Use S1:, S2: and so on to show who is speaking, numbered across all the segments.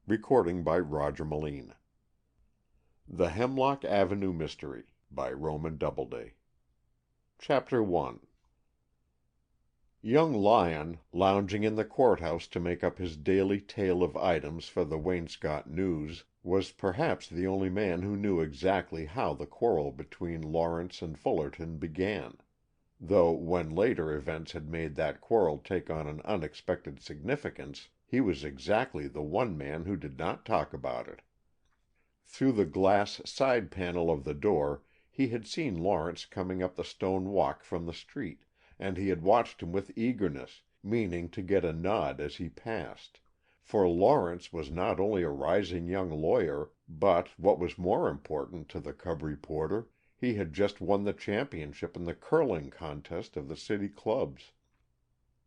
S1: By Roger Melin. The Hemlock Avenue Mystery by Roman Doubleday. Chapter 1. Young Lyon, lounging in the courthouse to make up his daily tale of items for the Waynscott News, was perhaps the only man who knew exactly how the quarrel between Lawrence and Fullerton began, though when later events had made that quarrel take on an unexpected significance, he was exactly the one man who did not talk about it. Through the glass side panel of the door he had seen Lawrence coming up the stone walk from the street, and he had watched him with eagerness, meaning to get a nod as he passed, for Lawrence was not only a rising young lawyer, but, what was more important to the cub reporter, he had just won the championship in the curling contest of the city clubs.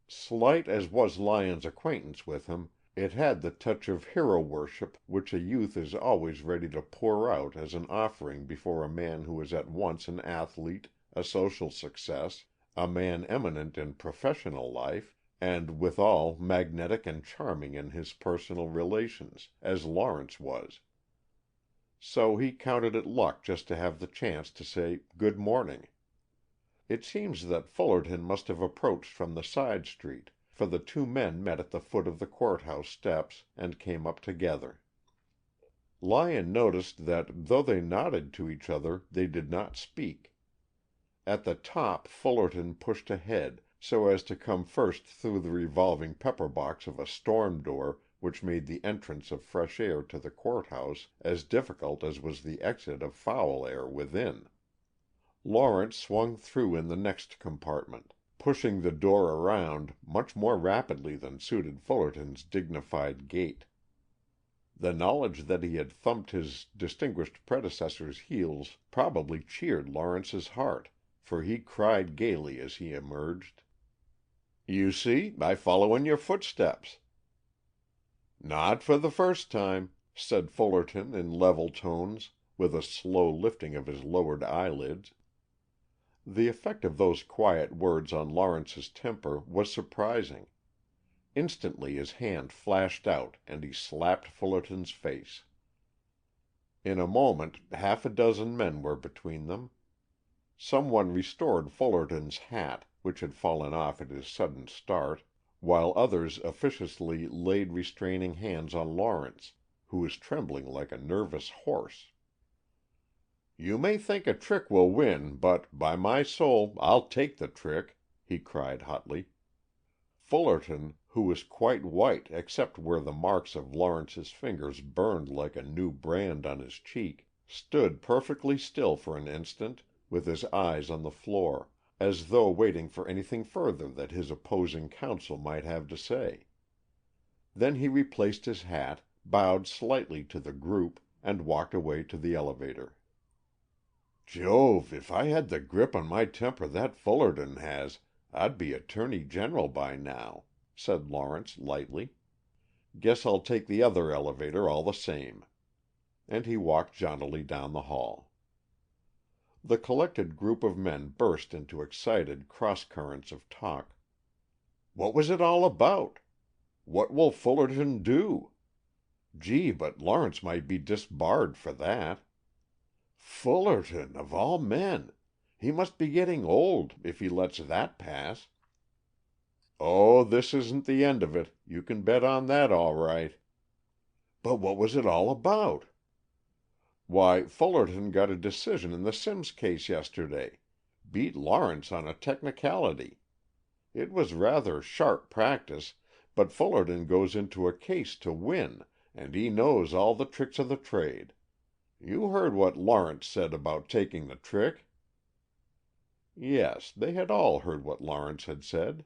S1: Slight as was Lyon's acquaintance with him, it had the touch of hero worship which a youth is always ready to pour out as an offering before a man who is at once an athlete, a social success, a man eminent in professional life, and withal magnetic and charming in his personal relations, as Lawrence was. So he counted it luck just to have the chance to say good morning. It seems that Fullerton must have approached from the side street, for the two men met at the foot of the courthouse steps and came up together. Lyon noticed that, though they nodded to each other, they did not speak. At the top Fullerton pushed ahead, so as to come first through the revolving pepper box of a storm door which made the entrance of fresh air to the courthouse as difficult as was the exit of foul air within. Lawrence swung through in the next compartment, pushing the door around much more rapidly than suited Fullerton's dignified gait. The knowledge that he had thumped his distinguished predecessor's heels probably cheered Lawrence's heart, for he cried gaily as he emerged, "You see, I follow in your footsteps." "Not for the first time," said Fullerton in level tones, with a slow lifting of his lowered eyelids. The effect of those quiet words on Lawrence's temper was surprising. Instantly his hand flashed out and he slapped Fullerton's face. In a moment half a dozen men were between them. Some one restored Fullerton's hat, which had fallen off at his sudden start, while others officiously laid restraining hands on Lawrence, who was trembling like a nervous horse. "You may think a trick will win, but, by my soul, I'll take the trick," he cried hotly. Fullerton, who was quite white except where the marks of Lawrence's fingers burned like a new brand on his cheek, stood perfectly still for an instant, with his eyes on the floor, as though waiting for anything further that his opposing counsel might have to say. Then he replaced his hat, bowed slightly to the group, and walked away to the elevator. "Jove, if I had the grip on my temper that Fullerton has, I'd be Attorney General by now," said Lawrence lightly. "Guess I'll take the other elevator all the same." And he walked jauntily down the hall. The collected group of men burst into excited cross-currents of talk. What was it all about? What will Fullerton do? Gee, but Lawrence might be disbarred for that. Fullerton, of all men! He must be getting old, if he lets that pass. Oh, this isn't the end of it. You can bet on that, all right. But what was it all about? Why, Fullerton got a decision in the Sims case yesterday. Beat Lawrence on a technicality. It was rather sharp practice, but Fullerton goes into a case to win, and he knows all the tricks of the trade. You heard what Lawrence said about taking the trick?" Yes, they had all heard what Lawrence had said.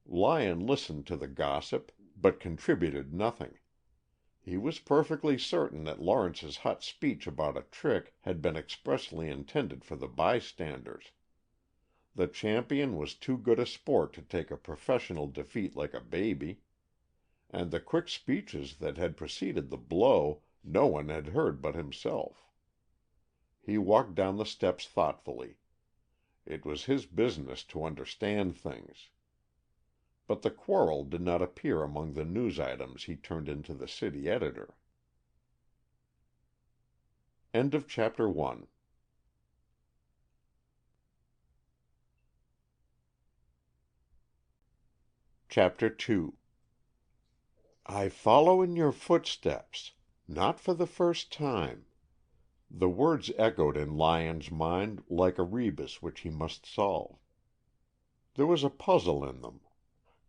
S1: Lyon listened to the gossip, but contributed nothing. He was perfectly certain that Lawrence's hot speech about a trick had been expressly intended for the bystanders. The champion was too good a sport to take a professional defeat like a baby. And the quick speeches that had preceded the blow no one had heard but himself. He walked down the steps thoughtfully. It was his business to understand things. but the quarrel did not appear among the news items he turned into the city editor. End of chapter 1. Chapter 2. I follow in your footsteps, not for the first time. The words echoed in Lyon's mind like a rebus which he must solve. There was a puzzle in them.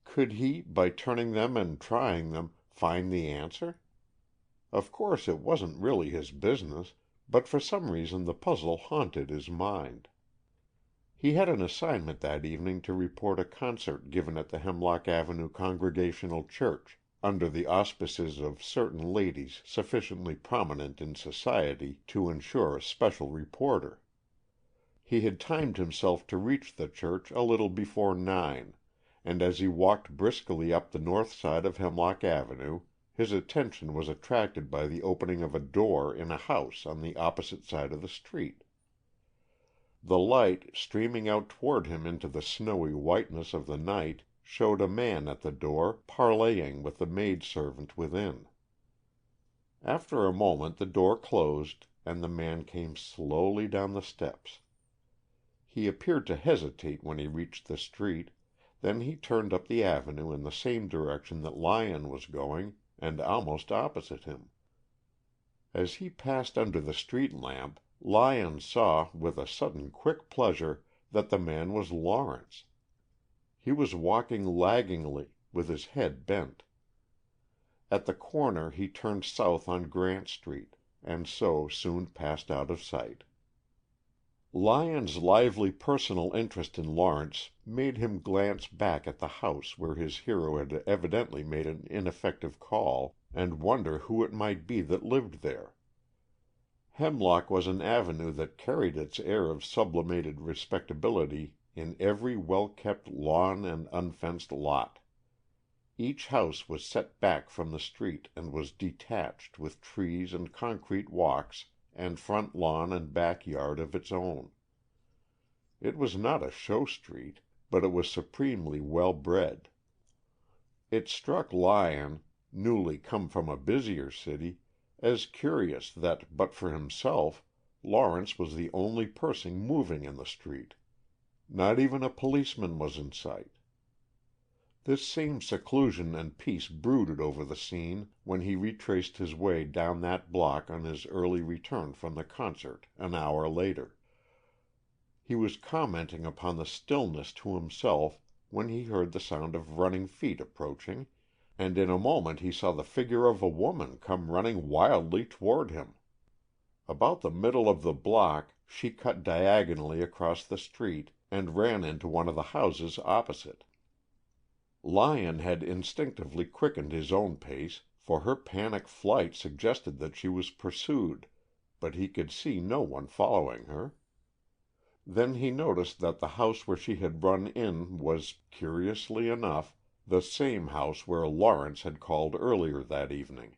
S1: Could he, by turning them and trying them, find the answer? Of course it wasn't really his business, but for some reason the puzzle haunted his mind. He had an assignment that evening to report a concert given at the Hemlock Avenue Congregational Church, under the auspices of certain ladies sufficiently prominent in society to ensure a special reporter. He had timed himself to reach the church a little before 9, and as he walked briskly up the north side of Hemlock Avenue, his attention was attracted by the opening of a door in a house on the opposite side of the street. The light, streaming out toward him into the snowy whiteness of the night, showed a man at the door parleying with the maid-servant within. After a moment the door closed, and the man came slowly down the steps. He appeared to hesitate when he reached the street, then he turned up the avenue in the same direction that Lyon was going, and almost opposite him. As he passed under the street lamp, Lyon saw, with a sudden quick pleasure, that the man was Lawrence. He was walking laggingly, with his head bent. At the corner he turned south on Grant Street, and so soon passed out of sight. Lyon's lively personal interest in Lawrence made him glance back at the house where his hero had evidently made an ineffective call, and wonder who it might be that lived there. Hemlock was an avenue that carried its air of sublimated respectability in every well-kept lawn and unfenced lot. Each house was set back from the street and was detached, with trees and concrete walks and front lawn and backyard of its own. It was not a show street, but it was supremely well bred. It struck Lyon, newly come from a busier city, as curious that, but for himself, Lawrence was the only person moving in the street. Not even a policeman was in sight. This same seclusion and peace brooded over the scene when he retraced his way down that block on his early return from the concert an hour later. He was commenting upon the stillness to himself when he heard the sound of running feet approaching, and in a moment he saw the figure of a woman come running wildly toward him. About the middle of the block she cut diagonally across the street and ran into one of the houses opposite. Lyon had instinctively quickened his own pace, for her panic flight suggested that she was pursued, but he could see no one following her. Then he noticed that the house where she had run in was, curiously enough, the same house where Lawrence had called earlier that evening.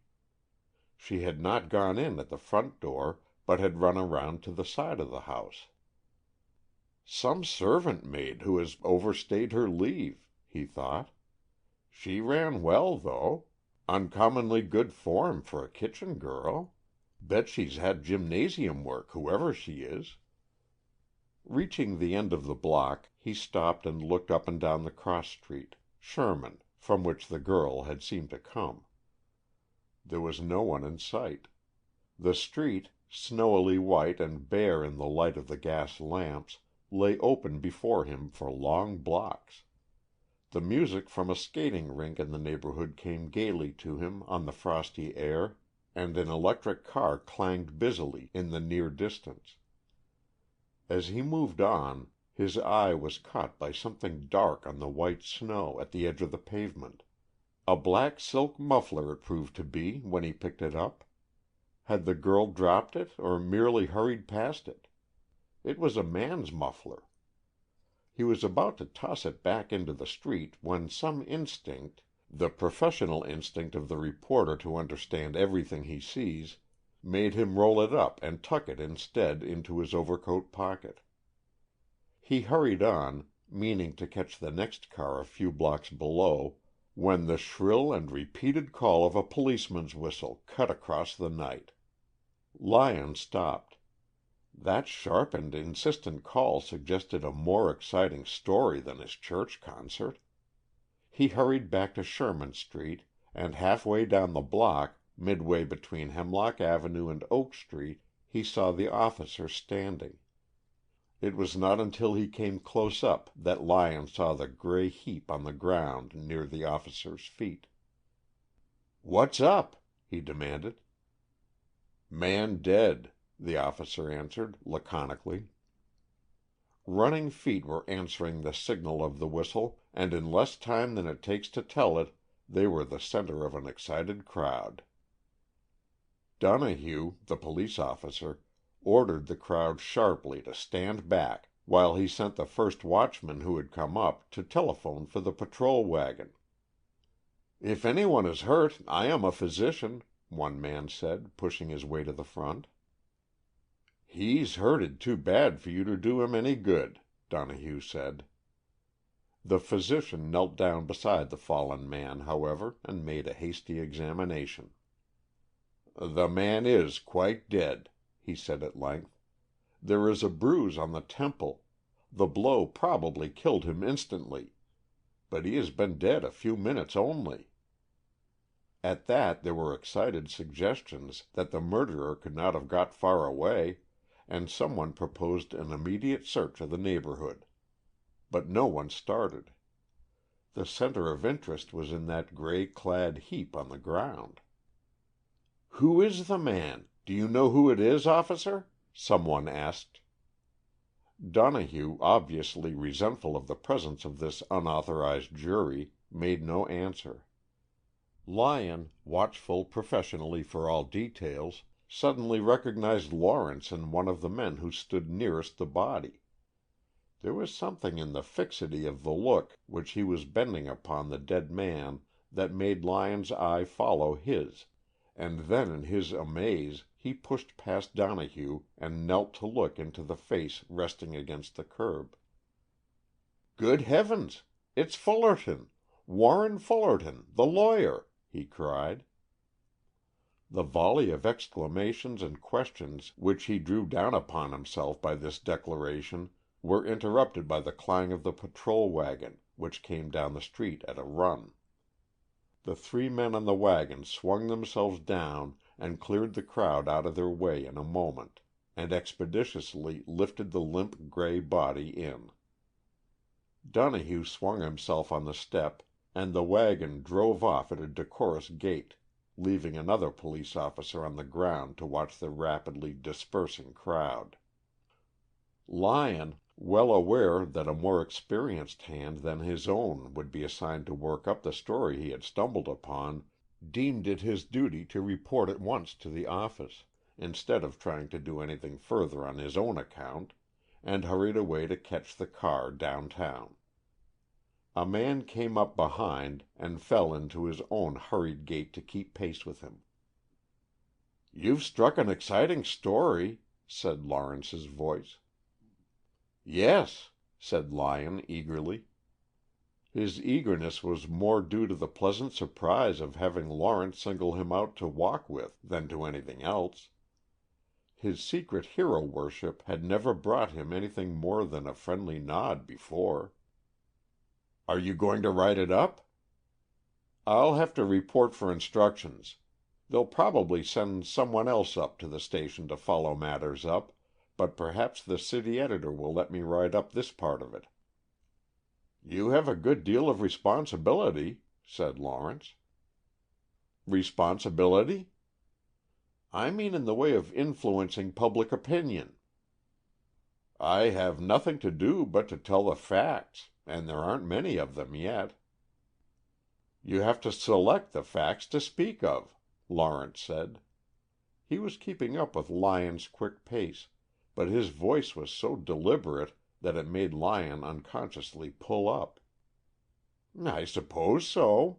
S1: She had not gone in at the front door, but had run around to the side of the house. "Some servant maid who has overstayed her leave," he thought. "She ran well, though. Uncommonly good form for a kitchen girl. Bet she's had gymnasium work, whoever she is." Reaching the end of the block, he stopped and looked up and down the cross street, Sherman, from which the girl had seemed to come. There was no one in sight. The street, snowily white and bare in the light of the gas lamps, lay open before him for long blocks. The music from a skating rink in the neighborhood came gaily to him on the frosty air, and an electric car clanged busily in the near distance. As he moved on, his eye was caught by something dark on the white snow at the edge of the pavement. A black silk muffler it proved to be when he picked it up. Had the girl dropped it or merely hurried past it? It was a man's muffler. He was about to toss it back into the street when some instinct, the professional instinct of the reporter to understand everything he sees, made him roll it up and tuck it instead into his overcoat pocket. He hurried on, meaning to catch the next car a few blocks below, when the shrill and repeated call of a policeman's whistle cut across the night. Lyon stopped. That sharp and insistent call suggested a more exciting story than his church concert. He hurried back to Sherman Street, and halfway down the block, midway between Hemlock Avenue and Oak Street, he saw the officer standing. It was not until he came close up that Lyon saw the gray heap on the ground near the officer's feet. "What's up?" he demanded. "Man dead," the officer answered, laconically. Running feet were answering the signal of the whistle, and in less time than it takes to tell it, they were the center of an excited crowd. Donohue, the police officer, ordered the crowd sharply to stand back, while he sent the first watchman who had come up to telephone for the patrol wagon. "If anyone is hurt, I am a physician," one man said, pushing his way to the front. "He's hurted too bad for you to do him any good," Donohue said. The physician knelt down beside the fallen man, however, and made a hasty examination. "The man is quite dead," he said at length. "There is a bruise on the temple. The blow probably killed him instantly. But he has been dead a few minutes only." At that there were excited suggestions that the murderer could not have got far away, and someone proposed an immediate search of the neighborhood. But no one started. The center of interest was in that gray-clad heap on the ground. "Who is the man? Do you know who it is, officer?" someone asked. Donohue, obviously resentful of the presence of this unauthorized jury, made no answer. Lyon, watchful professionally for all details, suddenly recognized Lawrence in one of the men who stood nearest the body. There was something in the fixity of the look which he was bending upon the dead man that made Lyon's eye follow his, and then in his amaze he pushed past Donohue and knelt to look into the face resting against the curb. "Good heavens! It's Fullerton! Warren Fullerton, the lawyer!" he cried. The volley of exclamations and questions which he drew down upon himself by this declaration were interrupted by the clang of the patrol wagon, which came down the street at a run. The three men on the wagon swung themselves down and cleared the crowd out of their way in a moment, and expeditiously lifted the limp gray body in. Donohue swung himself on the step, and the wagon drove off at a decorous gait, leaving another police officer on the ground to watch the rapidly dispersing crowd. Lyon, well aware that a more experienced hand than his own would be assigned to work up the story he had stumbled upon, deemed it his duty to report at once to the office, instead of trying to do anything further on his own account, and hurried away to catch the car downtown. A man came up behind and fell into his own hurried gait to keep pace with him. "You've struck an exciting story," said Lawrence's voice. "Yes," said Lyon eagerly. His eagerness was more due to the pleasant surprise of having Lawrence single him out to walk with than to anything else. His secret hero worship had never brought him anything more than a friendly nod before. "Are you going to write it up?" "I'll have to report for instructions. They'll probably send someone else up to the station to follow matters up, but perhaps the city editor will let me write up this part of it." "You have a good deal of responsibility," said Lawrence. "Responsibility?" "I mean in the way of influencing public opinion." "I have nothing to do but to tell the facts, and there aren't many of them yet." "You have to select the facts to speak of," Lawrence said. He was keeping up with Lyon's quick pace, but his voice was so deliberate that it made Lyon unconsciously pull up. "I suppose so."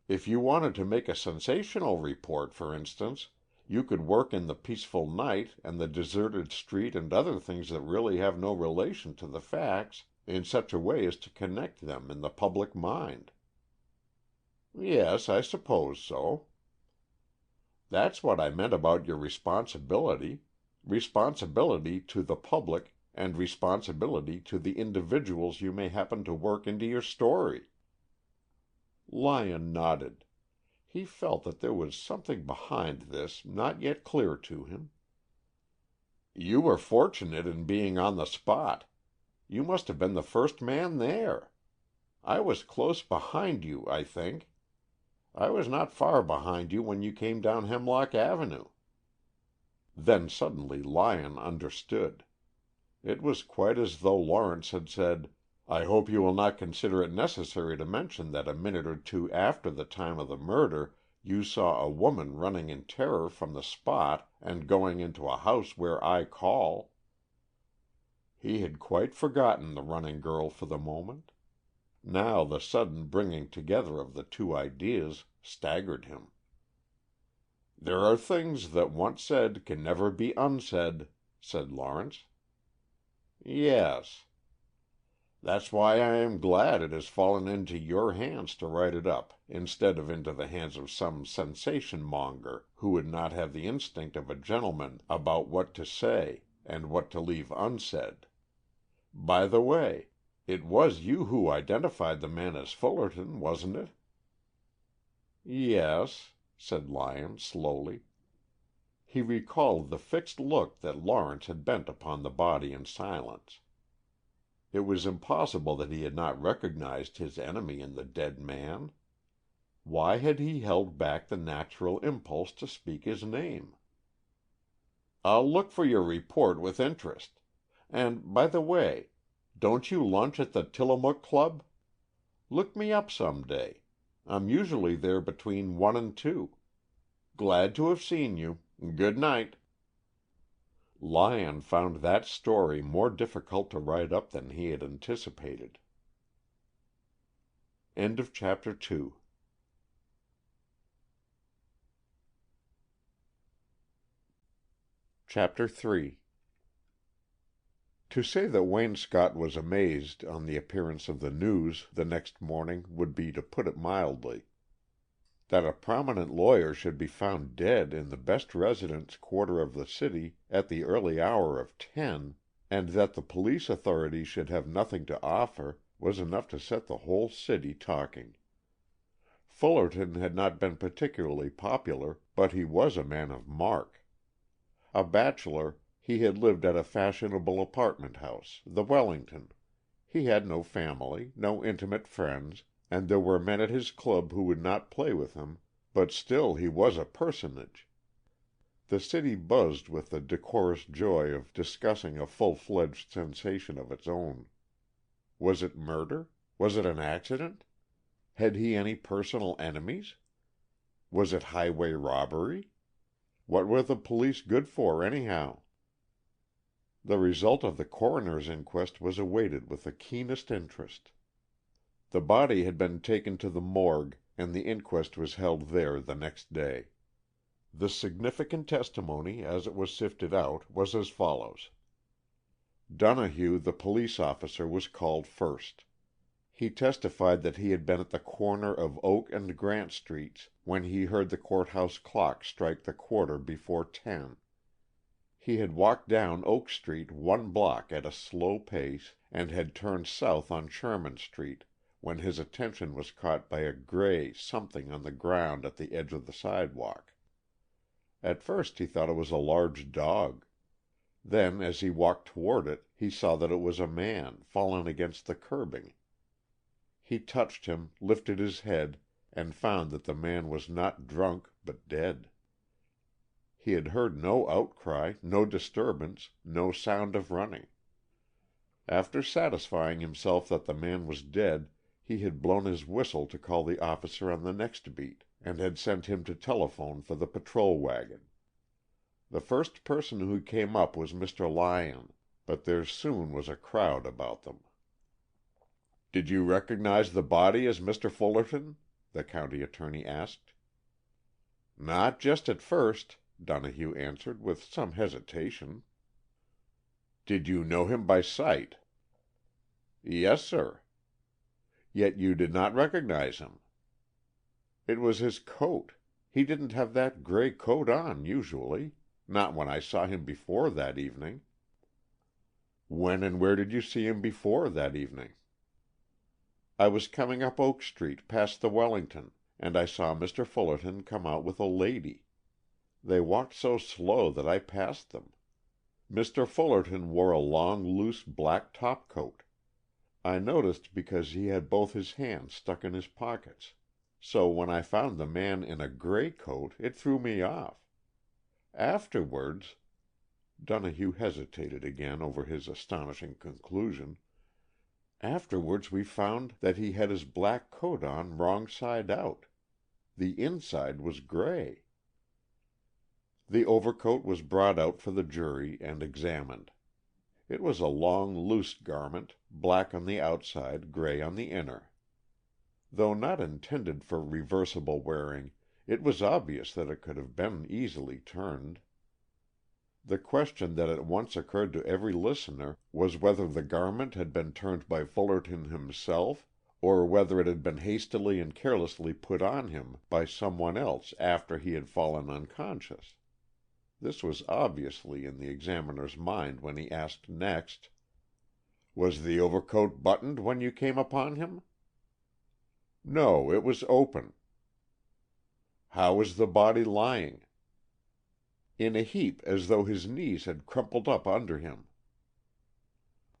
S1: "If you wanted to make a sensational report, for instance, you could work in the peaceful night and the deserted street and other things that really have no relation to the facts, in such a way as to connect them in the public mind." "Yes, I suppose so." "That's what I meant about your responsibility. Responsibility to the public and responsibility to the individuals you may happen to work into your story." Lyon nodded. He felt that there was something behind this not yet clear to him. "You were fortunate in being on the spot. You must have been the first man there. I was close behind you, I think. I was not far behind you when you came down Hemlock Avenue." Then suddenly Lyon understood. It was quite as though Lawrence had said, "I hope you will not consider it necessary to mention that a minute or two after the time of the murder you saw a woman running in terror from the spot and going into a house where I call." He had quite forgotten the running girl for the moment. Now the sudden bringing together of the two ideas staggered him. "There are things that once said can never be unsaid," said Lawrence. "Yes." "That's why I am glad it has fallen into your hands to write it up instead of into the hands of some sensation monger who would not have the instinct of a gentleman about what to say and what to leave unsaid. By the way, it was you who identified the man as Fullerton, wasn't it?" "Yes," said Lyon slowly. He recalled the fixed look that Lawrence had bent upon the body in silence. It was impossible that he had not recognized his enemy in the dead man. Why had he held back the natural impulse to speak his name? "I'll look for your report with interest. And, by the way, don't you lunch at the Tillamook Club? Look me up some day. I'm usually there between 1 and 2. Glad to have seen you. Good night." Lyon found that story more difficult to write up than he had anticipated. Chapter 3. To say that Waynscott was amazed on the appearance of the News the next morning would be to put it mildly. That a prominent lawyer should be found dead in the best residence quarter of the city at the early hour of 10, and that the police authorities should have nothing to offer, was enough to set the whole city talking. Fullerton had not been particularly popular, but he was a man of mark. A bachelor, he had lived at a fashionable apartment house, the Wellington. He had no family, no intimate friends, and there were men at his club who would not play with him, but still he was a personage. The city buzzed with the decorous joy of discussing a full-fledged sensation of its own. Was it murder? Was it an accident? Had he any personal enemies? Was it highway robbery? What were the police good for, anyhow? The result of the coroner's inquest was awaited with the keenest interest. The body had been taken to the morgue, and the inquest was held there the next day. The significant testimony, as it was sifted out, was as follows. Donohue, the police officer, was called first. He testified that he had been at the corner of Oak and Grant Streets when he heard the courthouse clock strike the quarter before 10. He had walked down Oak Street 1 block at a slow pace, and had turned south on Sherman Street, when his attention was caught by a gray something on the ground at the edge of the sidewalk. At first he thought it was a large dog. Then, as he walked toward it, he saw that it was a man, fallen against the curbing. He touched him, lifted his head, and found that the man was not drunk, but dead. He had heard no outcry, no disturbance, no sound of running. After satisfying himself that the man was dead, he had blown his whistle to call the officer on the next beat, and had sent him to telephone for the patrol wagon. The first person who came up was Mr. Lyon, but there soon was a crowd about them. "Did you recognize the body as Mr. Fullerton?" the county attorney asked. "Not just at first," Donohue answered with some hesitation. "Did you know him by sight?" Yes, sir. Yet you did not recognize him. It was his coat. He didn't have that gray coat on usually. Not when I saw him before that evening." "When and where did you see him before that evening?" "I was coming up Oak Street, past the Wellington, and I saw Mr. Fullerton come out with a lady. They walked so slow that I passed them. Mr. Fullerton wore a long, loose black topcoat. I noticed because he had both his hands stuck in his pockets. So when I found the man in a gray coat, it threw me off. Afterwards," Donohue hesitated again over his astonishing conclusion, "afterwards we found that he had his black coat on wrong side out. The inside was gray." The overcoat was brought out for the jury and examined. It was a long, loose garment, black on the outside, gray on the inner. Though not intended for reversible wearing, it was obvious that it could have been easily turned. The question that at once occurred to every listener was whether the garment had been turned by Fullerton himself, or whether it had been hastily and carelessly put on him by some one else after he had fallen unconscious. This was obviously in the examiner's mind when he asked next, "Was the overcoat buttoned when you came upon him?" "No, it was open." "How was the body lying?" "In a heap, as though his knees had crumpled up under him."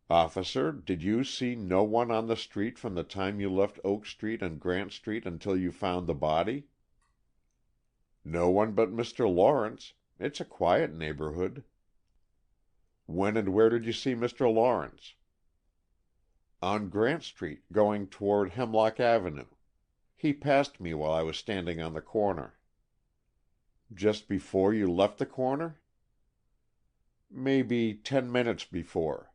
S1: "Officer, did you see no one on the street from the time you left Oak Street and Grant Street until you found the body?" "No one but Mr. Lawrence. It's a quiet neighborhood." "When and where did you see Mr. Lawrence?" "On Grant Street, going toward Hemlock Avenue. He passed me while I was standing on the corner." "Just before you left the corner?" "Maybe 10 minutes before."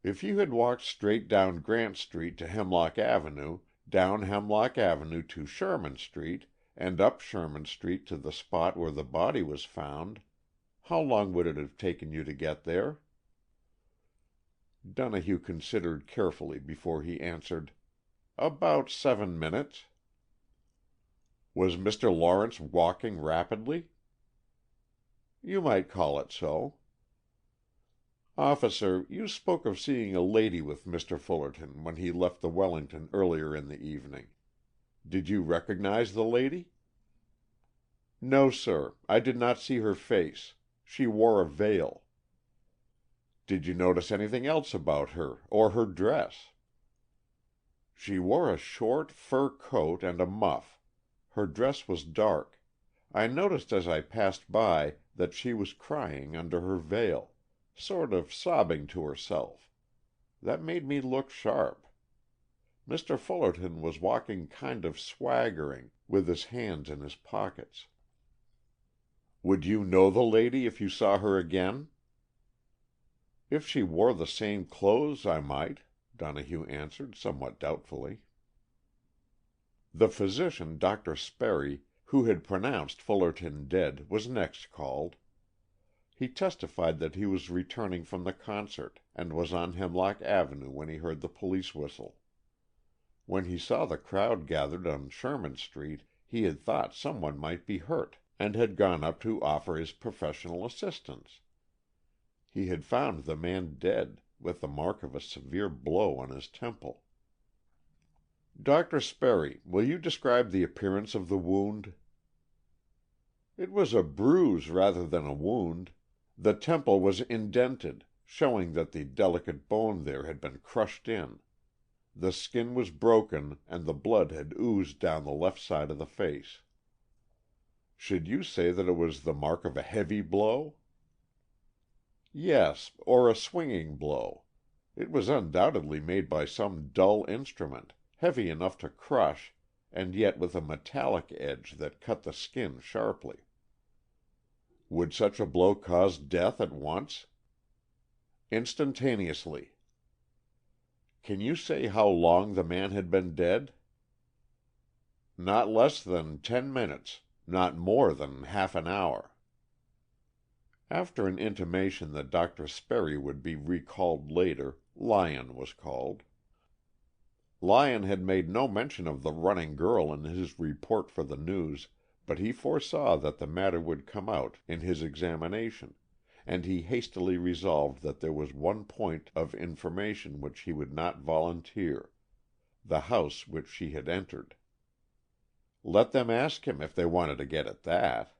S1: "If you had walked straight down Grant Street to Hemlock Avenue, down Hemlock Avenue to Sherman Street, and up Sherman Street to the spot where the body was found, how long would it have taken you to get there?" Donohue considered carefully before he answered, "About 7 minutes." "Was Mr. Lawrence walking rapidly?" "You might call it so." "Officer, you spoke of seeing a lady with Mr. Fullerton when he left the Wellington earlier in the evening. Did you recognize the lady?" "No, sir. I did not see her face. She wore a veil." "Did you notice anything else about her, or her dress?" "She wore a short fur coat and a muff. Her dress was dark. I noticed as I passed by that she was crying under her veil, sort of sobbing to herself. That made me look sharp. Mr. Fullerton was walking kind of swaggering, with his hands in his pockets." "Would you know the lady if you saw her again?" "If she wore the same clothes, I might," Donohue answered somewhat doubtfully. The physician, Dr. Sperry, who had pronounced Fullerton dead, was next called. He testified that he was returning from the concert, and was on Hemlock Avenue when he heard the police whistle. When he saw the crowd gathered on Sherman Street, he had thought some one might be hurt, and had gone up to offer his professional assistance. He had found the man dead, with the mark of a severe blow on his temple. "Dr. Sperry, will you describe the appearance of the wound?" "It was a bruise rather than a wound. The temple was indented, showing that the delicate bone there had been crushed in. The skin was broken, and the blood had oozed down the left side of the face." "Should you say that it was the mark of a heavy blow?" "Yes, or a swinging blow. It was undoubtedly made by some dull instrument, heavy enough to crush, and yet with a metallic edge that cut the skin sharply." "Would such a blow cause death at once?" "Instantaneously." "Can you say how long the man had been dead?" "Not less than 10 minutes, not more than half an hour." After an intimation that Dr. Sperry would be recalled later, Lyon was called. Lyon had made no mention of the running girl in his report for the News, but he foresaw that the matter would come out in his examination, and he hastily resolved that there was one point of information which he would not volunteer, the house which she had entered. Let them ask him if they wanted to get at that.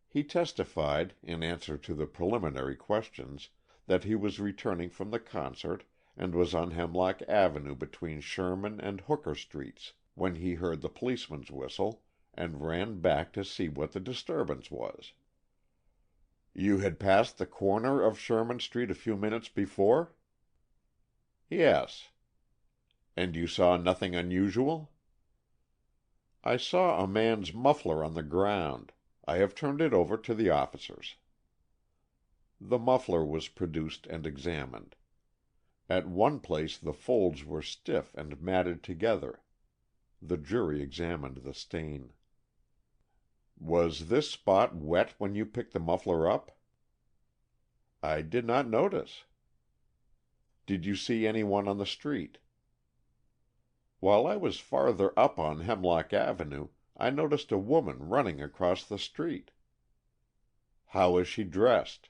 S1: He testified, in answer to the preliminary questions, that he was returning from the concert and was on Hemlock Avenue between Sherman and Hooker Streets when he heard the policeman's whistle, and ran back to see what the disturbance was. You had passed the corner of Sherman Street a few minutes before? Yes. And you saw nothing unusual? I saw a man's muffler on the ground. I have turned it over to the officers. The muffler was produced and examined. At one place the folds were stiff and matted together. The jury examined the stain. Was this spot wet when you picked the muffler up? I did not notice. Did you see anyone on the street? While I was farther up on Hemlock Avenue, I noticed a woman running across the street. How was she dressed?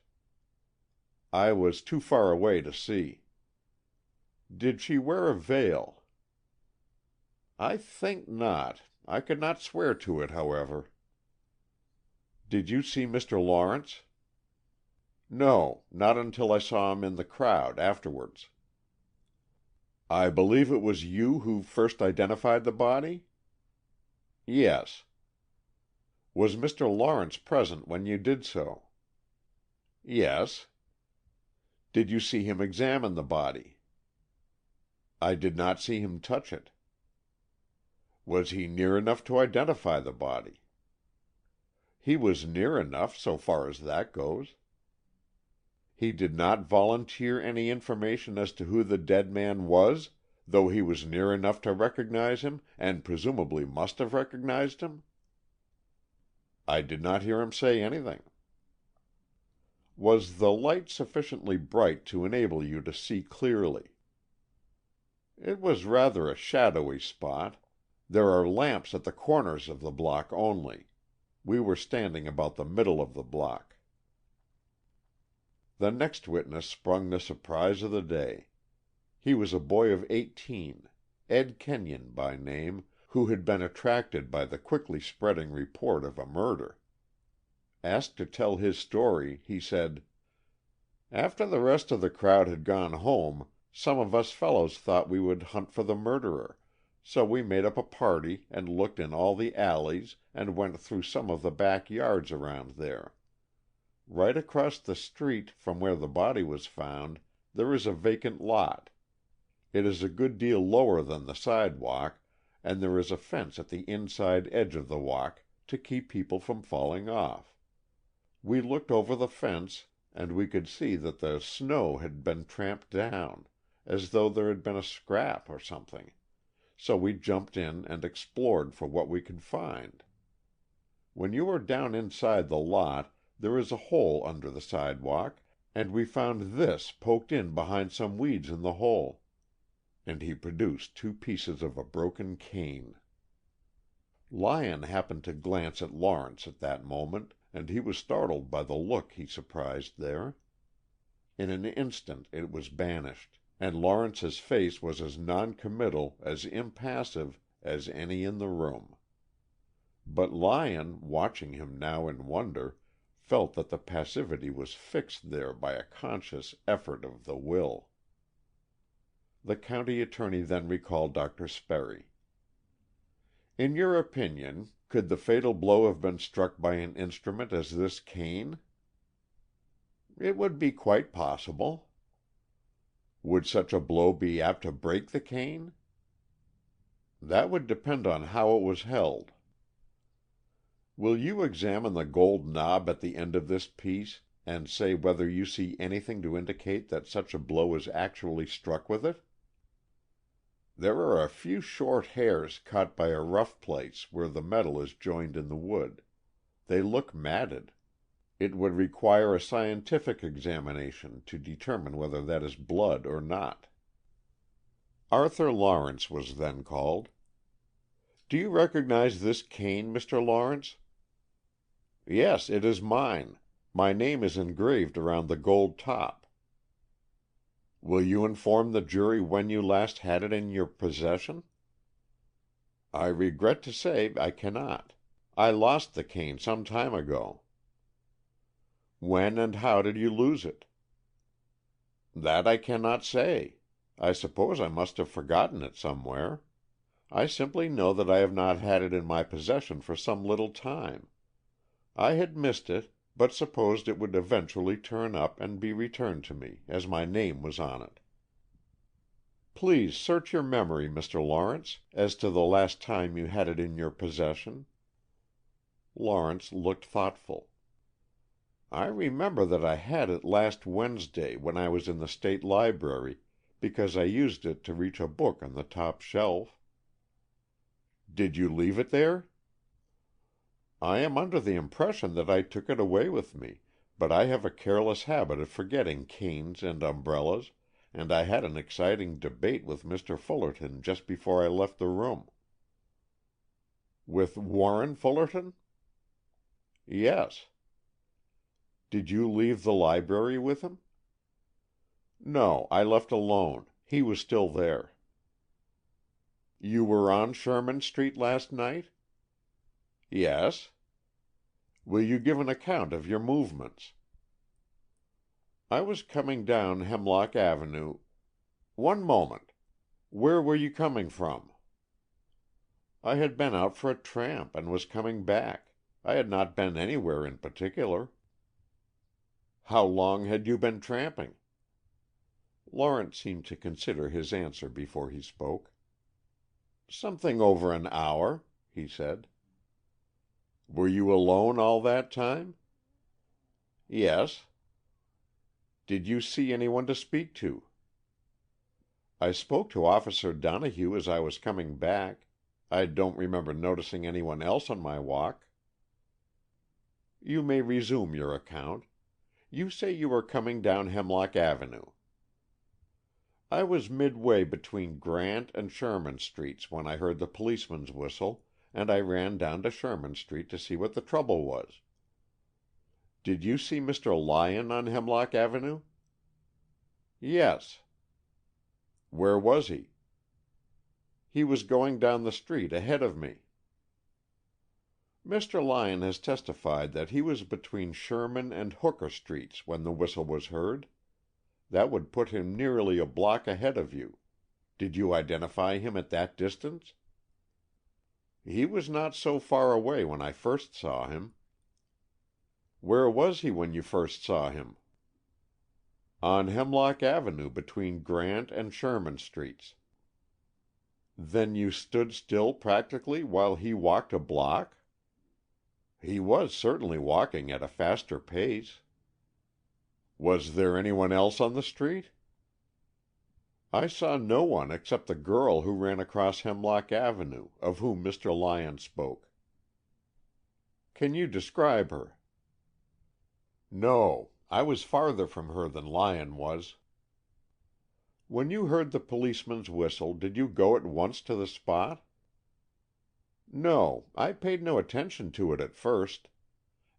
S1: I was too far away to see. Did she wear a veil? I think not. I could not swear to it, however. Did you see Mr. Lawrence? No, not until I saw him in the crowd afterwards. I believe it was you who first identified the body? Yes. Was Mr. Lawrence present when you did so? Yes. Did you see him examine the body? I did not see him touch it. Was he near enough to identify the body? He was near enough, so far as that goes. He did not volunteer any information as to who the dead man was, though he was near enough to recognize him, and presumably must have recognized him? I did not hear him say anything. Was the light sufficiently bright to enable you to see clearly? It was rather a shadowy spot. There are lamps at the corners of the block only. We were standing about the middle of the block. The next witness sprung the surprise of the day. He was a boy of 18, Ed Kenyon by name, who had been attracted by the quickly spreading report of a murder. Asked to tell his story, he said, "After the rest of the crowd had gone home, some of us fellows thought we would hunt for the murderer, so we made up a party and looked in all the alleys and went through some of the back yards around there. Right across the street from where the body was found there is a vacant lot. It is a good deal lower than the sidewalk, and there is a fence at the inside edge of the walk to keep people from falling off. We looked over the fence, and we could see that the snow had been tramped down, as though there had been a scrap or something, so we jumped in and explored for what we could find. When you are down inside the lot, there is a hole under the sidewalk, and we found this poked in behind some weeds in the hole." And he produced 2 pieces of a broken cane. Lyon happened to glance at Lawrence at that moment, and he was startled by the look he surprised there. In an instant it was banished, and Lawrence's face was as non-committal, as impassive, as any in the room. But Lyon, watching him now in wonder, felt that the passivity was fixed there by a conscious effort of the will. The county attorney then recalled Dr. Sperry. "In your opinion, could the fatal blow have been struck by an instrument as this cane?" "It would be quite possible." "Would such a blow be apt to break the cane?" "That would depend on how it was held." "Will you examine the gold knob at the end of this piece, and say whether you see anything to indicate that such a blow was actually struck with it?" "There are a few short hairs caught by a rough place where the metal is joined in the wood. They look matted. It would require a scientific examination to determine whether that is blood or not." Arthur Lawrence was then called. "Do you recognize this cane, Mr. Lawrence?" "Yes, it is mine. My name is engraved around the gold top." "Will you inform the jury when you last had it in your possession?" "I regret to say I cannot. I lost the cane some time ago." "When and how did you lose it?" "That I cannot say. I suppose I must have forgotten it somewhere. I simply know that I have not had it in my possession for some little time. I had missed it, but supposed it would eventually turn up and be returned to me, as my name was on it." "Please search your memory, Mr. Lawrence, as to the last time you had it in your possession." Lawrence looked thoughtful. "I remember that I had it last Wednesday when I was in the State Library, because I used it to reach a book on the top shelf." "Did you leave it there?" "I am under the impression that I took it away with me, but I have a careless habit of forgetting canes and umbrellas, and I had an exciting debate with Mr. Fullerton just before I left the room." "With Warren Fullerton?" "Yes." "Did you leave the library with him?" "No, I left alone. He was still there." "You were on Sherman Street last night?" "Yes." "Will you give an account of your movements?" "I was coming down Hemlock Avenue—" "One moment. Where were you coming from?" "I had been out for a tramp, and was coming back. I had not been anywhere in particular." "How long had you been tramping?" Lawrence seemed to consider his answer before he spoke. "Something over an hour," he said. "Were you alone all that time?" "Yes." "Did you see anyone to speak to?" "I spoke to Officer Donohue as I was coming back. I don't remember noticing anyone else on my walk." "You may resume your account. You say you were coming down Hemlock Avenue." "I was midway between Grant and Sherman Streets when I heard the policeman's whistle, and I ran down to Sherman Street to see what the trouble was." "Did you see Mr. Lyon on Hemlock Avenue?" "Yes." "Where was he?" "He was going down the street ahead of me." "Mr. Lyon has testified that he was between Sherman and Hooker Streets when the whistle was heard. That would put him nearly a block ahead of you. Did you identify him at that distance?" "He was not so far away when I first saw him." "Where was he when you first saw him?" "On Hemlock Avenue between Grant and Sherman Streets." "Then you stood still practically while he walked a block?" "He was certainly walking at a faster pace." "Was there anyone else on the street?" "I saw no one except the girl who ran across Hemlock Avenue, of whom Mr. Lyon spoke." "Can you describe her?" "No. I was farther from her than Lyon was." "When you heard the policeman's whistle, did you go at once to the spot?" "No, I paid no attention to it at first.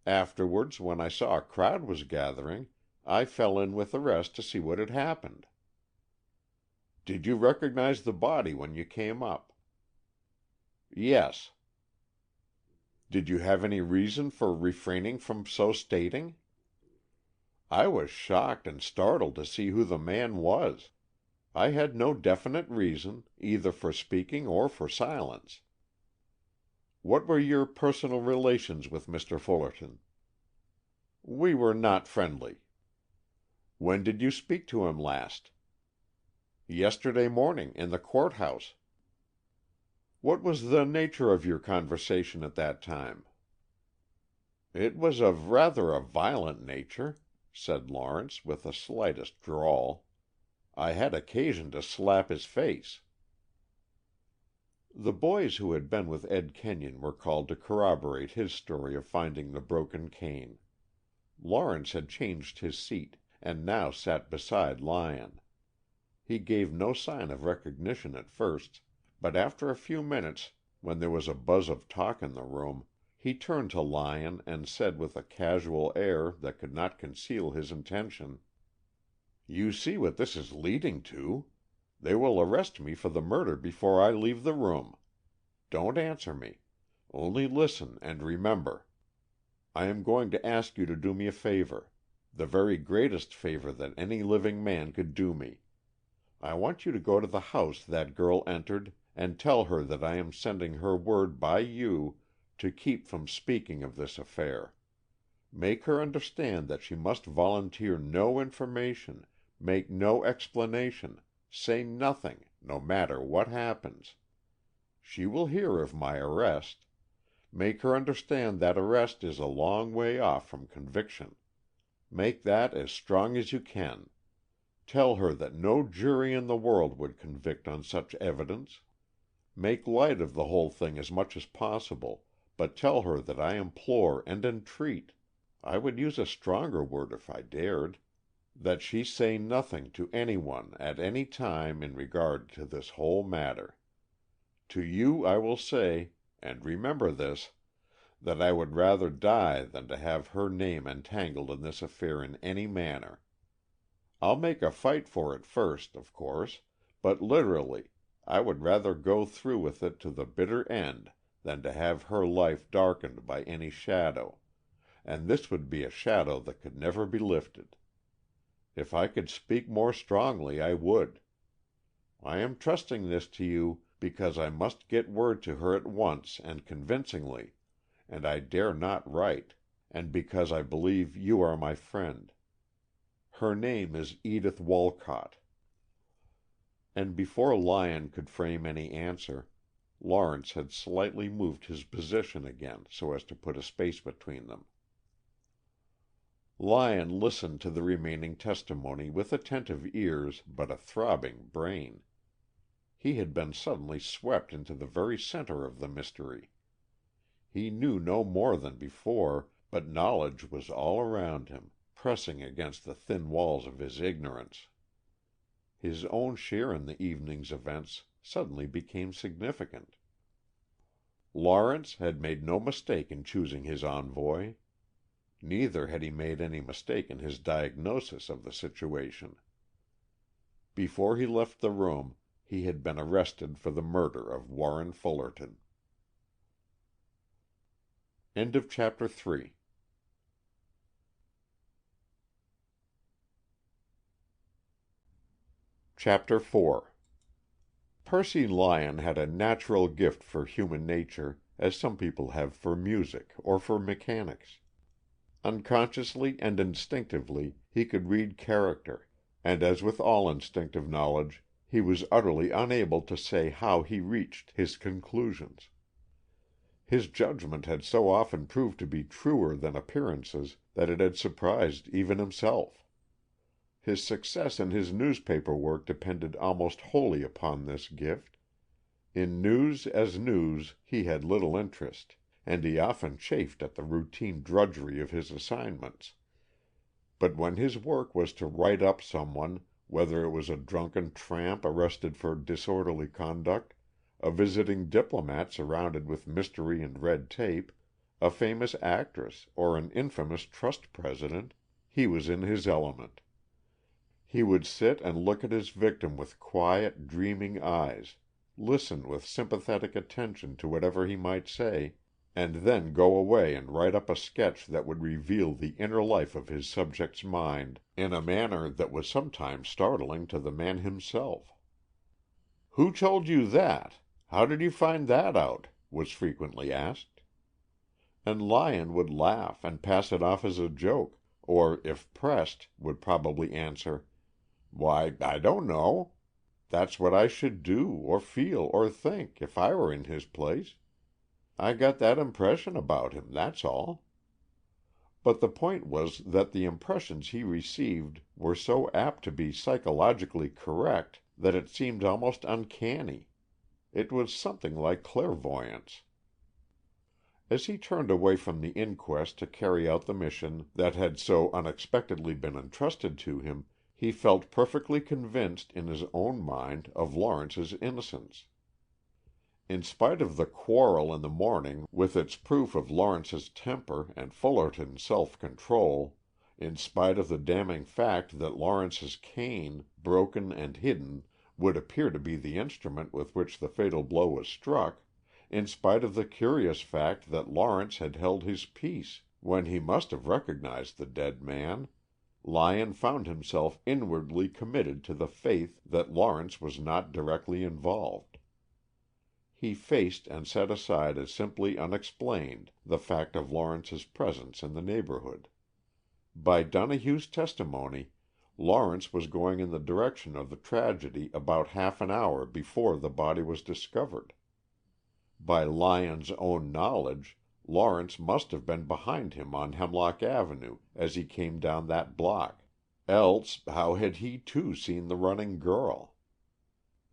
S1: Afterwards, when I saw a crowd was gathering, I fell in with the rest to see what had happened." "Did you recognize the body when you came up?" "Yes." "Did you have any reason for refraining from so stating?" "I was shocked and startled to see who the man was. I had no definite reason, either for speaking or for silence." "What were your personal relations with Mr. Fullerton?" "We were not friendly." "When did you speak to him last?" "Yesterday morning, in the court house." "What was the nature of your conversation at that time?" "It was of rather a violent nature," said Lawrence, with the slightest drawl. "I had occasion to slap his face." The boys who had been with Ed Kenyon were called to corroborate his story of finding the broken cane. Lawrence had changed his seat, and now sat beside Lyon. He gave no sign of recognition at first, but after a few minutes, when there was a buzz of talk in the room, he turned to Lyon and said with a casual air that could not conceal his intention, "You see what this is leading to. They will arrest me for the murder before I leave the room. Don't answer me. Only listen and remember. I am going to ask you to do me a favor, the very greatest favor that any living man could do me. I want you to go to the house that girl entered and tell her that I am sending her word by you to keep from speaking of this affair. Make her understand that she must volunteer no information, make no explanation, say nothing, no matter what happens. She will hear of my arrest. Make her understand that arrest is a long way off from conviction. Make that as strong as you can. Tell her that no jury in the world would convict on such evidence. Make light of the whole thing as much as possible, but tell her that I implore and entreat, I would use a stronger word if I dared, that she say nothing to any one at any time in regard to this whole matter. To you I will say, and remember this, that I would rather die than to have her name entangled in this affair in any manner. I'll make a fight for it first, of course, but literally, I would rather go through with it to the bitter end than to have her life darkened by any shadow, and this would be a shadow that could never be lifted. If I could speak more strongly, I would. I am trusting this to you because I must get word to her at once and convincingly, and I dare not write, and because I believe you are my friend. Her name is Edith Wolcott." And before Lyon could frame any answer, Lawrence had slightly moved his position again so as to put a space between them. Lyon listened to the remaining testimony with attentive ears but a throbbing brain. He had been suddenly swept into the very center of the mystery. He knew no more than before, but knowledge was all around him, pressing against the thin walls of his ignorance. His own share in the evening's events suddenly became significant. Lawrence had made no mistake in choosing his envoy. Neither had he made any mistake in his diagnosis of the situation. Before he left the room, he had been arrested for the murder of Warren Fullerton. End of chapter 3. Chapter 4. Percy Lyon had a natural gift for human nature, as some people have for music or for mechanics. Unconsciously and instinctively he could read character, and as with all instinctive knowledge, he was utterly unable to say how he reached his conclusions. His judgment had so often proved to be truer than appearances that it had surprised even himself. His success in his newspaper work depended almost wholly upon this gift. In news as news he had little interest, and he often chafed at the routine drudgery of his assignments. But when his work was to write up someone, whether it was a drunken tramp arrested for disorderly conduct, a visiting diplomat surrounded with mystery and red tape, a famous actress, or an infamous trust president, he was in his element. He would sit and look at his victim with quiet, dreaming eyes, listen with sympathetic attention to whatever he might say, and then go away and write up a sketch that would reveal the inner life of his subject's mind in a manner that was sometimes startling to the man himself. "Who told you that? How did you find that out?" was frequently asked. And Lyon would laugh and pass it off as a joke, or, if pressed, would probably answer, "Why, I don't know. That's what I should do, or feel, or think, if I were in his place. I got that impression about him, that's all." But the point was that the impressions he received were so apt to be psychologically correct that it seemed almost uncanny. It was something like clairvoyance. As he turned away from the inquest to carry out the mission that had so unexpectedly been entrusted to him, he felt perfectly convinced in his own mind of Lawrence's innocence. In spite of the quarrel in the morning with its proof of Lawrence's temper and Fullerton's self-control, in spite of the damning fact that Lawrence's cane, broken and hidden, would appear to be the instrument with which the fatal blow was struck, in spite of the curious fact that Lawrence had held his peace when he must have recognized the dead man, Lyon found himself inwardly committed to the faith that Lawrence was not directly involved. He faced and set aside as simply unexplained the fact of Lawrence's presence in the neighborhood. By Donohue's testimony, Lawrence was going in the direction of the tragedy about half an hour before the body was discovered. By Lyon's own knowledge, Lawrence must have been behind him on Hemlock Avenue as he came down that block. Else, how had he too seen the running girl?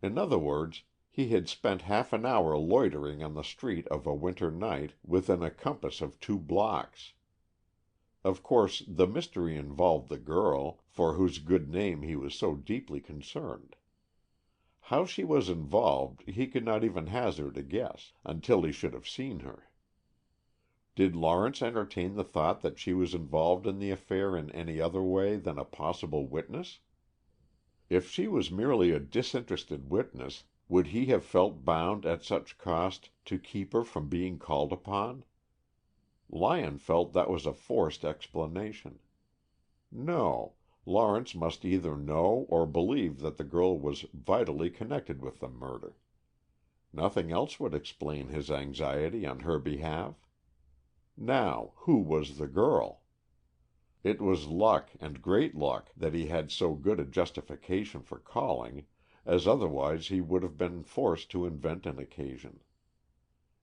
S1: In other words, he had spent half an hour loitering on the street of a winter night within a compass of 2 blocks. Of course, the mystery involved the girl, for whose good name he was so deeply concerned. How she was involved he could not even hazard a guess, until he should have seen her. Did Lawrence entertain the thought that she was involved in the affair in any other way than a possible witness? If she was merely a disinterested witness, would he have felt bound at such cost to keep her from being called upon? Lyon felt that was a forced explanation. No, Lawrence must either know or believe that the girl was vitally connected with the murder. Nothing else would explain his anxiety on her behalf. Now, who was the girl? It was luck, and great luck, that he had so good a justification for calling, as otherwise he would have been forced to invent an occasion.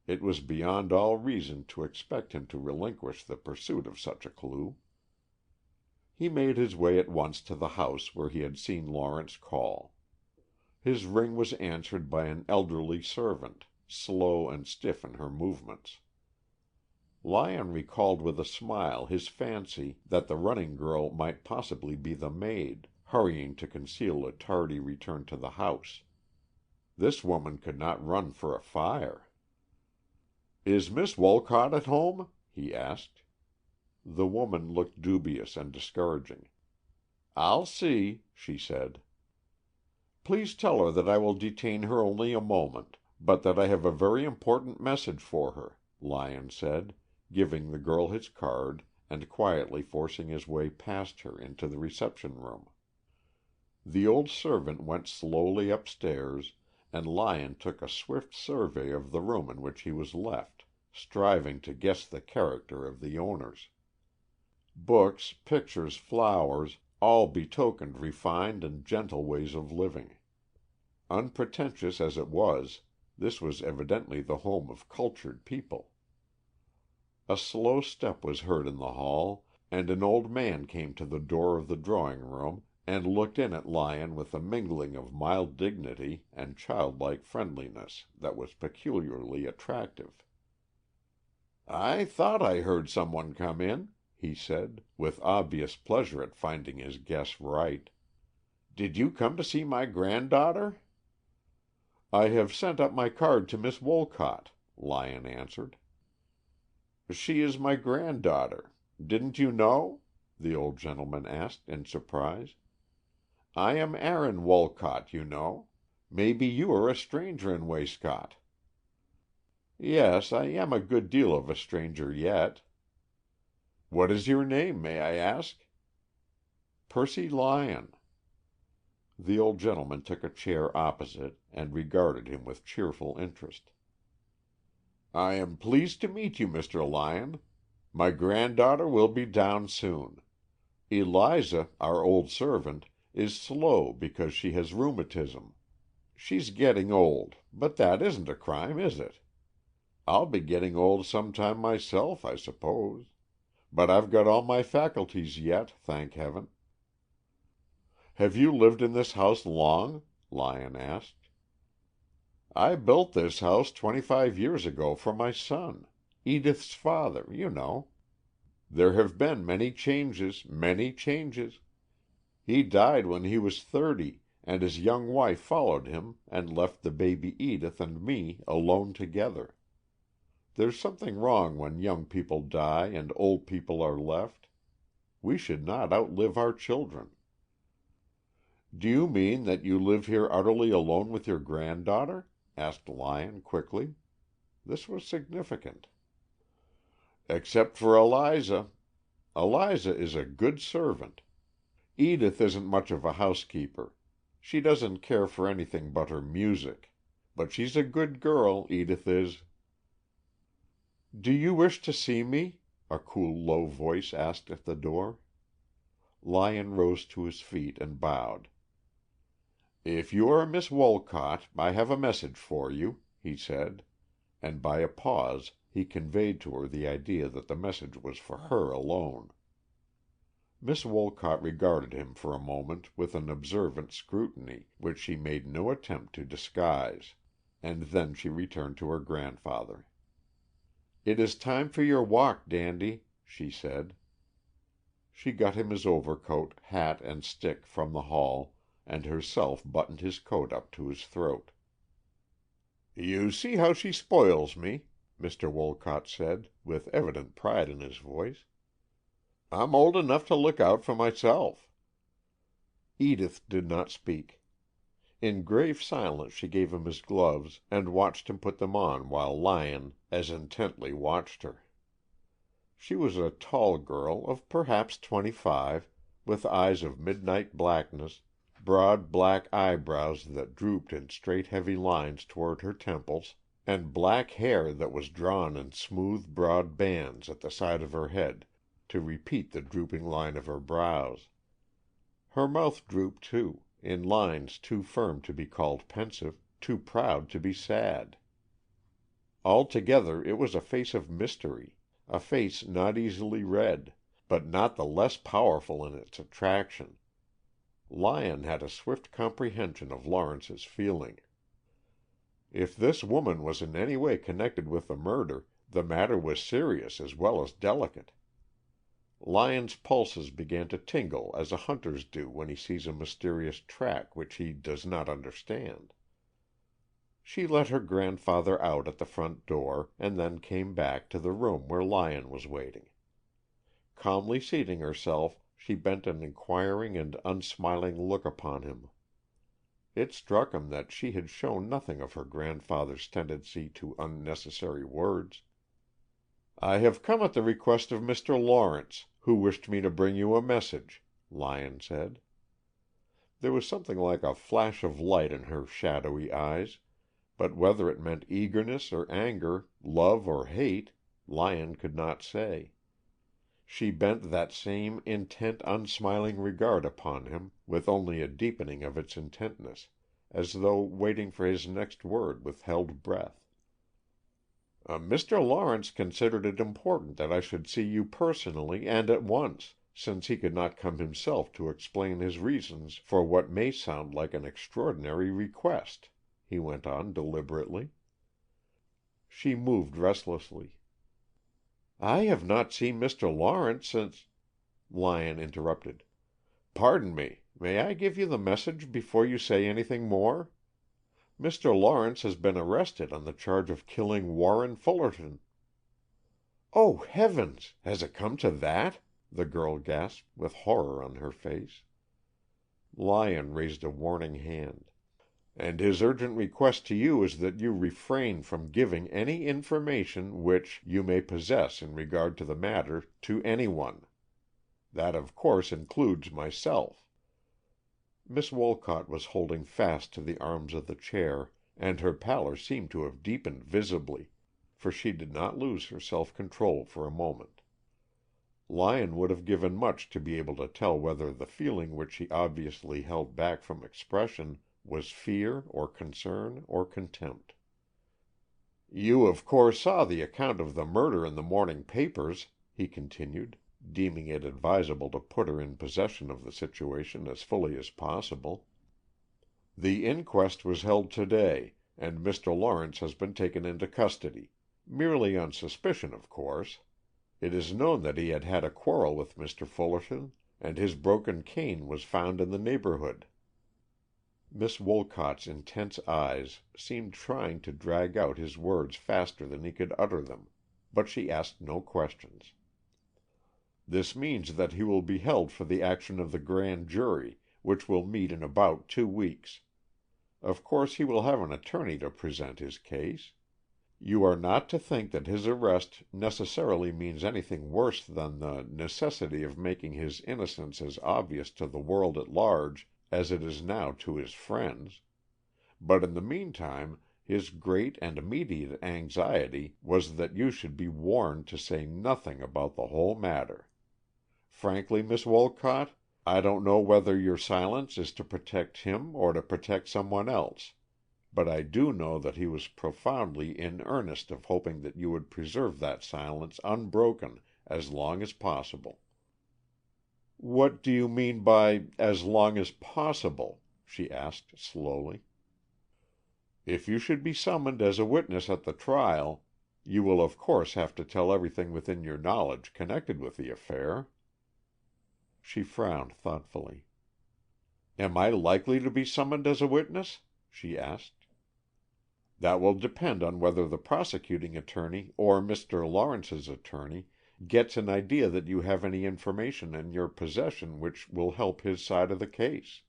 S1: It was beyond all reason to expect him to relinquish the pursuit of such a clue. He made his way at once to the house where he had seen Lawrence call. His ring was answered by an elderly servant, slow and stiff in her movements. Lyon recalled with a smile his fancy that the running girl might possibly be the maid, hurrying to conceal a tardy return to the house. This woman could not run for a fire. "Is Miss Wolcott at home?" he asked. The woman looked dubious and discouraging. "I'll see," she said. "Please tell her that I will detain her only a moment, but that I have a very important message for her," Lyon said, giving the girl his card and quietly forcing his way past her into the reception room. The old servant went slowly upstairs, and Lyon took a swift survey of the room in which he was left, striving to guess the character of the owners. Books, pictures, flowers, all betokened refined and gentle ways of living. Unpretentious as it was, this was evidently the home of cultured people. A slow step was heard in the hall, and an old man came to the door of the drawing-room and looked in at Lyon with a mingling of mild dignity and childlike friendliness that was peculiarly attractive. "I thought I heard some one come in," he said, with obvious pleasure at finding his guess right. "Did you come to see my granddaughter?" "I have sent up my card to Miss Wolcott," Lyon answered. "She is my granddaughter. Didn't you know?" the old gentleman asked in surprise. "I am Aaron Wolcott, you know. Maybe you are a stranger in Wayscott." "Yes, I am a good deal of a stranger yet." "What is your name, may I ask?" "Percy Lyon." The old gentleman took a chair opposite and regarded him with cheerful interest. "I am pleased to meet you, Mr. Lyon. My granddaughter will be down soon. Eliza, our old servant, is slow because she has rheumatism. She's getting old, but that isn't a crime, is it? I'll be getting old some time myself, I suppose. But I've got all my faculties yet, thank heaven." "Have you lived in this house long?" Lyon asked. "I built this house 25 years ago for my son. Edith's father, you know. There have been many changes, many changes. He died when he was 30, and his young wife followed him and left the baby Edith and me alone together. There's something wrong when young people die and old people are left. We should not outlive our children." "Do you mean that you live here utterly alone with your granddaughter?" asked Lyon quickly. This was significant. "Except for Eliza. Eliza is a good servant. Edith isn't much of a housekeeper. She doesn't care for anything but her music. But she's a good girl, Edith is." "Do you wish to see me?" a cool, low voice asked at the door. Lyon rose to his feet and bowed. "If you are Miss Wolcott, I have a message for you," he said, and by a pause he conveyed to her the idea that the message was for her alone. Miss Wolcott regarded him for a moment with an observant scrutiny, which she made no attempt to disguise, and then she returned to her grandfather. "It is time for your walk, Dandy," she said. She got him his overcoat, hat, and stick from the hall, and herself buttoned his coat up to his throat. "You see how she spoils me," Mr. Wolcott said, with evident pride in his voice. "I'm old enough to look out for myself." Edith did not speak. In grave silence she gave him his gloves and watched him put them on while Lyon as intently watched her. She was a tall girl of perhaps 25, with eyes of midnight blackness, broad black eyebrows that drooped in straight heavy lines toward her temples, and black hair that was drawn in smooth broad bands at the side of her head to repeat the drooping line of her brows. Her mouth drooped too, in lines too firm to be called pensive, too proud to be sad. Altogether it was a face of mystery, a face not easily read, but not the less powerful in its attraction. Lyon had a swift comprehension of Lawrence's feeling. If this woman was in any way connected with the murder, the matter was serious as well as delicate. Lyon's pulses began to tingle as a hunter's do when he sees a mysterious track which he does not understand. She let her grandfather out at the front door, and then came back to the room where Lyon was waiting. Calmly seating herself, she bent an inquiring and unsmiling look upon him. It struck him that she had shown nothing of her grandfather's tendency to unnecessary words. "I have come at the request of Mr. Lawrence, who wished me to bring you a message," Lyon said. There was something like a flash of light in her shadowy eyes, but whether it meant eagerness or anger, love or hate, Lyon could not say. She bent that same intent, unsmiling regard upon him, with only a deepening of its intentness, as though waiting for his next word with held breath. "Mr. Lawrence considered it important that I should see you personally and at once, since he could not come himself to explain his reasons for what may sound like an extraordinary request," he went on deliberately. She moved restlessly. "I have not seen Mr. Lawrence since—" Lyon interrupted. "Pardon me. May I give you the message before you say anything more? Mr. Lawrence has been arrested on the charge of killing Warren Fullerton." "Oh, heavens! Has it come to that?" the girl gasped, with horror on her face. Lyon raised a warning hand. "And his urgent request to you is that you refrain from giving any information which you may possess in regard to the matter to anyone. That of course includes myself." Miss Wolcott was holding fast to the arms of the chair, and her pallor seemed to have deepened visibly, for she did not lose her self-control for a moment. Lyon would have given much to be able to tell whether the feeling which she obviously held back from expression was fear or concern or contempt. "You of course saw the account of the murder in the morning papers," he continued, deeming it advisable to put her in possession of the situation as fully as possible. "The inquest was held to-day, and Mr. Lawrence has been taken into custody. Merely on suspicion, of course. It is known that he had had a quarrel with Mr. Fullerton, and his broken cane was found in the neighborhood." Miss Wolcott's intense eyes seemed trying to drag out his words faster than he could utter them, but she asked no questions. "This means that he will be held for the action of the grand jury, which will meet in about 2 weeks. Of course he will have an attorney to present his case. You are not to think that his arrest necessarily means anything worse than the necessity of making his innocence as obvious to the world at large as it is now to his friends. But in the meantime his great and immediate anxiety was that you should be warned to say nothing about the whole matter. Frankly, Miss Wolcott, I don't know whether your silence is to protect him or to protect someone else, but I do know that he was profoundly in earnest of hoping that you would preserve that silence unbroken as long as possible." "What do you mean by 'as long as possible'?" she asked slowly. "If you should be summoned as a witness at the trial, you will of course have to tell everything within your knowledge connected with the affair." She frowned thoughtfully. "Am I likely to be summoned as a witness?" she asked. "That will depend on whether the prosecuting attorney or Mr. Lawrence's attorney gets an idea that you have any information in your possession which will help his side of the case."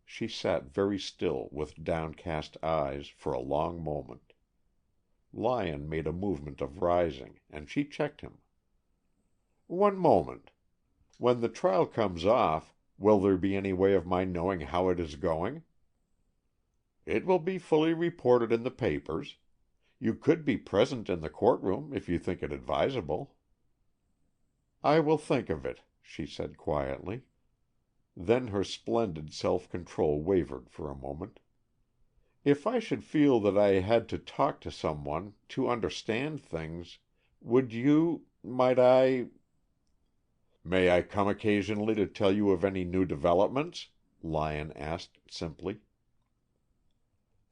S1: She sat very still, with downcast eyes, for a long moment. Lyon made a movement of rising, and she checked him. "One moment. When the trial comes off, will there be any way of my knowing how it is going?" "It will be fully reported in the papers. You could be present in the court room if you think it advisable." "I will think of it," she said quietly. Then her splendid self-control wavered for a moment. "If I should feel that I had to talk to someone, to understand things, might I—" "May I come occasionally to tell you of any new developments?" Lyon asked simply.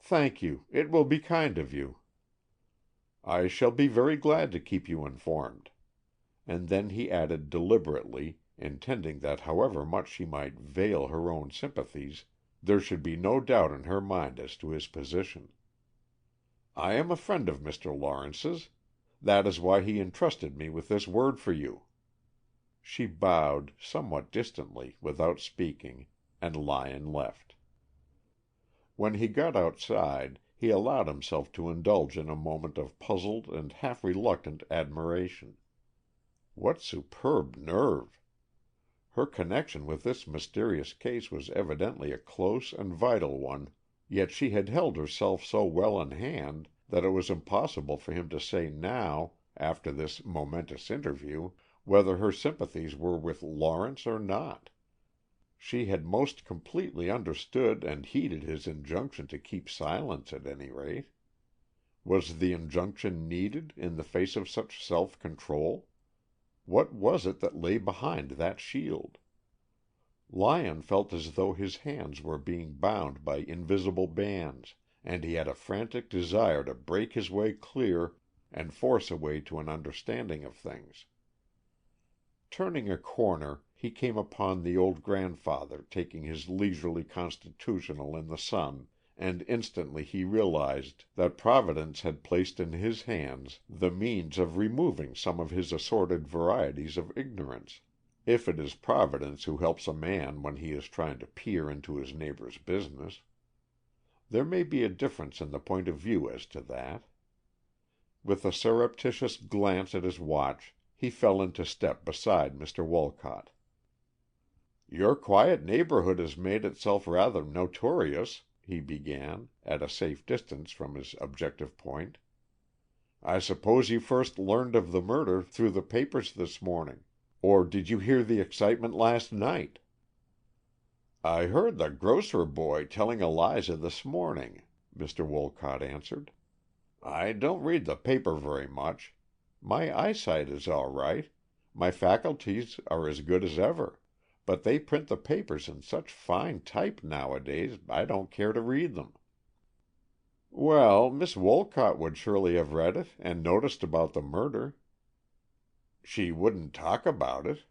S1: "Thank you. It will be kind of you." "I shall be very glad to keep you informed." And then he added deliberately, intending that however much she might veil her own sympathies, there should be no doubt in her mind as to his position. "I am a friend of Mr. Lawrence's. That is why he entrusted me with this word for you." She bowed, somewhat distantly, without speaking, and Lyon left. When he got outside, he allowed himself to indulge in a moment of puzzled and half reluctant admiration. What superb nerve! Her connection with this mysterious case was evidently a close and vital one, yet she had held herself so well in hand that it was impossible for him to say now, after this momentous interview, whether her sympathies were with Lawrence or not. She had most completely understood and heeded his injunction to keep silence, at any rate. Was the injunction needed in the face of such self-control? What was it that lay behind that shield? Lyon felt as though his hands were being bound by invisible bands, and he had a frantic desire to break his way clear and force a way to an understanding of things. Turning a corner, he came upon the old grandfather taking his leisurely constitutional in the sun, and instantly he realized that Providence had placed in his hands the means of removing some of his assorted varieties of ignorance, if it is Providence who helps a man when he is trying to peer into his neighbor's business. There may be a difference in the point of view as to that. With a surreptitious glance at his watch, he fell into step beside Mr. Wolcott. "Your quiet neighborhood has made itself rather notorious," he began, at a safe distance from his objective point. "I suppose you first learned of the murder through the papers this morning. Or did you hear the excitement last night?" "I heard the grocer boy telling Eliza this morning," Mr. Wolcott answered. "I don't read the paper very much. My eyesight is all right, my faculties are as good as ever, but they print the papers in such fine type nowadays I don't care to read them." Well, Miss Wolcott would surely have read it and noticed about the murder." "She wouldn't talk about it."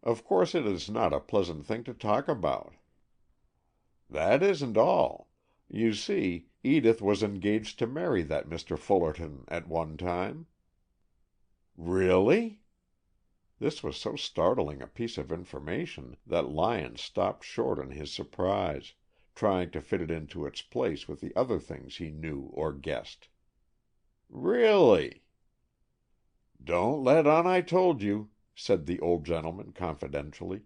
S1: "Of course it is not a pleasant thing to talk about." "That isn't all. You see, Edith was engaged to marry that Mr. Fullerton at one time." "Really?" This was so startling a piece of information that Lyon stopped short in his surprise, trying to fit it into its place with the other things he knew or guessed. "Really?" "Don't let on I told you," said the old gentleman confidentially.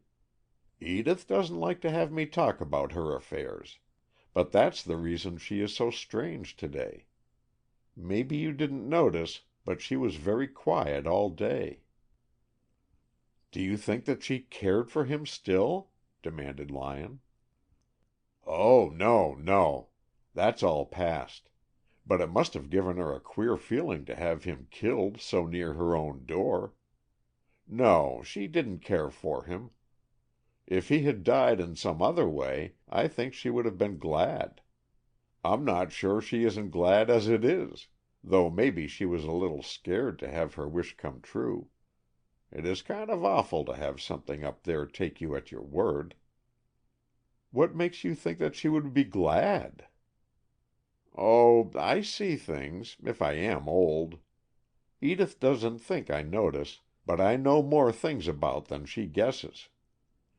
S1: "Edith doesn't like to have me talk about her affairs. But that's the reason she is so strange today. Maybe you didn't notice, but she was very quiet all day." "Do you think that she cared for him still?" demanded Lyon. "Oh, no, no. That's all past. But it must have given her a queer feeling to have him killed so near her own door. No, she didn't care for him. If he had died in some other way, I think she would have been glad. I'm not sure she isn't glad as it is, though maybe she was a little scared to have her wish come true. It is kind of awful to have something up there take you at your word." "What makes you think that she would be glad?" "Oh, I see things, if I am old. Edith doesn't think I notice, but I know more things about than she guesses.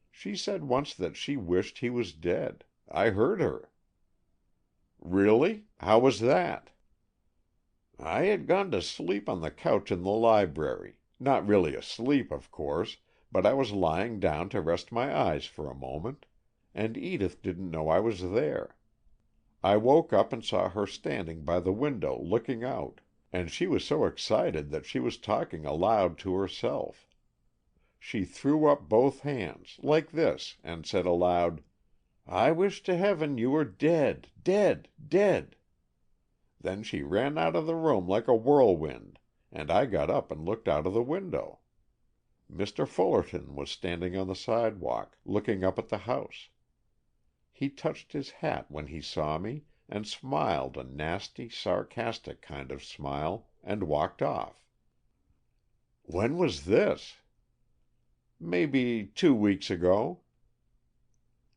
S1: She said once that she wished he was dead. I heard her." "Really? How was that?" "I had gone to sleep on the couch in the library, not really asleep, of course, but I was lying down to rest my eyes for a moment, and Edith didn't know I was there. I woke up and saw her standing by the window looking out, and she was so excited that she was talking aloud to herself. She threw up both hands, like this, and said aloud, 'I wish to heaven you were dead, dead, dead!' Then she ran out of the room like a whirlwind, and I got up and looked out of the window. Mr. Fullerton was standing on the sidewalk, looking up at the house. He touched his hat when he saw me, and smiled a nasty, sarcastic kind of smile, and walked off." "When was this?" "Maybe 2 weeks ago."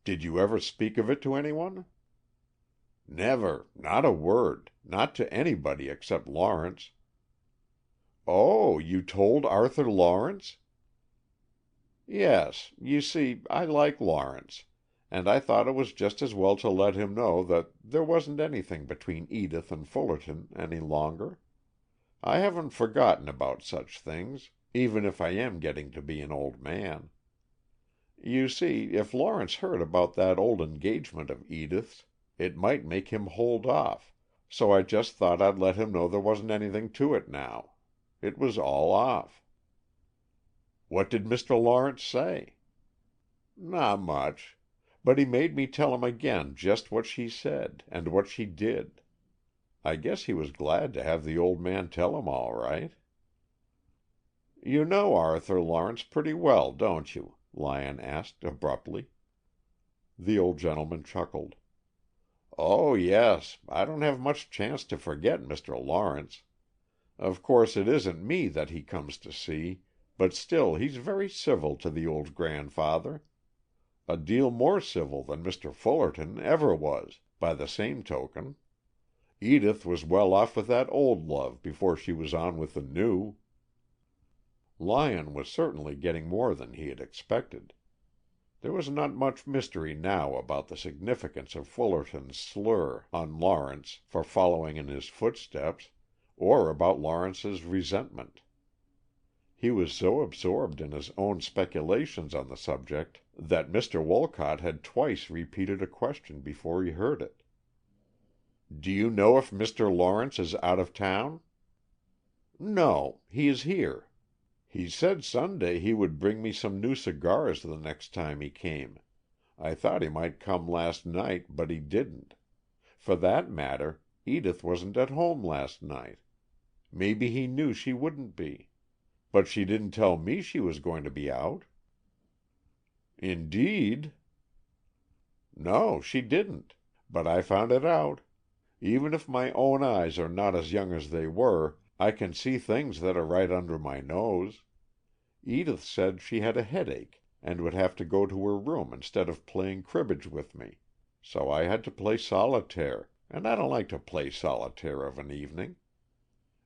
S1: "Did you ever speak of it to anyone?" "Never, not a word, not to anybody except Lawrence." "Oh, you told Arthur Lawrence?" "Yes, you see, I like Lawrence, and I thought it was just as well to let him know that there wasn't anything between Edith and Fullerton any longer. I haven't forgotten about such things, even if I am getting to be an old man. You see, if Lawrence heard about that old engagement of Edith's, it might make him hold off, so I just thought I'd let him know there wasn't anything to it now. It was all off." "What did Mr. Lawrence say?" "Not much. But he made me tell him again just what she said, and what she did. I guess he was glad to have the old man tell him all right." "You know Arthur Lawrence pretty well, don't you?" Lyon asked abruptly. The old gentleman chuckled. "Oh, yes, I don't have much chance to forget Mr. Lawrence. Of course it isn't me that he comes to see, but still he's very civil to the old grandfather. A deal more civil than Mr. Fullerton ever was, by the same token. Edith was well off with that old love before she was on with the new." Lyon was certainly getting more than he had expected. There was not much mystery now about the significance of Fullerton's slur on Lawrence for following in his footsteps, or about Lawrence's resentment. He was so absorbed in his own speculations on the subject that Mr. Wolcott had twice repeated a question before he heard it. "Do you know if Mr. Lawrence is out of town?" "No, he is here. He said Sunday he would bring me some new cigars the next time he came. I thought he might come last night, but he didn't. For that matter, Edith wasn't at home last night. Maybe he knew she wouldn't be. But she didn't tell me she was going to be out." "Indeed?" "No, she didn't. But I found it out. Even if my own eyes are not as young as they were, I can see things that are right under my nose. Edith said she had a headache and would have to go to her room instead of playing cribbage with me, so I had to play solitaire, and I don't like to play solitaire of an evening.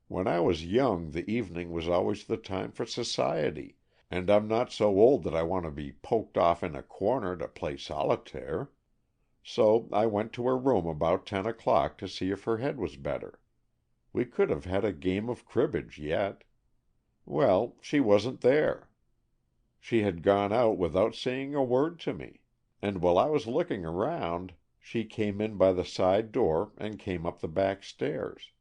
S1: When I was young the evening was always the time for society, and I'm not so old that I want to be poked off in a corner to play solitaire. So I went to her room about 10 o'clock to see if her head was better. We could have had a game of cribbage yet. Well, she wasn't there. She had gone out without saying a word to me, and while I was looking around, she came in by the side door and came up the back stairs.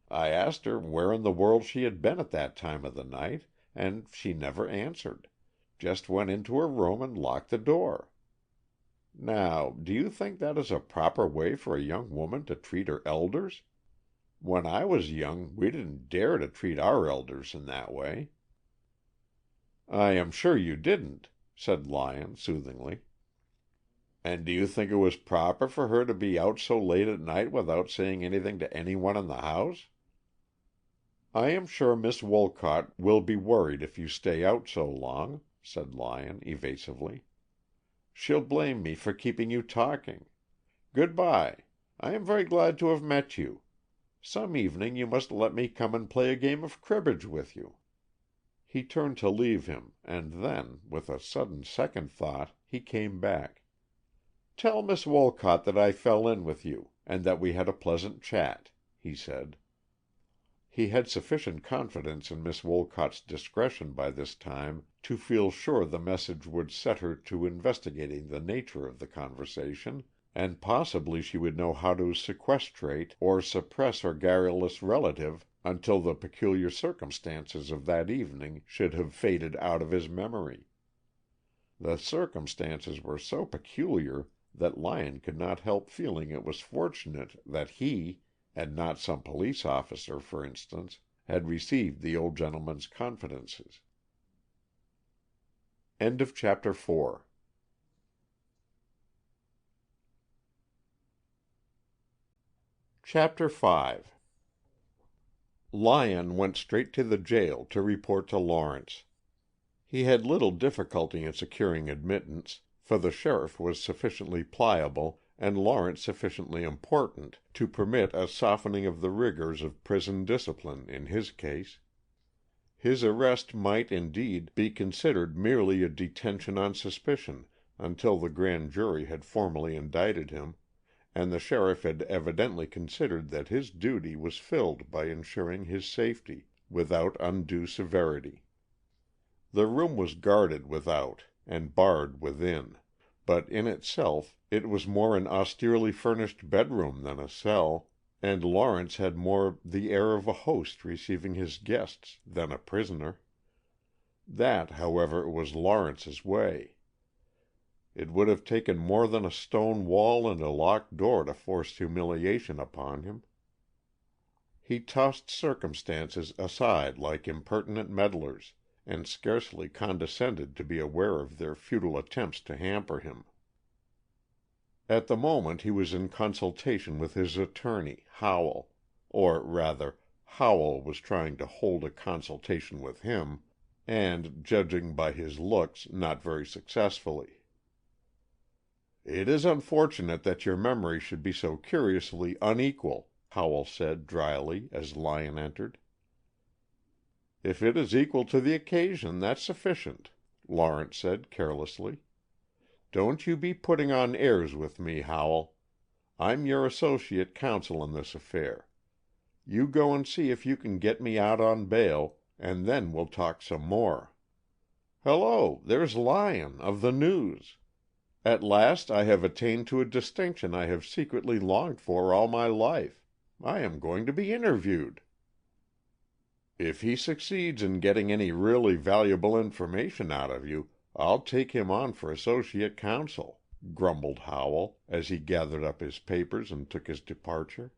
S1: I asked her where in the world she had been at that time of the night, and she never answered, just went into her room and locked the door. Now, do you think that is a proper way for a young woman to treat her elders? When I was young, we didn't dare to treat our elders in that way." "I am sure you didn't," said Lyon, soothingly. "And do you think it was proper for her to be out so late at night without saying anything to anyone in the house?" "I am sure Miss Wolcott will be worried if you stay out so long," said Lyon, evasively. "She'll blame me for keeping you talking. Good by. I am very glad to have met you. Some evening you must let me come and play a game of cribbage with you." He turned to leave him, and then, with a sudden second thought, he came back. "Tell Miss Wolcott that I fell in with you, and that we had a pleasant chat," he said. He had sufficient confidence in Miss Wolcott's discretion by this time to feel sure the message would set her to investigating the nature of the conversation, and possibly she would know how to sequestrate or suppress her garrulous relative until the peculiar circumstances of that evening should have faded out of his memory. The circumstances were so peculiar that Lyon could not help feeling it was fortunate that he, and not some police officer, for instance, had received the old gentleman's confidences. Chapter 5. Lyon went straight to the jail to report to Lawrence. He had little difficulty in securing admittance, for the sheriff was sufficiently pliable and Lawrence sufficiently important to permit a softening of the rigors of prison discipline in his case. His arrest might, indeed, be considered merely a detention on suspicion until the grand jury had formally indicted him, and the sheriff had evidently considered that his duty was filled by ensuring his safety, without undue severity. The room was guarded without and barred within, but in itself it was more an austerely furnished bedroom than a cell, and Lawrence had more the air of a host receiving his guests than a prisoner. That, however, was Lawrence's way. It would have taken more than a stone wall and a locked door to force humiliation upon him. He tossed circumstances aside like impertinent meddlers, and scarcely condescended to be aware of their futile attempts to hamper him. At the moment he was in consultation with his attorney, Howell, or rather, Howell was trying to hold a consultation with him, and, judging by his looks, not very successfully. "It is unfortunate that your memory should be so curiously unequal," Howell said dryly as Lyon entered. "If it is equal to the occasion, that's sufficient," Lawrence said carelessly. "Don't you be putting on airs with me, Howell. I'm your associate counsel in this affair. You go and see if you can get me out on bail, and then we'll talk some more. Hello, there's Lyon, of the News. At last I have attained to a distinction I have secretly longed for all my life. I am going to be interviewed." "If he succeeds in getting any really valuable information out of you, I'll take him on for associate counsel," grumbled Howell, as he gathered up his papers and took his departure.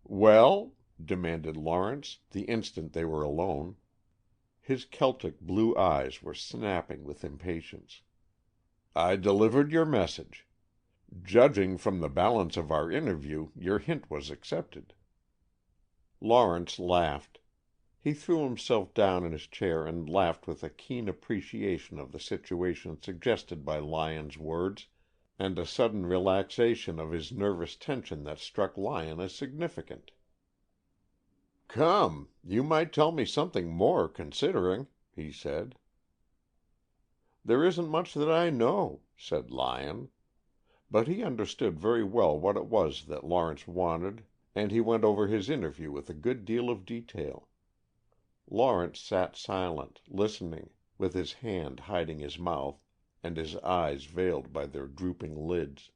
S1: "Well?" demanded Lawrence, the instant they were alone. His Celtic blue eyes were snapping with impatience. "I delivered your message. Judging from the balance of our interview, your hint was accepted." Lawrence laughed. He threw himself down in his chair and laughed with a keen appreciation of the situation suggested by Lyon's words, and a sudden relaxation of his nervous tension that struck Lyon as significant. "Come, you might tell me something more, considering," he said. "There isn't much that I know," said Lyon. But he understood very well what it was that Lawrence wanted, and he went over his interview with a good deal of detail. Lawrence sat silent, listening, with his hand hiding his mouth and his eyes veiled by their drooping lids.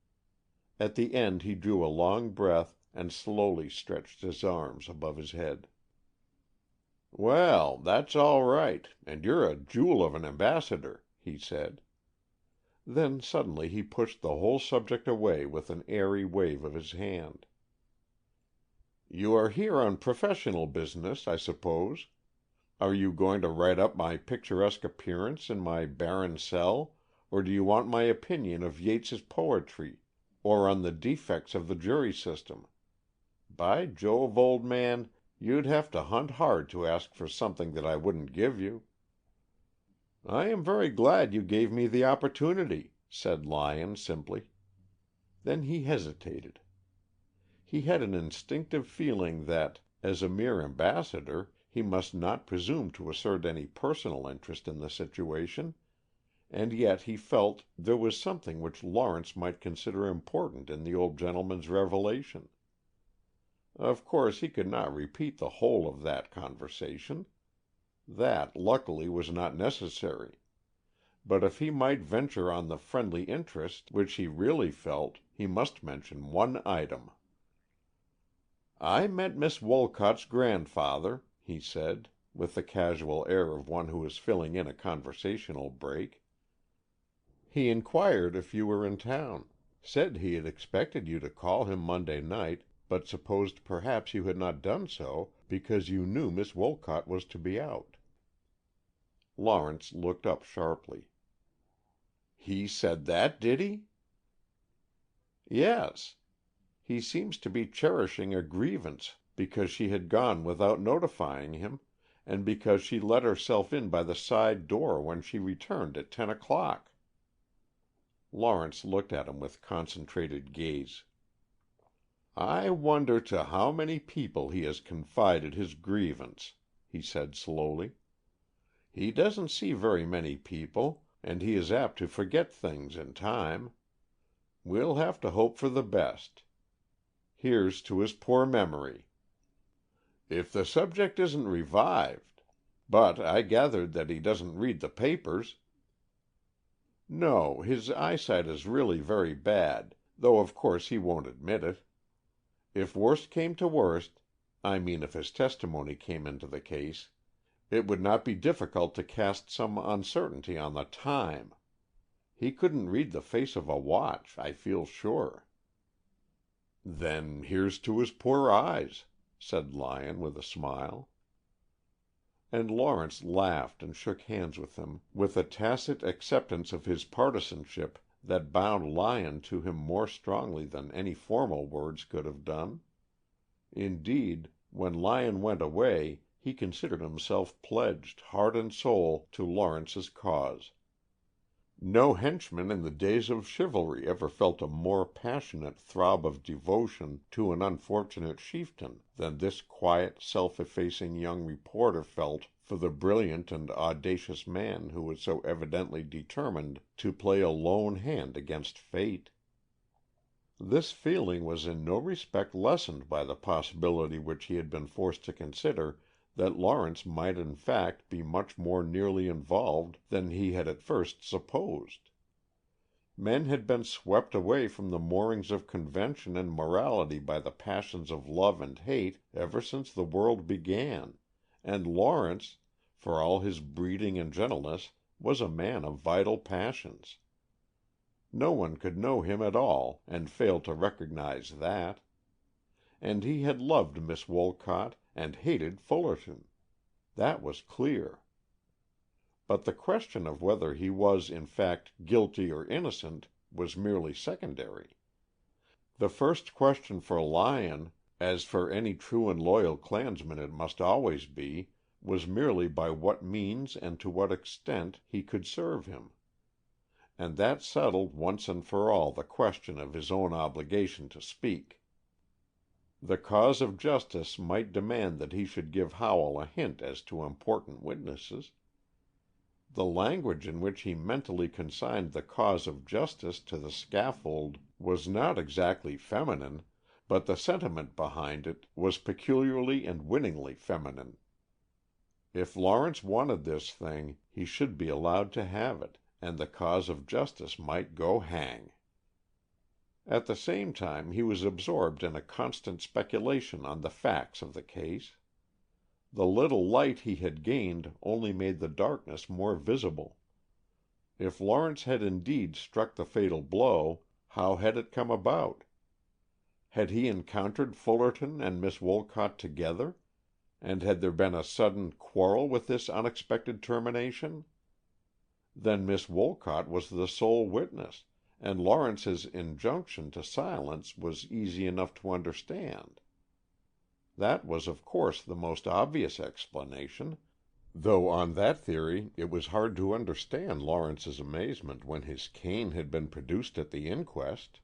S1: At the end he drew a long breath and slowly stretched his arms above his head. "Well, that's all right, and you're a jewel of an ambassador," he said. Then suddenly he pushed the whole subject away with an airy wave of his hand. "You are here on professional business, I suppose. Are you going to write up my picturesque appearance in my barren cell, or do you want my opinion of Yeats's poetry, or on the defects of the jury system? By Jove, old man, you'd have to hunt hard to ask for something that I wouldn't give you." "I am very glad you gave me the opportunity," said Lyon simply. Then he hesitated. He had an instinctive feeling that, as a mere ambassador, he must not presume to assert any personal interest in the situation, and yet he felt there was something which Lawrence might consider important in the old gentleman's revelation. Of course he could not repeat the whole of that conversation. That, luckily, was not necessary. But if he might venture on the friendly interest which he really felt, he must mention one item. "I met Miss Wolcott's grandfather," he said, with the casual air of one who is filling in a conversational break. "He inquired if you were in town. Said he had expected you to call him Monday night, but supposed perhaps you had not done so because you knew Miss Wolcott was to be out." Lawrence looked up sharply. "He said that, did he?" "Yes. He seems to be cherishing a grievance because she had gone without notifying him, and because she let herself in by the side door when she returned at 10 o'clock." Lawrence looked at him with concentrated gaze. "I wonder to how many people he has confided his grievance," he said slowly. "He doesn't see very many people, and he is apt to forget things in time. We'll have to hope for the best. Here's to his poor memory. If the subject isn't revived. But I gathered that he doesn't read the papers." "No, his eyesight is really very bad, though of course he won't admit it. If worst came to worst, I mean if his testimony came into the case, it would not be difficult to cast some uncertainty on the time. He couldn't read the face of a watch, I feel sure." "Then here's to his poor eyes," said Lyon with a smile. And Lawrence laughed and shook hands with him with a tacit acceptance of his partisanship that bound Lyon to him more strongly than any formal words could have done. Indeed, when Lyon went away, he considered himself pledged, heart and soul, to Lawrence's cause. No henchman in the days of chivalry ever felt a more passionate throb of devotion to an unfortunate chieftain than this quiet, self-effacing young reporter felt for the brilliant and audacious man who was so evidently determined to play a lone hand against fate. This feeling was in no respect lessened by the possibility which he had been forced to consider that Lawrence might in fact be much more nearly involved than he had at first supposed. Men had been swept away from the moorings of convention and morality by the passions of love and hate ever since the world began, and Lawrence, for all his breeding and gentleness, was a man of vital passions. No one could know him at all and fail to recognize that. And he had loved Miss Wolcott and hated Fullerton. That was clear. But the question of whether he was, in fact, guilty or innocent was merely secondary. The first question for Lyon, as for any true and loyal clansman it must always be, was merely by what means and to what extent he could serve him. And that settled once and for all the question of his own obligation to speak. The cause of justice might demand that he should give Howell a hint as to important witnesses. The language in which he mentally consigned the cause of justice to the scaffold was not exactly feminine, but the sentiment behind it was peculiarly and winningly feminine. If Lawrence wanted this thing, he should be allowed to have it, and the cause of justice might go hang. At the same time he was absorbed in a constant speculation on the facts of the case. The little light he had gained only made the darkness more visible. If Lawrence had indeed struck the fatal blow, how had it come about? Had he encountered Fullerton and Miss Wolcott together, and had there been a sudden quarrel with this unexpected termination? Then Miss Wolcott was the sole witness, and Lawrence's injunction to silence was easy enough to understand. That was of course the most obvious explanation, though on that theory it was hard to understand Lawrence's amazement when his cane had been produced at the inquest.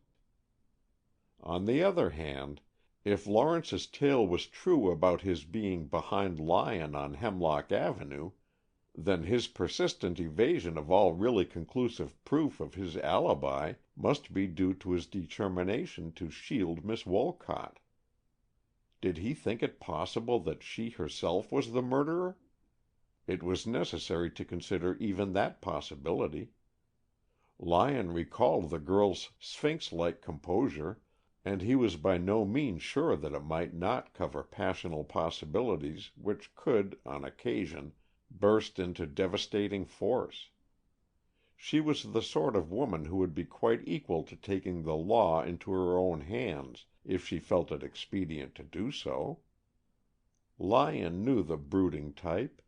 S1: On the other hand, if Lawrence's tale was true about his being behind Lyon on Hemlock Avenue, then his persistent evasion of all really conclusive proof of his alibi must be due to his determination to shield Miss Wolcott. Did he think it possible that she herself was the murderer? It was necessary to consider even that possibility. Lyon recalled the girl's sphinx-like composure, and he was by no means sure that it might not cover passional possibilities which could, on occasion, burst into devastating force. She was the sort of woman who would be quite equal to taking the law into her own hands if she felt it expedient to do so. Lyon knew the brooding type.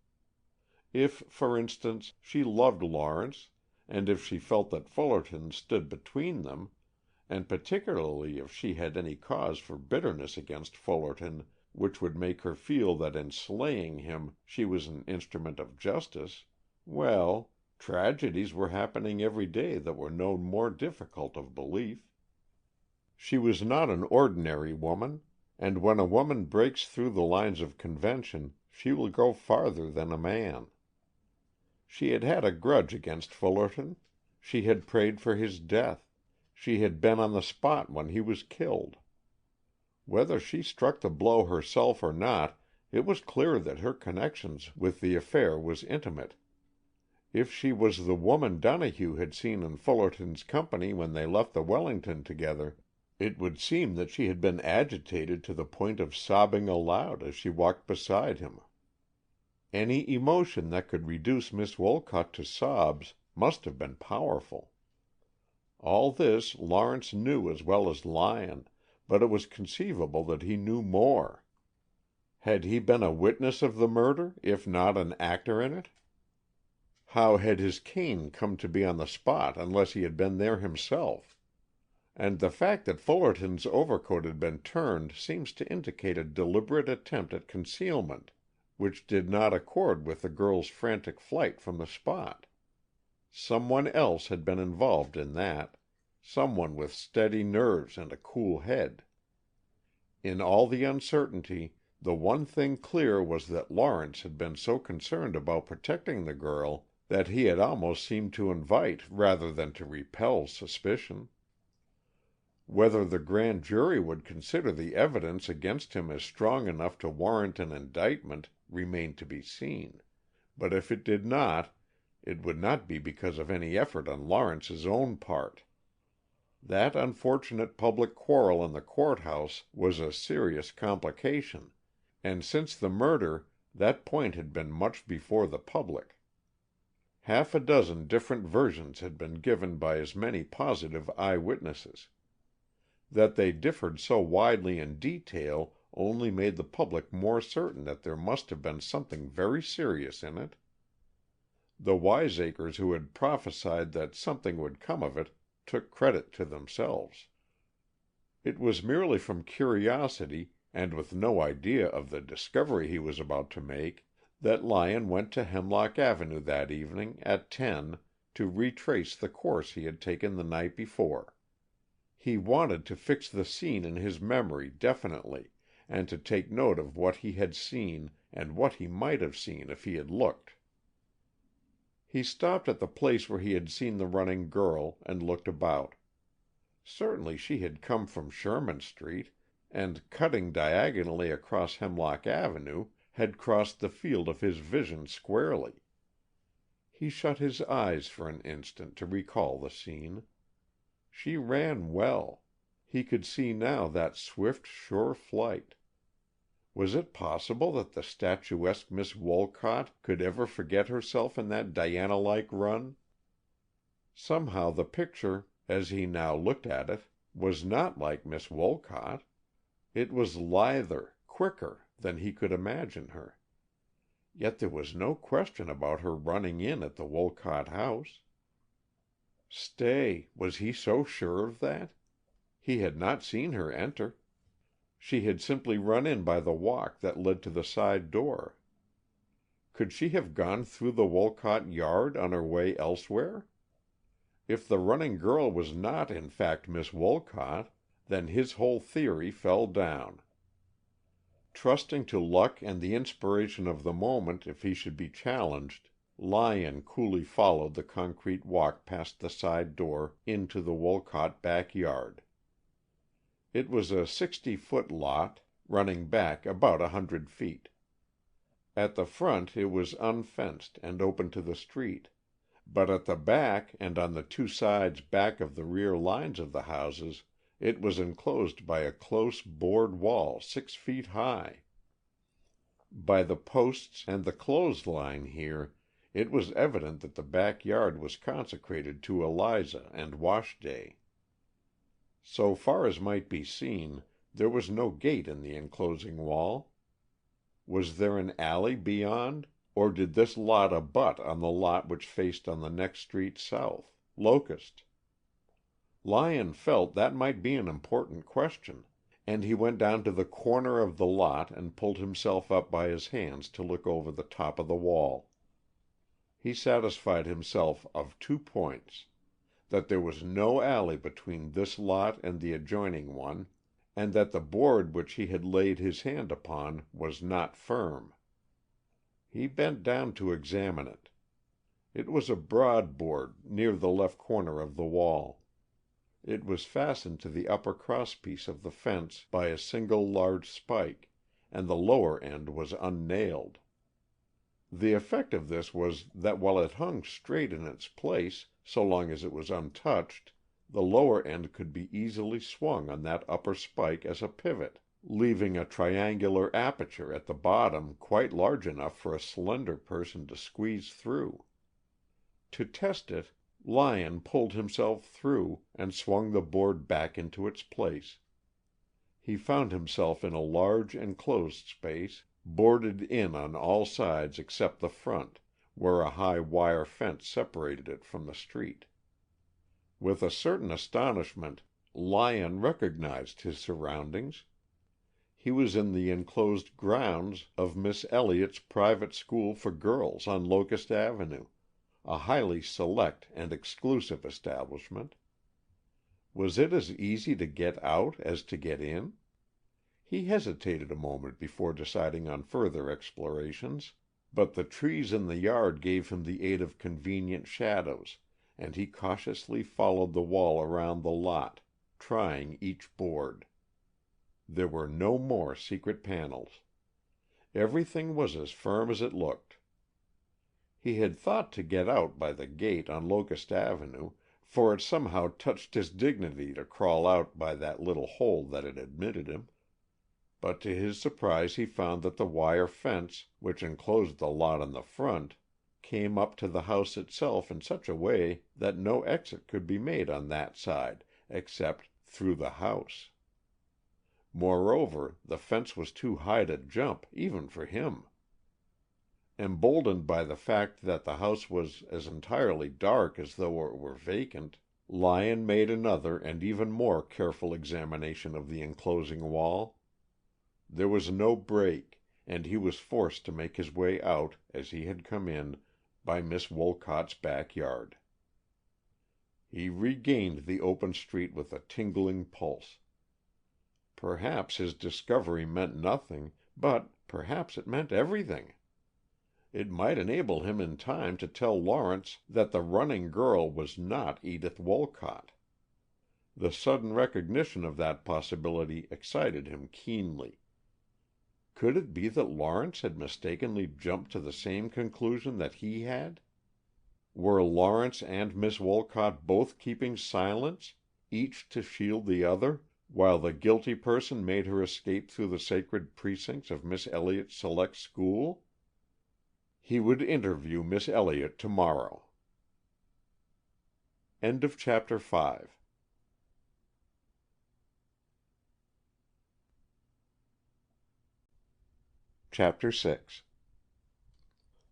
S1: If, for instance, she loved Lawrence, and if she felt that Fullerton stood between them, and particularly if she had any cause for bitterness against Fullerton which would make her feel that in slaying him she was an instrument of justice, well, tragedies were happening every day that were no more difficult of belief. She was not an ordinary woman, and when a woman breaks through the lines of convention she will go farther than a man. She had had a grudge against Fullerton. She had prayed for his death. She had been on the spot when he was killed. Whether she struck the blow herself or not, it was clear that her connection with the affair was intimate. If she was the woman Donohue had seen in Fullerton's company when they left the Wellington together, it would seem that she had been agitated to the point of sobbing aloud as she walked beside him. Any emotion that could reduce Miss Wolcott to sobs must have been powerful. All this Lawrence knew as well as Lyon, but it was conceivable that he knew more. Had he been a witness of the murder, if not an actor in it? How had his cane come to be on the spot unless he had been there himself? And the fact that Fullerton's overcoat had been turned seems to indicate a deliberate attempt at concealment, which did not accord with the girl's frantic flight from the spot. Someone else had been involved in that, someone with steady nerves and a cool head. In all the uncertainty, the one thing clear was that Lawrence had been so concerned about protecting the girl that he had almost seemed to invite rather than to repel suspicion. Whether the grand jury would consider the evidence against him as strong enough to warrant an indictment remained to be seen, but if it did not, it would not be because of any effort on Lawrence's own part. That unfortunate public quarrel in the court house was a serious complication, and since the murder that point had been much before the public. Half a dozen different versions had been given by as many positive eyewitnesses. That they differed so widely in detail only made the public more certain that there must have been something very serious in it. The wiseacres who had prophesied that something would come of it took credit to themselves. It was merely from curiosity, and with no idea of the discovery he was about to make, that Lyon went to Hemlock Avenue that evening at 10 to retrace the course he had taken the night before. He wanted to fix the scene in his memory definitely, and to take note of what he had seen and what he might have seen if he had looked. He stopped at the place where he had seen the running girl and looked about. Certainly she had come from Sherman Street, and, cutting diagonally across Hemlock Avenue, had crossed the field of his vision squarely. He shut his eyes for an instant to recall the scene. She ran well. He could see now that swift, sure flight. Was it possible that the statuesque Miss Wolcott could ever forget herself in that Diana-like run? Somehow the picture, as he now looked at it, was not like Miss Wolcott. It was lither, quicker than he could imagine her. Yet there was no question about her running in at the Wolcott house. Stay, was he so sure of that? He had not seen her enter. She had simply run in by the walk that led to the side door. Could she have gone through the Wolcott yard on her way elsewhere? If the running girl was not in fact Miss Wolcott, then his whole theory fell down. Trusting to luck and the inspiration of the moment if he should be challenged, Lyon coolly followed the concrete walk past the side door into the Wolcott back yard. It was a 60-foot lot, running back about 100 feet. At the front it was unfenced and open to the street, but at the back and on the two sides back of the rear lines of the houses it was enclosed by a close board wall 6 feet high. By the posts and the clothesline here, it was evident that the back yard was consecrated to Eliza and wash day. So far as might be seen, there was no gate in the enclosing wall. Was there an alley beyond, or did this lot abut on the lot which faced on the next street south, Locust? Lyon felt that might be an important question, and he went down to the corner of the lot and pulled himself up by his hands to look over the top of the wall. He satisfied himself of 2 points: that there was no alley between this lot and the adjoining one, and that the board which he had laid his hand upon was not firm. He bent down to examine it. It was a broad board near the left corner of the wall. It was fastened to the upper crosspiece of the fence by a single large spike, and the lower end was unnailed. The effect of this was that while it hung straight in its place, so long as it was untouched, the lower end could be easily swung on that upper spike as a pivot, leaving a triangular aperture at the bottom quite large enough for a slender person to squeeze through. To test it, Lyon pulled himself through and swung the board back into its place. He found himself in a large enclosed space, boarded in on all sides except the front, where a high wire fence separated it from the street. With a certain astonishment, Lyon recognized his surroundings. He was in the enclosed grounds of Miss Elliott's private school for girls on Locust Avenue, a highly select and exclusive establishment. Was it as easy to get out as to get in? He hesitated a moment before deciding on further explorations, but the trees in the yard gave him the aid of convenient shadows, and he cautiously followed the wall around the lot, trying each board. There were no more secret panels. Everything was as firm as it looked. He had thought to get out by the gate on Locust Avenue, for it somehow touched his dignity to crawl out by that little hole that had admitted him. But to his surprise he found that the wire fence, which enclosed the lot on the front, came up to the house itself in such a way that no exit could be made on that side except through the house. Moreover, the fence was too high to jump, even for him. Emboldened by the fact that the house was as entirely dark as though it were vacant, Lyon made another and even more careful examination of the enclosing wall. There was no break, and he was forced to make his way out, as he had come in, by Miss Wolcott's backyard. He regained the open street with a tingling pulse. Perhaps his discovery meant nothing, but perhaps it meant everything. It might enable him in time to tell Lawrence that the running girl was not Edith Wolcott. The sudden recognition of that possibility excited him keenly. Could it be that Lawrence had mistakenly jumped to the same conclusion that he had? Were Lawrence and Miss Wolcott both keeping silence, each to shield the other, while the guilty person made her escape through the sacred precincts of Miss Elliott's Select School? He would interview Miss Elliott tomorrow. End of chapter 5. Chapter 6.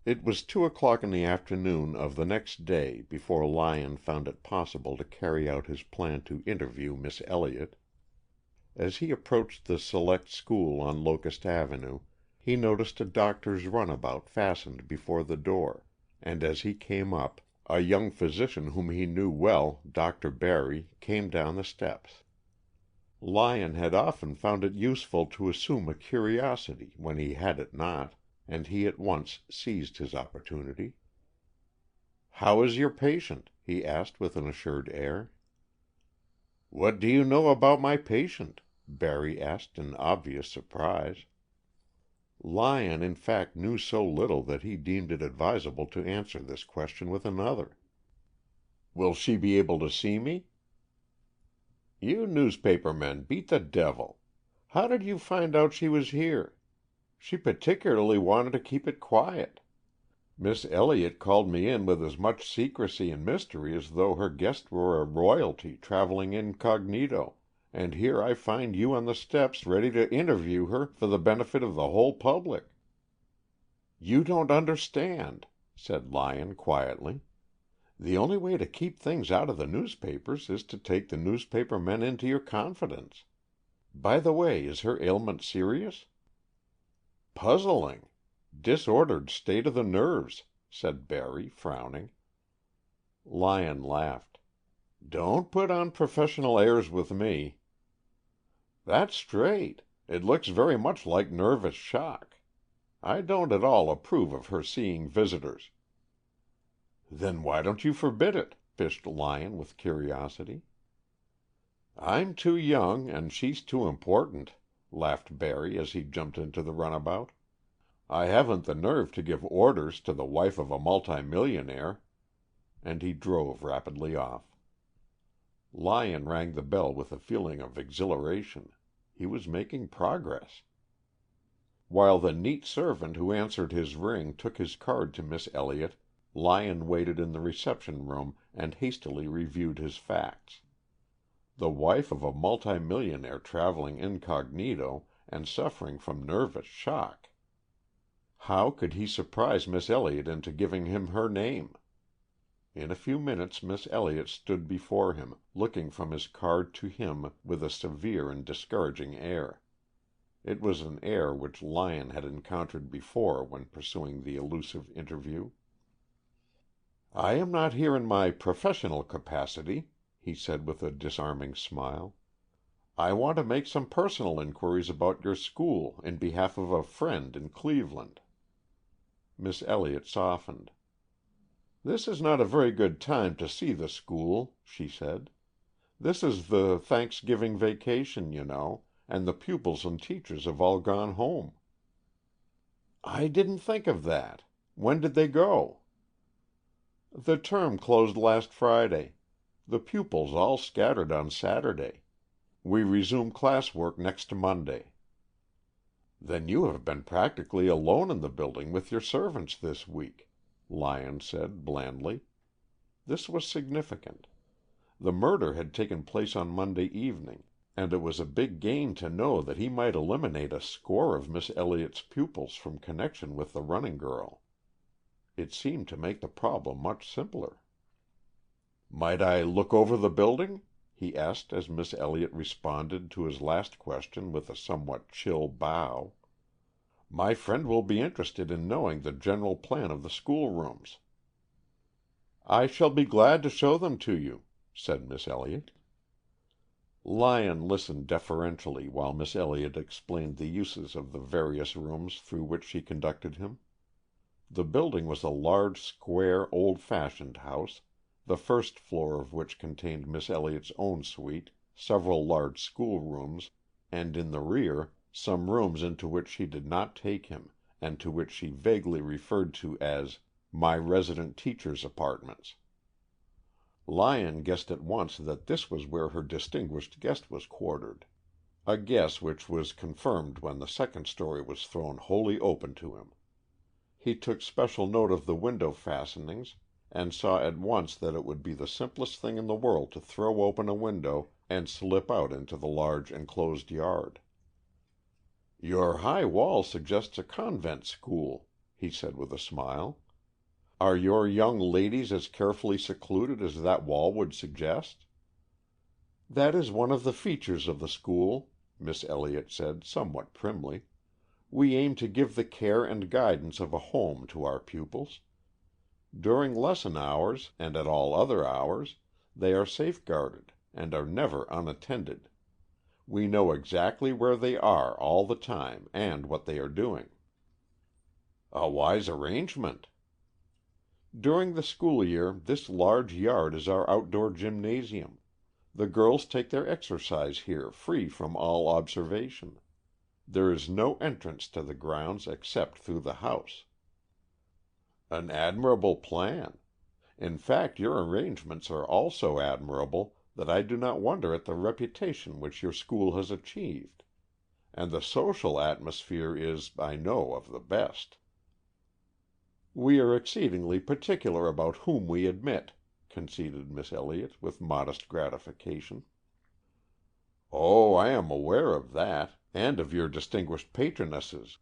S1: It was 2:00 in the afternoon of the next day before Lyon found it possible to carry out his plan to interview Miss Elliott. As he approached the Select School on Locust Avenue, he noticed a doctor's runabout fastened before the door, and as he came up, a young physician whom he knew well, Dr. Barry, came down the steps. Lyon had often found it useful to assume a curiosity when he had it not, and he at once seized his opportunity. "How is your patient?" he asked with an assured air. "What do you know about my patient?" Barry asked in obvious surprise. Lyon, in fact, knew so little that he deemed it advisable to answer this question with another. "Will she be able to see me?" "You newspaper men beat the devil. How did you find out she was here? She particularly wanted to keep it quiet. Miss Elliott called me in with as much secrecy and mystery as though her guest were a royalty traveling incognito, and here I find you on the steps ready to interview her for the benefit of the whole public." "You don't understand," said Lyon quietly. "The only way to keep things out of the newspapers is to take the newspaper men into your confidence. By the way, is her ailment serious?" "Puzzling. Disordered state of the nerves," said Barry, frowning. Lyon laughed. "Don't put on professional airs with me." "That's straight. It looks very much like nervous shock. I don't at all approve of her seeing visitors." "Then why don't you forbid it?" fished Lyon with curiosity. "I'm too young, and she's too important," laughed Barry as he jumped into the runabout. "I haven't the nerve to give orders to the wife of a multimillionaire." And he drove rapidly off. Lyon rang the bell with a feeling of exhilaration. He was making progress. While the neat servant who answered his ring took his card to Miss Elliott, Lyon waited in the reception room and hastily reviewed his facts. The wife of a multimillionaire traveling incognito and suffering from nervous shock. How could he surprise Miss Elliott into giving him her name? In a few minutes Miss Elliott stood before him, looking from his card to him with a severe and discouraging air. It was an air which Lyon had encountered before when pursuing the elusive interview. "I am not here in my professional capacity," he said with a disarming smile. "I want to make some personal inquiries about your school in behalf of a friend in Cleveland." Miss Elliott softened. "This is not a very good time to see the school," she said. "This is the Thanksgiving vacation, you know, and the pupils and teachers have all gone home." "I didn't think of that. When did they go?" "The term closed last Friday. The pupils all scattered on Saturday. We resume class work next Monday." "Then you have been practically alone in the building with your servants this week," Lyon said blandly. This was significant. The murder had taken place on Monday evening, and it was a big gain to know that he might eliminate a score of Miss Elliott's pupils from connection with the running girl. It seemed to make the problem much simpler. "Might I look over the building?" he asked as Miss Elliott responded to his last question with a somewhat chill bow. "My friend will be interested in knowing the general plan of the schoolrooms." "I shall be glad to show them to you," said Miss Elliott. Lyon listened deferentially while Miss Elliott explained the uses of the various rooms through which she conducted him. The building was a large, square, old-fashioned house, the first floor of which contained Miss Elliott's own suite, several large schoolrooms, and in the rear, some rooms into which she did not take him, and to which she vaguely referred to as "my resident teacher's apartments." Lyon guessed at once that this was where her distinguished guest was quartered, a guess which was confirmed when the second story was thrown wholly open to him. He took special note of the window fastenings, and saw at once that it would be the simplest thing in the world to throw open a window and slip out into the large enclosed yard. "Your high wall suggests a convent school," he said with a smile. "Are your young ladies as carefully secluded as that wall would suggest?" "That is one of the features of the school," Miss Elliott said somewhat primly. "We aim to give the care and guidance of a home to our pupils. During lesson hours, and at all other hours, they are safeguarded, and are never unattended. We know exactly where they are all the time, and what they are doing." "A wise arrangement." "During the school year this large yard is our outdoor gymnasium. The girls take their exercise here free from all observation. There is no entrance to the grounds except through the house." "An admirable plan. In fact, your arrangements are all so admirable that I do not wonder at the reputation which your school has achieved. And the social atmosphere is, I know, of the best." "We are exceedingly particular about whom we admit," conceded Miss Elliott with modest gratification. "Oh, I am aware of that, and of your distinguished patronesses.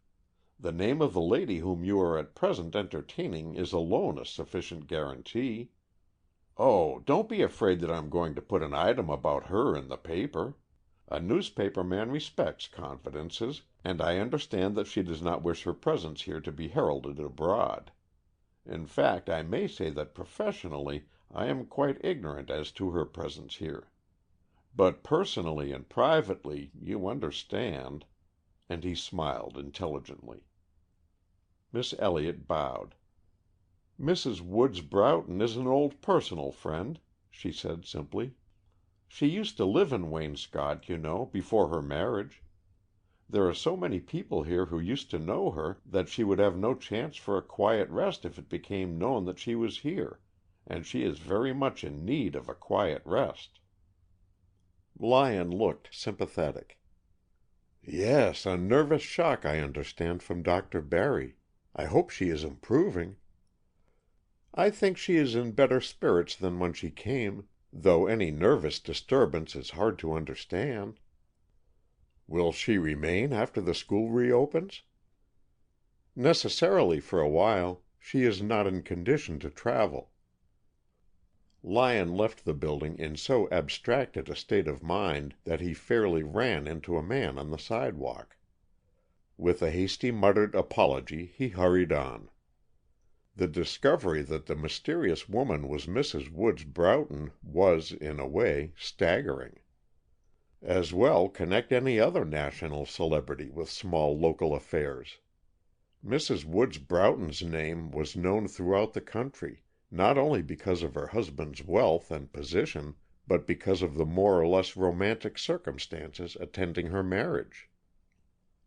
S1: The name of the lady whom you are at present entertaining is alone a sufficient guarantee. Oh, don't be afraid that I am going to put an item about her in the paper. A newspaper man respects confidences, and I understand that she does not wish her presence here to be heralded abroad. In fact, I may say that professionally I am quite ignorant as to her presence here. But personally and privately, you understand," and he smiled intelligently. Miss Elliott bowed. "Mrs. Woods Broughton is an old personal friend," she said simply. "She used to live in Waynscott, you know, before her marriage. There are so many people here who used to know her that she would have no chance for a quiet rest if it became known that she was here, and she is very much in need of a quiet rest." Lyon looked sympathetic. "Yes, a nervous shock, I understand from Dr. Barry. I hope she is improving." "I think she is in better spirits than when she came, though any nervous disturbance is hard to understand." "Will she remain after the school reopens?" "Necessarily for a while. She is not in condition to travel." Lyon left the building in so abstracted a state of mind that he fairly ran into a man on the sidewalk. With a hasty muttered apology he hurried on. The discovery that the mysterious woman was Mrs. Woods Broughton was, in a way, staggering. As well connect any other national celebrity with small local affairs. Mrs. Woods Broughton's name was known throughout the country, not only because of her husband's wealth and position, but because of the more or less romantic circumstances attending her marriage.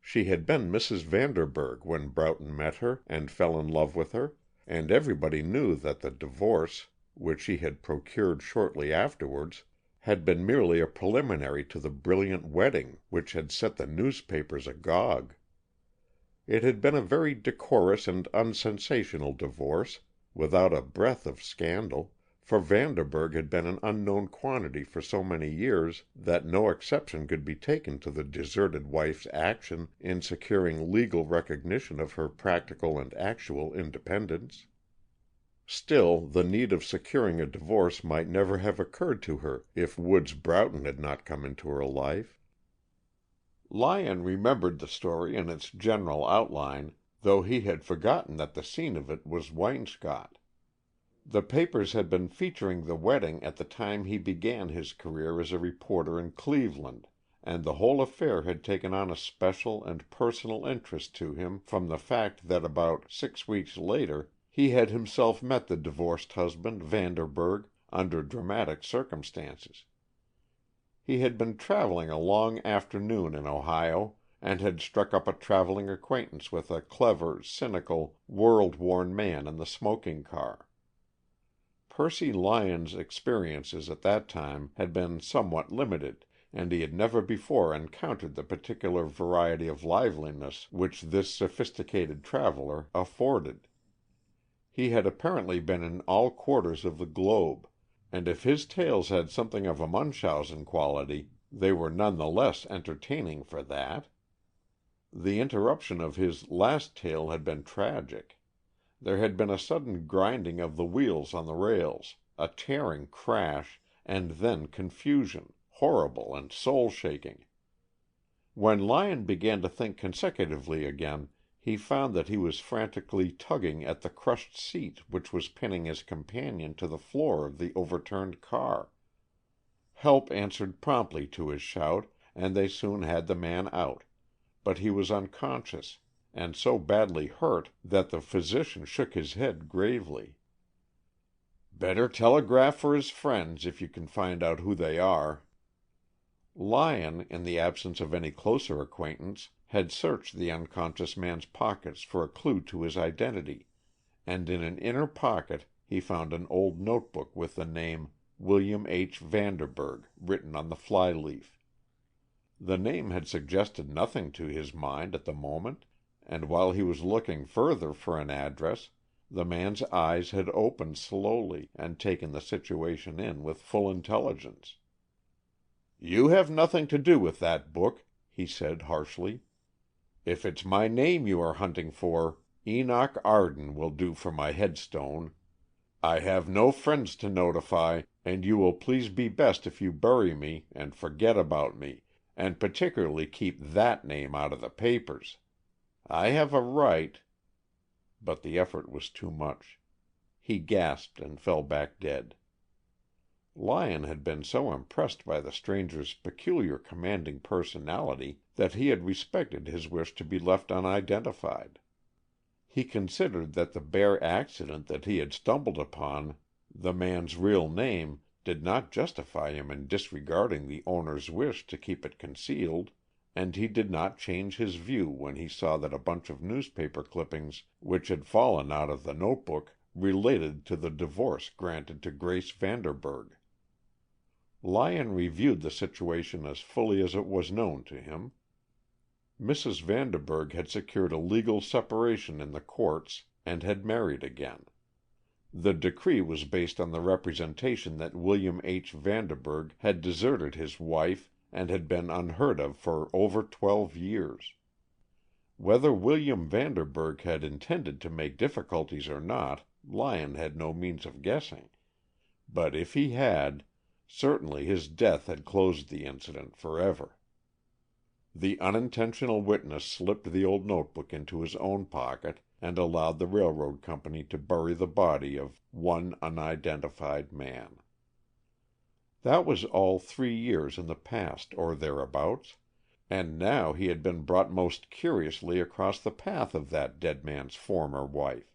S1: She had been Mrs. Vanderburg when Broughton met her and fell in love with her, and everybody knew that the divorce, which she had procured shortly afterwards, had been merely a preliminary to the brilliant wedding which had set the newspapers agog. It had been a very decorous and unsensational divorce, without a breath of scandal, for Vanderburg had been an unknown quantity for so many years that no exception could be taken to the deserted wife's action in securing legal recognition of her practical and actual independence. Still, the need of securing a divorce might never have occurred to her if Woods Broughton had not come into her life. Lyon remembered the story in its general outline, though he had forgotten that the scene of it was Waynscott. The papers had been featuring the wedding at the time he began his career as a reporter in Cleveland, and the whole affair had taken on a special and personal interest to him from the fact that about 6 weeks later he had himself met the divorced husband, Vanderburg, under dramatic circumstances. He had been traveling a long afternoon in Ohio, and had struck up a traveling acquaintance with a clever, cynical, world-worn man in the smoking car. Percy Lyon's experiences at that time had been somewhat limited, and he had never before encountered the particular variety of liveliness which this sophisticated traveler afforded. He had apparently been in all quarters of the globe, and if his tales had something of a Munchausen quality, they were none the less entertaining for that. The interruption of his last tale had been tragic. There had been a sudden grinding of the wheels on the rails, a tearing crash, and then confusion, horrible and soul-shaking. When Lyon began to think consecutively again, he found that he was frantically tugging at the crushed seat which was pinning his companion to the floor of the overturned car. Help answered promptly to his shout, and they soon had the man out, but he was unconscious, and so badly hurt that the physician shook his head gravely. "Better telegraph for his friends, if you can find out who they are." Lyon, in the absence of any closer acquaintance, had searched the unconscious man's pockets for a clue to his identity, and in an inner pocket he found an old notebook with the name William H. Vanderburg written on the flyleaf. The name had suggested nothing to his mind at the moment, and while he was looking further for an address, the man's eyes had opened slowly and taken the situation in with full intelligence. "You have nothing to do with that book," he said harshly. "If it's my name you are hunting for, Enoch Arden will do for my headstone. I have no friends to notify, and you will please be best if you bury me and forget about me, and particularly keep that name out of the papers. I have a right—" But the effort was too much. He gasped and fell back dead. Lyon had been so impressed by the stranger's peculiar commanding personality that he had respected his wish to be left unidentified. He considered that the bare accident that he had stumbled upon the man's real name did not justify him in disregarding the owner's wish to keep it concealed, and he did not change his view when he saw that a bunch of newspaper clippings which had fallen out of the notebook related to the divorce granted to Grace Vanderburg. Lyon reviewed the situation as fully as it was known to him. Mrs. Vanderburg had secured a legal separation in the courts and had married again. The decree was based on the representation that William H. Vanderburg had deserted his wife and had been unheard of for over 12 years. Whether William Vanderburg had intended to make difficulties or not, Lyon had no means of guessing. But if he had, certainly his death had closed the incident forever. The unintentional witness slipped the old notebook into his own pocket and allowed the railroad company to bury the body of one unidentified man. That was all 3 years in the past, or thereabouts, and now he had been brought most curiously across the path of that dead man's former wife.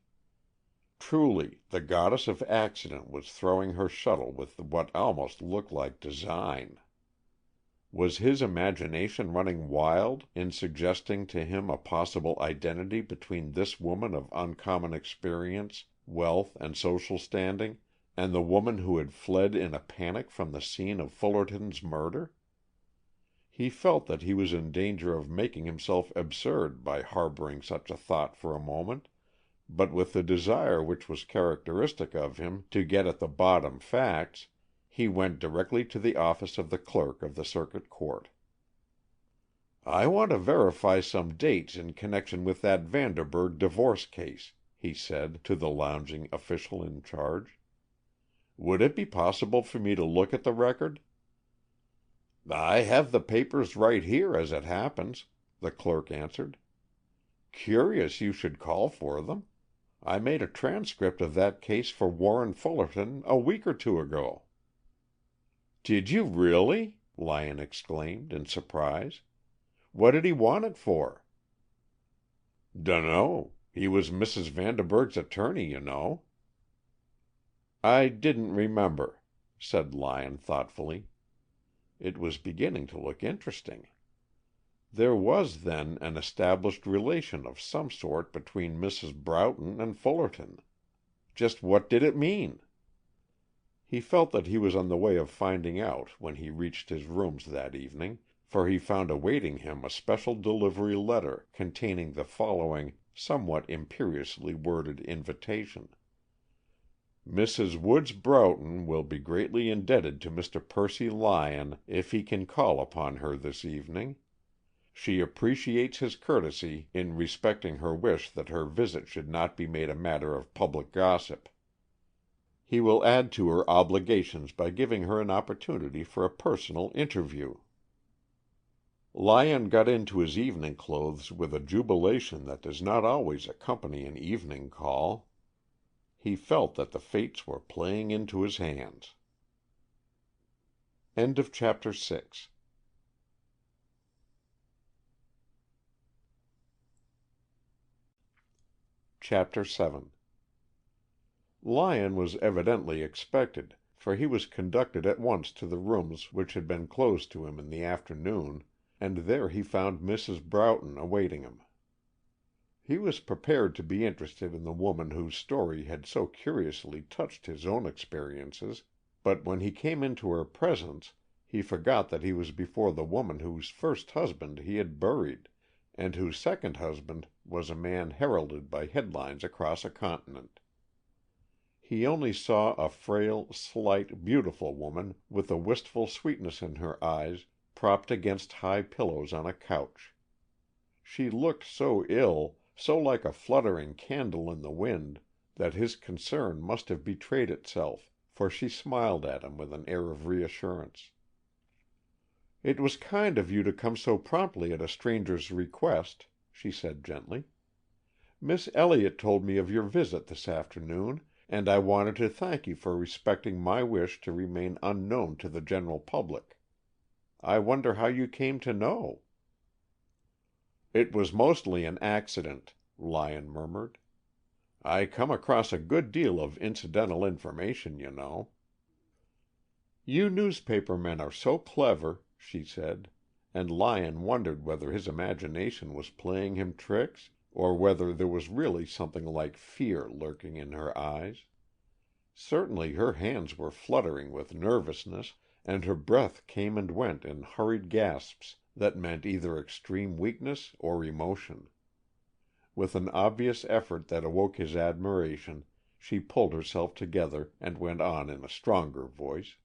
S1: Truly, the goddess of accident was throwing her shuttle with what almost looked like design. Was his imagination running wild in suggesting to him a possible identity between this woman of uncommon experience, wealth, and social standing, and the woman who had fled in a panic from the scene of Fullerton's murder? He felt that he was in danger of making himself absurd by harboring such a thought for a moment, but with the desire which was characteristic of him to get at the bottom facts, he went directly to the office of the clerk of the circuit court. "I want to verify some dates in connection with that Vanderburg divorce case," he said to the lounging official in charge. "Would it be possible for me to look at the record?" "I have the papers right here, as it happens," the clerk answered. "Curious you should call for them. I made a transcript of that case for Warren Fullerton a week or two ago." "Did you really?" Lyon exclaimed, in surprise. "What did he want it for?" "Dunno. He was Mrs. Vanderburg's attorney, you know." "I didn't remember," said Lyon thoughtfully. It was beginning to look interesting. There was, then, an established relation of some sort between Mrs. Broughton and Fullerton. Just what did it mean? He felt that he was on the way of finding out when he reached his rooms that evening, for he found awaiting him a special delivery letter containing the following somewhat imperiously worded invitation: "Mrs. Woods Broughton will be greatly indebted to Mr. Percy Lyon if he can call upon her this evening. She appreciates his courtesy in respecting her wish that her visit should not be made a matter of public gossip. He will add to her obligations by giving her an opportunity for a personal interview." Lyon got into his evening clothes with a jubilation that does not always accompany an evening call. He felt that the fates were playing into his hands. End of chapter 6. Chapter 7. Lyon was evidently expected, for he was conducted at once to the rooms which had been closed to him in the afternoon, and there he found Mrs. Broughton awaiting him. He was prepared to be interested in the woman whose story had so curiously touched his own experiences, but when he came into her presence he forgot that he was before the woman whose first husband he had buried, and whose second husband was a man heralded by headlines across a continent. He only saw a frail, slight, beautiful woman with a wistful sweetness in her eyes, propped against high pillows on a couch. She looked so ill, so like a fluttering candle in the wind, that his concern must have betrayed itself, for she smiled at him with an air of reassurance. "It was kind of you to come so promptly at a stranger's request," she said gently. "Miss Elliott told me of your visit this afternoon, and I wanted to thank you for respecting my wish to remain unknown to the general public. I wonder how you came to know?" "It was mostly an accident," Lyon murmured. "I come across a good deal of incidental information, you know." "You newspaper men are so clever," she said, and Lyon wondered whether his imagination was playing him tricks, or whether there was really something like fear lurking in her eyes. Certainly her hands were fluttering with nervousness, and her breath came and went in hurried gasps that meant either extreme weakness or emotion. With an obvious effort that awoke his admiration, she pulled herself together and went on in a stronger voice.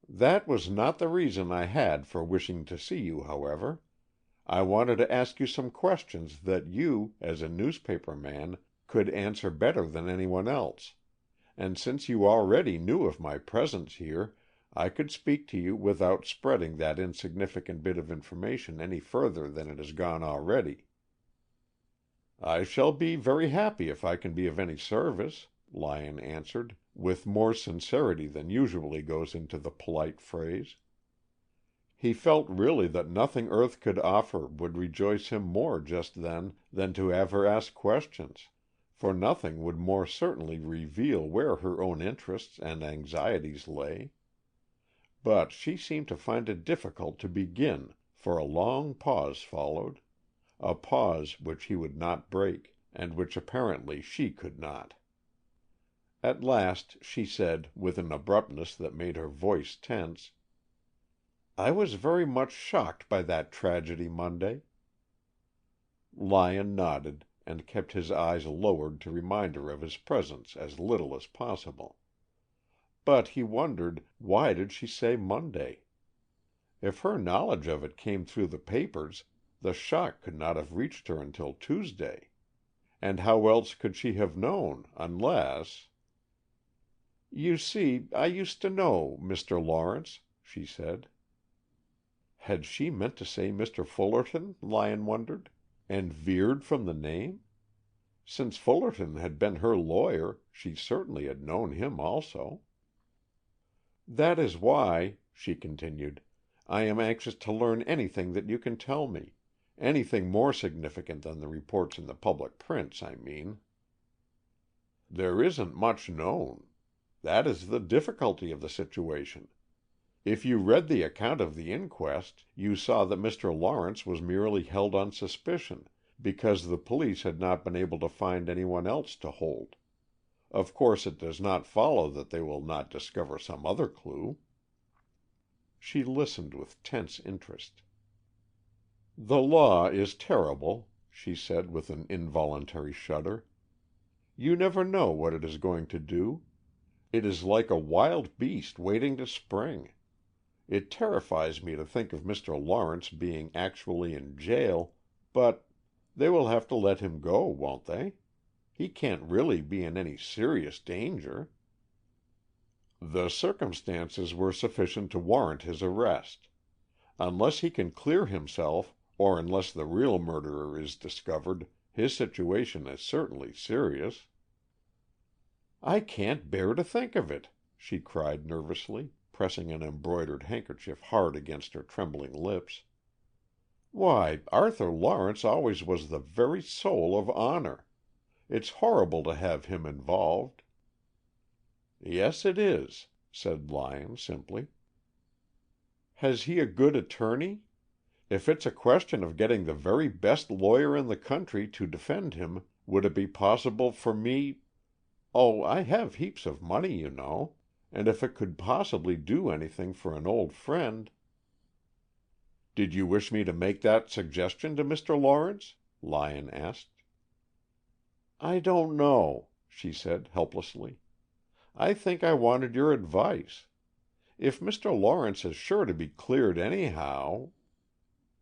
S1: "That was not the reason I had for wishing to see you, however. I wanted to ask you some questions that you, as a newspaper man, could answer better than anyone else, and since you already knew of my presence here, I could speak to you without spreading that insignificant bit of information any further than it has gone already." "I shall be very happy if I can be of any service," Lyon answered, with more sincerity than usually goes into the polite phrase. He felt really that nothing earth could offer would rejoice him more just then than to have her ask questions, for nothing would more certainly reveal where her own interests and anxieties lay. But she seemed to find it difficult to begin, for a long pause followed, a pause which he would not break, and which apparently she could not. At last she said, with an abruptness that made her voice tense, "I was very much shocked by that tragedy Monday." Lyon nodded, and kept his eyes lowered to remind her of his presence as little as possible. But he wondered, why did she say Monday? If her knowledge of it came through the papers, the shock could not have reached her until Tuesday. And how else could she have known, unless— "You see, I used to know Mr. Lawrence," she said. Had she meant to say Mr. Fullerton, Lyon wondered, and veered from the name? Since Fullerton had been her lawyer, she certainly had known him also. "That is why," she continued, "I am anxious to learn anything that you can tell me. Anything more significant than the reports in the public prints, I mean." "There isn't much known. That is the difficulty of the situation. If you read the account of the inquest, you saw that Mr. Lawrence was merely held on suspicion, because the police had not been able to find anyone else to hold. Of course it does not follow that they will not discover some other clue." She listened with tense interest. "The law is terrible," she said with an involuntary shudder. "You never know what it is going to do. It is like a wild beast waiting to spring. It terrifies me to think of Mr. Lawrence being actually in jail, but—they will have to let him go, won't they? He can't really be in any serious danger." "The circumstances were sufficient to warrant his arrest. Unless he can clear himself, or unless the real murderer is discovered, his situation is certainly serious." "I can't bear to think of it," she cried nervously, pressing an embroidered handkerchief hard against her trembling lips. "Why, Arthur Lawrence always was the very soul of honor. It's horrible to have him involved." "Yes, it is," said Lyon simply. "Has he a good attorney? If it's a question of getting the very best lawyer in the country to defend him, would it be possible for me—oh, I have heaps of money, you know, and if it could possibly do anything for an old friend—" "Did you wish me to make that suggestion to Mr. Lawrence?" Lyon asked. "I don't know," she said helplessly. "I think I wanted your advice. If Mr. Lawrence is sure to be cleared anyhow—"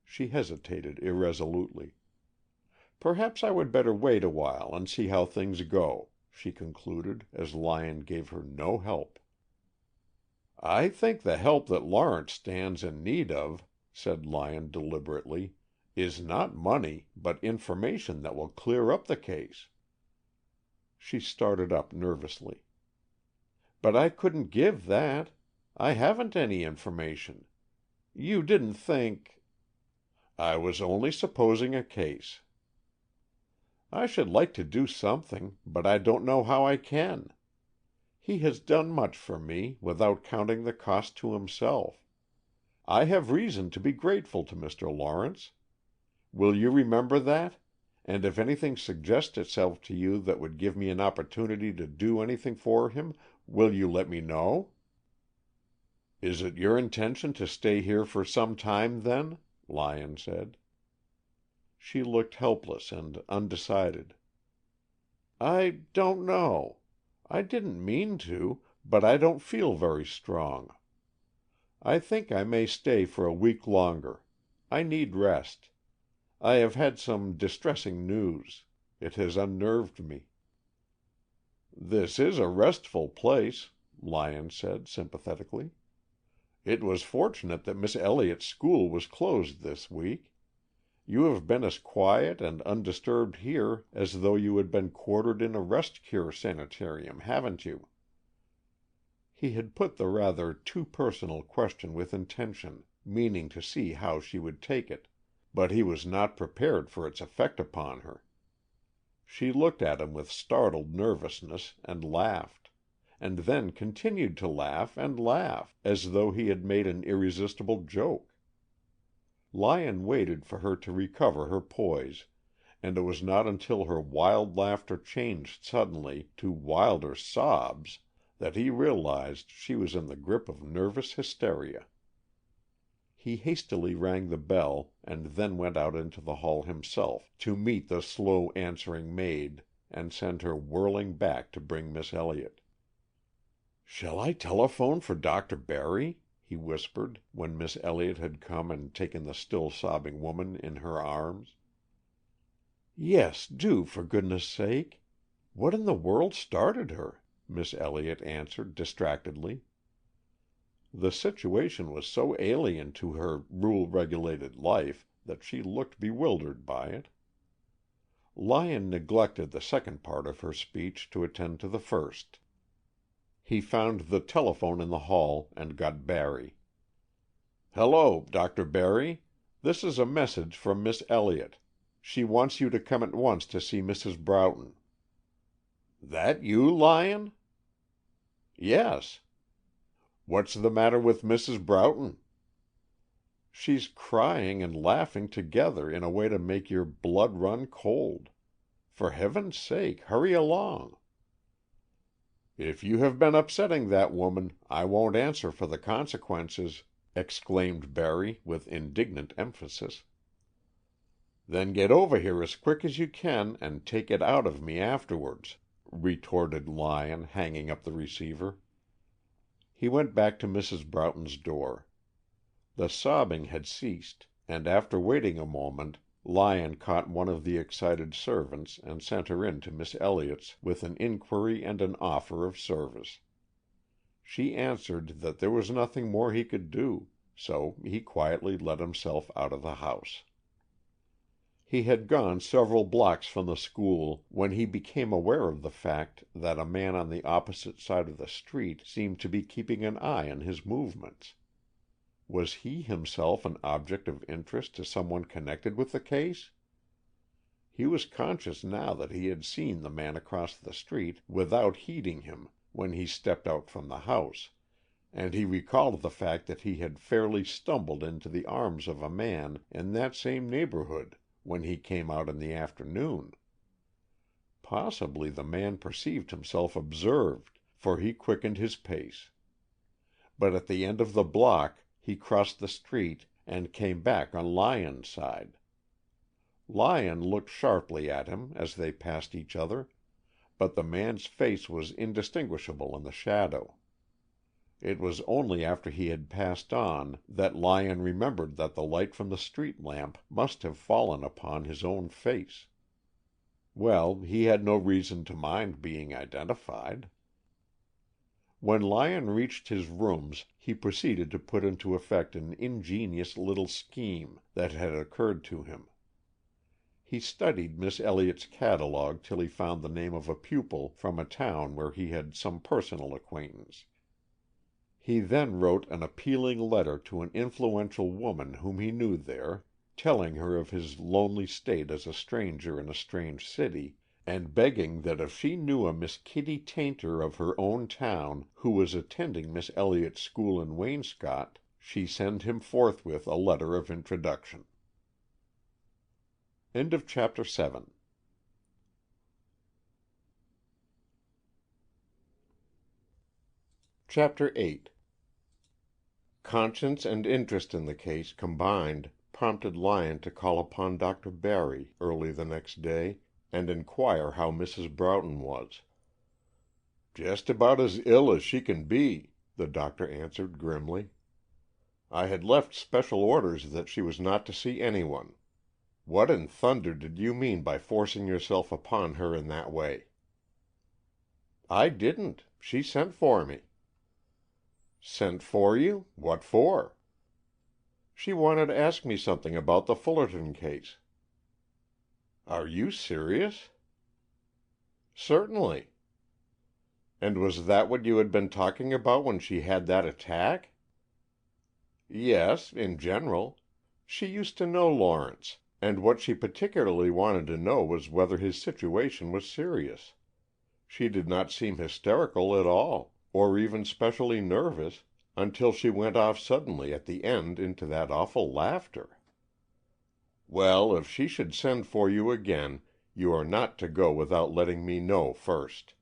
S1: She hesitated irresolutely. "Perhaps I would better wait a while and see how things go," she concluded, as Lyon gave her no help. "I think the help that Lawrence stands in need of," said Lyon deliberately, "is not money, but information that will clear up the case." She started up nervously. "But I couldn't give that. I haven't any information. You didn't think—" "I was only supposing a case." "I should like to do something, but I don't know how I can. He has done much for me, without counting the cost to himself. I have reason to be grateful to Mr. Lawrence. Will you remember that? And if anything suggests itself to you that would give me an opportunity to do anything for him, will you let me know?" "Is it your intention to stay here for some time, then?" Lyon said. She looked helpless and undecided. "I don't know. I didn't mean to, but I don't feel very strong. I think I may stay for a week longer. I need rest. I have had some distressing news. It has unnerved me." "This is a restful place," Lyon said sympathetically. "It was fortunate that Miss Elliott's school was closed this week. You have been as quiet and undisturbed here as though you had been quartered in a rest cure sanitarium, haven't you?" He had put the rather too personal question with intention, meaning to see how she would take it, but he was not prepared for its effect upon her. She looked at him with startled nervousness and laughed, and then continued to laugh and laugh, as though he had made an irresistible joke. Lyon waited for her to recover her poise, and it was not until her wild laughter changed suddenly to wilder sobs that he realized she was in the grip of nervous hysteria. He hastily rang the bell and then went out into the hall himself to meet the slow answering maid and send her whirling back to bring Miss Elliott. "Shall I telephone for Dr. Barry?" he whispered, when Miss Elliott had come and taken the still sobbing woman in her arms. "Yes, do, for goodness sake. What in the world started her?" Miss Elliott answered distractedly. The situation was so alien to her rule-regulated life that she looked bewildered by it. Lyon neglected the second part of her speech to attend to the first. He found the telephone in the hall and got Barry. "Hello, Dr. Barry. This is a message from Miss Elliott. She wants you to come at once to see Mrs. Broughton." "That you, Lyon?" "Yes." "What's the matter with Mrs. Broughton?" "She's crying and laughing together in a way to make your blood run cold. For heaven's sake, hurry along." "If you have been upsetting that woman, I won't answer for the consequences," exclaimed Barry with indignant emphasis. "Then get over here as quick as you can and take it out of me afterwards," retorted Lyon, hanging up the receiver. He went back to Mrs. Broughton's door. The sobbing had ceased, and after waiting a moment, Lyon caught one of the excited servants and sent her in to Miss Elliott's with an inquiry and an offer of service. She answered that there was nothing more he could do, so he quietly let himself out of the house. He had gone several blocks from the school when he became aware of the fact that a man on the opposite side of the street seemed to be keeping an eye on his movements. Was he himself an object of interest to someone connected with the case? He was conscious now that he had seen the man across the street without heeding him when he stepped out from the house, and he recalled the fact that he had fairly stumbled into the arms of a man in that same neighborhood when he came out in the afternoon. Possibly the man perceived himself observed, for he quickened his pace. But at the end of the block he crossed the street and came back on Lyon's side. Lyon looked sharply at him as they passed each other, but the man's face was indistinguishable in the shadow. It was only after he had passed on that Lyon remembered that the light from the street lamp must have fallen upon his own face. Well, he had no reason to mind being identified. When Lyon reached his rooms, he proceeded to put into effect an ingenious little scheme that had occurred to him. He studied Miss Elliott's catalogue till he found the name of a pupil from a town where he had some personal acquaintance. He then wrote an appealing letter to an influential woman whom he knew there, telling her of his lonely state as a stranger in a strange city, and begging that if she knew a Miss Kitty Tayntor of her own town who was attending Miss Elliott's school in Waynscott, she send him forthwith a letter of introduction. End of chapter 7. Chapter 8. Conscience and interest in the case combined prompted Lyon to call upon Dr. Barry early the next day and inquire how Mrs. Broughton was. "Just about as ill as she can be," the doctor answered grimly. "I had left special orders that she was not to see anyone. What in thunder did you mean by forcing yourself upon her in that way?" "I didn't. She sent for me." "Sent for you? What for?" "She wanted to ask me something about the Fullerton case." "Are you serious?" "Certainly." "And was that what you had been talking about when she had that attack?" "Yes, in general. She used to know Lawrence, and what she particularly wanted to know was whether his situation was serious. She did not seem hysterical at all, or even specially nervous, until she went off suddenly at the end into that awful laughter." "Well, if she should send for you again, you are not to go without letting me know first.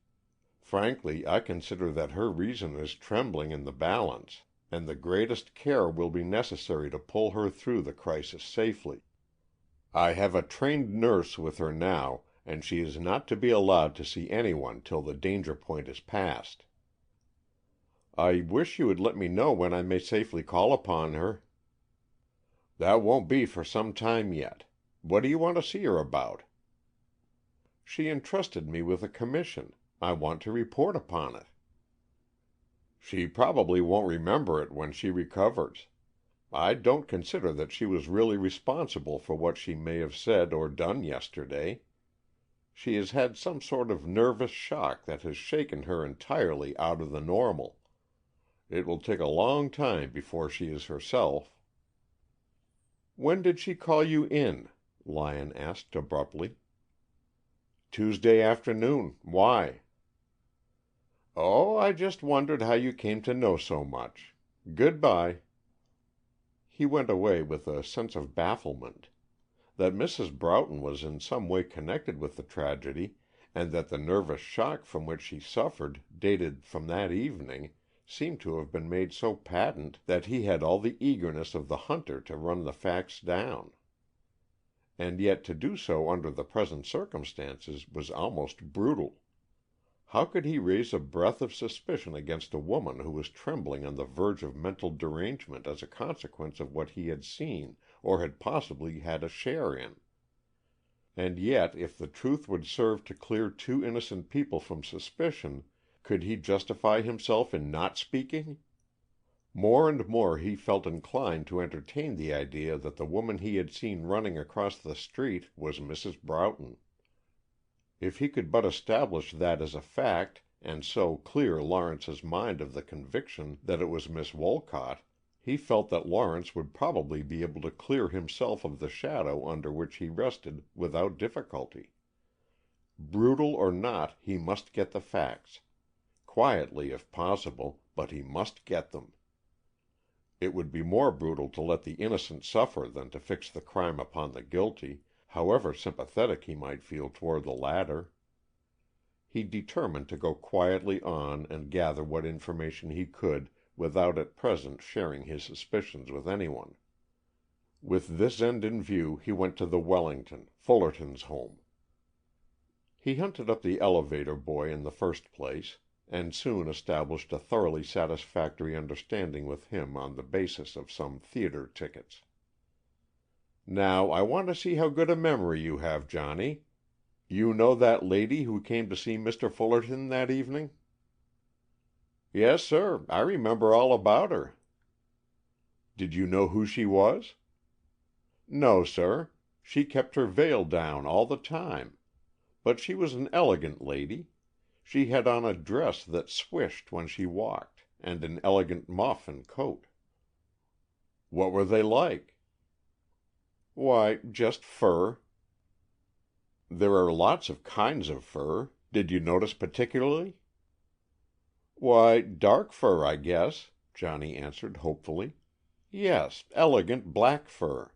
S1: Frankly, I consider that her reason is trembling in the balance, and the greatest care will be necessary to pull her through the crisis safely. I have a trained nurse with her now, and she is not to be allowed to see anyone till the danger point is passed." "I wish you would let me know when I may safely call upon her." "That won't be for some time yet. What do you want to see her about?" She entrusted me with a commission. I want to report upon it." "She probably won't remember it when she recovers. I don't consider that she was really responsible for what she may have said or done yesterday. She has had some sort of nervous shock that has shaken her entirely out of the normal. It will take a long time before she is herself." "When did she call you in?" Lyon asked abruptly. "Tuesday afternoon. Why?" "Oh, I just wondered how you came to know so much. Good by." He went away with a sense of bafflement. That Mrs. Broughton was in some way connected with the tragedy, and that the nervous shock from which she suffered dated from that evening, seemed to have been made so patent that he had all the eagerness of the hunter to run the facts down. And yet to do so under the present circumstances was almost brutal. How could he raise a breath of suspicion against a woman who was trembling on the verge of mental derangement as a consequence of what he had seen or had possibly had a share in? And yet, if the truth would serve to clear two innocent people from suspicion, could he justify himself in not speaking? More and more he felt inclined to entertain the idea that the woman he had seen running across the street was Mrs. Broughton. If he could but establish that as a fact, and so clear Lawrence's mind of the conviction that it was Miss Wolcott, he felt that Lawrence would probably be able to clear himself of the shadow under which he rested without difficulty. Brutal or not, he must get the facts. Quietly, if possible, but he must get them. It would be more brutal to let the innocent suffer than to fix the crime upon the guilty, however sympathetic he might feel toward the latter. He determined to go quietly on and gather what information he could without at present sharing his suspicions with anyone. With this end in view he went to the Wellington, Fullerton's home. He hunted up the elevator boy in the first place, and soon established a thoroughly satisfactory understanding with him on the basis of some theater tickets. "Now I want to see how good a memory you have, Johnny. You know that lady who came to see Mr. Fullerton that evening?" "Yes, sir. I remember all about her." "Did you know who she was?" "No, sir. She kept her veil down all the time. But she was an elegant lady. She had on a dress that swished when she walked, and an elegant muff and coat." "What were they like?" "Why, just fur." "There are lots of kinds of fur. Did you notice particularly?" "Why, dark fur, I guess," Johnny answered hopefully. "Yes, elegant black fur."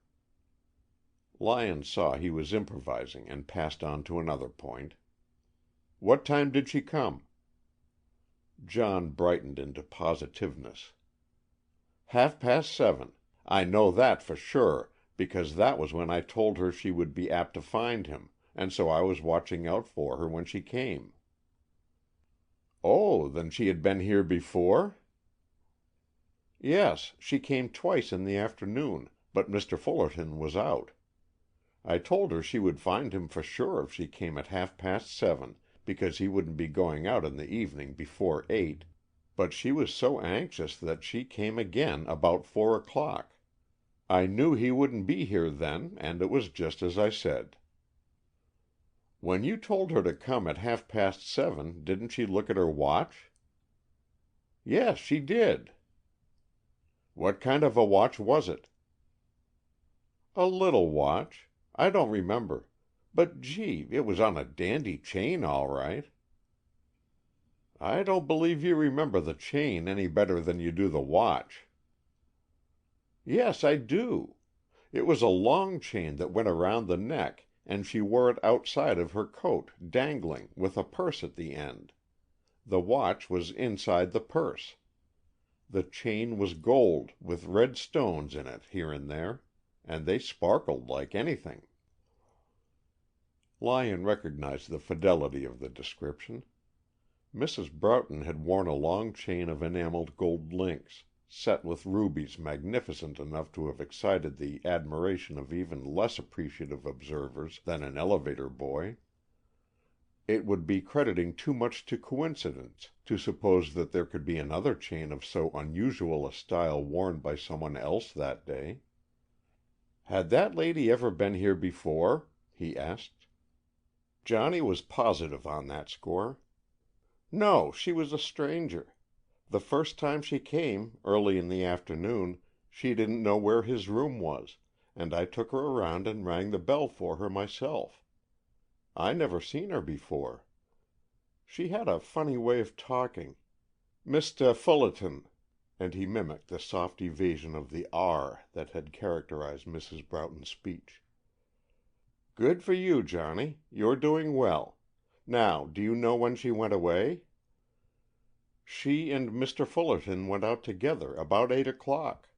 S1: Lyon saw he was improvising and passed on to another point. "What time did she come?" John brightened into positiveness. 7:30. I know that for sure, because that was when I told her she would be apt to find him, and so I was watching out for her when she came." "Oh, then she had been here before?" "Yes, she came twice in the afternoon, but Mr. Fullerton was out. I told her she would find him for sure if she came at 7:30, because he wouldn't be going out in the evening before 8, but she was so anxious that she came again about 4:00. I knew he wouldn't be here then, and it was just as I said." "When you told her to come at 7:30, didn't she look at her watch?" "Yes, she did." "What kind of a watch was it?" "A little watch. I don't remember. But gee, it was on a dandy chain, all right." "I don't believe you remember the chain any better than you do the watch." "Yes, I do. It was a long chain that went around the neck, and she wore it outside of her coat, dangling, with a purse at the end. The watch was inside the purse. The chain was gold, with red stones in it here and there, and they sparkled like anything." Lyon recognized the fidelity of the description. Mrs. Broughton had worn a long chain of enameled gold links, set with rubies magnificent enough to have excited the admiration of even less appreciative observers than an elevator boy. It would be crediting too much to coincidence to suppose that there could be another chain of so unusual a style worn by someone else that day. "Had that lady ever been here before?" he asked. Johnny was positive on that score. No, she was a stranger. The first time she came, early in the afternoon, she didn't know where his room was, and I took her around and rang the bell for her myself. I never seen her before. She had a funny way of talking. Mr. Fullerton," and he mimicked the soft evasion of the R that had characterized Mrs. Broughton's speech. "Good for you, Johnny. You're doing well. Now, do you know when she went away?" "She and Mr. Fullerton went out together about 8 o'clock."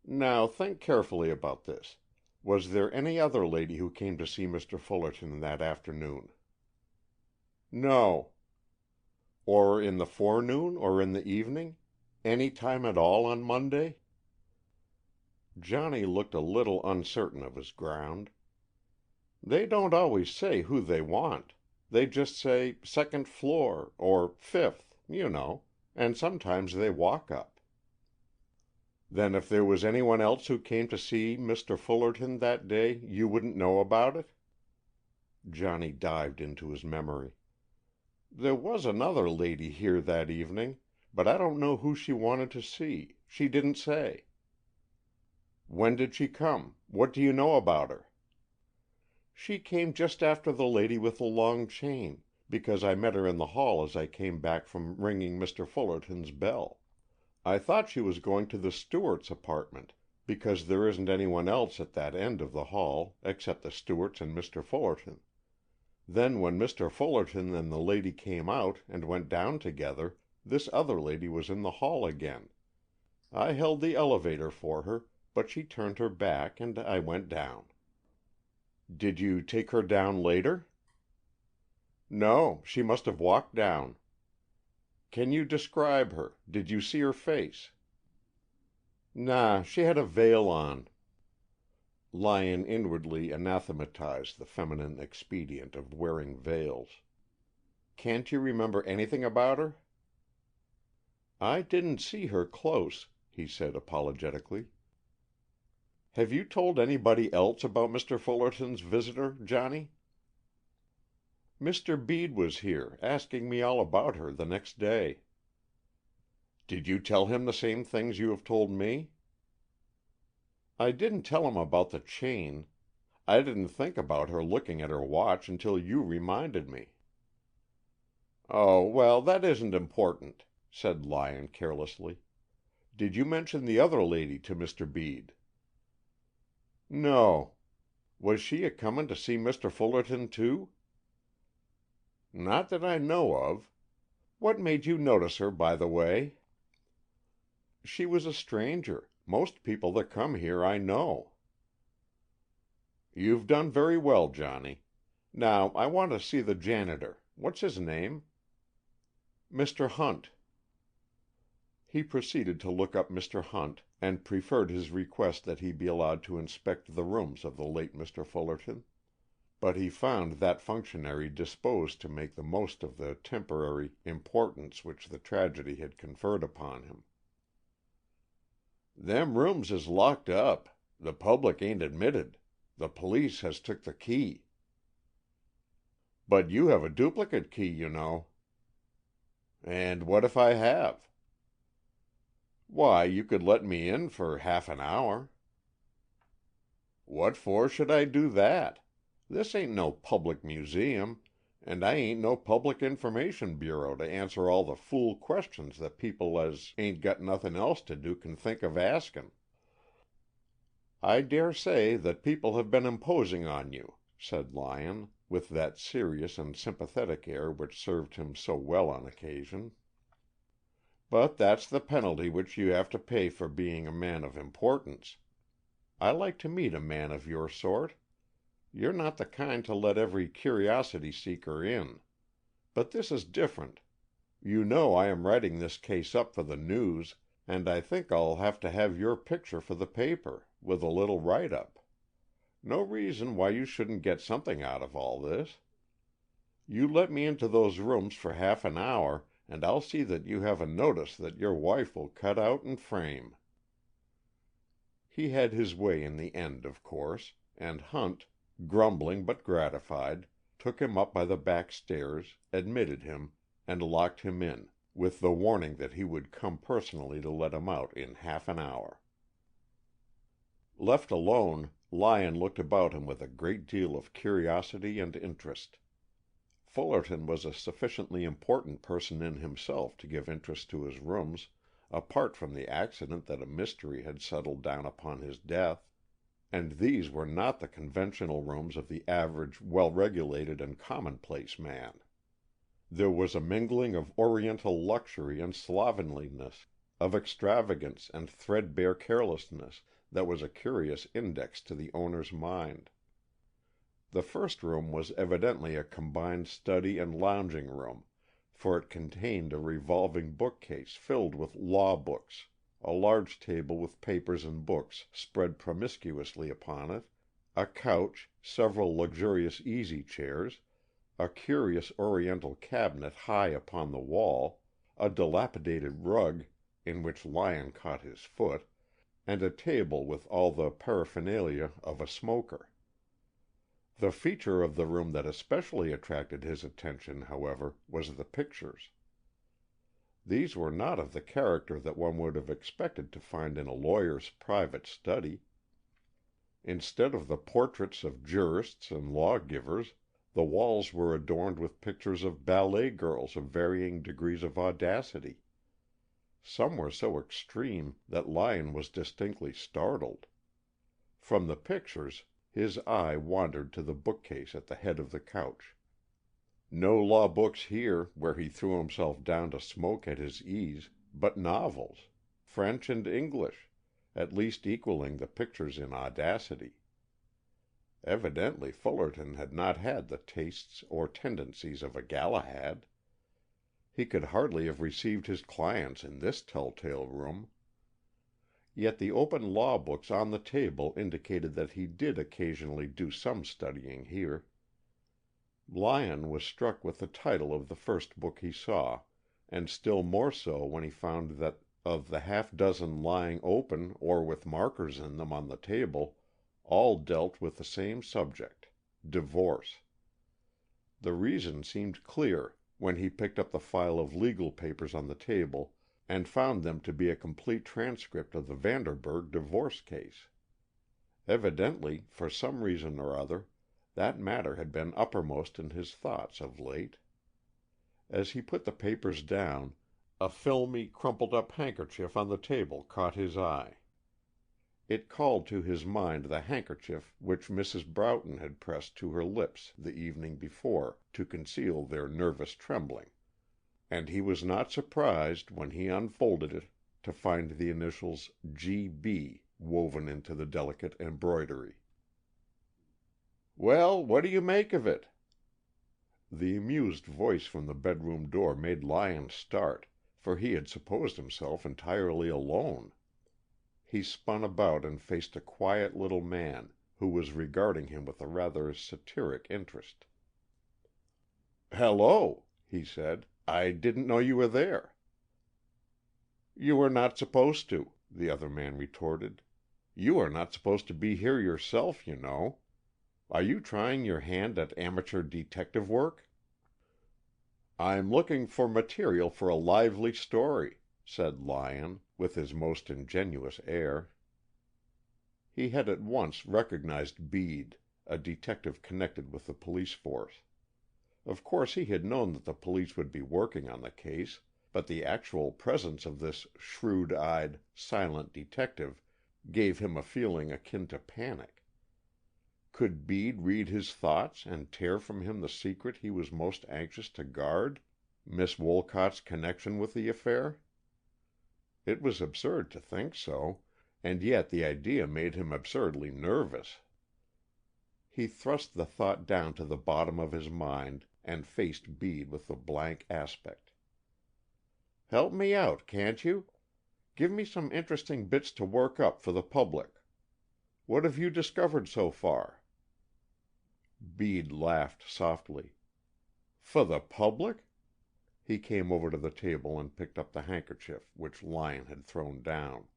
S1: "Now think carefully about this. Was there any other lady who came to see Mr. Fullerton that afternoon?" "No." "Or in the forenoon or in the evening? Any time at all on Monday?" Johnny looked a little uncertain of his ground. "They don't always say who they want. They just say 2nd floor, or 5th, you know, and sometimes they walk up." "Then if there was anyone else who came to see Mr. Fullerton that day, you wouldn't know about it?" Johnny dived into his memory. "There was another lady here that evening, but I don't know who she wanted to see. She didn't say." "When did she come? What do you know about her?" "She came just after the lady with the long chain, because I met her in the hall as I came back from ringing Mr. Fullerton's bell. I thought she was going to the Stewarts' apartment, because there isn't anyone else at that end of the hall except the Stewarts and Mr. Fullerton. Then when Mr. Fullerton and the lady came out and went down together, this other lady was in the hall again. I held the elevator for her, but she turned her back, and I went down." "Did you take her down later?" "No, she must have walked down." "Can you describe her? Did you see her face?" "Nah, she had a veil on." Lyon inwardly anathematized the feminine expedient of wearing veils. "Can't you remember anything about her?" "I didn't see her close," he said apologetically. "Have you told anybody else about Mr. Fullerton's visitor, Johnny?" "Mr. Bede was here, asking me all about her the next day." "Did you tell him the same things you have told me?" "I didn't tell him about the chain. I didn't think about her looking at her watch until you reminded me." "Oh, well, that isn't important," said Lyon carelessly. "Did you mention the other lady to Mr. Bede?" "No. Was she a-comin' to see Mr. Fullerton, too?" "Not that I know of. What made you notice her, by the way?" "She was a stranger. Most people that come here I know." "You've done very well, Johnny. Now I want to see the janitor. What's his name?" "Mr. Hunt." He proceeded to look up Mr. Hunt, and preferred his request that he be allowed to inspect the rooms of the late Mr. Fullerton. But he found that functionary disposed to make the most of the temporary importance which the tragedy had conferred upon him. "Them rooms is locked up. The public ain't admitted. The police has took the key." "But you have a duplicate key, you know." "And what if I have?" "Why, you could let me in for half an hour." "What for should I do that? This ain't no public museum, and I ain't no public information bureau to answer all the fool questions that people as ain't got nothing else to do can think of asking." "I dare say that people have been imposing on you," said Lyon, with that serious and sympathetic air which served him so well on occasion. "But that's the penalty which you have to pay for being a man of importance. I like to meet a man of your sort. You're not the kind to let every curiosity seeker in. But this is different. You know I am writing this case up for the News, and I think I'll have to have your picture for the paper, with a little write-up. No reason why you shouldn't get something out of all this." You let me into those rooms for half an hour, and I'll see that you have a notice that your wife will cut out and frame." He had his way in the end, of course, and Hunt, grumbling but gratified, took him up by the back stairs, admitted him, and locked him in, with the warning that he would come personally to let him out in half an hour. Left alone, Lyon looked about him with a great deal of curiosity and interest. Fullerton was a sufficiently important person in himself to give interest to his rooms, apart from the accident that a mystery had settled down upon his death, and these were not the conventional rooms of the average, well-regulated and commonplace man. There was a mingling of Oriental luxury and slovenliness, of extravagance and threadbare carelessness, that was a curious index to the owner's mind. The first room was evidently a combined study and lounging room, for it contained a revolving bookcase filled with law books, a large table with papers and books spread promiscuously upon it, a couch, several luxurious easy-chairs, a curious Oriental cabinet high upon the wall, a dilapidated rug, in which Lyon caught his foot, and a table with all the paraphernalia of a smoker. The feature of the room that especially attracted his attention, however, was the pictures. These were not of the character that one would have expected to find in a lawyer's private study. Instead of the portraits of jurists and lawgivers, the walls were adorned with pictures of ballet girls of varying degrees of audacity. Some were so extreme that Lyon was distinctly startled. From the pictures, his eye wandered to the bookcase at the head of the couch. No law books here, where he threw himself down to smoke at his ease, but novels, French and English, at least equaling the pictures in audacity. Evidently Fullerton had not had the tastes or tendencies of a Galahad. He could hardly have received his clients in this telltale room. Yet the open law books on the table indicated that he did occasionally do some studying here. Lyon was struck with the title of the first book he saw, and still more so when he found that of the half-dozen lying open or with markers in them on the table, all dealt with the same subject, divorce. The reason seemed clear when he picked up the file of legal papers on the table and found them to be a complete transcript of the Vanderburg divorce case. Evidently, for some reason or other, that matter had been uppermost in his thoughts of late. As he put the papers down, a filmy, crumpled-up handkerchief on the table caught his eye. It called to his mind the handkerchief which Mrs. Broughton had pressed to her lips the evening before to conceal their nervous trembling, and he was not surprised, when he unfolded it, to find the initials G.B. woven into the delicate embroidery. "Well, what do you make of it?" The amused voice from the bedroom door made Lyon start, for he had supposed himself entirely alone. He spun about and faced a quiet little man, who was regarding him with a rather satiric interest. "Hello," he said. "I didn't know you were there." "You were not supposed to," the other man retorted. "You are not supposed to be here yourself, you know. Are you trying your hand at amateur detective work?" "I'm looking for material for a lively story," said Lyon, with his most ingenuous air. He had at once recognized Bede, a detective connected with the police force. Of course he had known that the police would be working on the case, but the actual presence of this shrewd-eyed, silent detective gave him a feeling akin to panic. Could Bede read his thoughts and tear from him the secret he was most anxious to guard, Miss Wolcott's connection with the affair? It was absurd to think so, and yet the idea made him absurdly nervous. He thrust the thought down to the bottom of his mind and faced Bede with a blank aspect. "Help me out, can't you? Give me some interesting bits to work up for the public. What have you discovered so far?" Bede laughed softly. For the public?" He came over to the table and picked up the handkerchief which Lyon had thrown down.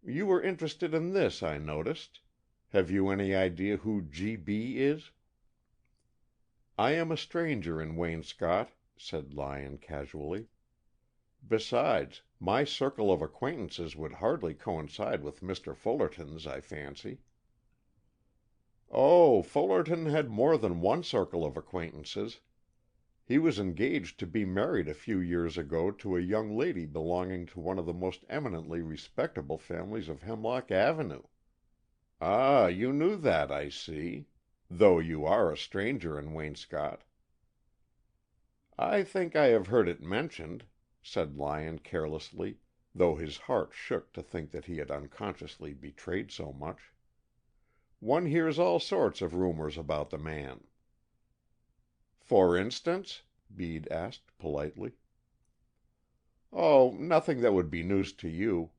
S1: "You were interested in this, I noticed. Have you any idea who G.B. is?" "I am a stranger in Waynscott," said Lyon casually. "Besides, my circle of acquaintances would hardly coincide with Mr. Fullerton's, I fancy." "Oh, Fullerton had more than one circle of acquaintances. He was engaged to be married a few years ago to a young lady belonging to one of the most eminently respectable families of Hemlock Avenue." "Ah, you knew that, I see. Though you are a stranger in Waynscott." "I think I have heard it mentioned," said Lyon carelessly, though his heart shook to think that he had unconsciously betrayed so much. "One hears all sorts of rumors about the man." "For instance?" Bede asked, politely. "Oh, nothing that would be news to you.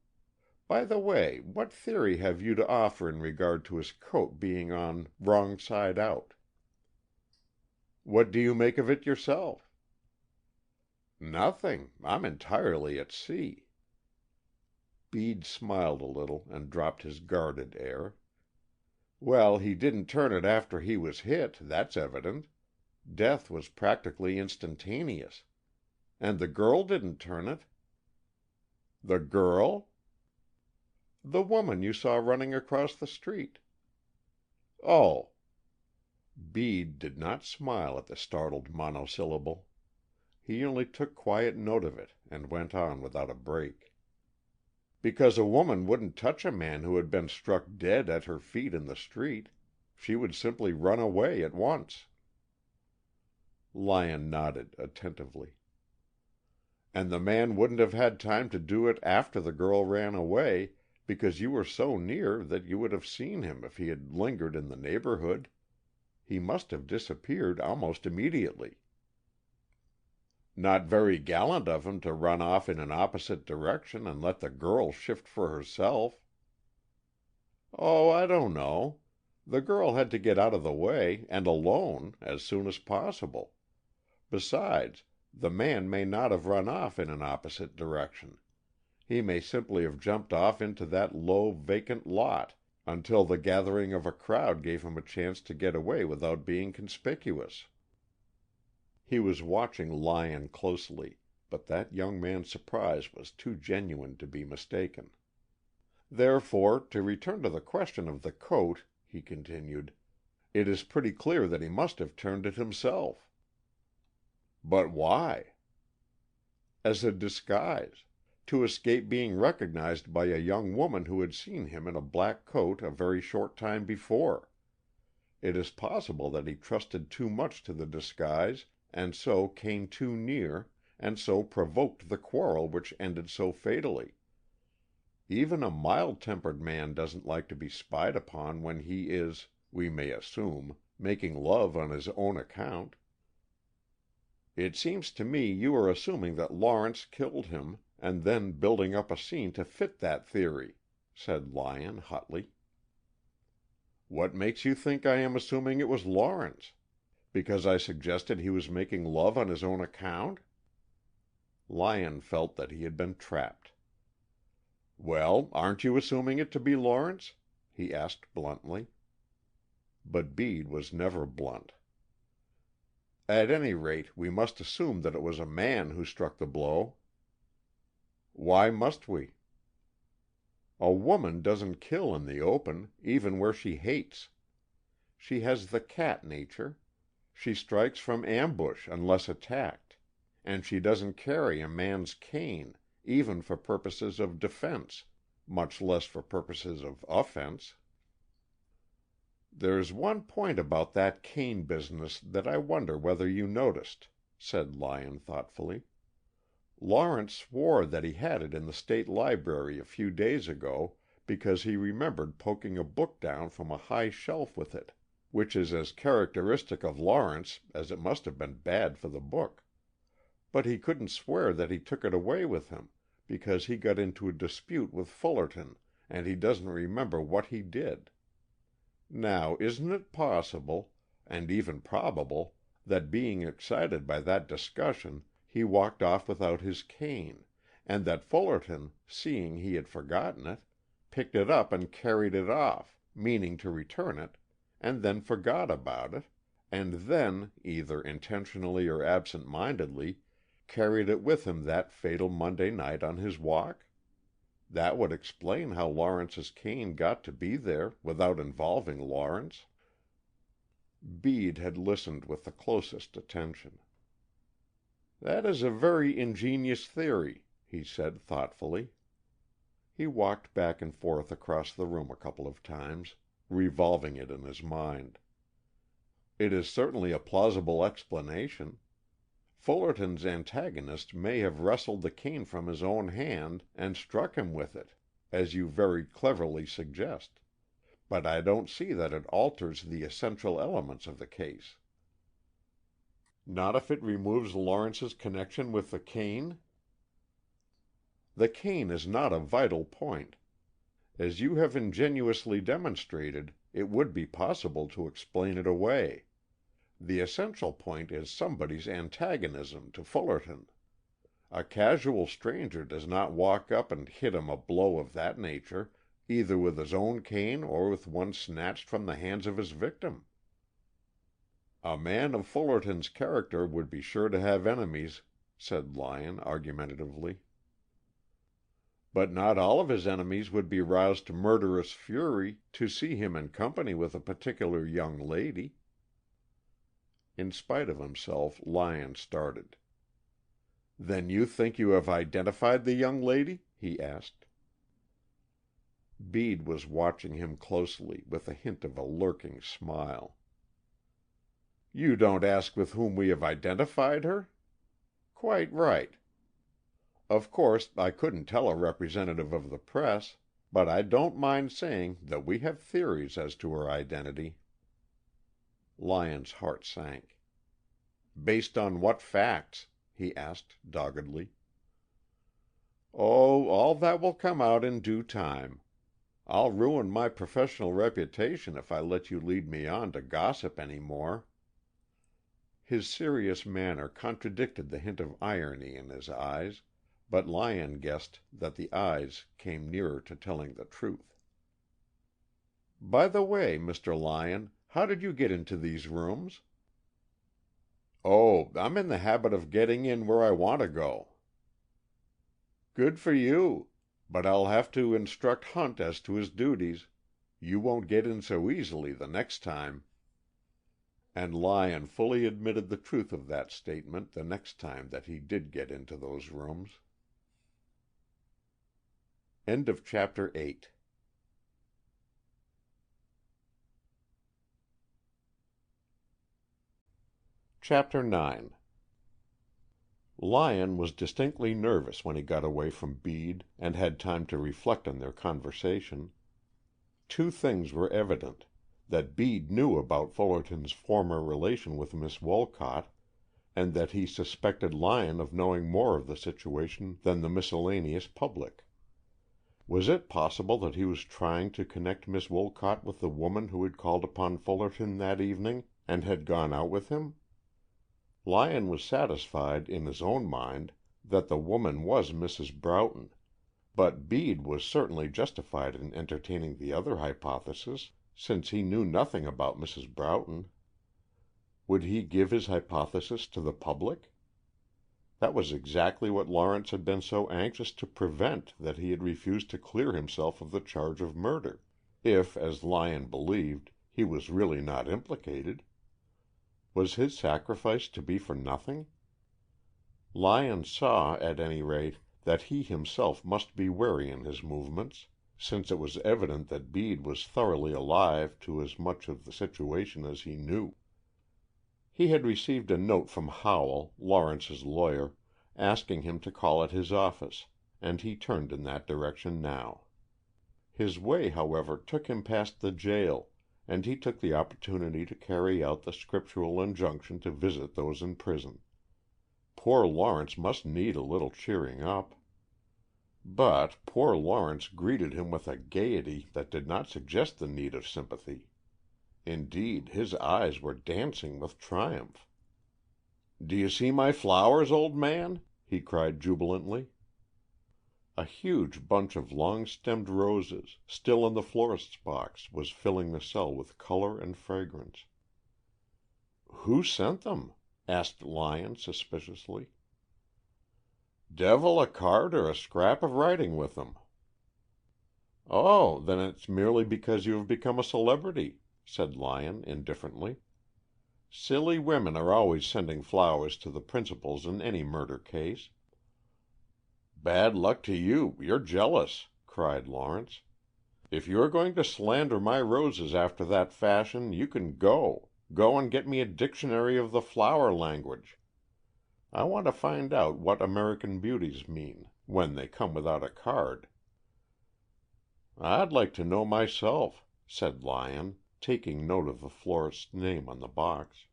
S1: By the way, what theory have you to offer in regard to his coat being on wrong side out?" "What do you make of it yourself?" "Nothing. I'm entirely at sea." Bede smiled a little and dropped his guarded air. "Well, he didn't turn it after he was hit, that's evident. Death was practically instantaneous. And the girl didn't turn it." "The girl?" "The woman you saw running across the street." "Oh." Bede did not smile at the startled monosyllable. He only took quiet note of it, and went on without a break. "Because a woman wouldn't touch a man who had been struck dead at her feet in the street. She would simply run away at once." Lyon nodded attentively. "And the man wouldn't have had time to do it after the girl ran away, because you were so near that you would have seen him if he had lingered in the neighborhood. He must have disappeared almost immediately." "Not very gallant of him to run off in an opposite direction and let the girl shift for herself." "Oh, I don't know. The girl had to get out of the way, and alone, as soon as possible. Besides, the man may not have run off in an opposite direction. He may simply have jumped off into that low, vacant lot, until the gathering of a crowd gave him a chance to get away without being conspicuous." He was watching Lyon closely, but that young man's surprise was too genuine to be mistaken. "Therefore, to return to the question of the coat," he continued, "it is pretty clear that he must have turned it himself." "But why?" "As a disguise. To escape being recognized by a young woman who had seen him in a black coat a very short time before. It is possible that he trusted too much to the disguise, and so came too near, and so provoked the quarrel which ended so fatally. Even a mild-tempered man doesn't like to be spied upon when he is, we may assume, making love on his own account." "It seems to me you are assuming that Lawrence killed him, and then building up a scene to fit that theory," said Lyon, hotly. "What makes you think I am assuming it was Lawrence? Because I suggested he was making love on his own account?" Lyon felt that he had been trapped. "Well, aren't you assuming it to be Lawrence?" he asked bluntly. But Bede was never blunt. "At any rate, we must assume that it was a man who struck the blow." "Why must we?" "A woman doesn't kill in the open, even where she hates. She has the cat nature. She strikes from ambush unless attacked, and she doesn't carry a man's cane, even for purposes of defense, much less for purposes of offense." "There's one point about that cane business that I wonder whether you noticed," said Lyon thoughtfully. "Lawrence swore that he had it in the State Library a few days ago because he remembered poking a book down from a high shelf with it, which is as characteristic of Lawrence as it must have been bad for the book. But he couldn't swear that he took it away with him, because he got into a dispute with Fullerton, and he doesn't remember what he did. Now, isn't it possible, and even probable, that being excited by that discussion, he walked off without his cane, and that Fullerton, seeing he had forgotten it, picked it up and carried it off, meaning to return it, and then forgot about it, and then, either intentionally or absent-mindedly, carried it with him that fatal Monday night on his walk? That would explain how Lawrence's cane got to be there without involving Lawrence. Bede had listened with the closest attention. "That is a very ingenious theory," he said thoughtfully. He walked back and forth across the room a couple of times, revolving it in his mind. "It is certainly a plausible explanation. Fullerton's antagonist may have wrested the cane from his own hand and struck him with it, as you very cleverly suggest. But I don't see that it alters the essential elements of the case." "Not if it removes Lawrence's connection with the cane?" "The cane is not a vital point. As you have ingeniously demonstrated, it would be possible to explain it away. The essential point is somebody's antagonism to Fullerton. A casual stranger does not walk up and hit him a blow of that nature, either with his own cane or with one snatched from the hands of his victim." "A man of Fullerton's character would be sure to have enemies," said Lyon argumentatively. "But not all of his enemies would be roused to murderous fury to see him in company with a particular young lady." In spite of himself, Lyon started. "Then you think you have identified the young lady?" he asked. Bede was watching him closely, with a hint of a lurking smile. "You don't ask with whom we have identified her? Quite right. Of course, I couldn't tell a representative of the press, but I don't mind saying that we have theories as to her identity." Lyon's heart sank. "Based on what facts?" he asked doggedly. "Oh, all that will come out in due time. I'll ruin my professional reputation if I let you lead me on to gossip any more." His serious manner contradicted the hint of irony in his eyes, but Lyon guessed that the eyes came nearer to telling the truth. "By the way, Mr. Lyon, how did you get into these rooms?" "Oh, I'm in the habit of getting in where I want to go." "Good for you. But I'll have to instruct Hunt as to his duties. You won't get in so easily the next time." And Lyon fully admitted the truth of that statement the next time that he did get into those rooms. Chapter 8. Chapter 9. Lyon was distinctly nervous when he got away from Bede and had time to reflect on their conversation. Two things were evident: that Bede knew about Fullerton's former relation with Miss Wolcott, and that he suspected Lyon of knowing more of the situation than the miscellaneous public. Was it possible that he was trying to connect Miss Wolcott with the woman who had called upon Fullerton that evening and had gone out with him? Lyon was satisfied in his own mind that the woman was Mrs. Broughton, but Bede was certainly justified in entertaining the other hypothesis, since he knew nothing about Mrs. Broughton. Would he give his hypothesis to the public? That was exactly what Lawrence had been so anxious to prevent that he had refused to clear himself of the charge of murder, if, as Lyon believed, he was really not implicated. Was his sacrifice to be for nothing? Lyon saw, at any rate, that he himself must be wary in his movements, since it was evident that Bede was thoroughly alive to as much of the situation as he knew. He had received a note from Howell, Lawrence's lawyer, asking him to call at his office, and he turned in that direction now. His way, however, took him past the jail, and he took the opportunity to carry out the scriptural injunction to visit those in prison. Poor Lawrence must need a little cheering up. But poor Lawrence greeted him with a gayety that did not suggest the need of sympathy. Indeed, his eyes were dancing with triumph. Do you see my flowers, old man?" he cried jubilantly. A huge bunch of long-stemmed roses, still in the florist's box, was filling the cell with color and fragrance. "Who sent them?" asked Lyon suspiciously. "Devil a card or a scrap of writing with them." "Oh, then it's merely because you have become a celebrity," said Lyon indifferently. "Silly women are always sending flowers to the principals in any murder case." "Bad luck to you. You're jealous," cried Lawrence. "If you are going to slander my roses after that fashion, you can go. Go and get me a dictionary of the flower language. I want to find out what American Beauties mean, when they come without a card." "I'd like to know myself," said Lyon, taking note of the florist's name on the box.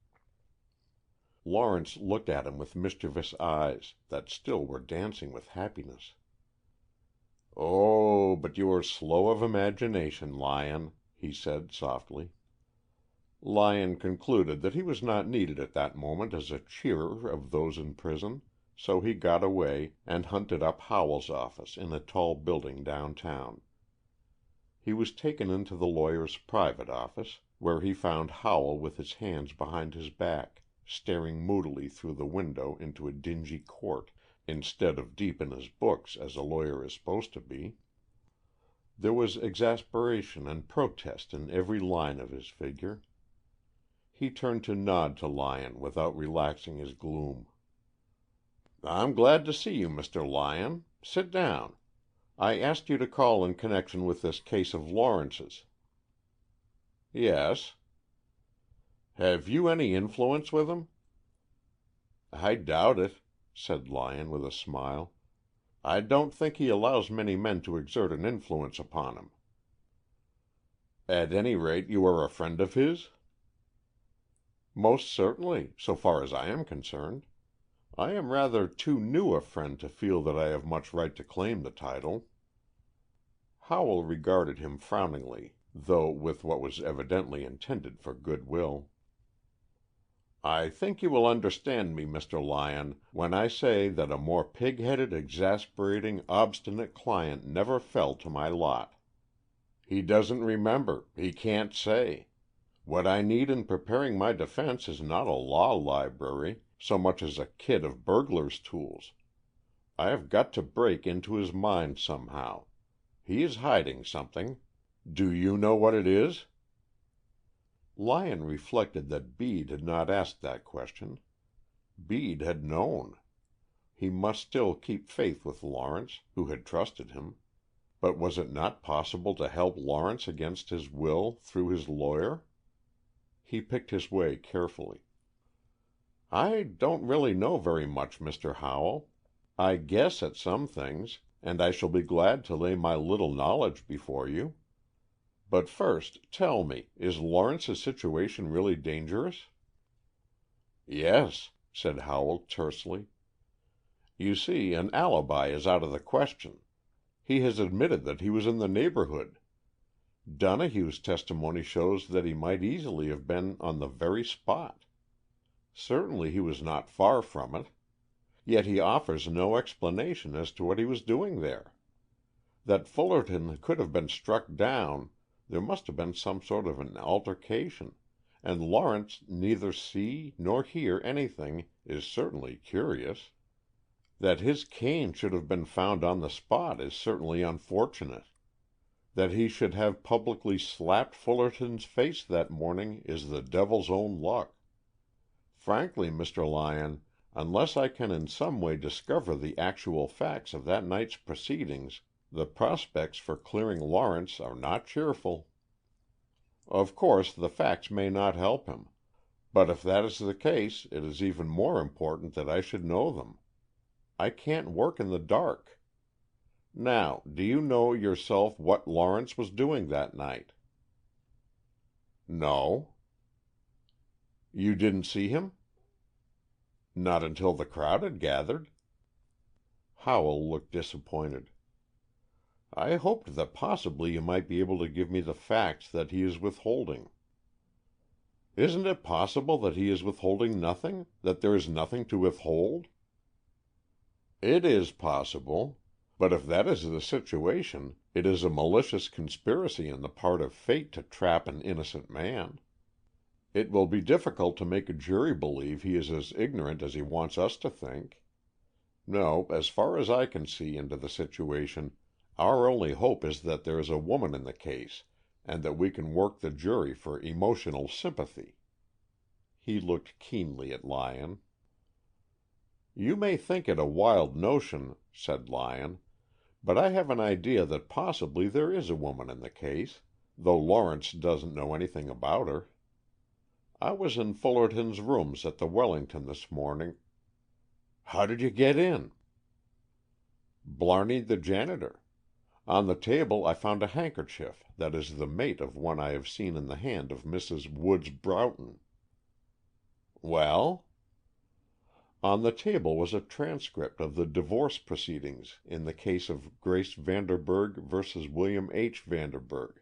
S1: Lawrence looked at him with mischievous eyes that still were dancing with happiness. "Oh, but you are slow of imagination, Lyon," he said softly. Lyon concluded that he was not needed at that moment as a cheerer of those in prison, so he got away and hunted up Howell's office in a tall building downtown. He was taken into the lawyer's private office, where he found Howell with his hands behind his back, staring moodily through the window into a dingy court, instead of deep in his books as a lawyer is supposed to be. There was exasperation and protest in every line of his figure. He turned to nod to Lyon without relaxing his gloom. "I'm glad to see you, Mr. Lyon. Sit down. I asked you to call in connection with this case of Lawrence's." "Yes." "Have you any influence with him?" "I doubt it," said Lyon with a smile. "I don't think he allows many men to exert an influence upon him." "At any rate, you are a friend of his?" "Most certainly, so far as I am concerned. I am rather too new a friend to feel that I have much right to claim the title." Howell regarded him frowningly, though with what was evidently intended for good will. "I think you will understand me, Mr. Lyon, when I say that a more pig-headed, exasperating, obstinate client never fell to my lot. He doesn't remember. He can't say. What I need in preparing my defense is not a law library, so much as a kit of burglar's tools. I have got to break into his mind somehow. He is hiding something. Do you know what it is?" Lyon reflected that Bede had not asked that question. Bede had known. He must still keep faith with Lawrence, who had trusted him. But was it not possible to help Lawrence against his will through his lawyer? He picked his way carefully. "I don't really know very much, Mr. Howell. I guess at some things, and I shall be glad to lay my little knowledge before you. But first, tell me, is Lawrence's situation really dangerous?" "Yes," said Howell tersely. "You see, an alibi is out of the question. He has admitted that he was in the neighborhood. Donohue's testimony shows that he might easily have been on the very spot. Certainly he was not far from it. Yet he offers no explanation as to what he was doing there. That Fullerton could have been struck down, there must have been some sort of an altercation, and Lawrence neither see nor hear anything is certainly curious. That his cane should have been found on the spot is certainly unfortunate. That he should have publicly slapped Fullerton's face that morning is the devil's own luck. Frankly, Mr. Lyon, unless I can in some way discover the actual facts of that night's proceedings, the prospects for clearing Lawrence are not cheerful. Of course, the facts may not help him, but if that is the case, it is even more important that I should know them. I can't work in the dark. Now, do you know yourself what Lawrence was doing that night?" "No." "You didn't see him?" "Not until the crowd had gathered." Howell looked disappointed. "I hoped that possibly you might be able to give me the facts that he is withholding." Isn't it possible that he is withholding nothing, that there is nothing to withhold?" "It is possible. But if that is the situation, it is a malicious conspiracy on the part of fate to trap an innocent man. It will be difficult to make a jury believe he is as ignorant as he wants us to think. No, as far as I can see into the situation, our only hope is that there is a woman in the case, and that we can work the jury for emotional sympathy." He looked keenly at Lyon. "You may think it a wild notion," said Lyon, "but I have an idea that possibly there is a woman in the case, though Lawrence doesn't know anything about her. I was in Fullerton's rooms at the Wellington this morning—" "How did you get in?" "Blarneyed the janitor. On the table I found a handkerchief that is the mate of one I have seen in the hand of Mrs. Woods Broughton." "Well?" "On the table was a transcript of the divorce proceedings in the case of Grace Vanderburg versus William H. Vanderburg.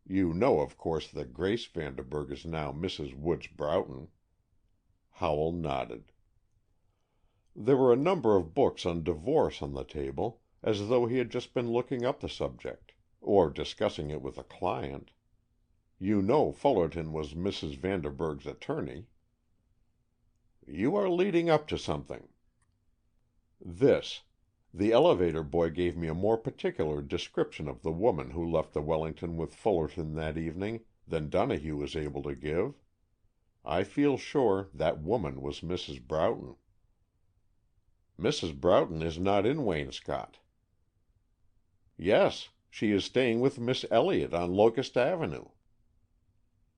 S1: You know, of course, that Grace Vanderburg is now Mrs. Woods Broughton." Howell nodded. "There were a number of books on divorce on the table, as though he had just been looking up the subject, or discussing it with a client. You know Fullerton was Mrs. Vanderburg's attorney." "You are leading up to something." "This. The elevator boy gave me a more particular description of the woman who left the Wellington with Fullerton that evening than Donohue was able to give. I feel sure that woman was Mrs. Broughton." "Mrs. Broughton is not in Waynscott." "Yes. She is staying with Miss Elliott on Locust Avenue."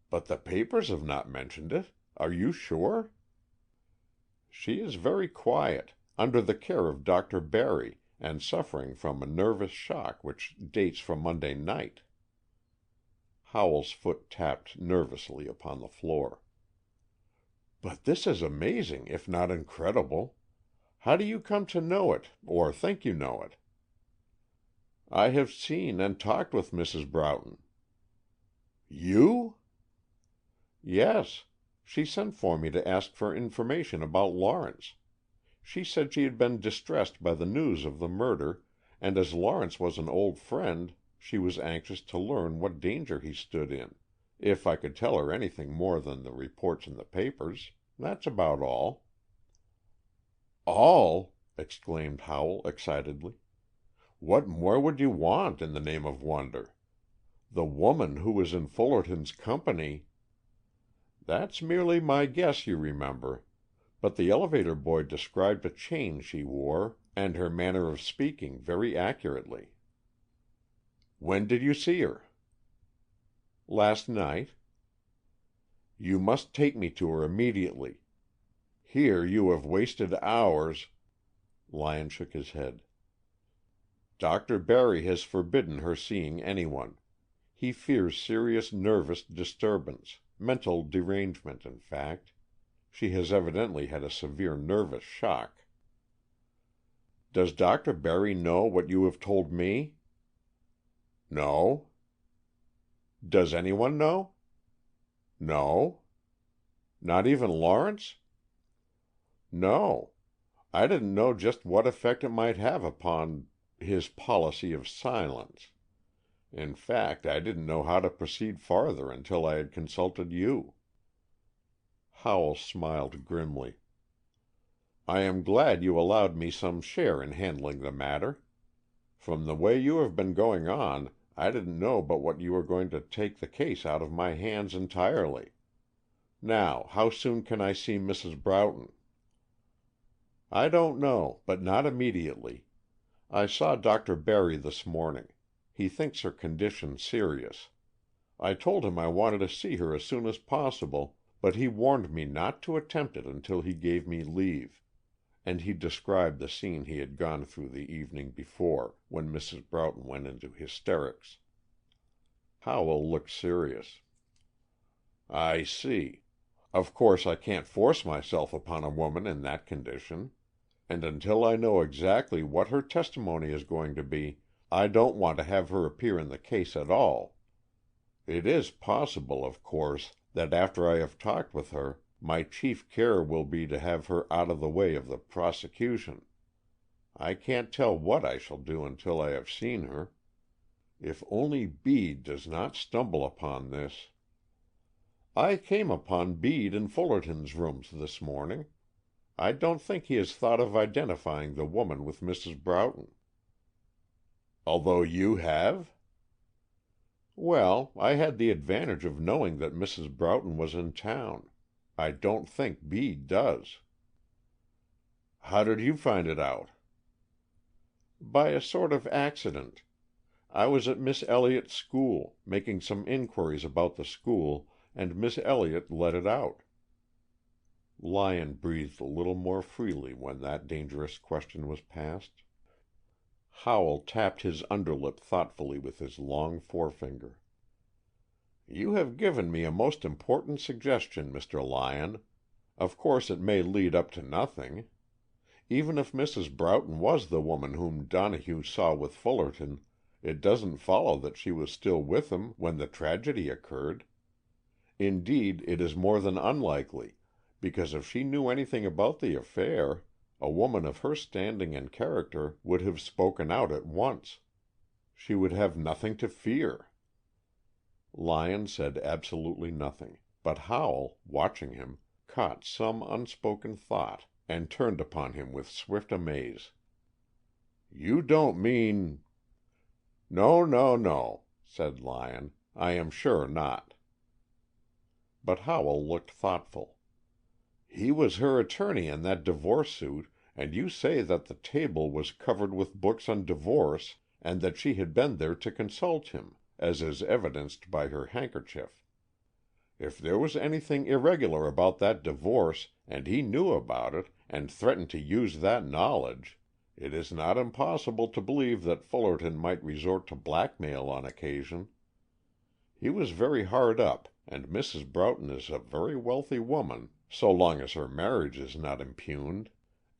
S1: "But the papers have not mentioned it. Are you sure?" "She is very quiet, under the care of Dr. Barry, and suffering from a nervous shock which dates from Monday night." Howell's foot tapped nervously upon the floor. "But this is amazing, if not incredible. How do you come to know it, or think you know it?" "I have seen and talked with Mrs. Broughton." "You?" "Yes. She sent for me to ask for information about Lawrence. She said she had been distressed by the news of the murder, and as Lawrence was an old friend, she was anxious to learn what danger he stood in, if I could tell her anything more than the reports in the papers. That's about all." "All!" exclaimed Howell excitedly. "What more would you want, in the name of wonder? The woman who was in Fullerton's company—" "That's merely my guess, you remember. But the elevator boy described a chain she wore, and her manner of speaking very accurately." "When did you see her?" "Last night." "You must take me to her immediately. Here you have wasted hours—" Lyon shook his head. "Dr. Barry has forbidden her seeing anyone. He fears serious nervous disturbance, mental derangement, in fact. She has evidently had a severe nervous shock." "Does Dr. Barry know what you have told me?" "No." "Does anyone know?" "No." "Not even Lawrence?" "No. I didn't know just what effect it might have upon—his policy of silence. In fact, I didn't know how to proceed farther until I had consulted you." Howell smiled grimly. "I am glad you allowed me some share in handling the matter. From the way you have been going on, I didn't know but what you were going to take the case out of my hands entirely. Now, how soon can I see Mrs. Broughton?" "I don't know, but not immediately. I saw Dr. Barry this morning. He thinks her condition serious. I told him I wanted to see her as soon as possible, but he warned me not to attempt it until he gave me leave," and he described the scene he had gone through the evening before, when Mrs. Broughton went into hysterics. Howell looked serious. "I see. Of course I can't force myself upon a woman in that condition, and until I know exactly what her testimony is going to be, I don't want to have her appear in the case at all. It is possible, of course, that after I have talked with her, my chief care will be to have her out of the way of the prosecution. I can't tell what I shall do until I have seen her. If only Bede does not stumble upon this. I came upon Bede in Fullerton's rooms this morning. I don't think he has thought of identifying the woman with Mrs. Broughton." "Although you have?" "Well, I had the advantage of knowing that Mrs. Broughton was in town. I don't think Bede does." "How did you find it out?" "By a sort of accident. I was at Miss Elliott's school, making some inquiries about the school, and Miss Elliott let it out." Lyon breathed a little more freely when that dangerous question was past. Howell tapped his underlip thoughtfully with his long forefinger. "You have given me a most important suggestion, Mr. Lyon. Of course it may lead up to nothing. Even if Mrs. Broughton was the woman whom Donohue saw with Fullerton, it doesn't follow that she was still with him when the tragedy occurred. Indeed, it is more than unlikely, because if she knew anything about the affair, a woman of her standing and character would have spoken out at once. She would have nothing to fear." Lyon said absolutely nothing, but Howell, watching him, caught some unspoken thought, and turned upon him with swift amaze. "You don't mean—" "No, no, no," said Lyon. "I am sure not." But Howell looked thoughtful. "He was her attorney in that divorce suit, and you say that the table was covered with books on divorce, and that she had been there to consult him, as is evidenced by her handkerchief. If there was anything irregular about that divorce, and he knew about it, and threatened to use that knowledge, it is not impossible to believe that Fullerton might resort to blackmail on occasion. He was very hard up, and Mrs. Broughton is a very wealthy woman, so long as her marriage is not impugned,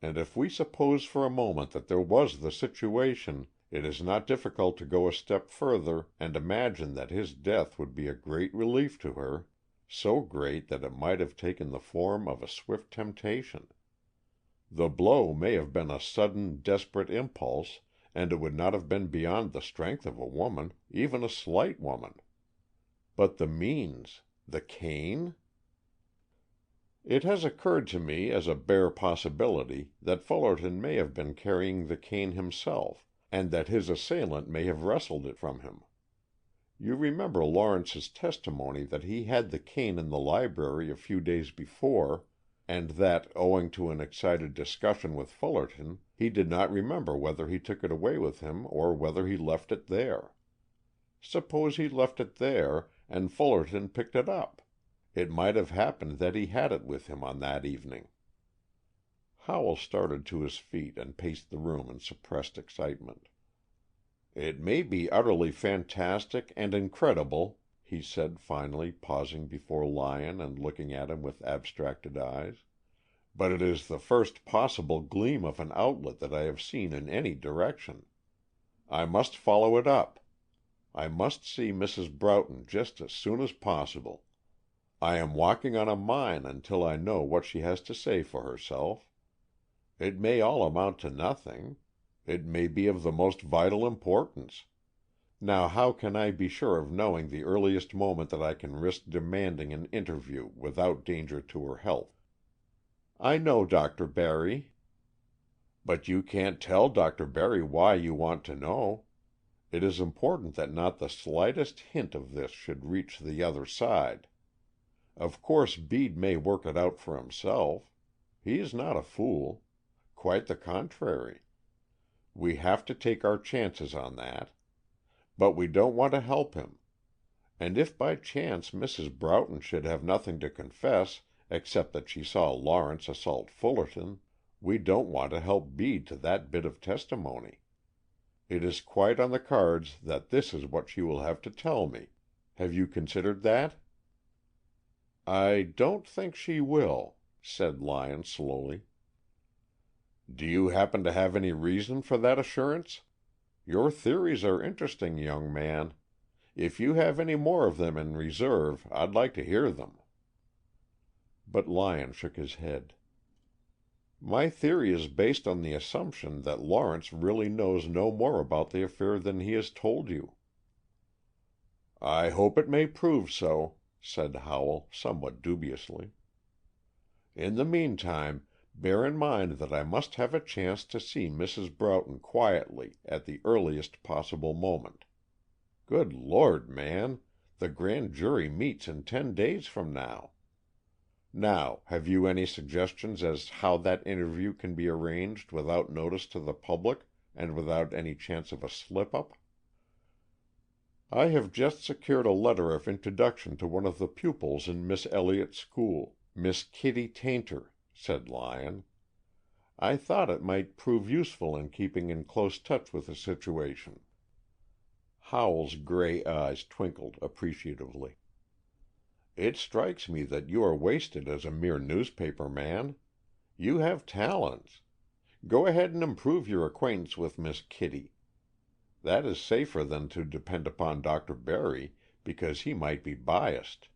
S1: and if we suppose for a moment that there was the situation, it is not difficult to go a step further and imagine that his death would be a great relief to her, so great that it might have taken the form of a swift temptation. The blow may have been a sudden, desperate impulse, and it would not have been beyond the strength of a woman, even a slight woman. But the means, the cane? It has occurred to me as a bare possibility that Fullerton may have been carrying the cane himself, and that his assailant may have wrested it from him. You remember Lawrence's testimony that he had the cane in the library a few days before, and that, owing to an excited discussion with Fullerton, he did not remember whether he took it away with him or whether he left it there. Suppose he left it there, and Fullerton picked it up. It might have happened that he had it with him on that evening." Howell started to his feet and paced the room in suppressed excitement. "It may be utterly fantastic and incredible," he said finally, pausing before Lyon and looking at him with abstracted eyes, "but it is the first possible gleam of an outlet that I have seen in any direction. I must follow it up. I must see Mrs. Broughton just as soon as possible. I am walking on a mine until I know what she has to say for herself. It may all amount to nothing. It may be of the most vital importance. Now how can I be sure of knowing the earliest moment that I can risk demanding an interview without danger to her health?" "I know Dr. Barry." "But you can't tell Dr. Barry why you want to know. It is important that not the slightest hint of this should reach the other side. Of course Bede may work it out for himself. He is not a fool. Quite the contrary. We have to take our chances on that. But we don't want to help him. And if by chance Mrs. Broughton should have nothing to confess except that she saw Lawrence assault Fullerton, we don't want to help Bede to that bit of testimony. It is quite on the cards that this is what she will have to tell me. Have you considered that?" "I don't think she will," said Lyon slowly. "Do you happen to have any reason for that assurance? Your theories are interesting, young man. If you have any more of them in reserve, I'd like to hear them." But Lyon shook his head. "My theory is based on the assumption that Lawrence really knows no more about the affair than he has told you." "I hope it may prove so," said Howell, somewhat dubiously. "In the meantime, bear in mind that I must have a chance to see Mrs. Broughton quietly at the earliest possible moment. Good Lord, man, the grand jury meets in 10 days from now. Now, have you any suggestions as how that interview can be arranged without notice to the public and without any chance of a slip-up?" "I have just secured a letter of introduction to one of the pupils in Miss Elliott's school, Miss Kitty Tayntor," said Lyon. "I thought it might prove useful in keeping in close touch with the situation." Howell's gray eyes twinkled appreciatively. "It strikes me that you are wasted as a mere newspaper man. You have talents. Go ahead and improve your acquaintance with Miss Kitty. That is safer than to depend upon Dr. Barry, because he might be biased.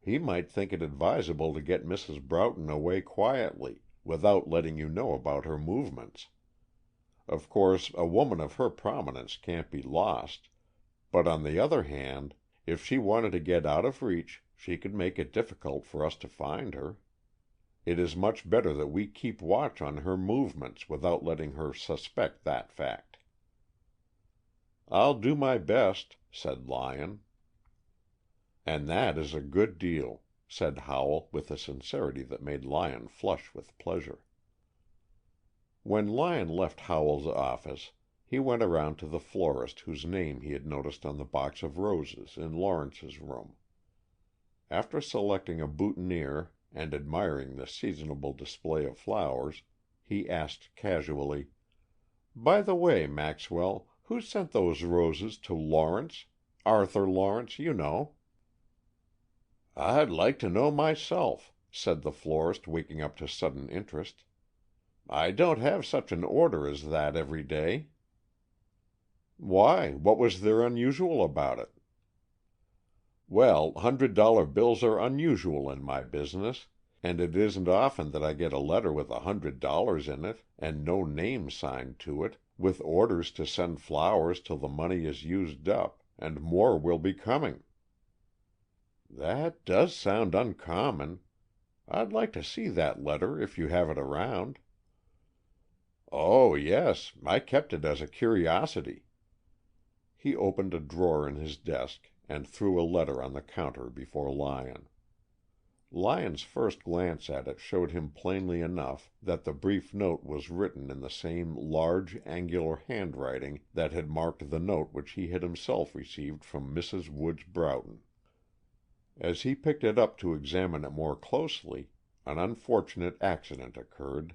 S1: He might think it advisable to get Mrs. Broughton away quietly, without letting you know about her movements. Of course, a woman of her prominence can't be lost, but on the other hand, if she wanted to get out of reach, she could make it difficult for us to find her. It is much better that we keep watch on her movements without letting her suspect that fact." "I'll do my best," said Lyon. "And that is a good deal," said Howell with a sincerity that made Lyon flush with pleasure. When Lyon left Howell's office, he went around to the florist whose name he had noticed on the box of roses in Lawrence's room. After selecting a boutonniere and admiring the seasonable display of flowers, he asked casually, "By the way, Maxwell, who sent those roses to Lawrence? Arthur Lawrence, you know." "I'd like to know myself," said the florist, waking up to sudden interest. "I don't have such an order as that every day." "Why, what was there unusual about it?" "Well, $100 bills are unusual in my business, and it isn't often that I get a letter with $100 in it, and no name signed to it, with orders to send flowers till the money is used up, and more will be coming." "That does sound uncommon. I'd like to see that letter if you have it around." "Oh, yes, I kept it as a curiosity." He opened a drawer in his desk and threw a letter on the counter before Lyon. Lyon's first glance at it showed him plainly enough that the brief note was written in the same large, angular handwriting that had marked the note which he had himself received from Mrs. Woods Broughton. As he picked it up to examine it more closely, an unfortunate accident occurred.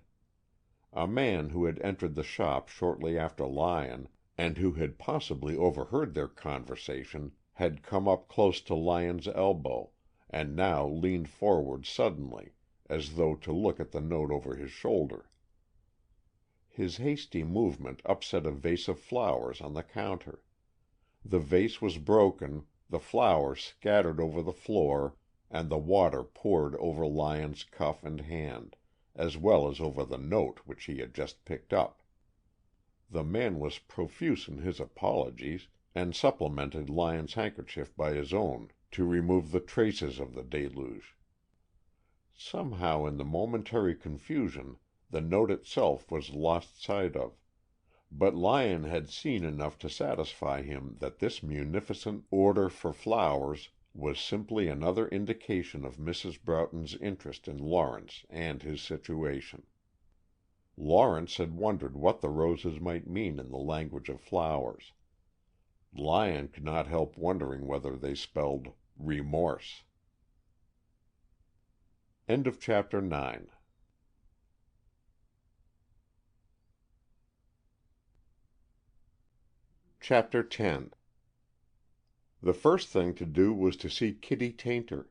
S1: A man who had entered the shop shortly after Lyon, and who had possibly overheard their conversation, had come up close to Lyon's elbow, and now leaned forward suddenly, as though to look at the note over his shoulder. His hasty movement upset a vase of flowers on the counter. The vase was broken, the flowers scattered over the floor, and the water poured over Lyon's cuff and hand, as well as over the note which he had just picked up. The man was profuse in his apologies, and supplemented Lyon's handkerchief by his own to remove the traces of the deluge. Somehow in the momentary confusion the note itself was lost sight of, but Lyon had seen enough to satisfy him that this munificent order for flowers was simply another indication of Mrs. Broughton's interest in Lawrence and his situation. Lawrence had wondered what the roses might mean in the language of flowers. Lyon could not help wondering whether they spelled remorse. End of chapter 9. Chapter 10. The first thing to do was to see Kitty Tayntor.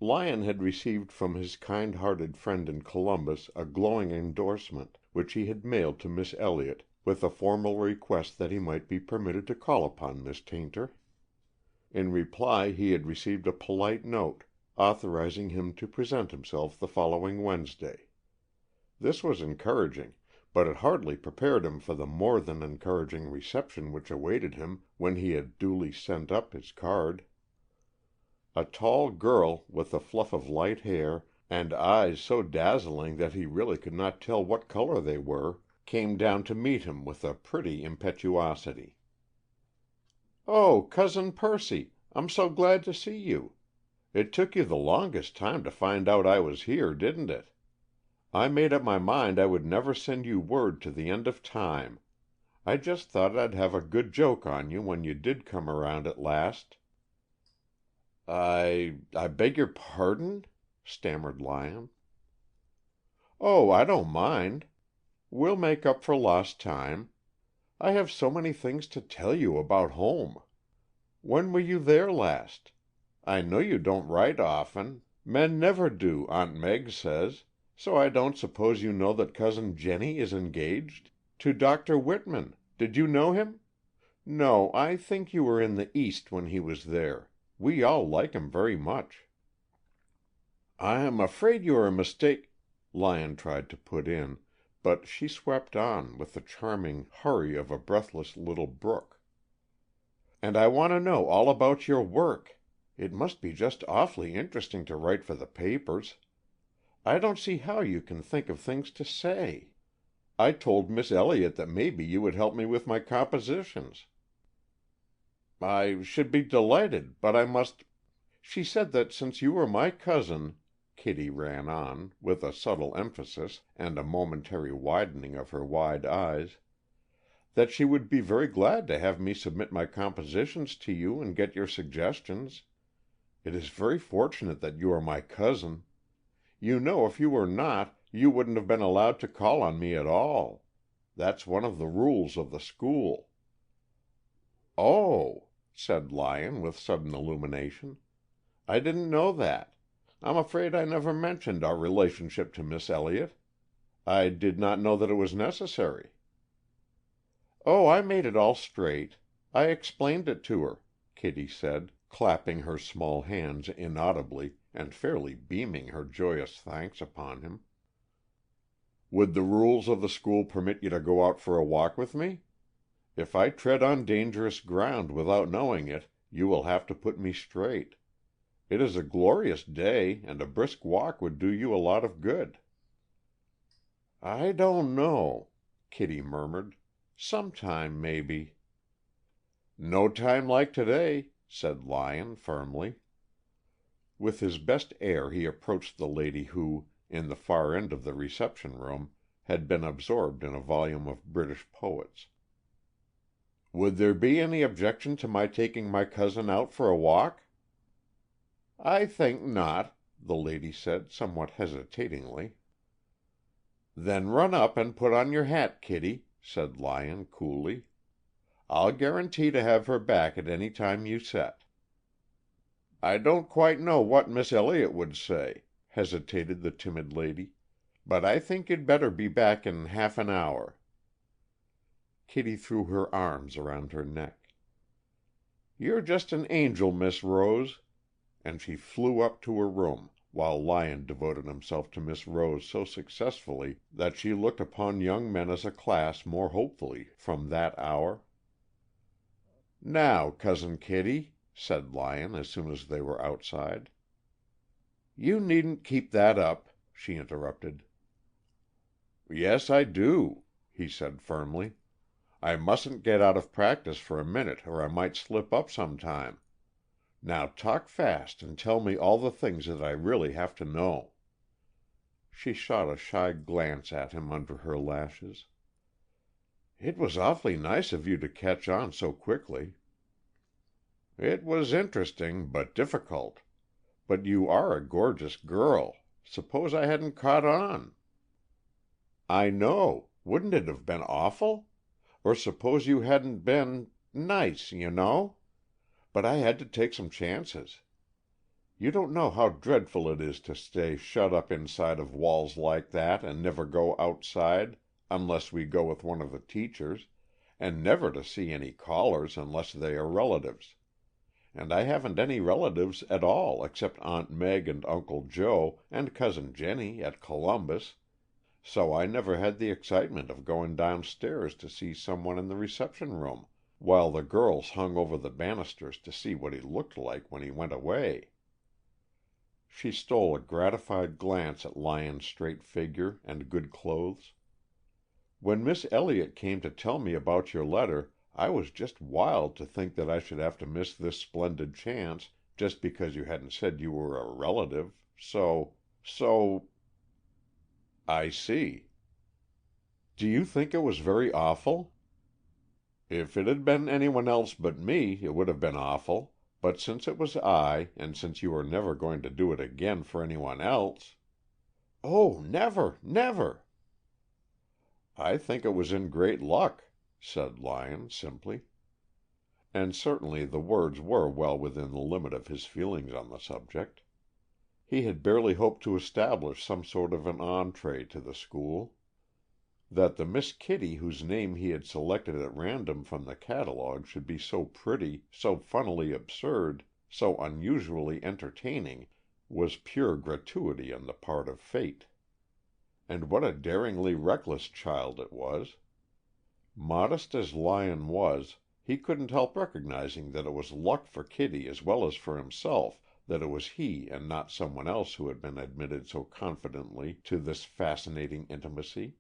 S1: Lyon had received from his kind-hearted friend in Columbus a glowing endorsement, which he had mailed to Miss Elliott, with a formal request that he might be permitted to call upon Miss Tayntor. In reply he had received a polite note, authorizing him to present himself the following Wednesday. This was encouraging, but it hardly prepared him for the more than encouraging reception which awaited him when he had duly sent up his card. A tall girl with a fluff of light hair and eyes so dazzling that he really could not tell what color they were, came down to meet him with a pretty impetuosity. "Oh, Cousin Percy, I'm so glad to see you. It took you the longest time to find out I was here, didn't it? I made up my mind I would never send you word to the end of time. I just thought I'd have a good joke on you when you did come around at last." I beg your pardon?" stammered Lyon. "Oh, I don't mind. We'll make up for lost time. I have so many things to tell you about home. When were you there last? I know you don't write often. Men never do, Aunt Meg says, so I don't suppose you know that Cousin Jenny is engaged to Dr. Whitman. Did you know him? No, I think you were in the East when he was there. We all like him very much." "I am afraid you are Lyon tried to put in, but she swept on with the charming hurry of a breathless little brook. "And I want to know all about your work. It must be just awfully interesting to write for the papers. I don't see how you can think of things to say. I told Miss Elliott that maybe you would help me with my compositions." "I should be delighted, but I must She said that since you were my cousin," Kitty ran on, with a subtle emphasis and a momentary widening of her wide eyes, "that she would be very glad to have me submit my compositions to you and get your suggestions. It is very fortunate that you are my cousin. You know if you were not, you wouldn't have been allowed to call on me at all. That's one of the rules of the school." "Oh," said Lyon, with sudden illumination. "I didn't know that. I'm afraid I never mentioned our relationship to Miss Elliott. I did not know that it was necessary." "Oh, I made it all straight. I explained it to her," Kitty said, clapping her small hands inaudibly and fairly beaming her joyous thanks upon him. "Would the rules of the school permit you to go out for a walk with me? If I tread on dangerous ground without knowing it, you will have to put me straight. It is a glorious day, and a brisk walk would do you a lot of good." "I don't know," Kitty murmured. "Sometime, maybe." "No time like today," said Lyon, firmly. With his best air he approached the lady who, in the far end of the reception room, had been absorbed in a volume of British poets. "Would there be any objection to my taking my cousin out for a walk?" "I think not," the lady said, somewhat hesitatingly. "Then run up and put on your hat, Kitty," said Lyon, coolly. "I'll guarantee to have her back at any time you set." "I don't quite know what Miss Elliott would say," hesitated the timid lady, "but I think you'd better be back in half an hour." Kitty threw her arms around her neck. "You're just an angel, Miss Rose," and she flew up to her room, while Lyon devoted himself to Miss Rose so successfully that she looked upon young men as a class more hopefully from that hour. "Now, Cousin Kitty," said Lyon as soon as they were outside. "You needn't keep that up," she interrupted. "Yes, I do," he said firmly. "I mustn't get out of practice for a minute or I might slip up sometime. Now talk fast and tell me all the things that I really have to know." She shot a shy glance at him under her lashes. "It was awfully nice of you to catch on so quickly." "It was interesting, but difficult. But you are a gorgeous girl. Suppose I hadn't caught on?" "I know. Wouldn't it have been awful? Or suppose you hadn't been nice, you know? But I had to take some chances. You don't know how dreadful it is to stay shut up inside of walls like that and never go outside unless we go with one of the teachers, and never to see any callers unless they are relatives. and I haven't any relatives at all except Aunt Meg and Uncle Joe and Cousin Jenny at Columbus, so I never had the excitement of going downstairs to see someone in the reception room, while the girls hung over the banisters to see what he looked like when he went away." She stole a gratified glance at Lyon's straight figure and good clothes. "When Miss Elliott came to tell me about your letter, I was just wild to think that I should have to miss this splendid chance just because you hadn't said you were a relative, so—" "I see." "Do you think it was very awful?" "If it had been anyone else but me, it would have been awful, but since it was I, and since you are never going to do it again for anyone else—" "Oh, never, never!" "I think it was in great luck," said Lyon, simply. And certainly the words were well within the limit of his feelings on the subject. He had barely hoped to establish some sort of an entrée to the school. That the Miss Kitty whose name he had selected at random from the catalogue should be so pretty, so funnily absurd, so unusually entertaining, was pure gratuity on the part of fate. And what a daringly reckless child it was! Modest as Lyon was, he couldn't help recognizing that it was luck for Kitty as well as for himself that it was he and not someone else who had been admitted so confidently to this fascinating intimacy.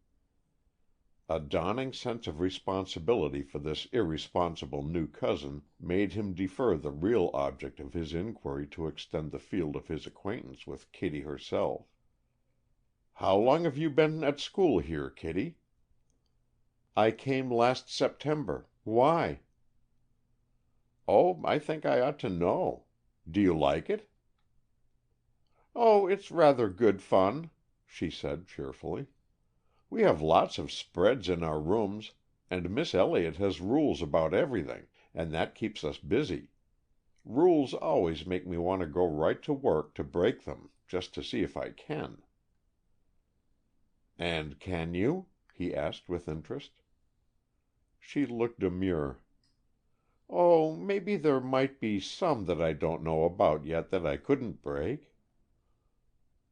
S1: A dawning sense of responsibility for this irresponsible new cousin made him defer the real object of his inquiry to extend the field of his acquaintance with Kitty herself. "How long have you been at school here, Kitty?" "I came last September. Why?" "Oh, I think I ought to know. Do you like it?" "Oh, it's rather good fun," she said cheerfully. "We have lots of spreads in our rooms, and Miss Elliott has rules about everything, and that keeps us busy. Rules always make me want to go right to work to break them, just to see if I can." "And can you?" he asked with interest. She looked demure. "Oh, maybe there might be some that I don't know about yet that I couldn't break."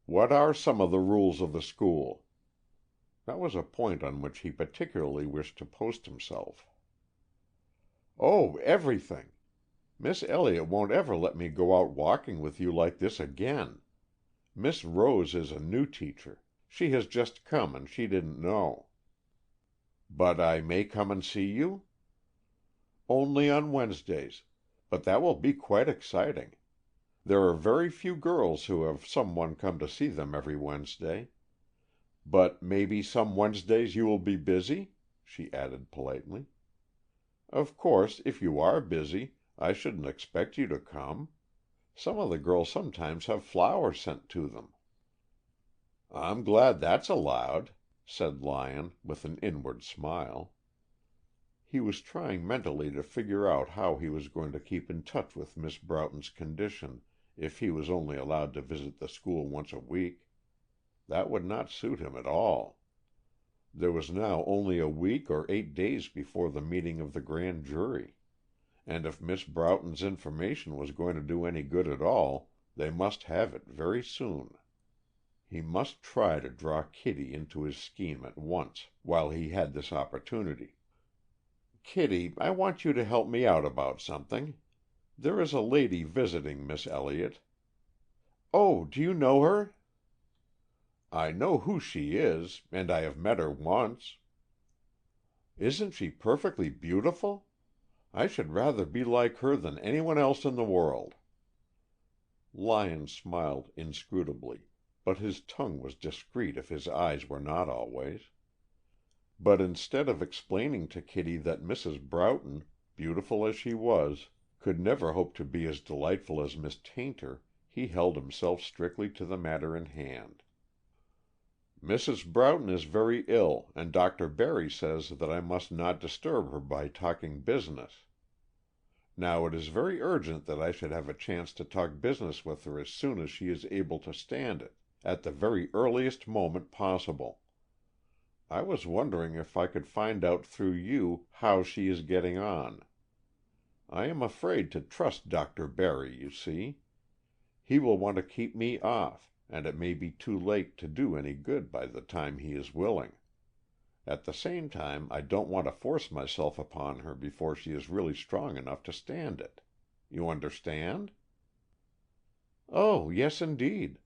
S1: "What are some of the rules of the school?" That was a point on which he particularly wished to post himself. "Oh, everything. Miss Elliott won't ever let me go out walking with you like this again. Miss Rose is a new teacher. She has just come and she didn't know." "But I may come and see you?" "Only on Wednesdays, but that will be quite exciting. There are very few girls who have some one come to see them every Wednesday. But maybe some Wednesdays you will be busy?" she added politely. "Of course, if you are busy, I shouldn't expect you to come. Some of the girls sometimes have flowers sent to them." "I'm glad that's allowed," said Lyon, with an inward smile. He was trying mentally to figure out how he was going to keep in touch with Miss Broughton's condition if he was only allowed to visit the school once a week. That would not suit him at all. There was now only a week or 8 days before the meeting of the grand jury, and if Miss Broughton's information was going to do any good at all, they must have it very soon. He must try to draw Kitty into his scheme at once, while he had this opportunity. "Kitty, I want you to help me out about something. There is a lady visiting Miss Elliott." "Oh, do you know her?" "I know who she is, and I have met her once." "Isn't she perfectly beautiful? I should rather be like her than anyone else in the world." Lyon smiled inscrutably, but his tongue was discreet if his eyes were not always. But instead of explaining to Kitty that Mrs. Broughton, beautiful as she was, could never hope to be as delightful as Miss Tayntor, he held himself strictly to the matter in hand. "Mrs. Broughton is very ill, and Dr. Barry says that I must not disturb her by talking business. Now it is very urgent that I should have a chance to talk business with her as soon as she is able to stand it, at the very earliest moment possible. I was wondering if I could find out through you how she is getting on." I am afraid to trust Dr. Barry, you see. He will want to keep me off, and it may be too late to do any good by the time he is willing. At the same time, I don't want to force myself upon her before she is really strong enough to stand it. You understand?" "Oh, yes, indeed.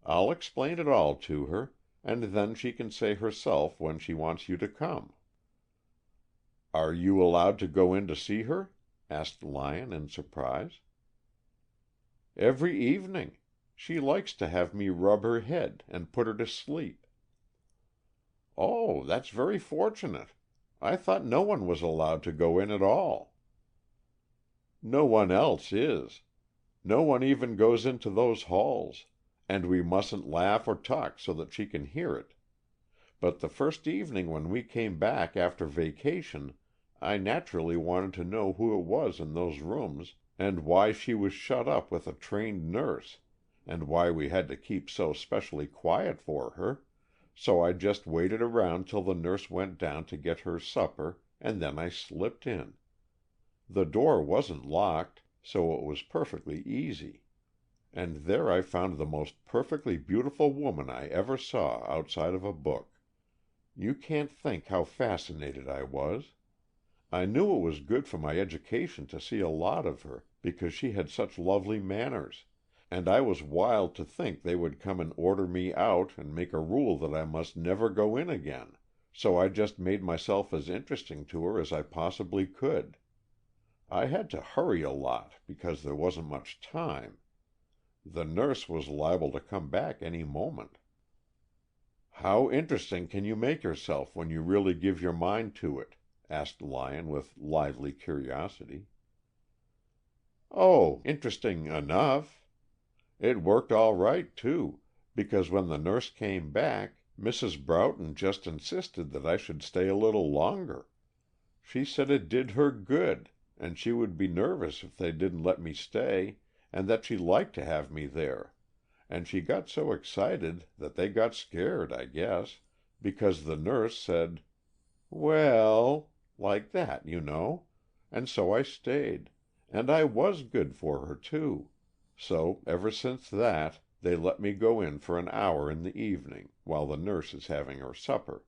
S1: I'll explain it all to her, and then she can say herself when she wants you to come." "Are you allowed to go in to see her?" asked Lyon in surprise. "Every evening. She likes to have me rub her head and put her to sleep." "Oh, that's very fortunate. I thought no one was allowed to go in at all." "No one else is. No one even goes into those halls, and we mustn't laugh or talk so that she can hear it. But the first evening when we came back after vacation, I naturally wanted to know who it was in those rooms, and why she was shut up with a trained nurse, and why we had to keep so specially quiet for her, so I just waited around till the nurse went down to get her supper, and then I slipped in. The door wasn't locked, so it was perfectly easy. And there I found the most perfectly beautiful woman I ever saw outside of a book. You can't think how fascinated I was. I knew it was good for my education to see a lot of her, because she had such lovely manners, and I was wild to think they would come and order me out and make a rule that I must never go in again, so I just made myself as interesting to her as I possibly could. I had to hurry a lot, because there wasn't much time. The nurse was liable to come back any moment." "How interesting can you make yourself when you really give your mind to it?" asked Lyon with lively curiosity. "Oh, interesting enough. It worked all right, too, because when the nurse came back, Mrs. Broughton just insisted that I should stay a little longer. She said it did her good, and she would be nervous if they didn't let me stay, and that she liked to have me there. And she got so excited that they got scared, I guess, because the nurse said, 'Well,' like that, you know, and so I stayed, and I was good for her, too. So ever since that, they let me go in for an hour in the evening, while the nurse is having her supper."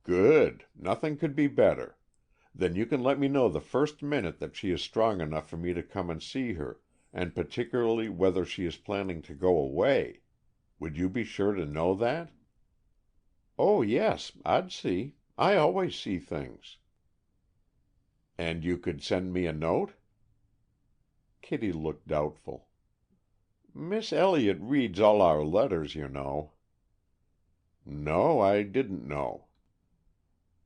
S1: "Good! Nothing could be better. Then you can let me know the first minute that she is strong enough for me to come and see her, and particularly whether she is planning to go away. Would you be sure to know that?" "Oh, yes, I'd see. I always see things." "And you could send me a note?" Kitty looked doubtful. "Miss Elliott reads all our letters, you know." "No, I didn't know."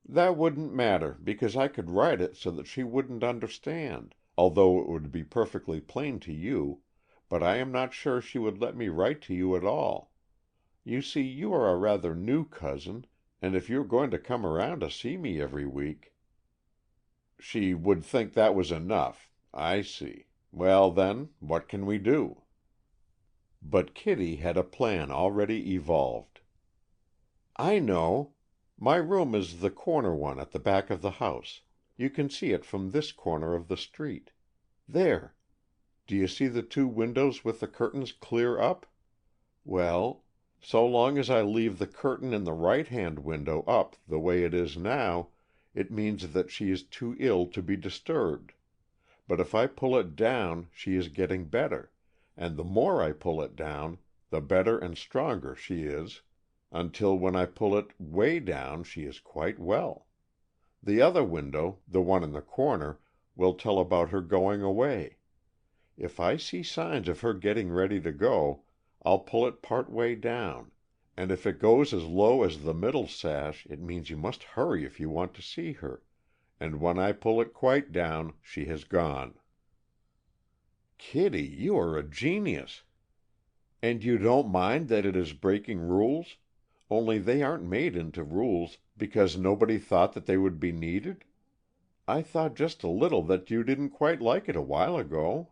S1: "That wouldn't matter, because I could write it so that she wouldn't understand, although it would be perfectly plain to you, but I am not sure she would let me write to you at all. You see, you are a rather new cousin, and if you are going to come around to see me every week—" "She would think that was enough. I see. Well, then, what can we do?" But Kitty had a plan already evolved. "I know. My room is the corner one at the back of the house. You can see it from this corner of the street. There! Do you see the two windows with the curtains clear up? Well, so long as I leave the curtain in the right-hand window up the way it is now, it means that she is too ill to be disturbed. But if I pull it down she is getting better, and the more I pull it down, the better and stronger she is, until when I pull it way down she is quite well. The other window, the one in the corner, will tell about her going away. If I see signs of her getting ready to go, I'll pull it part way down, and if it goes as low as the middle sash it means you must hurry if you want to see her, and when I pull it quite down she has gone." "Kitty, you are a genius! And you don't mind that it is breaking rules? Only they aren't made into rules because nobody thought that they would be needed? I thought just a little that you didn't quite like it a while ago."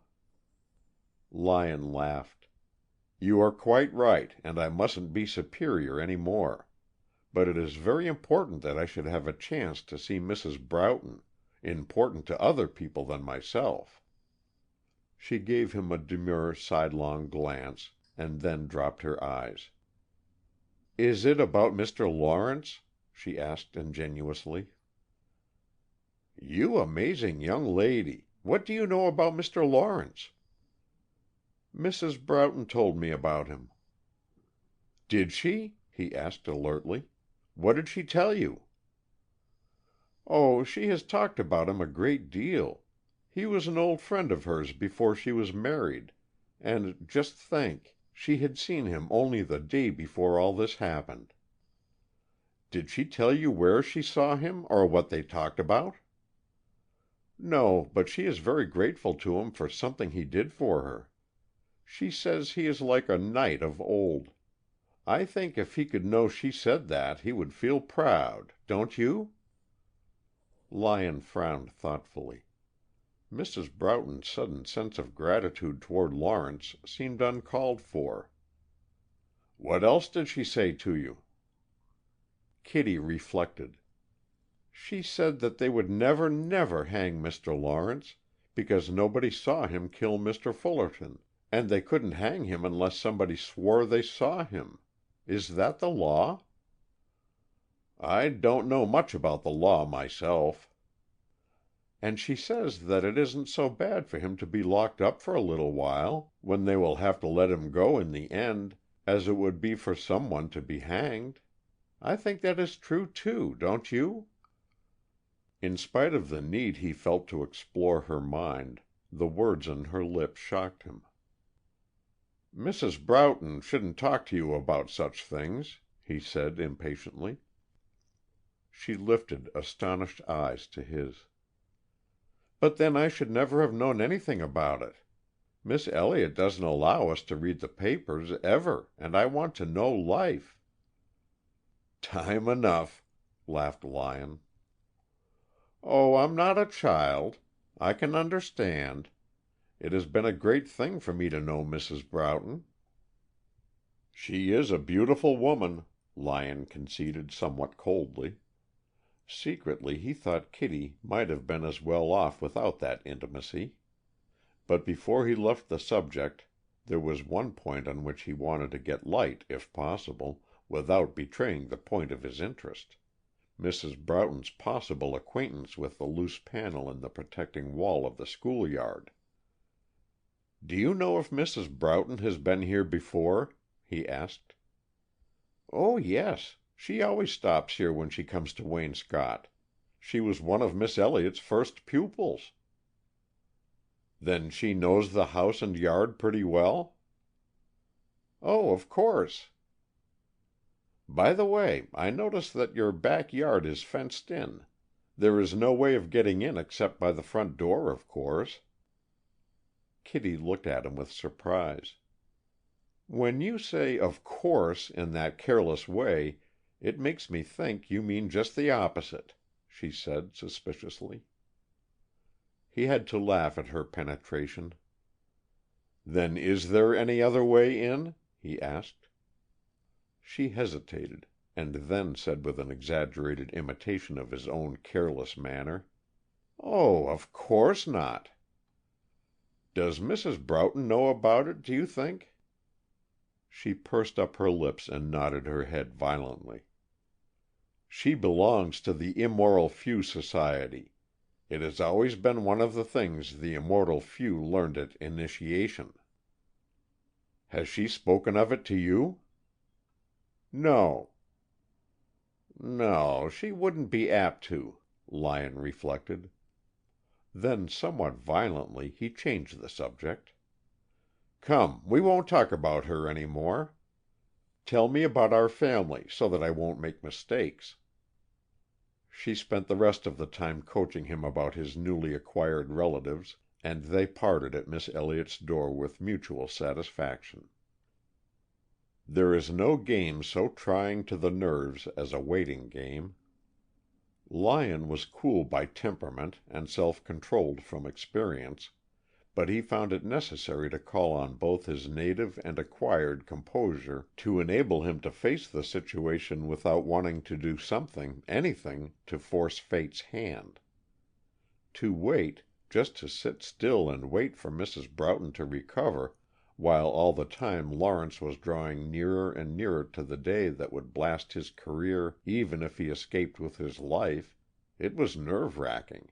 S1: Lyon laughed. "You are quite right, and I mustn't be superior any more. But it is very important that I should have a chance to see Mrs. Broughton. important to other people than myself." She gave him a demure sidelong glance, and then dropped her eyes. "Is it about Mr. Lawrence?" she asked ingenuously. "You amazing young lady! What do you know about Mr. Lawrence?" "Mrs. Broughton told me about him." "Did she?" he asked alertly. "What did she tell you?" "Oh, she has talked about him a great deal. He was an old friend of hers before she was married, and just think, she had seen him only the day before all this happened." "Did she tell you where she saw him, or what they talked about?" "No, but she is very grateful to him for something he did for her. She says he is like a knight of old. I think if he could know she said that, he would feel proud, don't you?" Lyon frowned thoughtfully. Mrs. Broughton's sudden sense of gratitude toward Lawrence seemed uncalled for. "What else did she say to you?" Kitty reflected. "She said that they would never, never hang Mr. Lawrence, because nobody saw him kill Mr. Fullerton, and they couldn't hang him unless somebody swore they saw him. Is that the law?" "I don't know much about the law myself." "And she says that it isn't so bad for him to be locked up for a little while, when they will have to let him go in the end, as it would be for some one to be hanged. I think that is true, too, don't you?" In spite of the need he felt to explore her mind, the words on her lips shocked him. "Mrs. Broughton shouldn't talk to you about such things," he said impatiently. She lifted astonished eyes to his. "But then I should never have known anything about it. Miss Elliott doesn't allow us to read the papers, ever, and I want to know life." "Time enough," laughed Lyon. "Oh, I'm not a child. I can understand. It has been a great thing for me to know Mrs. Broughton." "She is a beautiful woman," Lyon conceded somewhat coldly. Secretly he thought Kitty might have been as well off without that intimacy. But before he left the subject, there was one point on which he wanted to get light, if possible, without betraying the point of his interest. Mrs. Broughton's possible acquaintance with the loose panel in the protecting wall of the schoolyard. "Do you know if Mrs. Broughton has been here before?" he asked. "Oh, yes. She always stops here when she comes to Waynscott. She was one of Miss Elliott's first pupils." "Then she knows the house and yard pretty well?" "Oh, of course." "By the way, I notice that your back yard is fenced in. There is no way of getting in except by the front door, of course." Kitty looked at him with surprise. "When you say 'of course' in that careless way, it makes me think you mean just the opposite," she said suspiciously. He had to laugh at her penetration. "Then is there any other way in?" he asked. She hesitated, and then said with an exaggerated imitation of his own careless manner, "Oh, of course not." "Does Mrs. Broughton know about it, do you think?" She pursed up her lips and nodded her head violently. "She belongs to the Immortal Few Society. It has always been one of the things the Immortal Few learned at initiation." "Has she spoken of it to you?" "No." "No, she wouldn't be apt to," Lyon reflected. Then, somewhat violently, he changed the subject. "Come, we won't talk about her any more. Tell me about our family, so that I won't make mistakes." She spent the rest of the time coaching him about his newly acquired relatives, and they parted at Miss Elliott's door with mutual satisfaction. There is no game so trying to the nerves as a waiting game. Lyon was cool by temperament and self-controlled from experience, but he found it necessary to call on both his native and acquired composure to enable him to face the situation without wanting to do something, anything, to force fate's hand. To wait, just to sit still and wait for Mrs. Broughton to recover, while all the time Lawrence was drawing nearer and nearer to the day that would blast his career even if he escaped with his life, it was nerve-racking.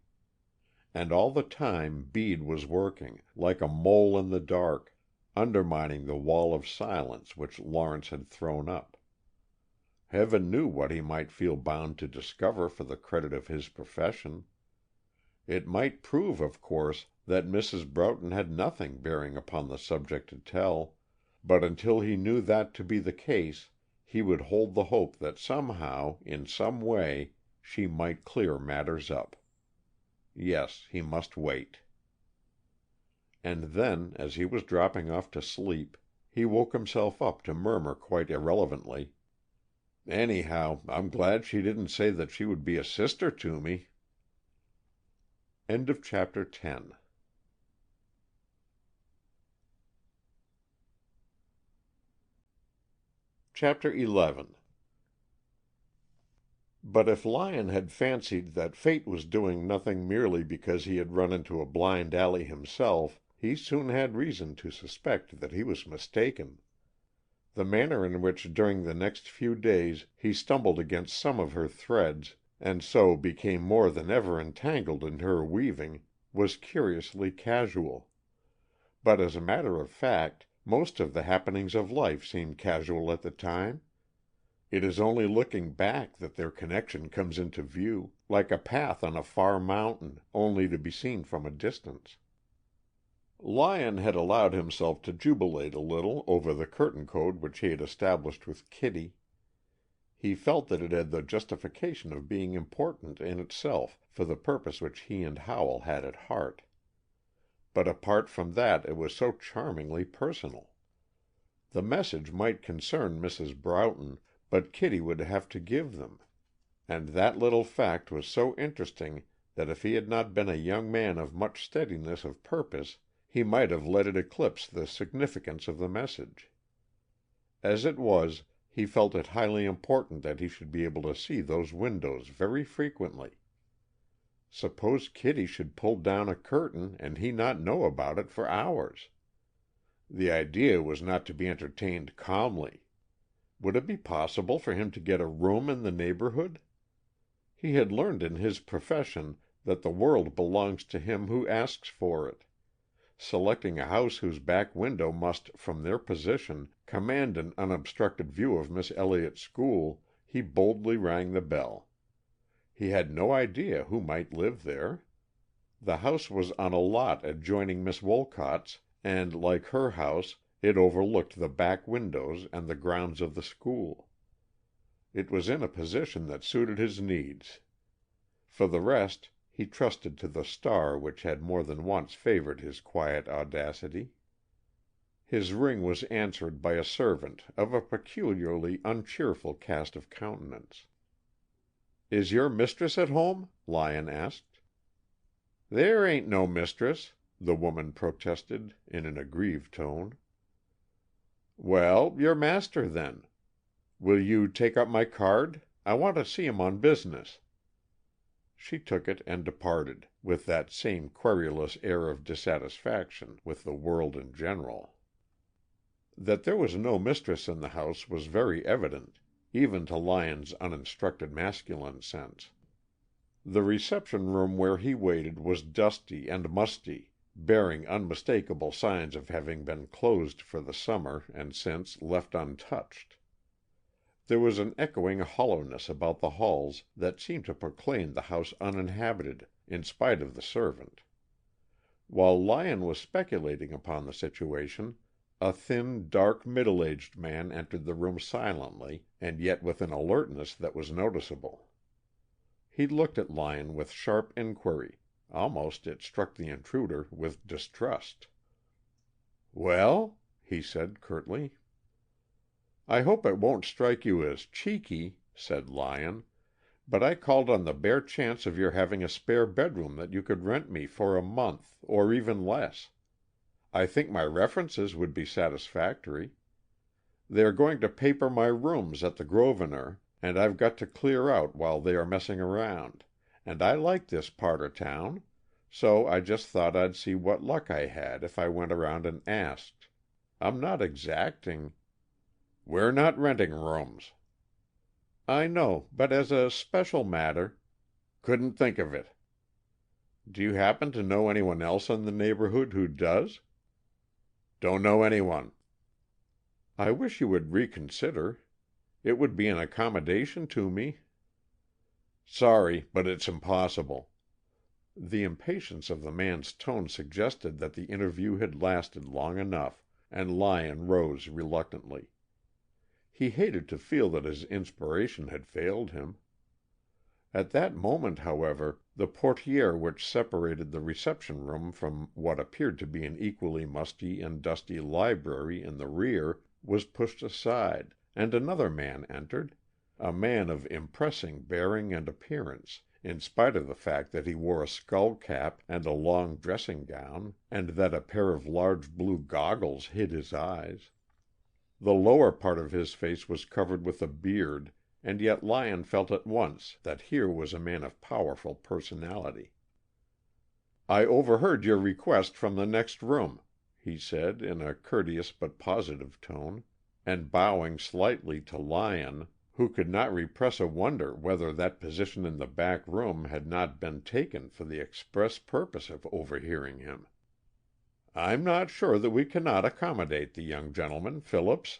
S1: And all the time Bede was working, like a mole in the dark, undermining the wall of silence which Lawrence had thrown up. Heaven knew what he might feel bound to discover for the credit of his profession. It might prove, of course, that Mrs. Broughton had nothing bearing upon the subject to tell, but until he knew that to be the case, he would hold the hope that somehow, in some way, she might clear matters up. Yes, he must wait. And then, as he was dropping off to sleep, he woke himself up to murmur quite irrelevantly, "Anyhow, I'm glad she didn't say that she would be a sister to me." End of chapter 10. Chapter 11. But if Lyon had fancied that fate was doing nothing merely because he had run into a blind alley himself, he soon had reason to suspect that he was mistaken. The manner in which during the next few days he stumbled against some of her threads, and so became more than ever entangled in her weaving, was curiously casual. But as a matter of fact, most of the happenings of life seem casual at the time. It is only looking back that their connection comes into view, like a path on a far mountain, only to be seen from a distance. Lyon had allowed himself to jubilate a little over the curtain code which he had established with Kitty. He felt that it had the justification of being important in itself for the purpose which he and Howell had at heart. But apart from that it was so charmingly personal. The message might concern Mrs. Broughton, but Kitty would have to give them. And that little fact was so interesting that if he had not been a young man of much steadiness of purpose, he might have let it eclipse the significance of the message. As it was, he felt it highly important that he should be able to see those windows very frequently. Suppose Kitty should pull down a curtain and he not know about it for hours? The idea was not to be entertained calmly. Would it be possible for him to get a room in the neighborhood? He had learned in his profession that the world belongs to him who asks for it. Selecting a house whose back window must, from their position, command an unobstructed view of Miss Elliott's School, he boldly rang the bell. He had no idea who might live there. The house was on a lot adjoining Miss Wolcott's, and, like her house, it overlooked the back windows and the grounds of the school. It was in a position that suited his needs. For the rest, he trusted to the star which had more than once favored his quiet audacity. His ring was answered by a servant of a peculiarly uncheerful cast of countenance. "Is your mistress at home?" Lyon asked. "There ain't no mistress," the woman protested in an aggrieved tone. "Well, your master, then. Will you take up my card? I want to see him on business." She took it and departed, with that same querulous air of dissatisfaction with the world in general. That there was no mistress in the house was very evident, even to Lyon's uninstructed masculine sense. The reception room where he waited was dusty and musty, bearing unmistakable signs of having been closed for the summer and since left untouched. There was an echoing hollowness about the halls that seemed to proclaim the house uninhabited, in spite of the servant. While Lyon was speculating upon the situation, a thin, dark, middle-aged man entered the room silently, and yet with an alertness that was noticeable. He looked at Lyon with sharp inquiry. Almost it struck the intruder with distrust. "Well?" he said curtly. "I hope it won't strike you as cheeky," said Lyon, "but I called on the bare chance of your having a spare bedroom that you could rent me for a month, or even less. I think my references would be satisfactory. They are going to paper my rooms at the Grosvenor, and I've got to clear out while they are messing around, and I like this part of town. So I just thought I'd see what luck I had if I went around and asked. I'm not exacting—" "We're not renting rooms." "I know, but as a special matter—" "Couldn't think of it." "Do you happen to know anyone else in the neighborhood who does?" "Don't know anyone." "I wish you would reconsider. It would be an accommodation to me." "Sorry, but it's impossible." The impatience of the man's tone suggested that the interview had lasted long enough, and Lyon rose reluctantly. He hated to feel that his inspiration had failed him. At that moment, however, the portière which separated the reception room from what appeared to be an equally musty and dusty library in the rear was pushed aside, and another man entered, a man of impressive bearing and appearance, in spite of the fact that he wore a skull cap and a long dressing gown, and that a pair of large blue goggles hid his eyes. The lower part of his face was covered with a beard, and yet Lyon felt at once that here was a man of powerful personality. "I overheard your request from the next room," he said, in a courteous but positive tone, and bowing slightly to Lyon, who could not repress a wonder whether that position in the back room had not been taken for the express purpose of overhearing him. "I'm not sure that we cannot accommodate the young gentleman, Phillips."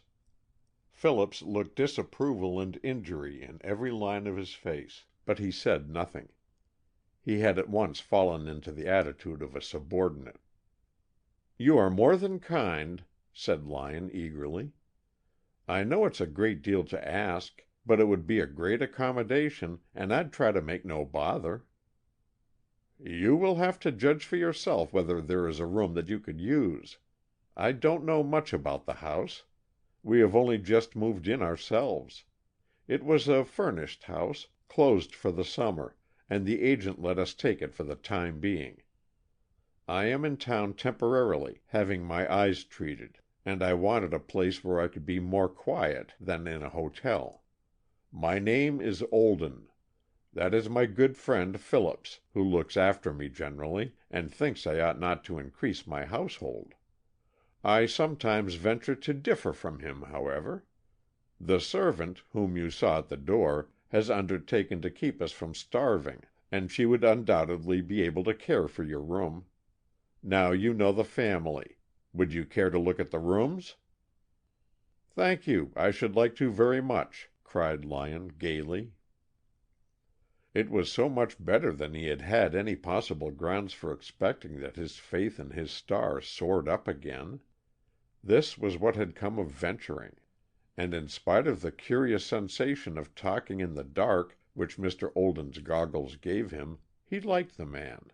S1: Phillips looked disapproval and injury in every line of his face, but he said nothing. He had at once fallen into the attitude of a subordinate. "You are more than kind," said Lyon eagerly. "I know it's a great deal to ask, but it would be a great accommodation, and I'd try to make no bother." "You will have to judge for yourself whether there is a room that you could use. I don't know much about the house. We have only just moved in ourselves. It was a furnished house, closed for the summer, and the agent let us take it for the time being. I am in town temporarily, having my eyes treated, and I wanted a place where I could be more quiet than in a hotel. My name is Olden. That is my good friend Phillips, who looks after me generally, and thinks I ought not to increase my household. I sometimes venture to differ from him, however. The servant, whom you saw at the door, has undertaken to keep us from starving, and she would undoubtedly be able to care for your room. Now you know the family. Would you care to look at the rooms?" "Thank you, I should like to very much," cried Lyon gaily. It was so much better than he had had any possible grounds for expecting that his faith in his star soared up again. This was what had come of venturing, and in spite of the curious sensation of talking in the dark which Mr. Olden's goggles gave him, he liked the man.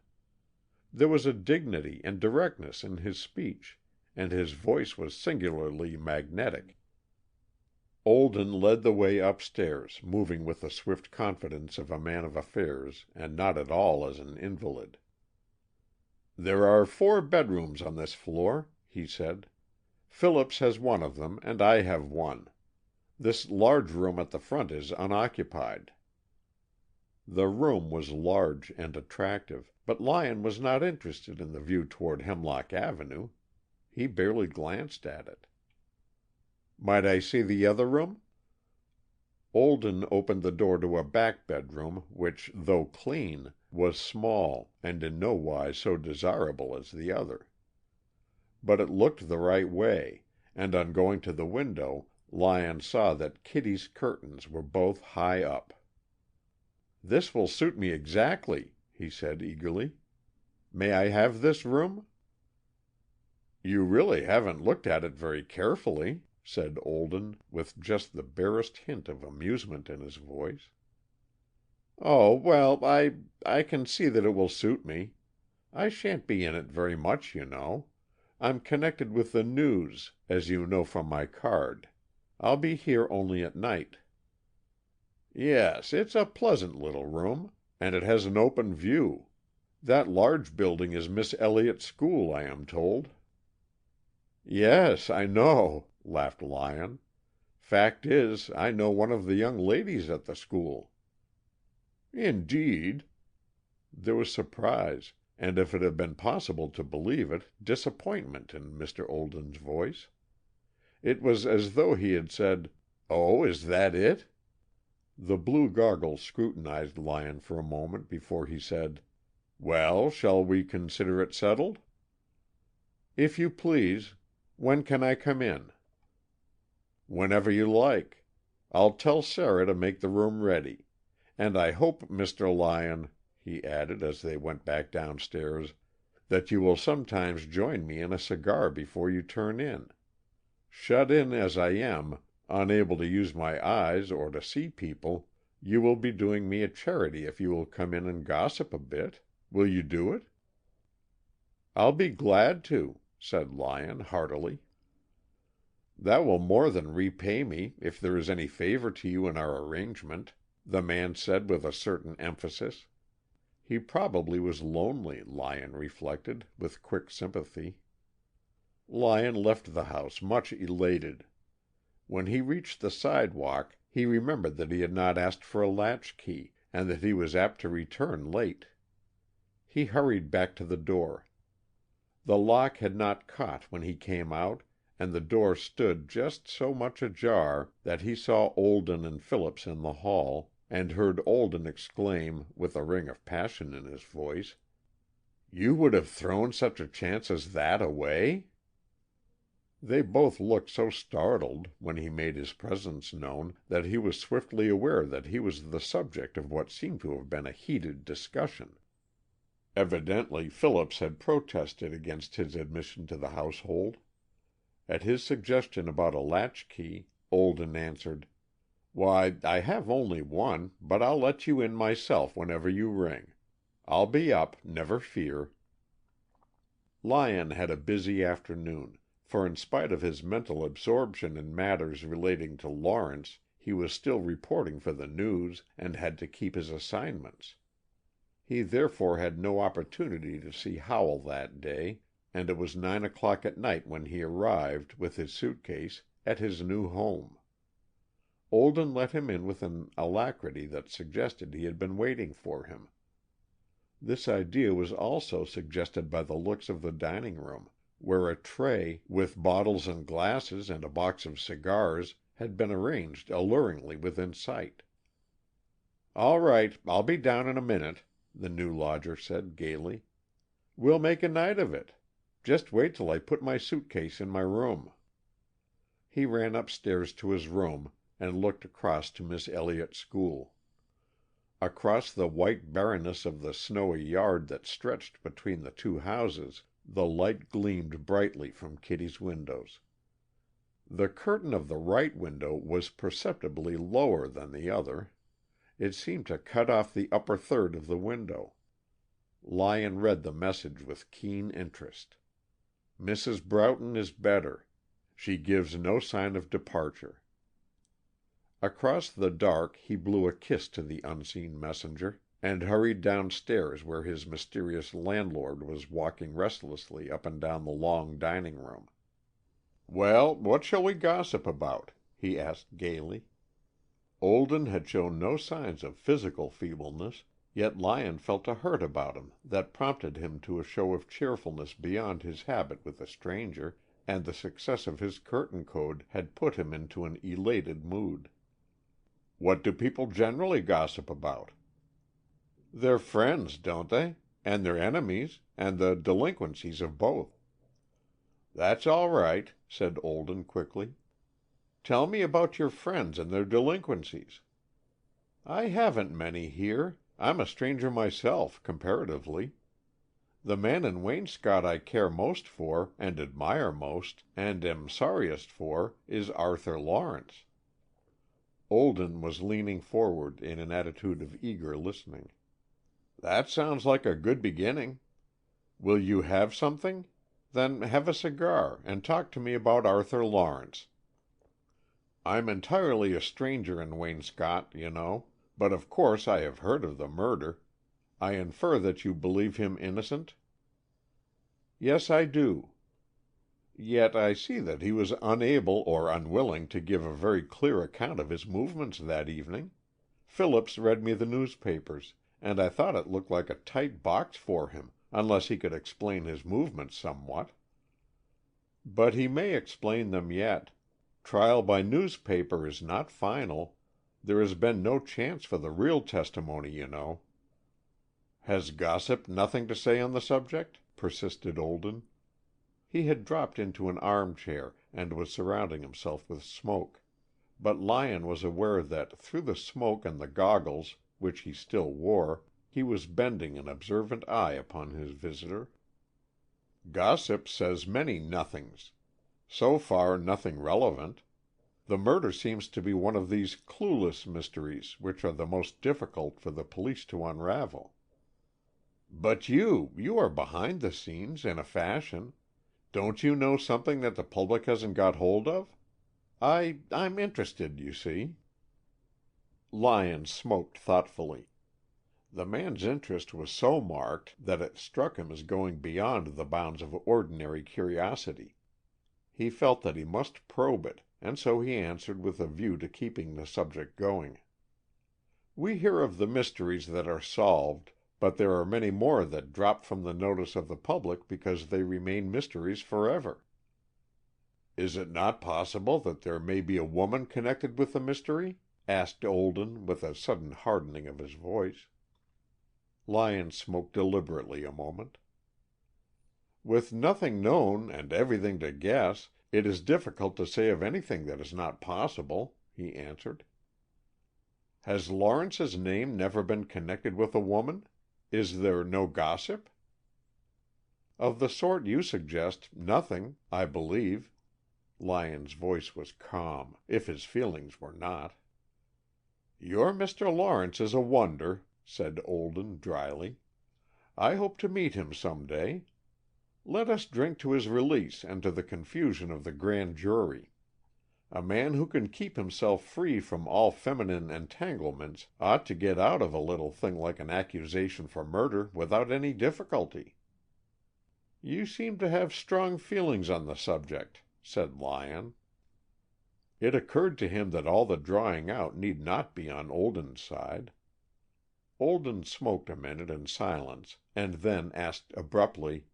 S1: There was a dignity and directness in his speech, and his voice was singularly magnetic. Olden led the way upstairs, moving with the swift confidence of a man of affairs, and not at all as an invalid. "There are 4 bedrooms on this floor," he said. "Phillips has one of them, and I have one. This large room at the front is unoccupied." The room was large and attractive, but Lyon was not interested in the view toward Hemlock Avenue. He barely glanced at it. "Might I see the other room?" Olden opened the door to a back bedroom which, though clean, was small and in no wise so desirable as the other. But it looked the right way, and on going to the window, Lyon saw that Kitty's curtains were both high up. "This will suit me exactly," he said eagerly. "May I have this room?" "You really haven't looked at it very carefully," said Olden, with just the barest hint of amusement in his voice. "Oh, well, I can see that it will suit me. I shan't be in it very much, you know. I'm connected with the News, as you know from my card. I'll be here only at night." "Yes, it's a pleasant little room, and it has an open view. That large building is Miss Elliott's school, I am told." "Yes, I know," laughed Lyon. "Fact is, I know one of the young ladies at the school." "Indeed?" There was surprise, and if it had been possible to believe it, disappointment in Mr. Olden's voice. It was as though he had said, "Oh, is that it?" The blue goggles scrutinized Lyon for a moment before he said, "Well, shall we consider it settled?" "If you please. When can I come in?" "Whenever you like. I'll tell Sarah to make the room ready. And I hope, Mr. Lyon," he added, as they went back downstairs, "that you will sometimes join me in a cigar before you turn in. Shut in as I am, unable to use my eyes or to see people, you will be doing me a charity if you will come in and gossip a bit. Will you do it?" "I'll be glad to," said Lyon, heartily. "That will more than repay me, if there is any favor to you in our arrangement," the man said with a certain emphasis. He probably was lonely, Lyon reflected, with quick sympathy. Lyon left the house much elated. When he reached the sidewalk, he remembered that he had not asked for a latchkey, and that he was apt to return late. He hurried back to the door. The lock had not caught when he came out, and the door stood just so much ajar that he saw Olden and Phillips in the hall, and heard Olden exclaim, with a ring of passion in his voice, "You would have thrown such a chance as that away?" They both looked so startled, when he made his presence known, that he was swiftly aware that he was the subject of what seemed to have been a heated discussion. Evidently Phillips had protested against his admission to the household. At his suggestion about a latchkey, Olden answered, "Why, I have only one, but I'll let you in myself whenever you ring. I'll be up, never fear." Lyon had a busy afternoon, for in spite of his mental absorption in matters relating to Lawrence, he was still reporting for the News and had to keep his assignments. He therefore had no opportunity to see Howell that day, and it was 9 o'clock at night when he arrived, with his suitcase, at his new home. Olden let him in with an alacrity that suggested he had been waiting for him. This idea was also suggested by the looks of the dining room, where a tray, with bottles and glasses and a box of cigars, had been arranged alluringly within sight. "All right, I'll be down in a minute," the new lodger said gaily. "We'll make a night of it. Just wait till I put my suitcase in my room." He ran upstairs to his room and looked across to Miss Elliott's School. Across the white barrenness of the snowy yard that stretched between the two houses, the light gleamed brightly from Kitty's windows. The curtain of the right window was perceptibly lower than the other. It seemed to cut off the upper third of the window. Lyon read the message with keen interest. "Mrs. Broughton is better. She gives no sign of departure." Across the dark he blew a kiss to the unseen messenger, and hurried downstairs where his mysterious landlord was walking restlessly up and down the long dining room. "Well, what shall we gossip about?" he asked gaily. Olden had shown no signs of physical feebleness, yet Lyon felt a hurt about him that prompted him to a show of cheerfulness beyond his habit with a stranger, and the success of his curtain code had put him into an elated mood. "What do people generally gossip about?" "Their friends, don't they? And their enemies, and the delinquencies of both." "That's all right," said Olden quickly. "Tell me about your friends and their delinquencies." "I haven't many here. I'm a stranger myself, comparatively. The man in Waynscott I care most for, and admire most, and am sorriest for, is Arthur Lawrence." Olden was leaning forward in an attitude of eager listening. "That sounds like a good beginning. Will you have something? Then have a cigar, and talk to me about Arthur Lawrence. I'm entirely a stranger in Waynscott, you know, but of course I have heard of the murder. I infer that you believe him innocent?" "Yes, I do." "Yet I see that he was unable or unwilling to give a very clear account of his movements that evening. Phillips read me the newspapers, and I thought it looked like a tight box for him, unless he could explain his movements somewhat. But he may explain them yet. Trial by newspaper is not final. There has been no chance for the real testimony, you know." "Has gossip nothing to say on the subject?" persisted Olden. He had dropped into an armchair and was surrounding himself with smoke, but Lyon was aware that through the smoke and the goggles, which he still wore, he was bending an observant eye upon his visitor. "Gossip says many nothings. So far, nothing relevant. The murder seems to be one of these clueless mysteries which are the most difficult for the police to unravel." "But you are behind the scenes, in a fashion. Don't you know something that the public hasn't got hold of? I'm interested, you see." Lyon smoked thoughtfully. The man's interest was so marked that it struck him as going beyond the bounds of ordinary curiosity. He felt that he must probe it, and so he answered with a view to keeping the subject going. "We hear of the mysteries that are solved, but there are many more that drop from the notice of the public because they remain mysteries forever." "Is it not possible that there may be a woman connected with the mystery?" asked Olden, with a sudden hardening of his voice. Lyon smoked deliberately a moment. "With nothing known and everything to guess, it is difficult to say of anything that is not possible," he answered. "Has Lawrence's name never been connected with a woman? Is there no gossip?" "Of the sort you suggest, nothing, I believe." Lyon's voice was calm, if his feelings were not. "Your Mr. Lawrence is a wonder," said Olden, dryly. "I hope to meet him some day. Let us drink to his release and to the confusion of the grand jury. A man who can keep himself free from all feminine entanglements ought to get out of a little thing like an accusation for murder without any difficulty." "You seem to have strong feelings on the subject," said Lyon. It occurred to him that all the drawing out need not be on Olden's side. Olden smoked a minute in silence, and then asked abruptly,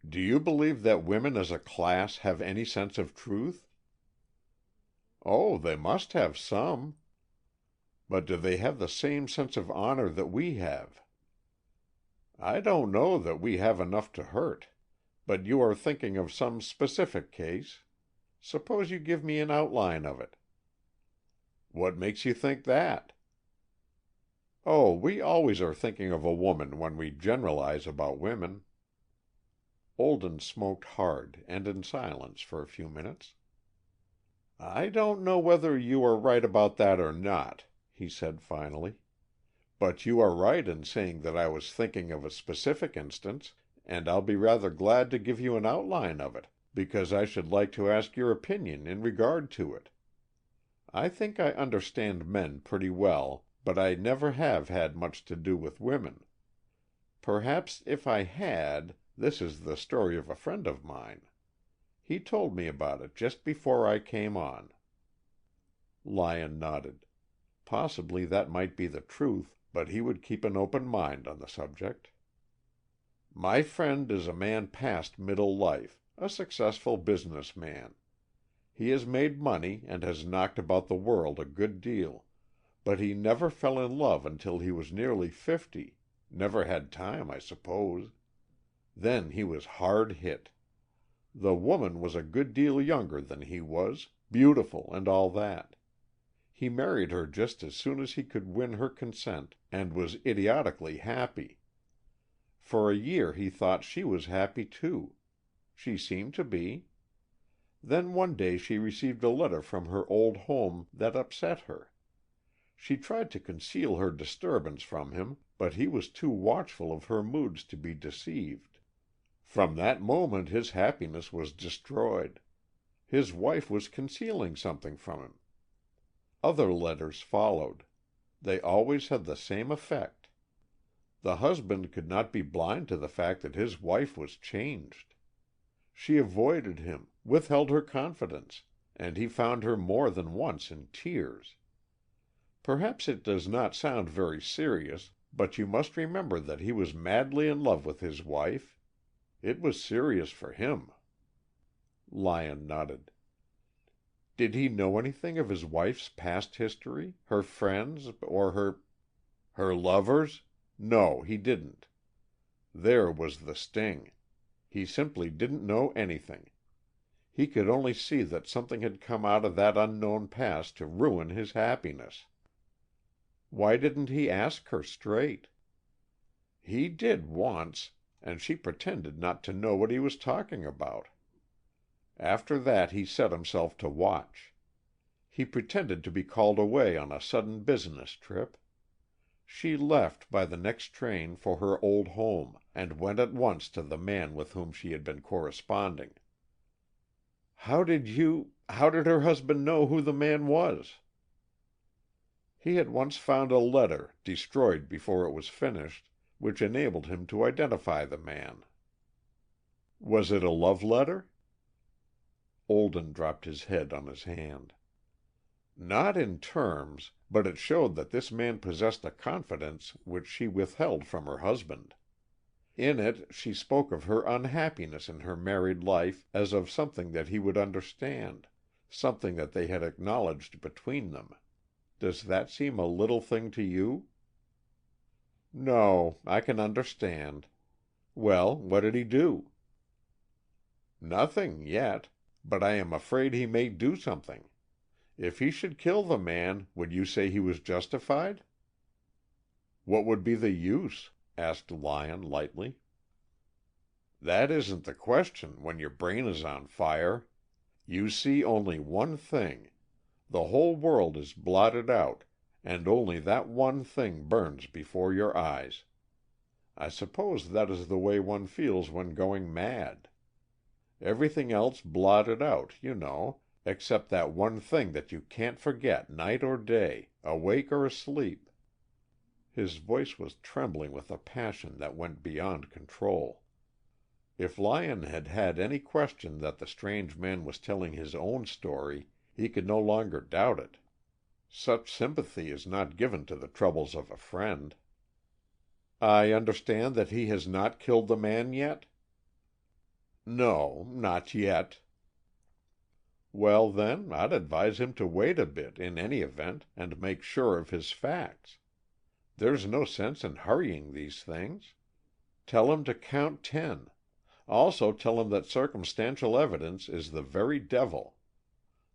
S1: "Do you believe that women as a class have any sense of truth?" "Oh, they must have some." "But do they have the same sense of honor that we have?" "I don't know that we have enough to hurt. But you are thinking of some specific case. Suppose you give me an outline of it." "What makes you think that?" "Oh, we always are thinking of a woman when we generalize about women." Olden smoked hard and in silence for a few minutes. "I don't know whether you are right about that or not," he said finally. "But you are right in saying that I was thinking of a specific instance, and I'll be rather glad to give you an outline of it, because I should like to ask your opinion in regard to it. I think I understand men pretty well, but I never have had much to do with women. Perhaps if I had, this is the story of a friend of mine. He told me about it just before I came on." Lyon nodded. Possibly that might be the truth, but he would keep an open mind on the subject. "My friend is a man past middle life, a successful business man. He has made money and has knocked about the world a good deal, but he never fell in love until he was nearly 50, never had time, I suppose. Then he was hard hit. The woman was a good deal younger than he was, beautiful and all that. He married her just as soon as he could win her consent, and was idiotically happy. For a year he thought she was happy too. She seemed to be. Then one day she received a letter from her old home that upset her. She tried to conceal her disturbance from him, but he was too watchful of her moods to be deceived. From that moment his happiness was destroyed. His wife was concealing something from him. Other letters followed. They always had the same effect. The husband could not be blind to the fact that his wife was changed. She avoided him, withheld her confidence, and he found her more than once in tears. Perhaps it does not sound very serious, But you must remember that he was madly in love with his wife. It was serious for him." Lyon nodded. "Did he know anything of his wife's past history, her friends, or her—" "Her lovers? No, he didn't. There was the sting. He simply didn't know anything. He could only see that something had come out of that unknown past to ruin his happiness. Why didn't he ask her straight? He did once, and she pretended not to know what he was talking about. After that he set himself to watch. He pretended to be called away on a sudden business trip. She left by the next train for her old home, and went at once to the man with whom she had been corresponding." How did her husband know who the man was?" "He had once found a letter, destroyed before it was finished, which enabled him to identify the man." "Was it a love letter?" Olden dropped his head on his hand. "Not in terms, but it showed that this man possessed a confidence which she withheld from her husband. In it she spoke of her unhappiness in her married life as of something that he would understand, something that they had acknowledged between them. Does that seem a little thing to you?" "No, I can understand. Well, what did he do?" "Nothing, yet, but I am afraid he may do something. If he should kill the man, would you say he was justified?" "What would be the use?" asked Lyon, lightly. "That isn't the question when your brain is on fire. You see only one thing. The whole world is blotted out, and only that one thing burns before your eyes. I suppose that is the way one feels when going mad. Everything else blotted out, you know, except that one thing that you can't forget night or day, awake or asleep." His voice was trembling with a passion that went beyond control. If Lyon had had any question that the strange man was telling his own story, he could no longer doubt it. Such sympathy is not given to the troubles of a friend. "I understand that he has not killed the man yet?" "No, not yet." "Well, then, I'd advise him to wait a bit, in any event, and make sure of his facts. There's no sense in hurrying these things. Tell him to count 10. Also tell him that circumstantial evidence is the very devil.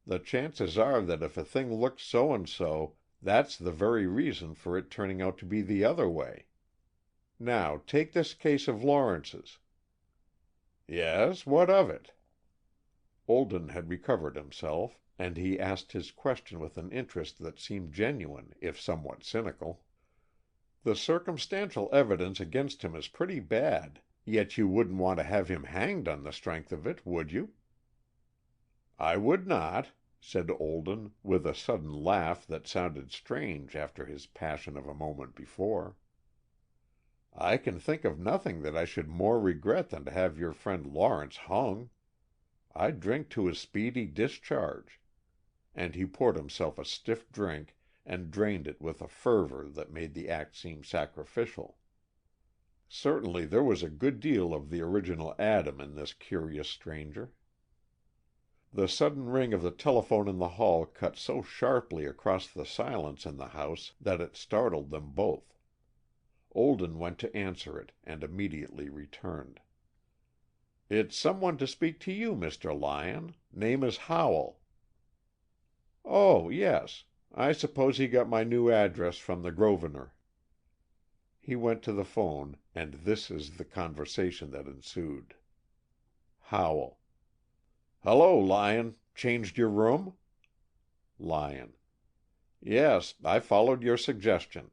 S1: The chances are that if a thing looks so and so, that's the very reason for it turning out to be the other way. Now, take this case of Lawrence's." "Yes, what of it?" Olden had recovered himself, and he asked his question with an interest that seemed genuine, if somewhat cynical. "The circumstantial evidence against him is pretty bad, yet you wouldn't want to have him hanged on the strength of it, would you?" "I would not," said Olden, with a sudden laugh that sounded strange after his passion of a moment before. "I can think of nothing that I should more regret than to have your friend Lawrence hung. I drink to his speedy discharge." And he poured himself a stiff drink, and drained it with a fervor that made the act seem sacrificial. Certainly there was a good deal of the original Adam in this curious stranger. The sudden ring of the telephone in the hall cut so sharply across the silence in the house that it startled them both. Olden went to answer it, and immediately returned. "It's someone to speak to you, Mr. Lyon. Name is Howell." "Oh, yes. I suppose he got my new address from the Grosvenor." He went to the phone, and this is the conversation that ensued. Howell: "Hello, Lyon. Changed your room?" Lyon: "Yes, I followed your suggestion."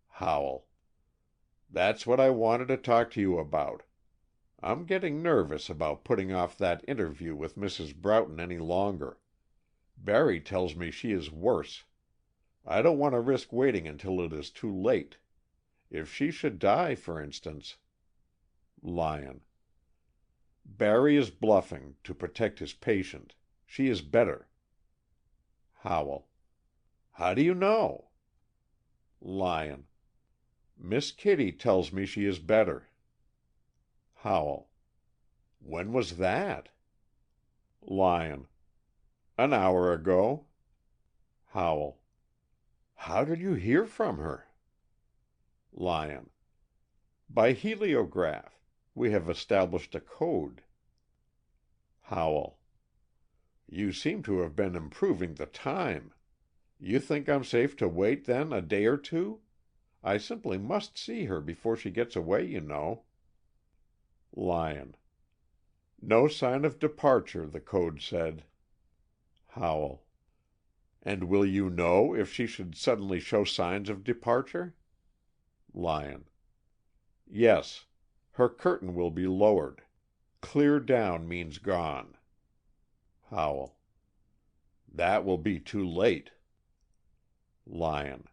S1: Howell: "That's what I wanted to talk to you about. I'm getting nervous about putting off that interview with Mrs. Broughton any longer. Barry tells me she is worse. I don't want to risk waiting until it is too late. If she should die, for instance—" Lyon: "Barry is bluffing, to protect his patient. She is better." Howell: "How do you know?" Lyon: Miss Kitty tells me she is better. Howell: When was that? Lyon: An hour ago. Howell: How did you hear from her? Lyon: By heliograph. We have established a code. Howell: You seem to have been improving the time. You think I'm safe to wait, then, a day or two? I simply must see her before she gets away, you know. Lyon: No sign of departure, the code said. Howell: And will you know if she should suddenly show signs of departure? Lyon: Yes. Her curtain will be lowered. Clear down means gone. Howell: That will be too late. Lyon: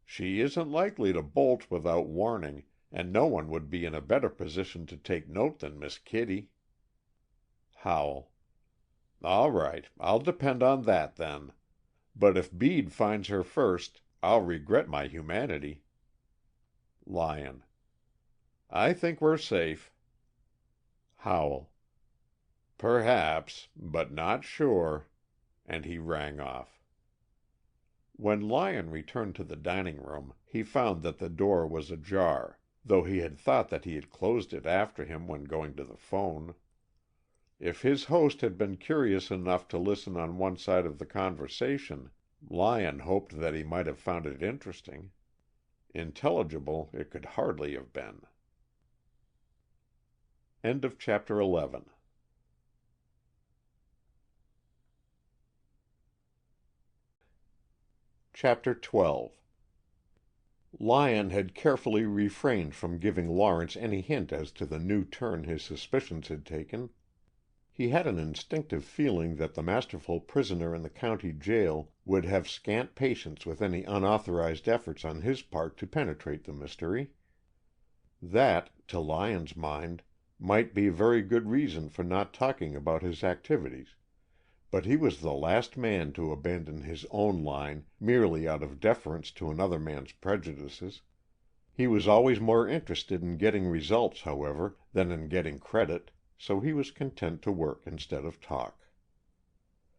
S1: She isn't likely to bolt without warning, and no one would be in a better position to take note than Miss Kitty. Howell: All right, I'll depend on that, then. But if Bede finds her first, I'll regret my humanity. Lyon: I think we're safe. Howell: Perhaps, but not sure. And he rang off. When Lyon returned to the dining room, he found that the door was ajar, though he had thought that he had closed it after him when going to the phone. If his host had been curious enough to listen on one side of the conversation, Lyon hoped that he might have found it interesting. Intelligible it could hardly have been. End of chapter 11. Chapter 12. Lyon had carefully refrained from giving Lawrence any hint as to the new turn his suspicions had taken. He had an instinctive feeling that the masterful prisoner in the county jail would have scant patience with any unauthorized efforts on his part to penetrate the mystery. That, to Lyon's mind, might be very good reason for not talking about his activities, but he was the last man to abandon his own line merely out of deference to another man's prejudices. He was always more interested in getting results, however, than in getting credit, so he was content to work instead of talk.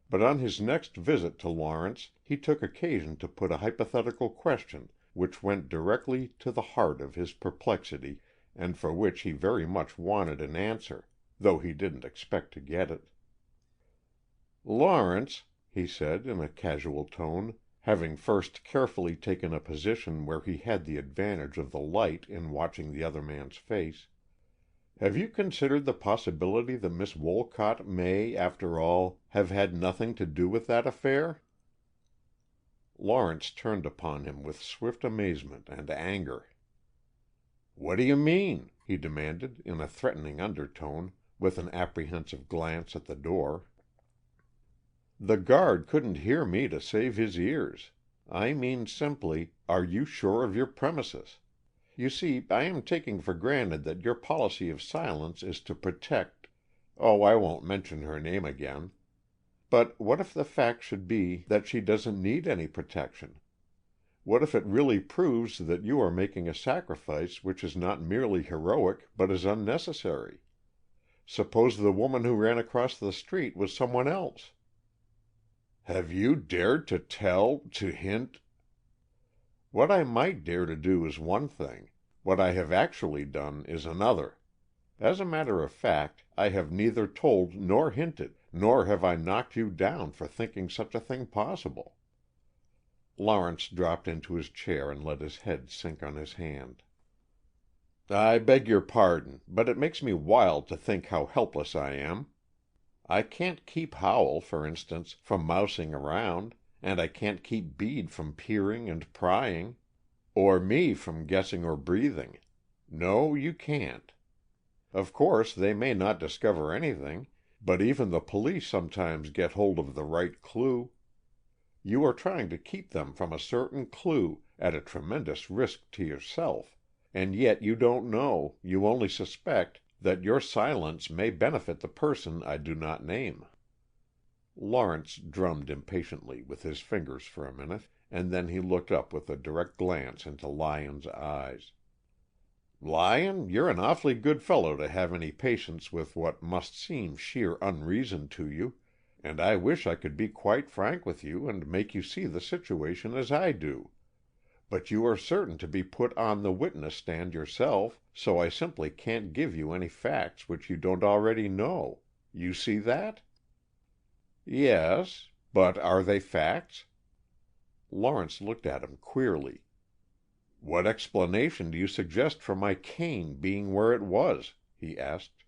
S1: But on his next visit to Lawrence, he took occasion to put a hypothetical question which went directly to the heart of his perplexity, and for which he very much wanted an answer, though he didn't expect to get it. "Lawrence," he said in a casual tone, having first carefully taken a position where he had the advantage of the light in watching the other man's face, "have you considered the possibility that Miss Wolcott may, after all, have had nothing to do with that affair?" Lawrence turned upon him with swift amazement and anger. "What do you mean?" he demanded, in a threatening undertone, with an apprehensive glance at the door. "The guard couldn't hear me to save his ears. I mean simply, are you sure of your premises? You see, I am taking for granted that your policy of silence is to I won't mention her name again. But what if the fact should be that she doesn't need any protection? What if it really proves that you are making a sacrifice which is not merely heroic, but is unnecessary? Suppose the woman who ran across the street was someone else?" "Have you dared to hint—" "What I might dare to do is one thing. What I have actually done is another. As a matter of fact, I have neither told nor hinted, nor have I knocked you down for thinking such a thing possible." Lawrence dropped into his chair and let his head sink on his hand. "I beg your pardon, but it makes me wild to think how helpless I am. I can't keep Howell, for instance, from mousing around, and I can't keep Bede from peering and prying, or me from guessing or breathing. No, you can't. Of course, they may not discover anything, but even the police sometimes get hold of the right clue. You are trying to keep them from a certain clue, at a tremendous risk to yourself, and yet you don't know, you only suspect, that your silence may benefit the person I do not name." Lawrence drummed impatiently with his fingers for a minute, and then he looked up with a direct glance into Lyon's eyes. "Lyon, you're an awfully good fellow to have any patience with what must seem sheer unreason to you, and I wish I could be quite frank with you and make you see the situation as I do. But you are certain to be put on the witness stand yourself, so I simply can't give you any facts which you don't already know. You see that?" "Yes. But are they facts?" Lawrence looked at him queerly. "What explanation do you suggest for my cane being where it was?" he asked.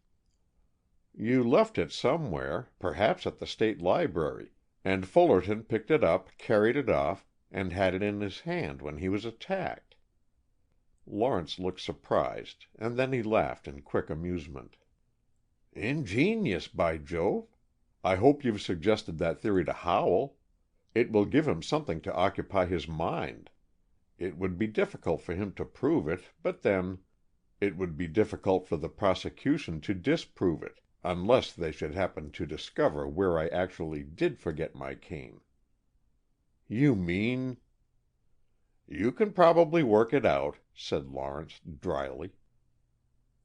S1: "You left it somewhere, perhaps at the State Library, and Fullerton picked it up, carried it off, and had it in his hand when he was attacked." Lawrence looked surprised, and then he laughed in quick amusement. "Ingenious, by Jove! I hope you've suggested that theory to Howell. It will give him something to occupy his mind. It would be difficult for him to prove it, but then, it would be difficult for the prosecution to disprove it, unless they should happen to discover where I actually did forget my cane." "You mean—" "You can probably work it out," said Lawrence, dryly.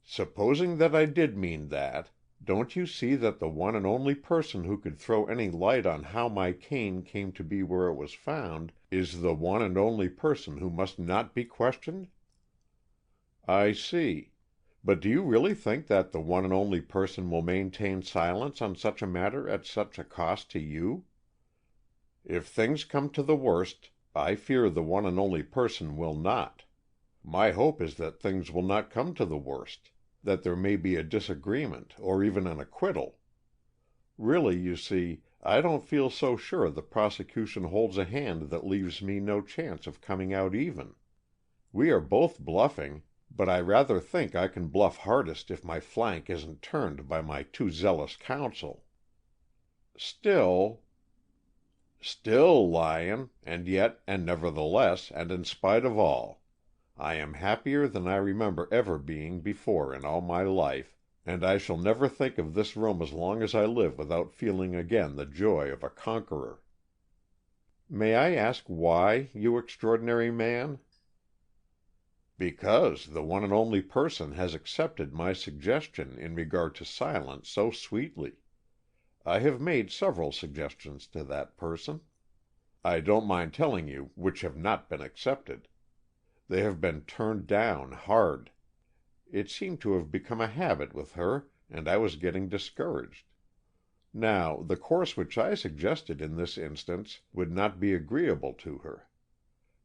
S1: "Supposing that I did mean that, don't you see that the one and only person who could throw any light on how my cane came to be where it was found is the one and only person who must not be questioned?" "I see. But do you really think that the one and only person will maintain silence on such a matter at such a cost to you? If things come to the worst, I fear the one and only person will not. My hope is that things will not come to the worst, that there may be a disagreement or even an acquittal. Really, you see, I don't feel so sure the prosecution holds a hand that leaves me no chance of coming out even. We are both bluffing, but I rather think I can bluff hardest if my flank isn't turned by my too zealous counsel. Still, Lyon, and yet, and nevertheless, and in spite of all, I am happier than I remember ever being before in all my life, and I shall never think of this room as long as I live without feeling again the joy of a conqueror." "May I ask why, you extraordinary man?" "Because the one and only person has accepted my suggestion in regard to silence so sweetly. I have made several suggestions to that person. I don't mind telling you which have not been accepted. They have been turned down hard. It seemed to have become a habit with her, and I was getting discouraged. Now, the course which I suggested in this instance would not be agreeable to her.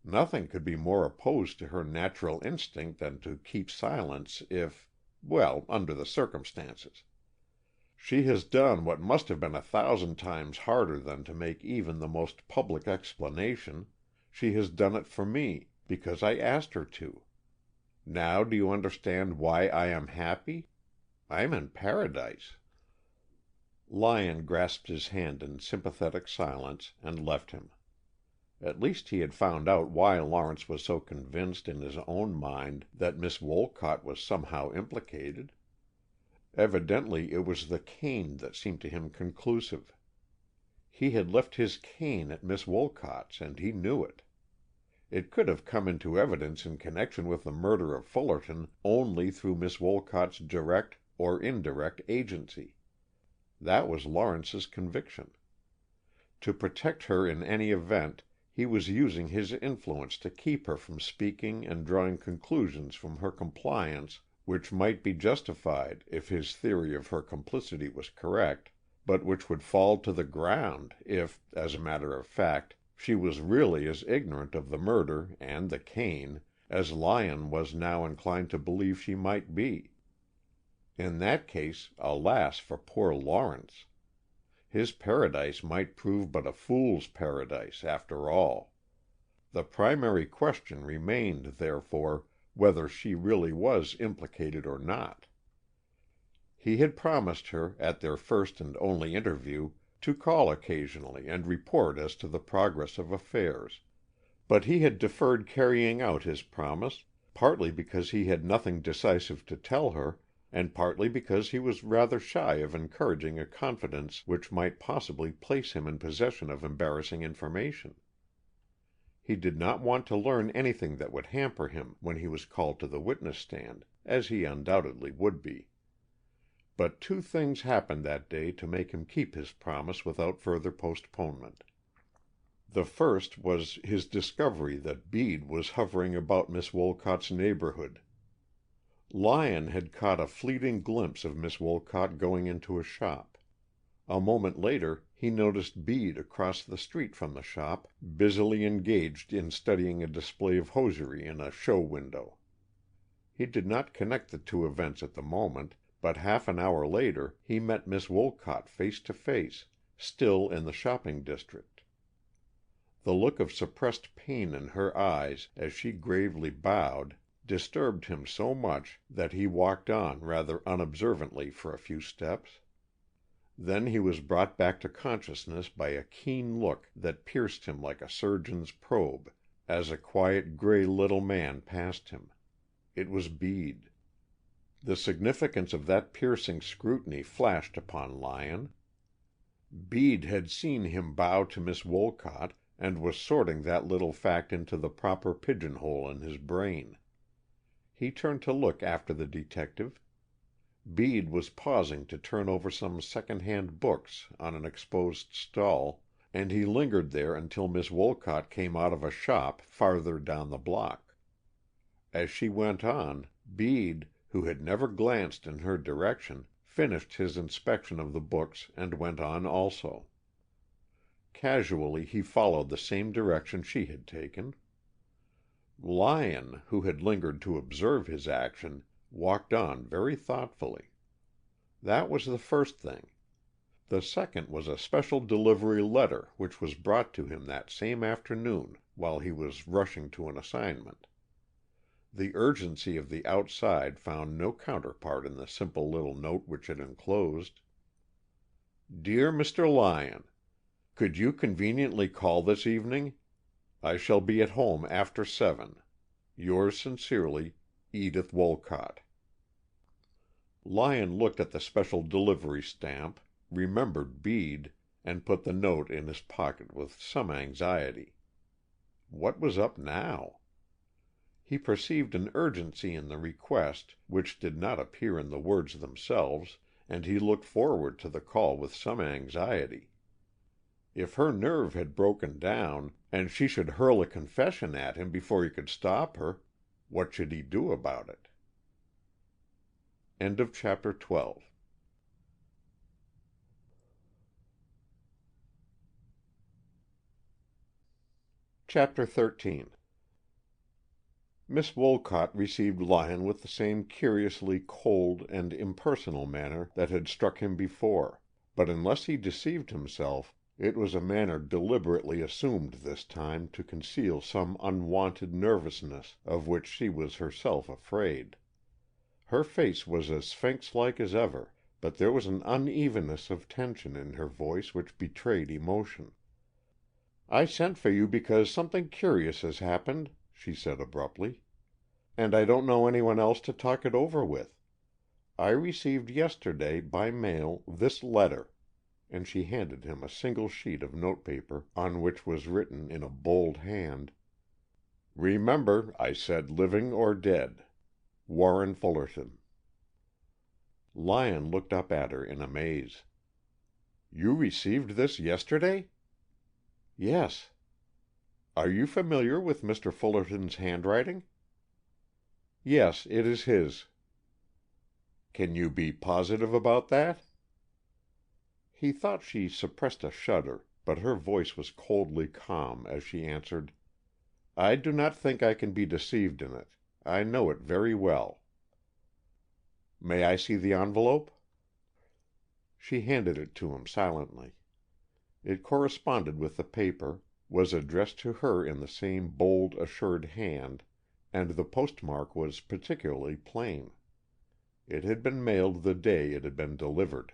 S1: Nothing could be more opposed to her natural instinct than to keep silence if—well, under the circumstances. She has done what must have been 1,000 times harder than to make even the most public explanation. She has done it for me, because I asked her to. Now do you understand why I am happy? I'm in paradise." Lyon grasped his hand in sympathetic silence and left him. At least he had found out why Lawrence was so convinced in his own mind that Miss Wolcott was somehow implicated. Evidently it was the cane that seemed to him conclusive. He had left his cane at Miss Wolcott's, and he knew it. It could have come into evidence in connection with the murder of Fullerton only through Miss Wolcott's direct or indirect agency. That was Lawrence's conviction. To protect her in any event, he was using his influence to keep her from speaking and drawing conclusions from her compliance which might be justified if his theory of her complicity was correct, but which would fall to the ground if, as a matter of fact, she was really as ignorant of the murder and the cane as Lyon was now inclined to believe she might be. In that case, alas for poor Lawrence! His paradise might prove but a fool's paradise, after all. The primary question remained, therefore, whether she really was implicated or not. He had promised her, at their first and only interview, to call occasionally and report as to the progress of affairs, but he had deferred carrying out his promise, partly because he had nothing decisive to tell her, and partly because he was rather shy of encouraging a confidence which might possibly place him in possession of embarrassing information. He did not want to learn anything that would hamper him when he was called to the witness stand, as he undoubtedly would be. But two things happened that day to make him keep his promise without further postponement. The first was his discovery that Bede was hovering about Miss Wolcott's neighborhood. Lyon had caught a fleeting glimpse of Miss Wolcott going into a shop. A moment later he noticed Bede across the street from the shop, busily engaged in studying a display of hosiery in a show window. He did not connect the two events at the moment, but half an hour later he met Miss Wolcott face to face, still in the shopping district. The look of suppressed pain in her eyes as she gravely bowed disturbed him so much that he walked on rather unobservantly for a few steps. Then he was brought back to consciousness by a keen look that pierced him like a surgeon's probe, as a quiet gray little man passed him. It was Bede. The significance of that piercing scrutiny flashed upon Lyon. Bede had seen him bow to Miss Wolcott, and was sorting that little fact into the proper pigeonhole in his brain. He turned to look after the detective. Bede was pausing to turn over some second-hand books on an exposed stall, and he lingered there until Miss Wolcott came out of a shop farther down the block. As she went on, Bede, who had never glanced in her direction, finished his inspection of the books and went on also. Casually he followed the same direction she had taken. Lyon, who had lingered to observe his action, walked on very thoughtfully. That was the first thing. The second was a special delivery letter which was brought to him that same afternoon while he was rushing to an assignment. The urgency of the outside found no counterpart in the simple little note which it enclosed. Dear Mr. Lyon, could you conveniently call this evening? I shall be at home after 7. Yours sincerely, Edith Wolcott. Lyon looked at the special delivery stamp, remembered Bede, and put the note in his pocket with some anxiety. What was up now? He perceived an urgency in the request which did not appear in the words themselves, and he looked forward to the call with some anxiety. If her nerve had broken down, and she should hurl a confession at him before he could stop her, what should he do about it? End of chapter 12. Chapter 13. Miss Wolcott received Lyon with the same curiously cold and impersonal manner that had struck him before, but unless he deceived himself, it was a manner deliberately assumed this time to conceal some unwonted nervousness of which she was herself afraid. Her face was as sphinx-like as ever, but there was an unevenness of tension in her voice which betrayed emotion. "I sent for you because something curious has happened," she said abruptly, "and I don't know anyone else to talk it over with. I received yesterday, by mail, this letter," and she handed him a single sheet of notepaper on which was written in a bold hand, "Remember, I said living or dead. Warren Fullerton." Lyon looked up at her in amaze. "You received this yesterday?" "Yes." "Are you familiar with Mr. Fullerton's handwriting?" "Yes, it is his." "Can you be positive about that?" He thought she suppressed a shudder, but her voice was coldly calm as she answered, "I do not think I can be deceived in it. I know it very well." "May I see the envelope?" She handed it to him silently. It corresponded with the paper, was addressed to her in the same bold, assured hand, and the postmark was particularly plain. It had been mailed the day it had been delivered.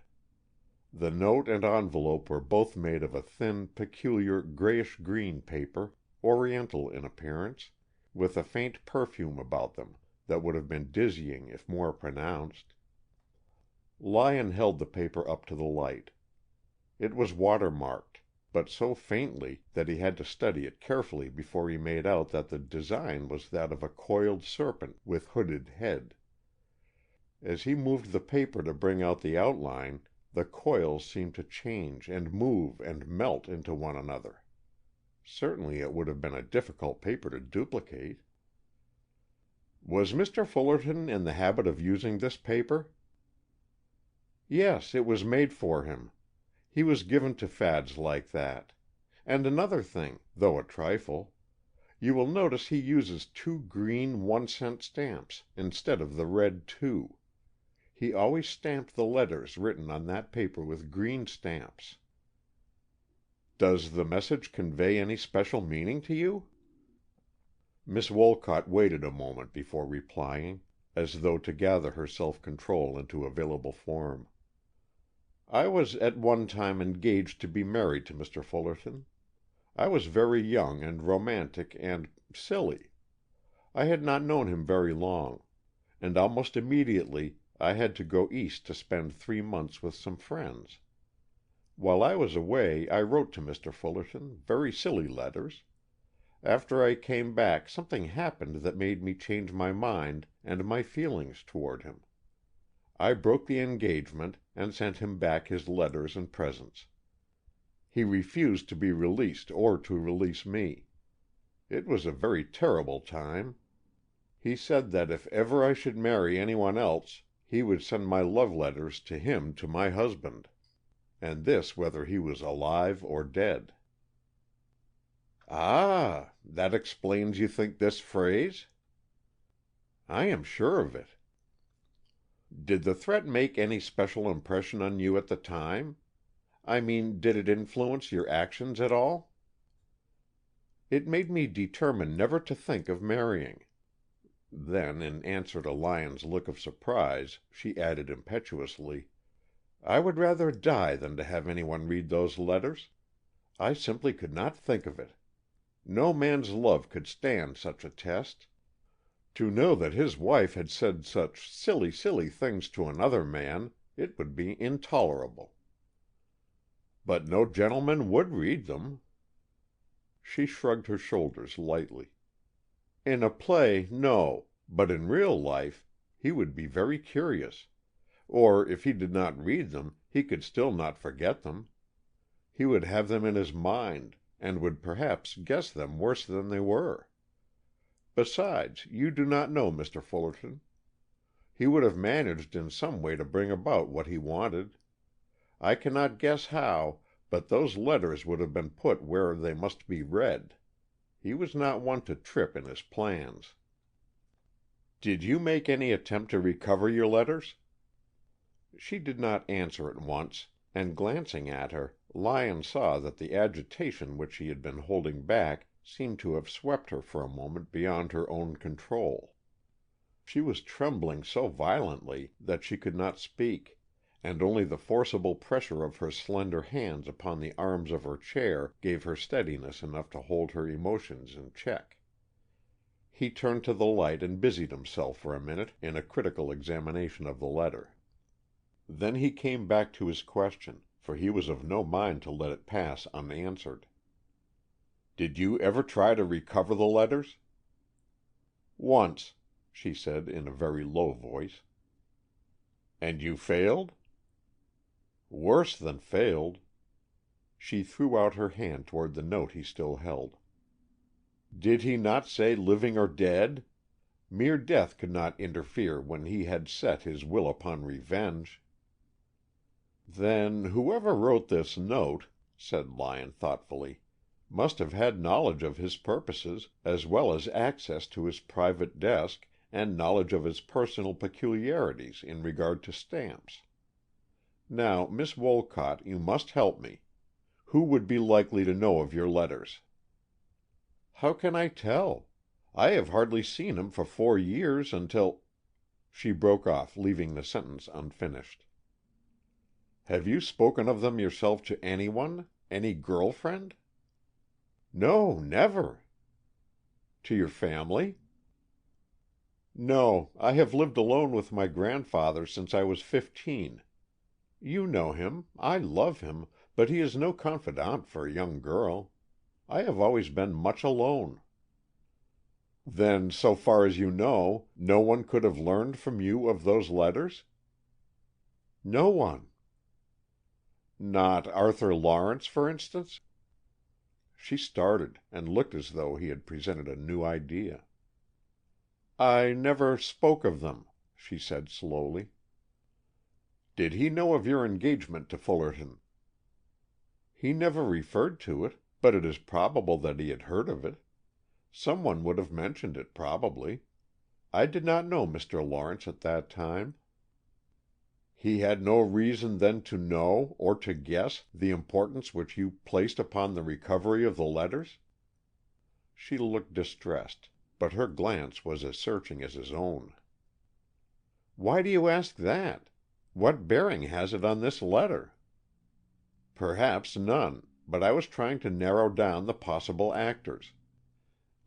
S1: The note and envelope were both made of a thin, peculiar, grayish-green paper, oriental in appearance, with a faint perfume about them that would have been dizzying if more pronounced. Lyon held the paper up to the light. It was watermarked, but so faintly that he had to study it carefully before he made out that the design was that of a coiled serpent with hooded head. As he moved the paper to bring out the outline, the coils seemed to change and move and melt into one another. Certainly it would have been a difficult paper to duplicate. "Was Mr. Fullerton in the habit of using this paper?" "Yes, it was made for him. He was given to fads like that. And another thing, though a trifle. You will notice he uses 2 green 1-cent stamps instead of the red 2. He always stamped the letters written on that paper with green stamps." "Does the message convey any special meaning to you?" Miss Wolcott waited a moment before replying, as though to gather her self-control into available form. "I was at one time engaged to be married to Mr. Fullerton. I was very young and romantic and silly. I had not known him very long, and almost immediately I had to go East to spend 3 months with some friends. While I was away I wrote to Mr. Fullerton, very silly letters. After I came back something happened that made me change my mind and my feelings toward him. I broke the engagement and sent him back his letters and presents. He refused to be released or to release me. It was a very terrible time. He said that if ever I should marry anyone else, he would send my love letters to him to my husband, and this whether he was alive or dead." "Ah! That explains, you think, this phrase?" "I am sure of it." "Did the threat make any special impression on you at the time? I mean, did it influence your actions at all?" "It made me determine never to think of marrying." Then, in answer to Lyon's look of surprise, she added impetuously, "I would rather die than to have anyone read those letters. I simply could not think of it. No man's love could stand such a test. To know that his wife had said such silly, silly things to another man, it would be intolerable." "But no gentleman would read them." She shrugged her shoulders lightly. "In a play, no, but in real life he would be very curious. Or if he did not read them, he could still not forget them. He would have them in his mind, and would perhaps guess them worse than they were. Besides, you do not know Mr. Fullerton. He would have managed in some way to bring about what he wanted. I cannot guess how, but those letters would have been put where they must be read. He was not one to trip in his plans." "Did you make any attempt to recover your letters?" She did not answer at once, and glancing at her, Lyon saw that the agitation which she had been holding back seemed to have swept her for a moment beyond her own control. She was trembling so violently that she could not speak, and only the forcible pressure of her slender hands upon the arms of her chair gave her steadiness enough to hold her emotions in check. He turned to the light and busied himself for a minute in a critical examination of the letter. Then he came back to his question, for he was of no mind to let it pass unanswered. "Did you ever try to recover the letters?" "Once," she said in a very low voice. "And you failed?" "Worse than failed." She threw out her hand toward the note he still held. "Did he not say living or dead? Mere death could not interfere when he had set his will upon revenge." "Then whoever wrote this note," said Lyon thoughtfully, "must have had knowledge of his purposes, as well as access to his private desk, and knowledge of his personal peculiarities in regard to stamps. Now, Miss Wolcott, you must help me. Who would be likely to know of your letters?" "How can I tell? I have hardly seen him for 4 years until—" She broke off, leaving the sentence unfinished. "Have you spoken of them yourself to anyone? Any girl friend?" "No, never." "To your family?" "No, I have lived alone with my grandfather since I was 15. You know him. I love him, But he is no confidant for a young girl. I have always been much alone." "Then, so far as you know, no one could have learned from you of those letters?" "No one." "Not Arthur Lawrence, for instance?" She started, and looked as though he had presented a new idea. "I never spoke of them," she said slowly. "Did he know of your engagement to Fullerton?" "He never referred to it, but it is probable that he had heard of it. Some one would have mentioned it, probably. I did not know Mr. Lawrence at that time." "He had no reason then to know, or to guess, the importance which you placed upon the recovery of the letters?" She looked distressed, but her glance was as searching as his own. "Why do you ask that? What bearing has it on this letter?" "Perhaps none, but I was trying to narrow down the possible actors.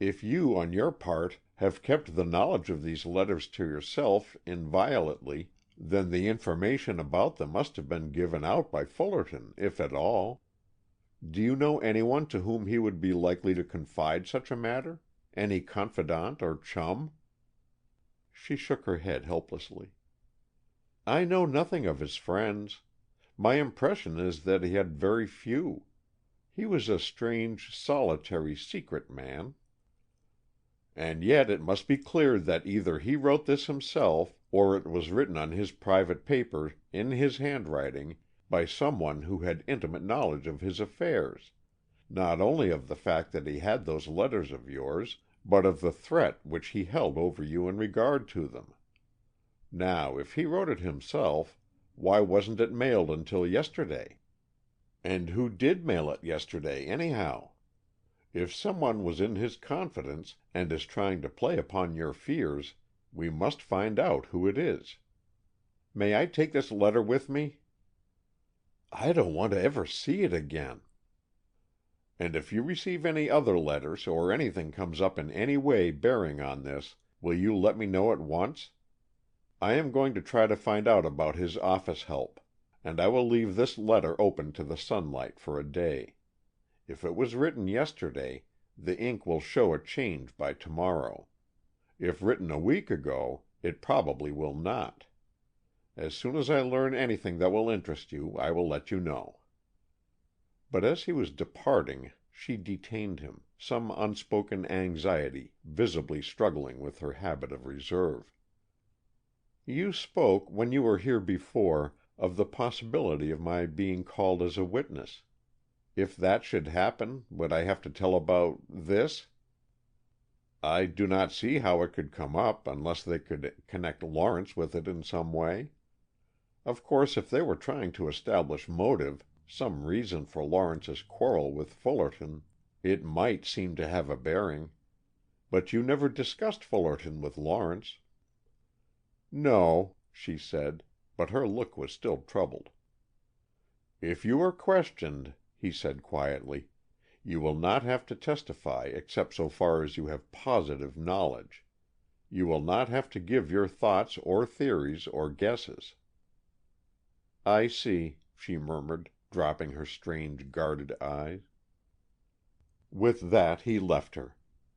S1: If you, on your part, have kept the knowledge of these letters to yourself inviolately, then the information about them must have been given out by Fullerton, if at all. Do you know anyone to whom he would be likely to confide such a matter? Any confidant or chum?" She shook her head helplessly. "I know nothing of his friends. My impression is that he had very few. He was a strange, solitary, secret man." "And yet it must be clear that either he wrote this himself, or it was written on his private paper in his handwriting by some one who had intimate knowledge of his affairs, not only of the fact that he had those letters of yours, but of the threat which he held over you in regard to them. Now, if he wrote it himself, why wasn't it mailed until yesterday? And who did mail it yesterday, anyhow? If some one was in his confidence and is trying to play upon your fears, we must find out who it is. May I take this letter with me?" "I don't want to ever see it again." "And if you receive any other letters, or anything comes up in any way bearing on this, will you let me know at once? I am going to try to find out about his office help, and I will leave this letter open to the sunlight for a day. If it was written yesterday, the ink will show a change by tomorrow. If written a week ago, it probably will not. As soon as I learn anything that will interest you, I will let you know." But as he was departing, she detained him, some unspoken anxiety visibly struggling with her habit of reserve. "You spoke, when you were here before, of the possibility of my being called as a witness. If that should happen, would I have to tell about this?" "I do not see how it could come up, unless they could connect Lawrence with it in some way. Of course, if they were trying to establish motive, some reason for Lawrence's quarrel with Fullerton, it might seem to have a bearing. But you never discussed Fullerton with Lawrence." "No," she said, but her look was still troubled. "If you are questioned," he said quietly, "you will not have to testify except so far as you have positive knowledge. You will not have to give your thoughts or theories or guesses." "I see," she murmured, dropping her strange, guarded eyes. With that he left her.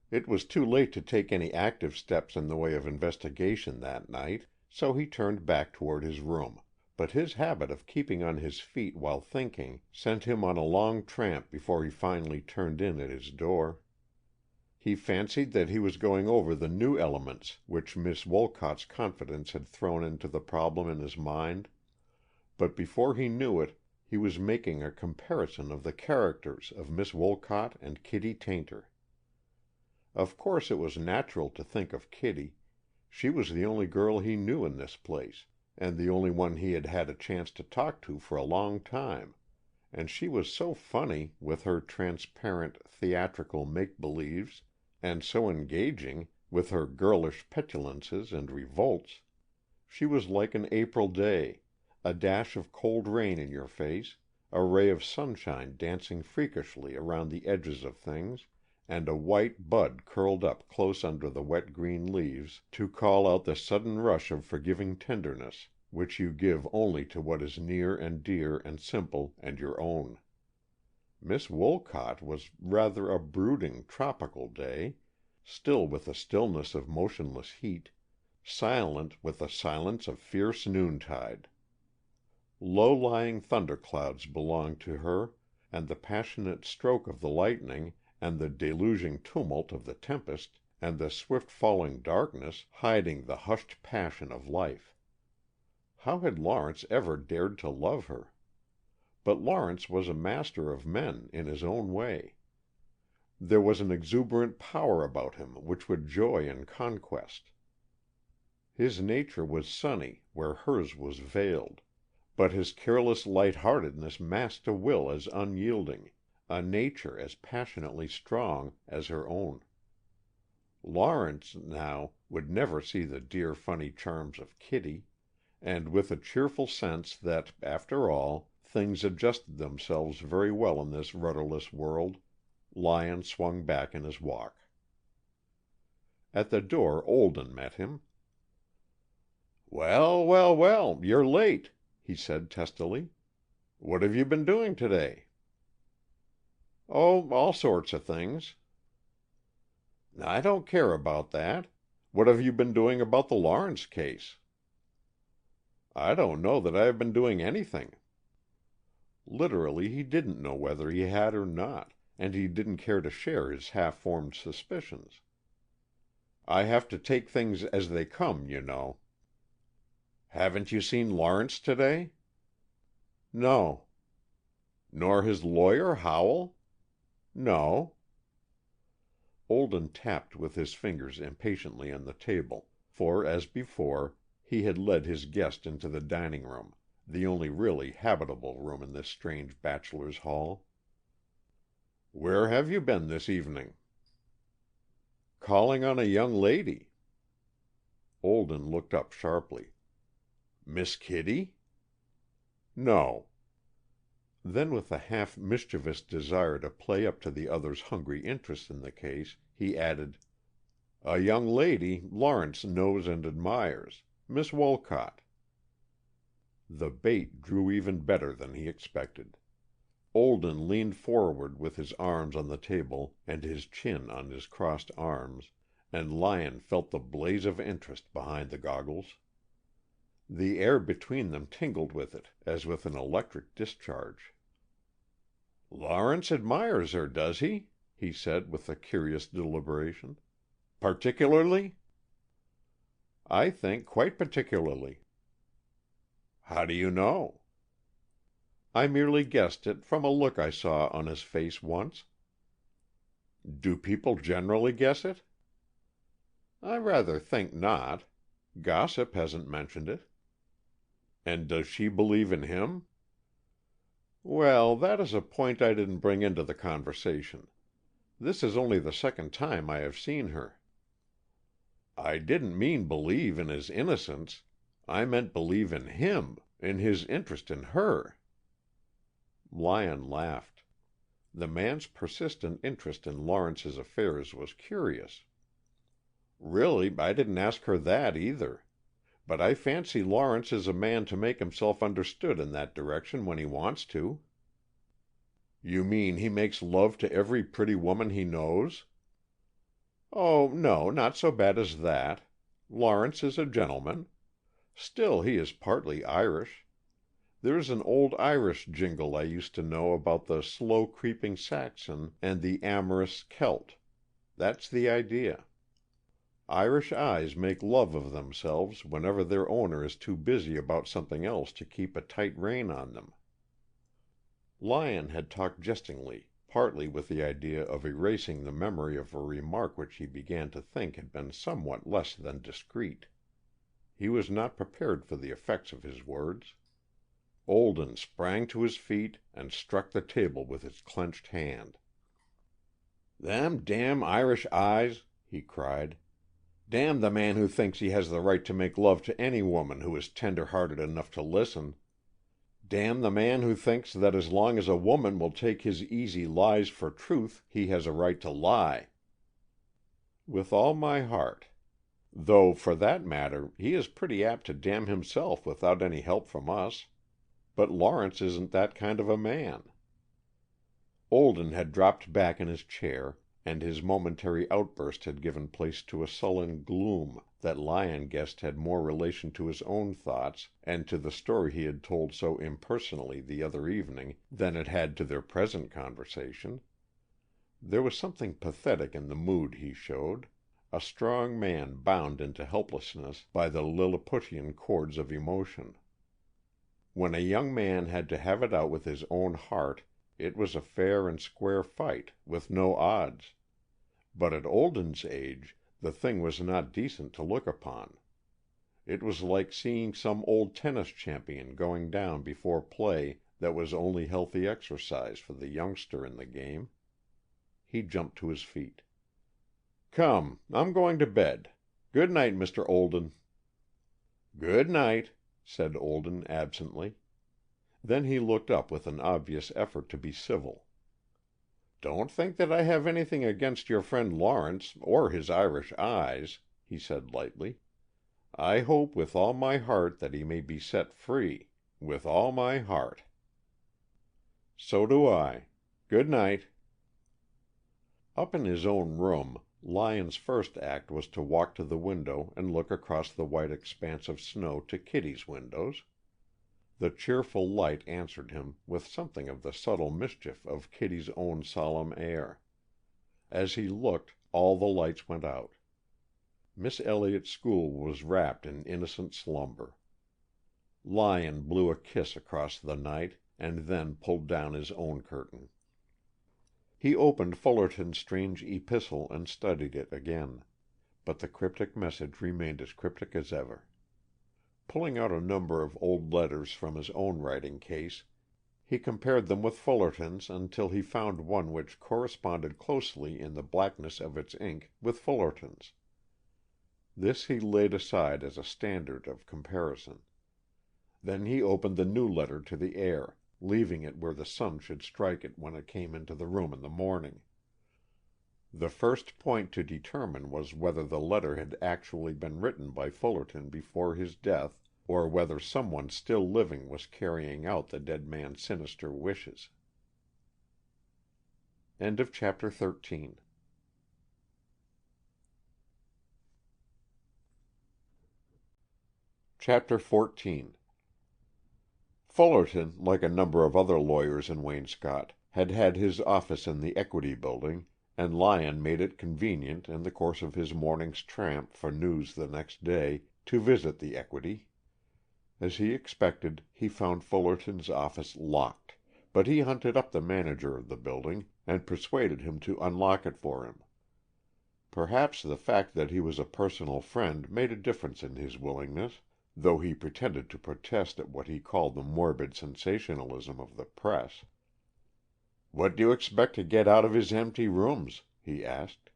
S1: It was too late to take any active steps in the way of investigation that night, so he turned back toward his room. But his habit of keeping on his feet while thinking sent him on a long tramp before he finally turned in at his door. He fancied that he was going over the new elements which Miss Wolcott's confidence had thrown into the problem in his mind, but before he knew it, he was making a comparison of the characters of Miss Wolcott and Kitty Tayntor. Of course it was natural to think of Kitty. She was the only girl he knew in this place, and the only one he had had a chance to talk to for a long time, and she was so funny with her transparent, theatrical make-believes, and so engaging with her girlish petulances and revolts. She was like an April day, a dash of cold rain in your face, a ray of sunshine dancing freakishly around the edges of things, and a white bud curled up close under the wet green leaves to call out the sudden rush of forgiving tenderness, which you give only to what is near and dear and simple and your own. Miss Wolcott was rather a brooding, tropical day, still with the stillness of motionless heat, silent with the silence of fierce noontide. Low-lying thunderclouds belonged to her, and the passionate stroke of the lightning, and the deluging tumult of the tempest, and the swift-falling darkness, hiding the hushed passion of life. How had Lawrence ever dared to love her? But Lawrence was a master of men in his own way. There was an exuberant power about him which would joy in conquest. His nature was sunny where hers was veiled, but his careless light-heartedness masked a will as unyielding, a nature as passionately strong as her own. Lawrence, now, would never see the dear funny charms of Kitty, and with a cheerful sense that, after all, things adjusted themselves very well in this rudderless world, Lyon swung back in his walk. At the door Olden met him. "Well, well, well, you're late," he said testily. "What have you been doing today?" "Oh, all sorts of things." "I don't care about that. What have you been doing about the Lawrence case?" "I don't know that I have been doing anything." Literally, he didn't know whether he had or not, and he didn't care to share his half-formed suspicions. "I have to take things as they come, you know." "Haven't you seen Lawrence today?" "No." "Nor his lawyer, Howell?" "No." Olden tapped with his fingers impatiently on the table, for, as before, he had led his guest into the dining room, the only really habitable room in this strange bachelor's hall. "Where have you been this evening?" "Calling on a young lady." Olden looked up sharply. "Miss Kitty?" "No." Then, with a half-mischievous desire to play up to the other's hungry interest in the case, he added, "A young lady Lawrence knows and admires, Miss Wolcott." The bait drew even better than he expected. Olden leaned forward with his arms on the table and his chin on his crossed arms, and Lyon felt the blaze of interest behind the goggles. The air between them tingled with it as with an electric discharge. "Lawrence admires her, does he?" he said with a curious deliberation. "Particularly?" "I think quite particularly." "How do you know?" "I merely guessed it from a look I saw on his face once." "Do people generally guess it?" "I rather think not. Gossip hasn't mentioned it." "And does she believe in him?" "Well, that is a point I didn't bring into the conversation. This is only the second time I have seen her." "I didn't mean believe in his innocence. I meant believe in him, in his interest in her." Lyon laughed. The man's persistent interest in Lawrence's affairs was curious. "Really, I didn't ask her that, either. But I fancy Lawrence is a man to make himself understood in that direction when he wants to." "You mean he makes love to every pretty woman he knows?" "Oh, no, not so bad as that. Lawrence is a gentleman. Still, he is partly Irish. There's an old Irish jingle I used to know about the slow-creeping Saxon and the amorous Celt. That's the idea. Irish eyes make love of themselves whenever their owner is too busy about something else to keep a tight rein on them." Lyon had talked jestingly, partly with the idea of erasing the memory of a remark which he began to think had been somewhat less than discreet. He was not prepared for the effects of his words. Olden sprang to his feet and struck the table with his clenched hand. "Them damn Irish eyes!" he cried. "Damn the man who thinks he has the right to make love to any woman who is tender-hearted enough to listen. Damn the man who thinks that as long as a woman will take his easy lies for truth, he has a right to lie." "With all my heart. Though, for that matter, he is pretty apt to damn himself without any help from us. But Lawrence isn't that kind of a man." Olden had dropped back in his chair, and his momentary outburst had given place to a sullen gloom that Lyon guessed had more relation to his own thoughts and to the story he had told so impersonally the other evening than it had to their present conversation. There was something pathetic in the mood he showed, a strong man bound into helplessness by the Lilliputian cords of emotion. When a young man had to have it out with his own heart, it was a fair and square fight, with no odds. But at Olden's age, the thing was not decent to look upon. It was like seeing some old tennis champion going down before play that was only healthy exercise for the youngster in the game. He jumped to his feet. "Come, I'm going to bed. Good night, Mr. Olden." "Good night," said Olden absently. Then he looked up with an obvious effort to be civil. "Don't think that I have anything against your friend Lawrence, or his Irish eyes," he said lightly. "I hope with all my heart that he may be set free. With all my heart." "So do I. Good night." Up in his own room, Lyon's first act was to walk to the window and look across the white expanse of snow to Kitty's windows. The cheerful light answered him with something of the subtle mischief of Kitty's own solemn air. As he looked, all the lights went out. Miss Elliott's School was wrapped in innocent slumber. Lyon blew a kiss across the night, and then pulled down his own curtain. He opened Fullerton's strange epistle and studied it again, but the cryptic message remained as cryptic as ever. Pulling out a number of old letters from his own writing case, he compared them with Fullerton's until he found one which corresponded closely in the blackness of its ink with Fullerton's. This he laid aside as a standard of comparison. Then he opened the new letter to the air, leaving it where the sun should strike it when it came into the room in the morning. The first point to determine was whether the letter had actually been written by Fullerton before his death, or whether someone still living was carrying out the dead man's sinister wishes. End of chapter 13. Chapter 14. Fullerton, like a number of other lawyers in Waynscott, had had his office in the Equity Building, and Lyon made it convenient, in the course of his morning's tramp for news the next day, to visit the Equity. As he expected, he found Fullerton's office locked, but he hunted up the manager of the building, and persuaded him to unlock it for him. Perhaps the fact that he was a personal friend made a difference in his willingness, though he pretended to protest at what he called the morbid sensationalism of the press. "What do you expect to get out of his empty rooms?" he asked.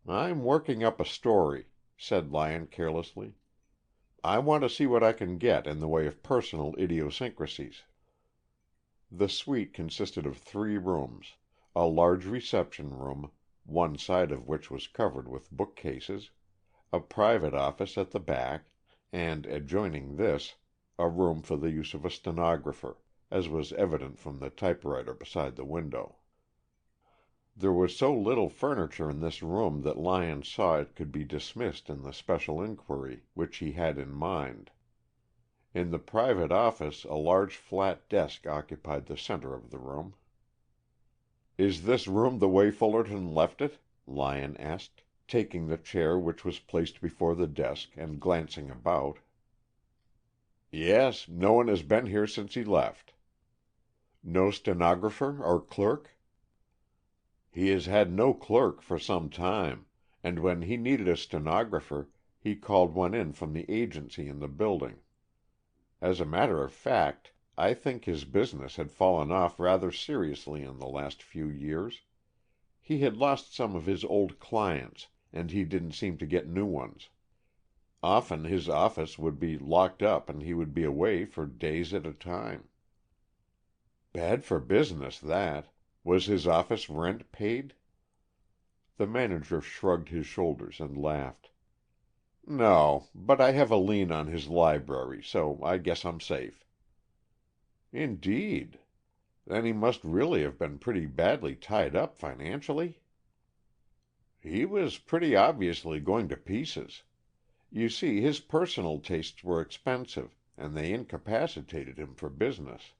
S1: "I'm working up a story," said Lyon carelessly. "I want to see what I can get in the way of personal idiosyncrasies." The suite consisted of 3 rooms, a large reception room, one side of which was covered with bookcases, a private office at the back, and, adjoining this, a room for the use of a stenographer, as was evident from the typewriter beside the window. There was so little furniture in this room that Lyon saw it could be dismissed in the special inquiry which he had in mind. In the private office a large flat desk occupied the center of the room. "Is this room the way Fullerton left it?" Lyon asked, taking the chair which was placed before the desk and glancing about. "Yes, no one has been here since he left." "No stenographer or clerk?" "He has had no clerk for some time, and when he needed a stenographer he called one in from the agency in the building. As a matter of fact, I think his business had fallen off rather seriously in the last few years. He had lost some of his old clients, and he didn't seem to get new ones. Often his office would be locked up and he would be away for days at a time." "Bad for business, that. Was his office rent paid?" The manager shrugged his shoulders and laughed. No, but I have a lien on his library, so I guess I'm safe." "Indeed. Then he must really have been pretty badly tied up financially?" "He was pretty obviously going to pieces. You see, his personal tastes were expensive, and they incapacitated him for business.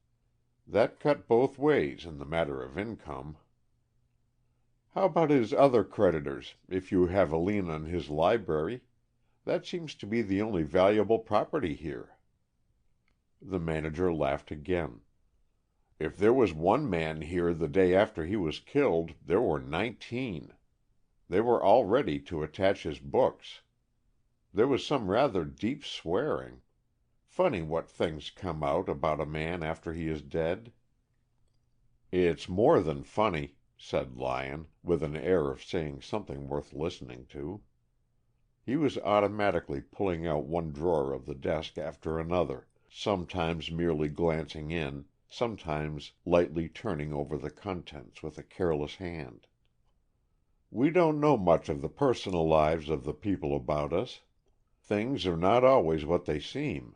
S1: That cut both ways in the matter of income." "How about his other creditors, if you have a lien on his library? That seems to be the only valuable property here." The manager laughed again. "If there was one man here the day after he was killed, there were 19. They were all ready to attach his books. There was some rather deep swearing. Funny what things come out about a man after he is dead." "It's more than funny," said Lyon, with an air of saying something worth listening to. He was automatically pulling out one drawer of the desk after another, sometimes merely glancing in, sometimes lightly turning over the contents with a careless hand. "We don't know much of the personal lives of the people about us. Things are not always what they seem."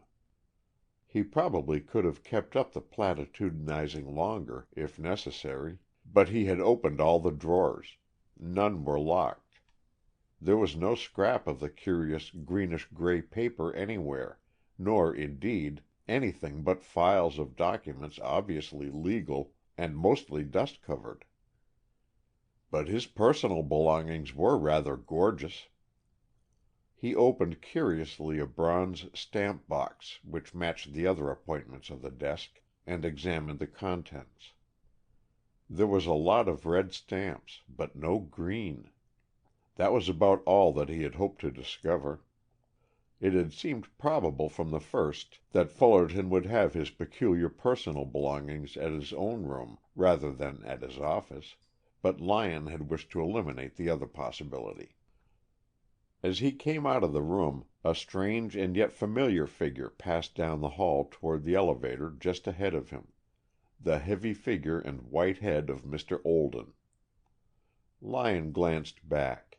S1: He probably could have kept up the platitudinizing longer, if necessary, but he had opened all the drawers. None were locked. There was no scrap of the curious greenish-gray paper anywhere, nor, indeed, anything but files of documents obviously legal and mostly dust-covered. But his personal belongings were rather gorgeous. He opened curiously a bronze stamp box which matched the other appointments of the desk, and examined the contents. There was a lot of red stamps, but no green. That was about all that he had hoped to discover. It had seemed probable from the first that Fullerton would have his peculiar personal belongings at his own room rather than at his office, but Lyon had wished to eliminate the other possibility. As he came out of the room, a strange and yet familiar figure passed down the hall toward the elevator just ahead of him, the heavy figure and white head of Mr. Olden. Lyon glanced back.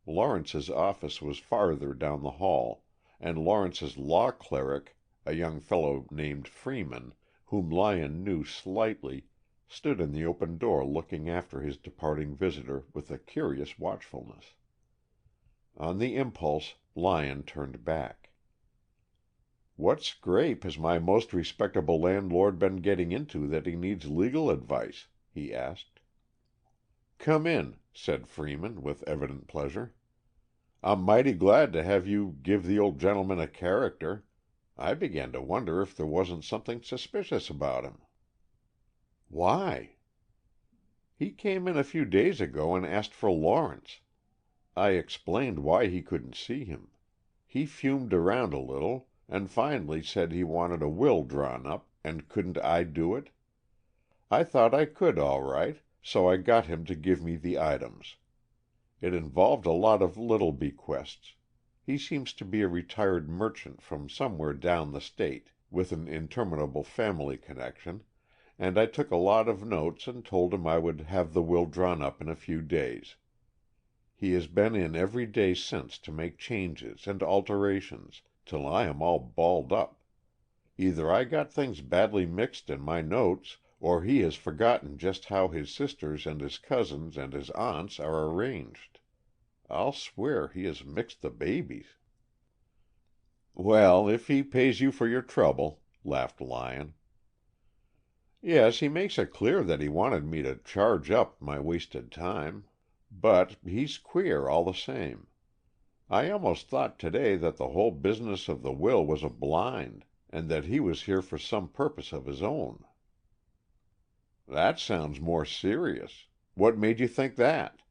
S1: Lawrence's office was farther down the hall, and Lawrence's law cleric, a young fellow named Freeman, whom Lyon knew slightly, stood in the open door looking after his departing visitor with a curious watchfulness. On the impulse, Lyon turned back. "What scrape has my most respectable landlord been getting into that he needs legal advice?" he asked. "Come in," said Freeman, with evident pleasure. "I'm mighty glad to have you give the old gentleman a character. I began to wonder if there wasn't something suspicious about him." "Why?" "He came in a few days ago and asked for Lawrence. I explained why he couldn't see him. He fumed around a little, and finally said he wanted a will drawn up, and couldn't I do it? I thought I could all right, so I got him to give me the items. It involved a lot of little bequests. He seems to be a retired merchant from somewhere down the state, with an interminable family connection, and I took a lot of notes and told him I would have the will drawn up in a few days. He has been in every day since to make changes and alterations, till I am all balled up. Either I got things badly mixed in my notes, or he has forgotten just how his sisters and his cousins and his aunts are arranged. I'll swear he has mixed the babies." "Well, if he pays you for your trouble," laughed Lyon. "Yes, he makes it clear that he wanted me to charge up my wasted time. But he's queer, all the same. I almost thought today that the whole business of the will was a blind, and that he was here for some purpose of his own." "That sounds more serious. What made you think that?"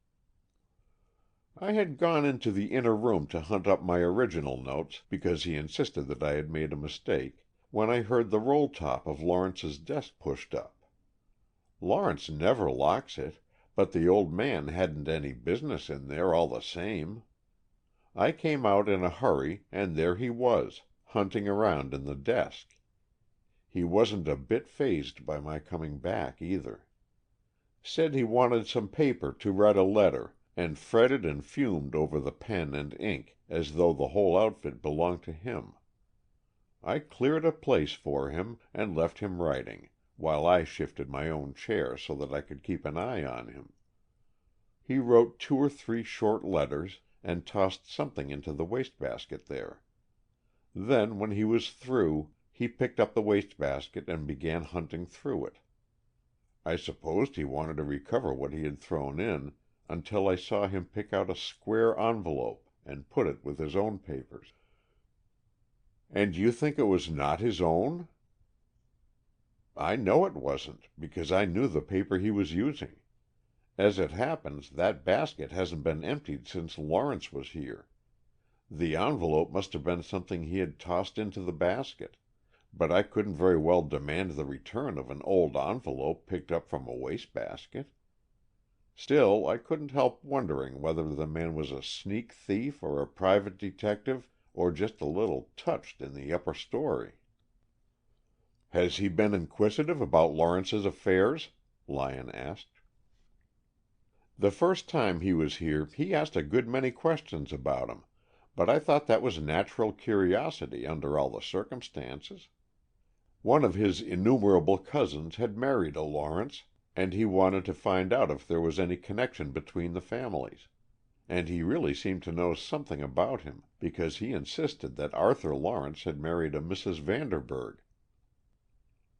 S1: "I had gone into the inner room to hunt up my original notes, because he insisted that I had made a mistake, when I heard the roll top of Lawrence's desk pushed up. Lawrence never locks it, but the old man hadn't any business in there all the same. I came out in a hurry, and there he was, hunting around in the desk. He wasn't a bit fazed by my coming back, either. Said he wanted some paper to write a letter, and fretted and fumed over the pen and ink as though the whole outfit belonged to him. I cleared a place for him and left him writing, while I shifted my own chair so that I could keep an eye on him. He wrote 2 or 3 short letters and tossed something into the wastebasket there. Then, when he was through, he picked up the wastebasket and began hunting through it. I supposed he wanted to recover what he had thrown in, until I saw him pick out a square envelope and put it with his own papers. "And you think it was not his own?" "I know it wasn't, because I knew the paper he was using. As it happens, that basket hasn't been emptied since Lawrence was here. The envelope must have been something he had tossed into the basket, but I couldn't very well demand the return of an old envelope picked up from a wastebasket. Still, I couldn't help wondering whether the man was a sneak thief or a private detective or just a little touched in the upper story." "Has he been inquisitive about Lawrence's affairs?" Lyon asked. "The first time he was here he asked a good many questions about him, but I thought that was natural curiosity under all the circumstances. One of his innumerable cousins had married a Lawrence, and he wanted to find out if there was any connection between the families. And he really seemed to know something about him, because he insisted that Arthur Lawrence had married a Mrs. Vanderburg."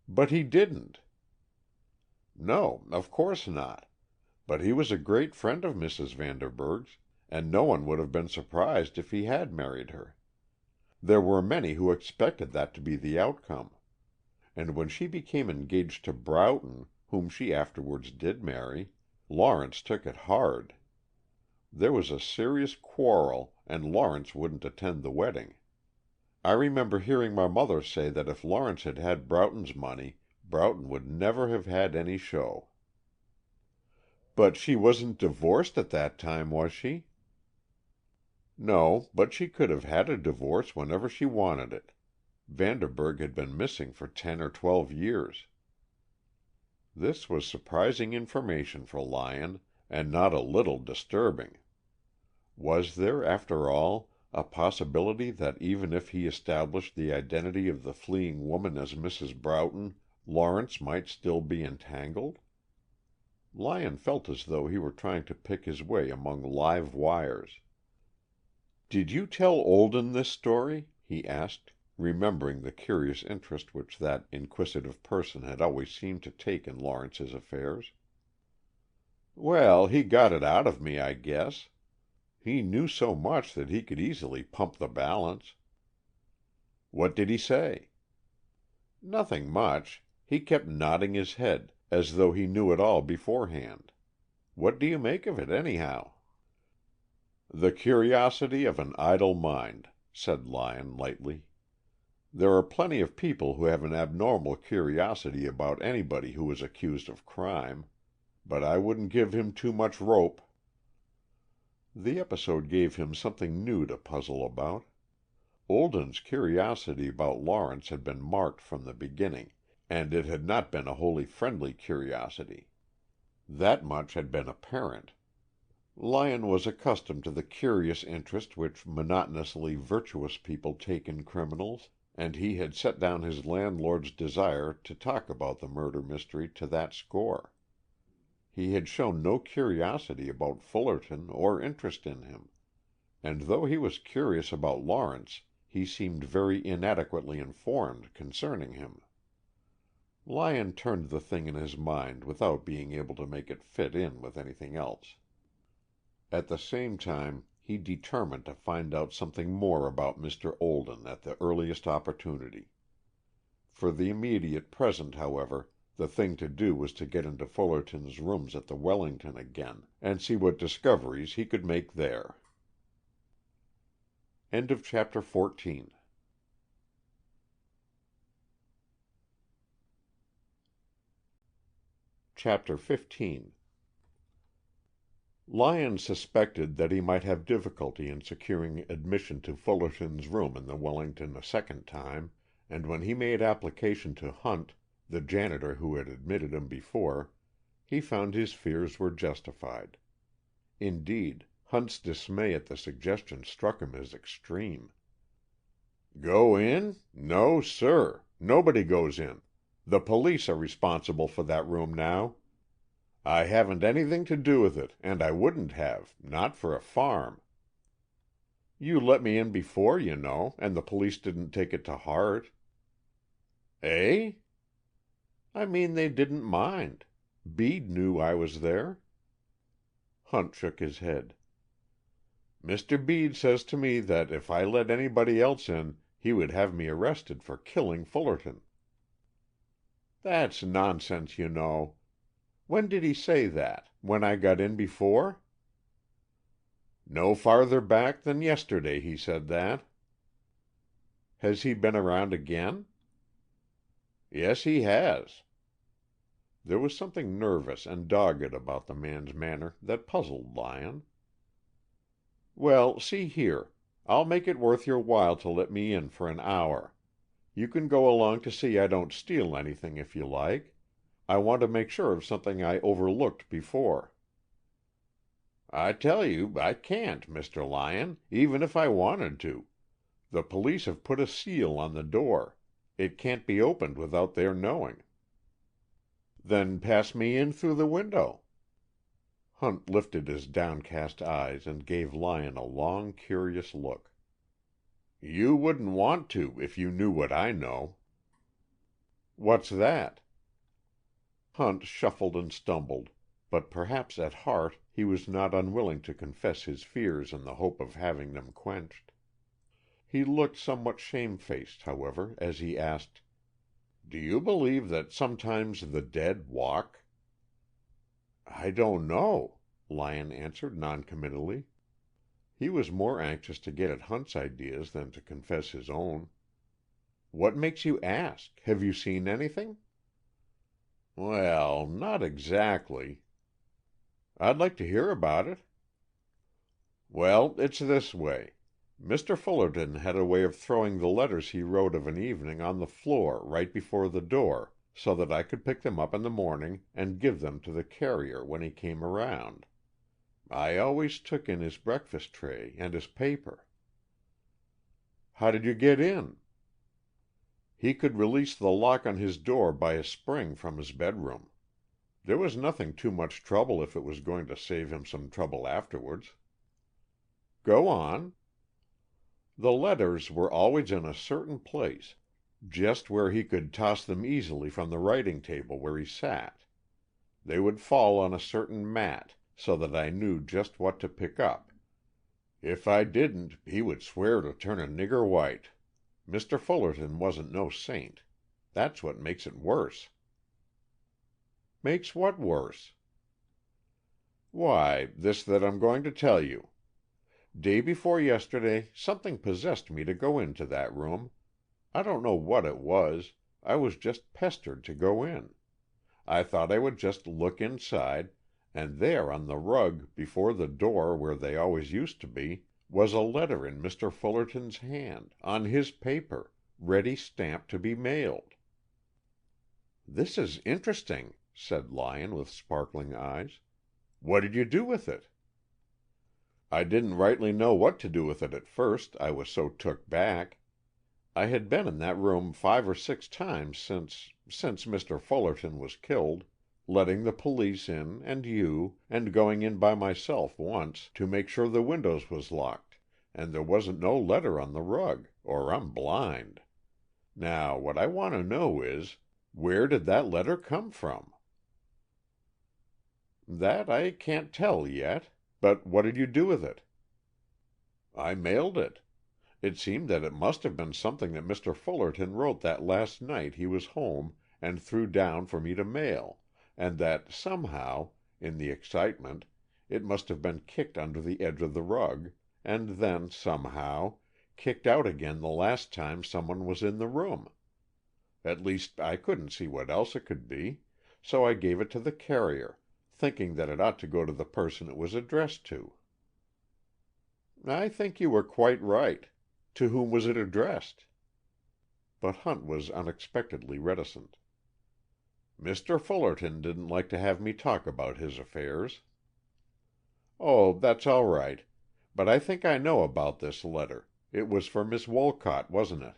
S1: "But he didn't." "No, of course not. But he was a great friend of Mrs. Vanderburg's, and no one would have been surprised if he had married her. There were many who expected that to be the outcome. And when she became engaged to Broughton, whom she afterwards did marry, Lawrence took it hard. There was a serious quarrel, and Lawrence wouldn't attend the wedding. I remember hearing my mother say that if Lawrence had had Broughton's money, Broughton would never have had any show." "But she wasn't divorced at that time, was she?" "No, but she could have had a divorce whenever she wanted it. Vanderburg had been missing for 10 or 12 years." This was surprising information for Lyon, and not a little disturbing. Was there, after all, a possibility that even if he established the identity of the fleeing woman as Mrs. Broughton, Lawrence might still be entangled? Lyon felt as though he were trying to pick his way among live wires. "Did you tell Olden this story?" he asked, remembering the curious interest which that inquisitive person had always seemed to take in Lawrence's affairs. "Well, he got it out of me, I guess. He knew so much that he could easily pump the balance." "What did he say?" "Nothing much. He kept nodding his head, as though he knew it all beforehand. What do you make of it, anyhow?" "The curiosity of an idle mind," said Lyon lightly. "There are plenty of people who have an abnormal curiosity about anybody who is accused of crime. But I wouldn't give him too much rope." The episode gave him something new to puzzle about. Olden's curiosity about Lawrence had been marked from the beginning, and it had not been a wholly friendly curiosity. That much had been apparent. Lyon was accustomed to the curious interest which monotonously virtuous people take in criminals, and he had set down his landlord's desire to talk about the murder mystery to that score. He had shown no curiosity about Fullerton or interest in him, and though he was curious about Lawrence, he seemed very inadequately informed concerning him. Lyon turned the thing in his mind without being able to make it fit in with anything else. At the same time, he determined to find out something more about Mr. Olden at the earliest opportunity. For the immediate present, however, the thing to do was to get into Fullerton's rooms at the Wellington again, and see what discoveries he could make there. End of chapter 14. Chapter 15. Lyon suspected that he might have difficulty in securing admission to Fullerton's room in the Wellington a second time, and when he made application to Hunt, the janitor who had admitted him before, he found his fears were justified. Indeed, Hunt's dismay at the suggestion struck him as extreme. "Go in? No, sir. Nobody goes in. The police are responsible for that room now. I haven't anything to do with it, and I wouldn't have, not for a farm. You let me in before, you know, and the police didn't take it to heart." "Eh?" "I mean they didn't mind. Bede knew I was there." Hunt shook his head. "Mr. Bede says to me that if I let anybody else in, he would have me arrested for killing Fullerton." "That's nonsense, you know. When did he say that? When I got in before?" "No farther back than yesterday he said that." "Has he been around again?" "Yes, he has." There was something nervous and dogged about the man's manner that puzzled Lyon. "Well, see here, I'll make it worth your while to let me in for an hour. You can go along to see I don't steal anything if you like. I want to make sure of something I overlooked before." "I tell you I can't, Mr. Lyon, even if I wanted to. The police have put a seal on the door. It can't be opened without their knowing." "Then pass me in through the window." Hunt lifted his downcast eyes and gave Lyon a long, curious look. "You wouldn't want to, if you knew what I know." "What's that?" Hunt shuffled and stumbled, but perhaps at heart he was not unwilling to confess his fears in the hope of having them quenched. He looked somewhat shamefaced, however, as he asked, "Do you believe that sometimes the dead walk?" "I don't know," Lyon answered noncommittally. He was more anxious to get at Hunt's ideas than to confess his own. "What makes you ask? Have you seen anything?" "Well, not exactly." "I'd like to hear about it." "Well, it's this way. Mr. Fullerton had a way of throwing the letters he wrote of an evening on the floor right before the door, so that I could pick them up in the morning and give them to the carrier when he came around. I always took in his breakfast tray and his paper." "How did you get in?" "He could release the lock on his door by a spring from his bedroom. There was nothing too much trouble if it was going to save him some trouble afterwards." "Go on." "The letters were always in a certain place, just where he could toss them easily from the writing table where he sat. They would fall on a certain mat, so that I knew just what to pick up. If I didn't, he would swear to turn a nigger white. Mr. Fullerton wasn't no saint. That's what makes it worse." "Makes what worse?" "Why, this that I'm going to tell you. Day before yesterday something possessed me to go into that room. I don't know what it was. I was just pestered to go in. I thought I would just look inside, and there on the rug before the door where they always used to be, was a letter in Mr. Fullerton's hand, on his paper, ready stamped to be mailed." "This is interesting," said Lyon with sparkling eyes. "What did you do with it?" "I didn't rightly know what to do with it at first, I was so took back. I had been in that room 5 or 6 times since Mr. Fullerton was killed, letting the police in, and you, and going in by myself once, to make sure the windows was locked, and there wasn't no letter on the rug, or I'm blind. Now, what I want to know is, where did that letter come from?" "That I can't tell yet. But what did you do with it?" "I mailed it. It seemed that it must have been something that Mr. Fullerton wrote that last night he was home and threw down for me to mail, and that somehow, in the excitement, it must have been kicked under the edge of the rug, and then, somehow, kicked out again the last time someone was in the room. At least, I couldn't see what else it could be, so I gave it to the carrier, thinking that it ought to go to the person it was addressed to." "I think you were quite right. To whom was it addressed?" But Hunt was unexpectedly reticent. "Mr. Fullerton didn't like to have me talk about his affairs." Oh, that's all right. But I think I know about this letter. It was for Miss Wolcott, wasn't it?"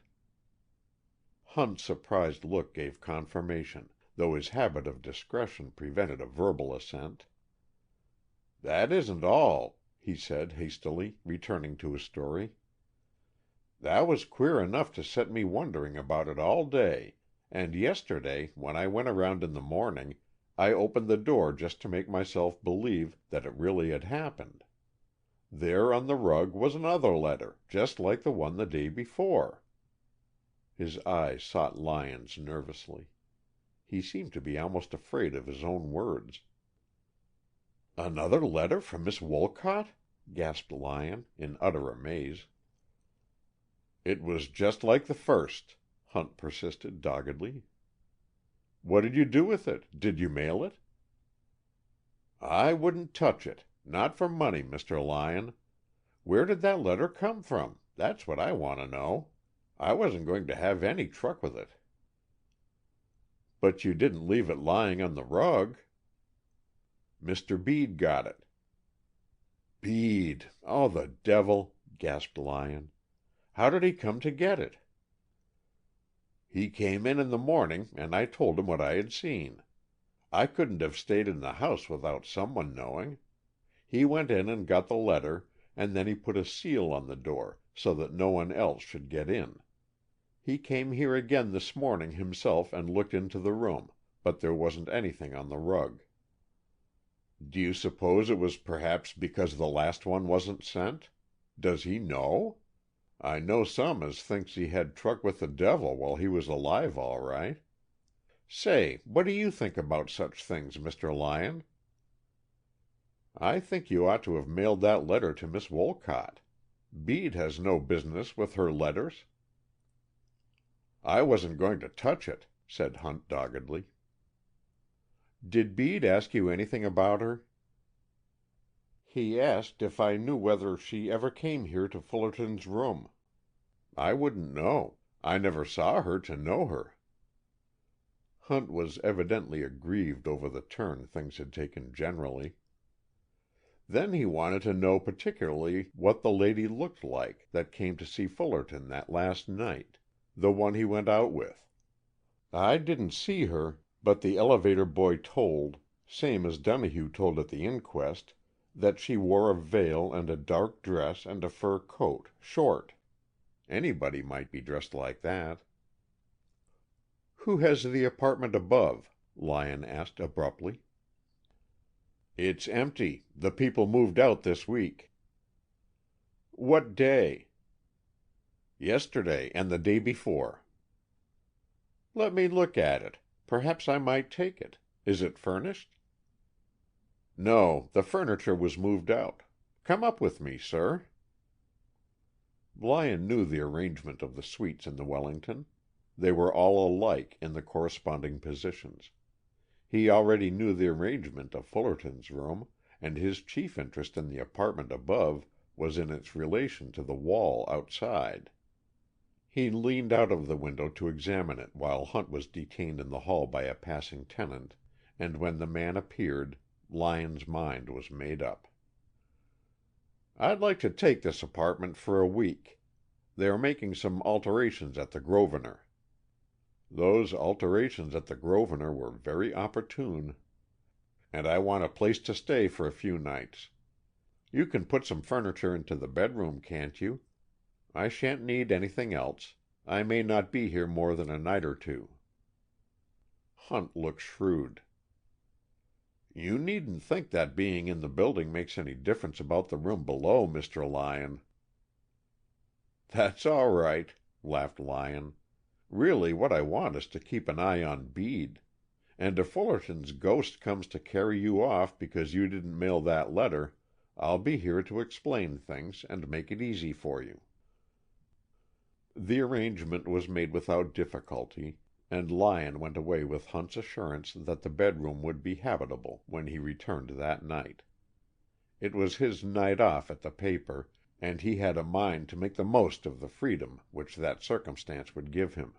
S1: Hunt's surprised look gave confirmation, though his habit of discretion prevented a verbal assent. "That isn't all," he said hastily, returning to his story. "That was queer enough to set me wondering about it all day, and yesterday, when I went around in the morning, I opened the door just to make myself believe that it really had happened. There on the rug was another letter, just like the one the day before." His eyes sought Lyon's nervously. He seemed to be almost afraid of his own words. "Another letter from Miss Wolcott?" gasped Lyon, in utter amaze. "It was just like the first," Hunt persisted doggedly. "What did you do with it? Did you mail it?" "I wouldn't touch it. Not for money, Mr. Lyon. Where did that letter come from? That's what I want to know. I wasn't going to have any truck with it." "But you didn't leave it lying on the rug?" "Mr. Bede got it." "Bede! Oh, the devil!" gasped Lyon. "How did he come to get it?" "He came in the morning, and I told him what I had seen. I couldn't have stayed in the house without some one knowing. He went in and got the letter, and then he put a seal on the door, so that no one else should get in. He came here again this morning himself and looked into the room, but there wasn't anything on the rug." "Do you suppose it was perhaps because the last one wasn't sent? Does he know? I know some as thinks he had truck with the devil while he was alive all right. Say, what do you think about such things, Mr. Lyon?" "I think you ought to have mailed that letter to Miss Wolcott. Bede has no business with her letters." "I wasn't going to touch it," said Hunt doggedly. "Did Bede ask you anything about her?" "He asked if I knew whether she ever came here to Fullerton's room. I wouldn't know. I never saw her to know her." Hunt was evidently aggrieved over the turn things had taken generally. "Then he wanted to know particularly what the lady looked like that came to see Fullerton that last night, the one he went out with. I didn't see her, but the elevator boy told, same as Donohue told at the inquest, that she wore a veil and a dark dress and a fur coat, short. Anybody might be dressed like that." "Who has the apartment above?" Lyon asked abruptly. "It's empty. The people moved out this week." "What day?" "Yesterday and the day before." "Let me look at it. Perhaps I might take it. Is it furnished?" "No, the furniture was moved out. Come up with me, sir." Lyon knew the arrangement of the suites in the Wellington. They were all alike in the corresponding positions. He already knew the arrangement of Fullerton's room, and his chief interest in the apartment above was in its relation to the wall outside. He leaned out of the window to examine it while Hunt was detained in the hall by a passing tenant, and when the man appeared, Lyon's mind was made up. "I'd like to take this apartment for a week. They are making some alterations at the Grosvenor." "Those alterations at the Grosvenor were very opportune." "And I want a place to stay for a few nights. You can put some furniture into the bedroom, can't you? I shan't need anything else. I may not be here more than a night or two." Hunt looked shrewd. "You needn't think that being in the building makes any difference about the room below, Mr. Lyon." "That's all right," laughed Lyon. "Really, what I want is to keep an eye on Bede. And if Fullerton's ghost comes to carry you off because you didn't mail that letter, I'll be here to explain things and make it easy for you." The arrangement was made without difficulty, and Lyon went away with Hunt's assurance that the bedroom would be habitable when he returned that night. It was his night off at the paper, and he had a mind to make the most of the freedom which that circumstance would give him.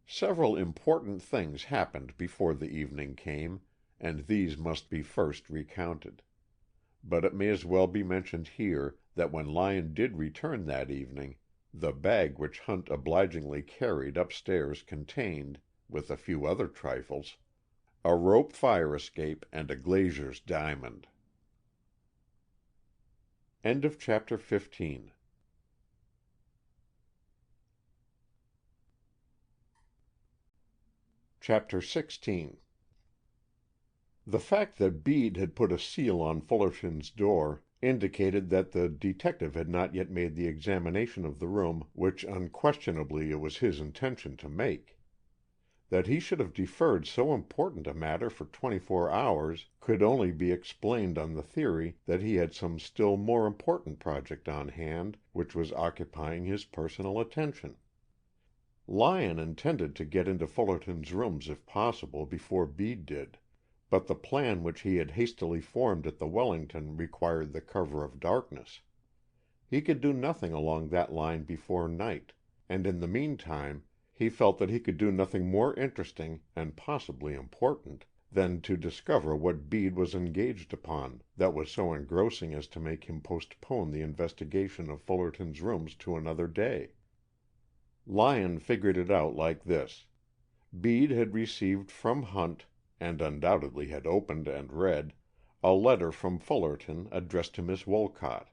S1: Several important things happened before the evening came, and these must be first recounted. but it may as well be mentioned here that when Lyon did return that evening, the bag which Hunt obligingly carried upstairs contained, with a few other trifles, a rope fire escape and a glazier's diamond. End of chapter 15. Chapter 16. The fact that Bede had put a seal on Fullerton's door indicated that the detective had not yet made the examination of the room which unquestionably it was his intention to make. That he should have deferred so important a matter for 24 hours could only be explained on the theory that he had some still more important project on hand which was occupying his personal attention. Lyon intended to get into Fullerton's rooms if possible before Bede did, but the plan which he had hastily formed at the Wellington required the cover of darkness. He could do nothing along that line before night, and in the meantime he felt that he could do nothing more interesting and possibly important than to discover what Bede was engaged upon that was so engrossing as to make him postpone the investigation of Fullerton's rooms to another day. Lyon figured it out like this. Bede had received from Hunt, and undoubtedly had opened and read, a letter from Fullerton addressed to Miss Wolcott.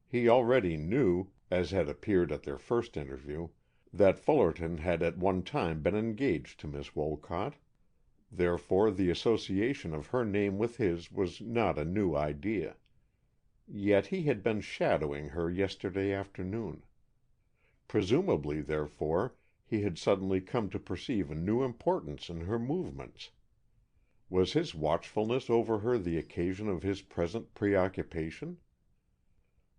S1: He already knew, as had appeared at their first interview, that Fullerton had at one time been engaged to Miss Wolcott. Therefore the association of her name with his was not a new idea. Yet he had been shadowing her yesterday afternoon. Presumably, therefore, he had suddenly come to perceive a new importance in her movements. Was his watchfulness over her the occasion of his present preoccupation?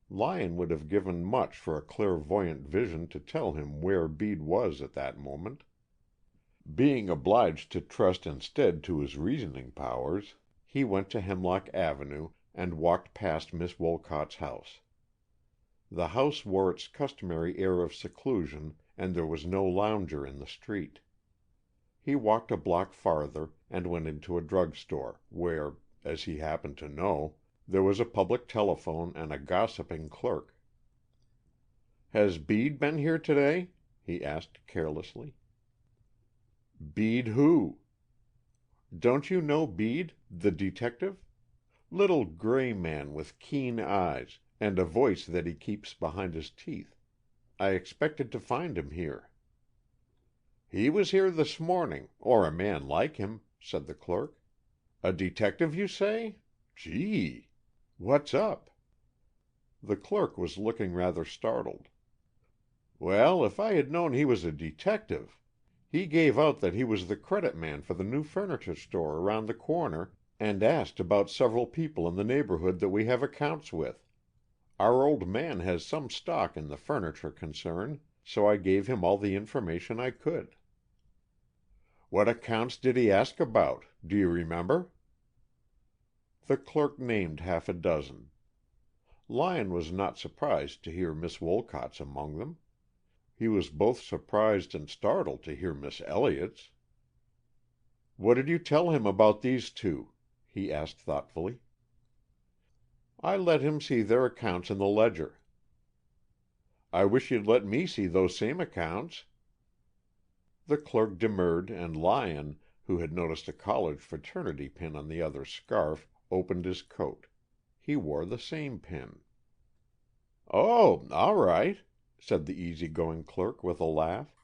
S1: Lyon would have given much for a clairvoyant vision to tell him where Bede was at that moment. Being obliged to trust instead to his reasoning powers, he went to Hemlock Avenue and walked past Miss Wolcott's house. The house wore its customary air of seclusion, and there was no lounger in the street. He walked a block farther and went into a drug store, where, as he happened to know, there was a public telephone and a gossiping clerk. "Has Bede been here today?" he asked carelessly. "Bede who?" "Don't you know Bede, the detective? Little gray man with keen eyes, and a voice that he keeps behind his teeth. I expected to find him here." "He was here this morning, or a man like him," said the clerk. "A detective, you say? Gee! What's up?" The clerk was looking rather startled. "Well, if I had known he was a detective! He gave out that he was the credit man for the new furniture store around the corner, and asked about several people in the neighborhood that we have accounts with. Our old man has some stock in the furniture concern, so I gave him all the information I could." "What accounts did he ask about? Do you remember?" The clerk named half a dozen. Lyon was not surprised to hear Miss Wolcott's among them. He was both surprised and startled to hear Miss Elliott's. "What did you tell him about these two?" he asked thoughtfully. "I let him see their accounts in the ledger." "I wish you'd let me see those same accounts." The clerk demurred, and Lyon, who had noticed a college fraternity pin on the other's scarf, opened his coat. He wore the same pin. "Oh, all right," said the easy-going clerk with a laugh.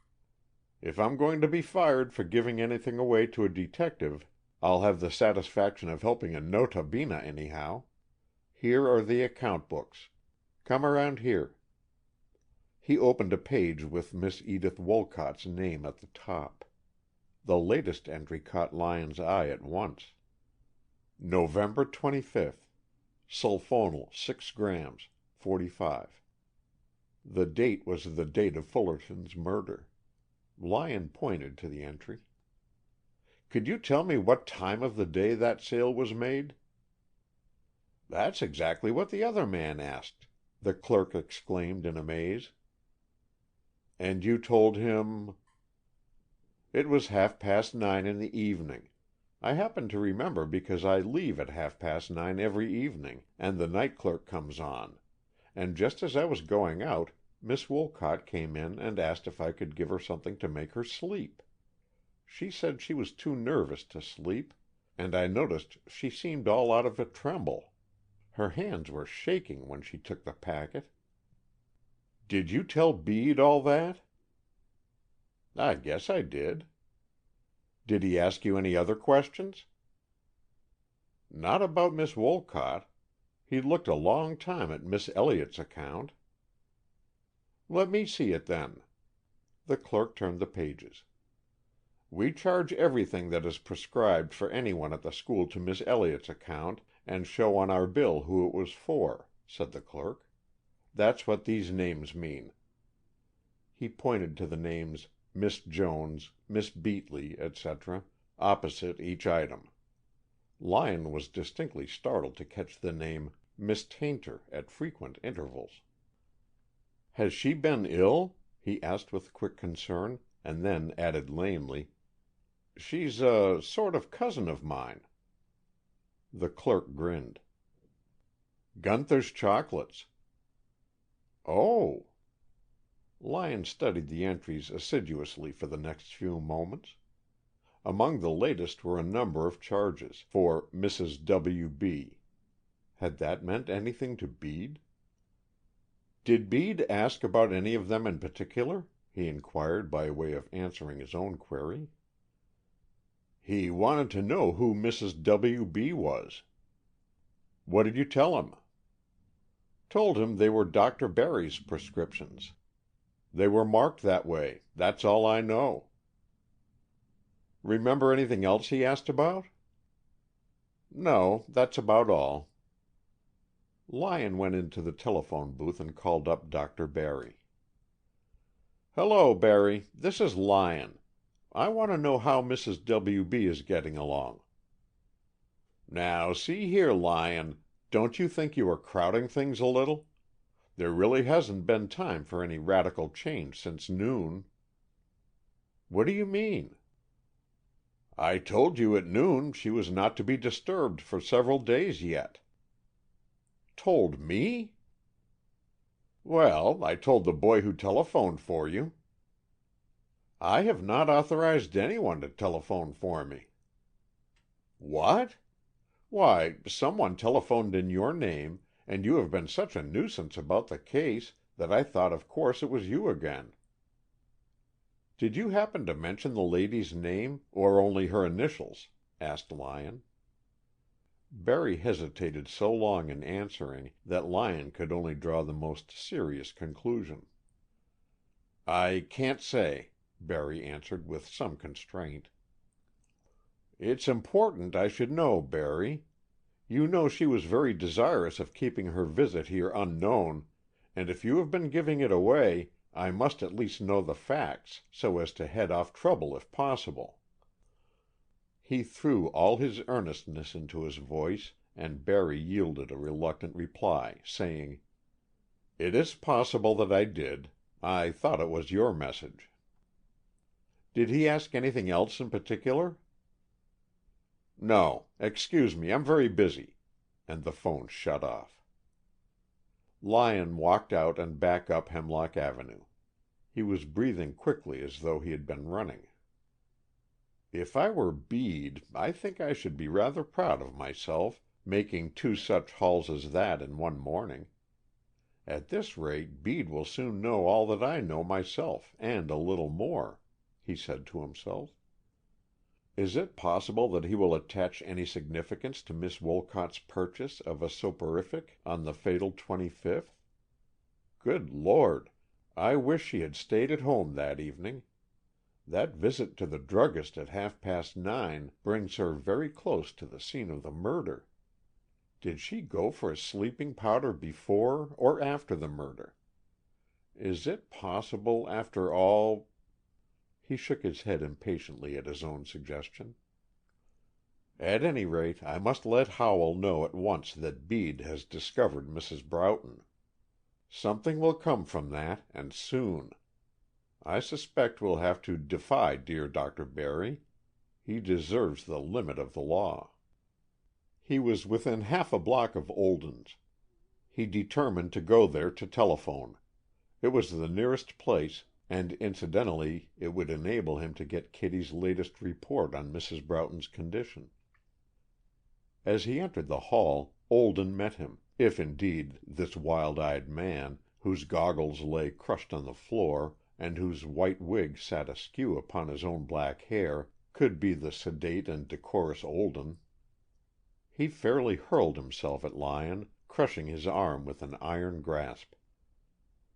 S1: "If I'm going to be fired for giving anything away to a detective, I'll have the satisfaction of helping a nota bene anyhow. Here are the account books. Come around here." He opened a page with Miss Edith Wolcott's name at the top. The latest entry caught Lyon's eye at once. November 25th. Sulfonal 6 grams, 45. The date was the date of Fullerton's murder. Lyon pointed to the entry. "Could you tell me what time of the day that sale was made?" "That's exactly what the other man asked," the clerk exclaimed in amaze. "And you told him—" "It was 9:30 in the evening. I happen to remember because I leave at 9:30 every evening, and the night clerk comes on, and just as I was going out, Miss Wolcott came in and asked if I could give her something to make her sleep. She said she was too nervous to sleep, and I noticed she seemed all out of a tremble. Her hands were shaking when she took the packet." "Did you tell Bede all that?" "I guess I did." "Did he ask you any other questions?" "Not about Miss Wolcott. He looked a long time at Miss Elliott's account." "Let me see it, then." The clerk turned the pages. "We charge everything that is prescribed for anyone at the school to Miss Elliott's account, and show on our bill who it was for," said the clerk. "That's what these names mean." He pointed to the names Miss Jones, Miss Beatley, etc., opposite each item. Lyon was distinctly startled to catch the name Miss Tayntor at frequent intervals. "Has she been ill?" he asked with quick concern, and then added lamely, "She's a sort of cousin of mine." The clerk grinned. "Gunther's chocolates." "Oh!" Lyon studied the entries assiduously for the next few moments. Among the latest were a number of charges for Mrs. W. B. Had that meant anything to Bede? "Did Bede ask about any of them in particular?" he inquired by way of answering his own query. "He wanted to know who Mrs. W. B. was." "What did you tell him?" "Told him they were Dr. Barry's prescriptions. They were marked that way. That's all I know." "Remember anything else he asked about?" "No, that's about all." Lyon went into the telephone booth and called up Dr. Barry. "Hello, Barry. This is Lyon. I want to know how Mrs. W. B. is getting along." "Now, see here, Lyon, don't you think you are crowding things a little? There really hasn't been time for any radical change since noon." "What do you mean?" "I told you at noon she was not to be disturbed for several days yet." "Told me?" "Well, I told the boy who telephoned for you." "I have not authorized anyone to telephone for me." "What? Why, someone telephoned in your name, and you have been such a nuisance about the case that I thought of course it was you again." "Did you happen to mention the lady's name, or only her initials?" asked Lyon. Barry hesitated so long in answering that Lyon could only draw the most serious conclusion. "I can't say," Barry answered with some constraint. "It's important I should know, Barry. You know she was very desirous of keeping her visit here unknown, and if you have been giving it away, I must at least know the facts, so as to head off trouble if possible." He threw all his earnestness into his voice, and Barry yielded a reluctant reply, saying, "It is possible that I did. I thought it was your message." "Did he ask anything else in particular?" "No. Excuse me, I'm very busy," and the phone shut off. Lyon walked out and back up Hemlock Avenue. He was breathing quickly as though he had been running. "If I were Bede, I think I should be rather proud of myself, making 2 such hauls as that in one morning. At this rate, Bede will soon know all that I know myself, and a little more," he said to himself. "Is it possible that he will attach any significance to Miss Wolcott's purchase of a soporific on the fatal 25th? Good Lord! I wish she had stayed at home that evening. That visit to the druggist at 9:30 brings her very close to the scene of the murder. Did she go for a sleeping powder before or after the murder? Is it possible, after all—" He shook his head impatiently at his own suggestion. "At any rate, I must let Howell know at once that Bede has discovered Mrs. Broughton. Something will come from that, and soon. I suspect we'll have to defy dear Dr. Barry. He deserves the limit of the law. He was within half a block of Olden's. He determined to go there to telephone. It was the nearest place, and incidentally it would enable him to get Kitty's latest report on Mrs. Broughton's condition. As he entered the hall, Olden met him, if indeed this wild-eyed man, whose goggles lay crushed on the floor, and whose white wig sat askew upon his own black hair, could be the sedate and decorous Olden. He fairly hurled himself at Lyon, crushing his arm with an iron grasp.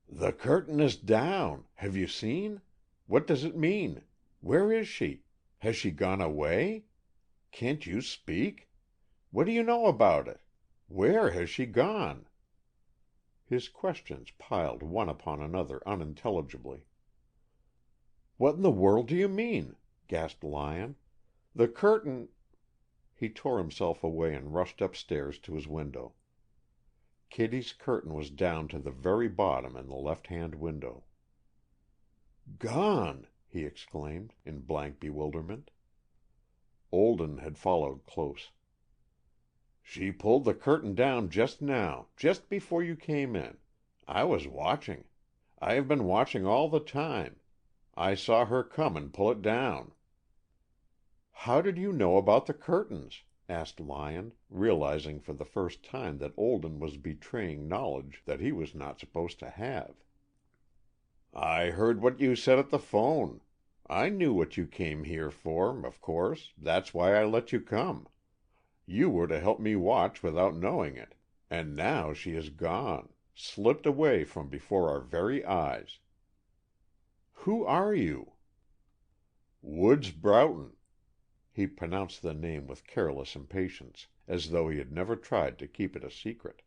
S1: "The curtain is down! Have you seen? What does it mean? Where is she? Has she gone away? Can't you speak? What do you know about it? Where has she gone?" His questions piled one upon another unintelligibly. "What in the world do you mean?" gasped Lyon. "The curtain—" He tore himself away and rushed upstairs to his window. Kitty's curtain was down to the very bottom in the left-hand window. "Gone!" he exclaimed, in blank bewilderment. Olden had followed close. "She pulled the curtain down just now, just before you came in. I was watching. I have been watching all the time. I saw her come and pull it down." "How did you know about the curtains?" asked Lyon, realizing for the first time that Olden was betraying knowledge that he was not supposed to have. "I heard what you said at the phone. I knew what you came here for, of course. That's why I let you come. You were to help me watch without knowing it, and now she is gone, slipped away from before our very eyes." "Who are you?" "Woods Broughton." He pronounced the name with careless impatience, as though he had never tried to keep it a secret.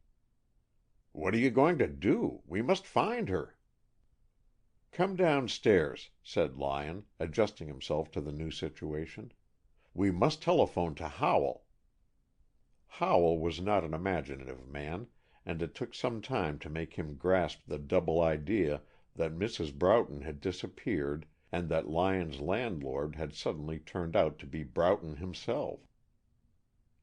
S1: "What are you going to do? We must find her." "Come downstairs," said Lyon, adjusting himself to the new situation. "We must telephone to Howell." Howell was not an imaginative man, and it took some time to make him grasp the double idea that Mrs. Broughton had disappeared and that Lyon's landlord had suddenly turned out to be Broughton himself.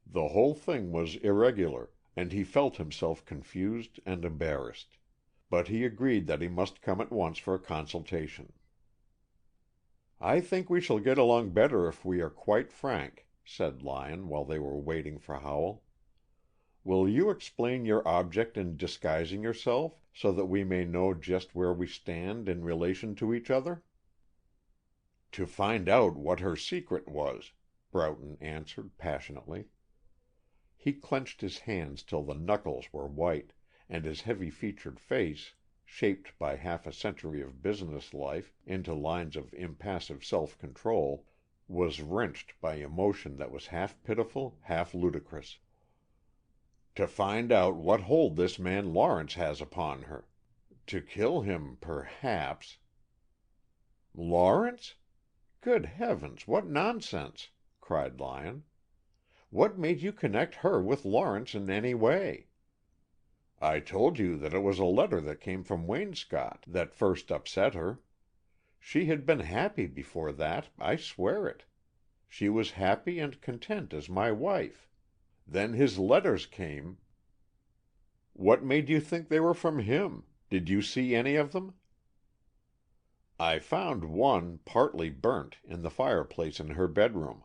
S1: The whole thing was irregular, and he felt himself confused and embarrassed. But he agreed that he must come at once for a consultation. "I think we shall get along better if we are quite frank," said Lyon while they were waiting for Howell. "Will you explain your object in disguising yourself, so that we may know just where we stand in relation to each other?" "To find out what her secret was," Broughton answered passionately. He clenched his hands till the knuckles were white, and his heavy-featured face, shaped by half a century of business life into lines of impassive self-control, was wrenched by emotion that was half pitiful, half ludicrous. "To find out what hold this man Lawrence has upon her. To kill him, perhaps—" "Lawrence? Good heavens, what nonsense!" cried Lyon. "What made you connect her with Lawrence in any way?" "I told you that it was a letter that came from Waynscott that first upset her. She had been happy before that, I swear it. She was happy and content as my wife. Then his letters came—" "What made you think they were from him? Did you see any of them?" "I found one, partly burnt, in the fireplace in her bedroom.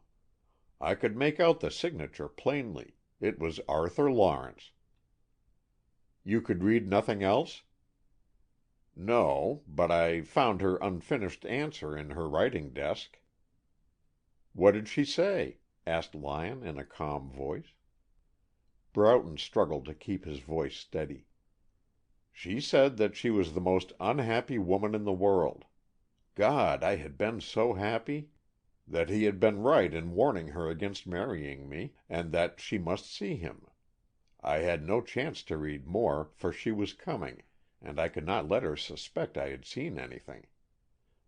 S1: I could make out the signature plainly. It was Arthur Lawrence." "You could read nothing else?" "No, but I found her unfinished answer in her writing desk." "What did she say?" asked Lyon in a calm voice. Broughton struggled to keep his voice steady. "She said that she was the most unhappy woman in the world. God, I had been so happy! That he had been right in warning her against marrying me, and that she must see him. I had no chance to read more, for she was coming, and I could not let her suspect I had seen anything.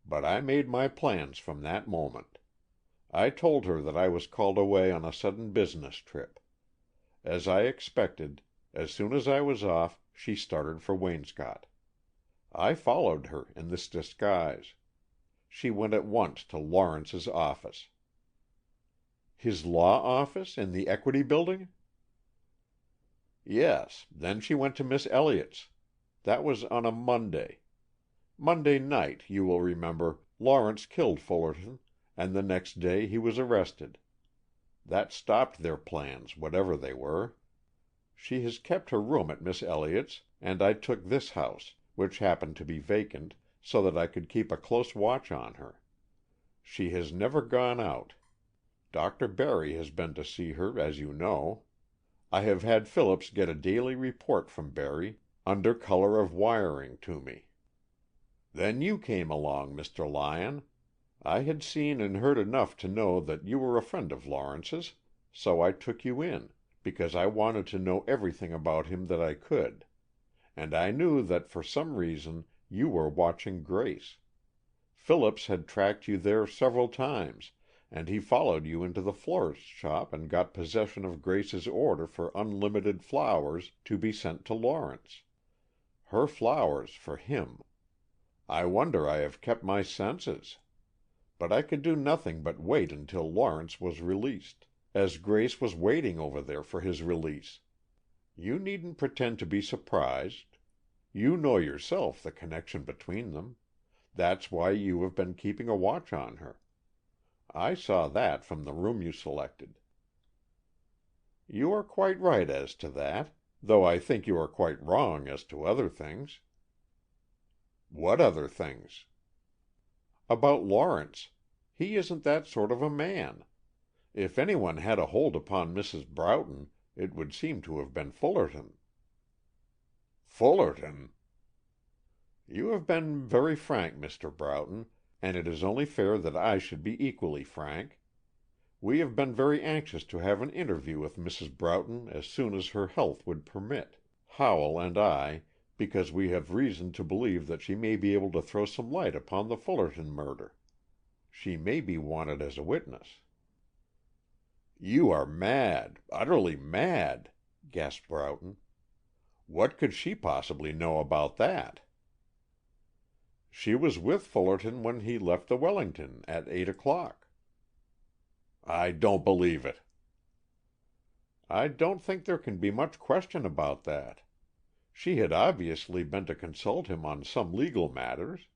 S1: But I made my plans from that moment. I told her that I was called away on a sudden business trip. As I expected, as soon as I was off, she started for Waynscott. I followed her in this disguise. She went at once to Lawrence's office. His law office in the Equity Building? Yes, then she went to Miss Elliott's. That was on a Monday. Monday night, you will remember, Lawrence killed Fullerton, and the next day he was arrested. That stopped their plans, whatever they were. She has kept her room at Miss Elliott's, and I took this house, which happened to be vacant, so that I could keep a close watch on her. She has never gone out. Dr. Barry has been to see her, as you know. I have had Phillips get a daily report from Barry, under color of wiring to me. Then you came along, Mr. Lyon. I had seen and heard enough to know that you were a friend of Lawrence's, so I took you in, because I wanted to know everything about him that I could. And I knew that for some reason you were watching Grace. Phillips had tracked you there several times, and he followed you into the florist's shop and got possession of Grace's order for unlimited flowers to be sent to Lawrence. Her flowers for him. I wonder I have kept my senses. But I could do nothing but wait until Lawrence was released, as Grace was waiting over there for his release. You needn't pretend to be surprised. You know yourself the connection between them. That's why you have been keeping a watch on her. I saw that from the room you selected. You are quite right as to that, though I think you are quite wrong as to other things. What other things? About Lawrence. He isn't that sort of a man. If anyone had a hold upon Mrs. Broughton, it would seem to have been Fullerton. Fullerton? You have been very frank, Mr. Broughton, and it is only fair that I should be equally frank. We have been very anxious to have an interview with Mrs. Broughton as soon as her health would permit, Howell and I, because we have reason to believe that she may be able to throw some light upon the Fullerton murder. She may be wanted as a witness." "You are mad, utterly mad," gasped Broughton. "What could she possibly know about that?" "She was with Fullerton when he left the Wellington at 8 o'clock." "I don't believe it." "I don't think there can be much question about that. She had obviously been to consult him on some legal matters.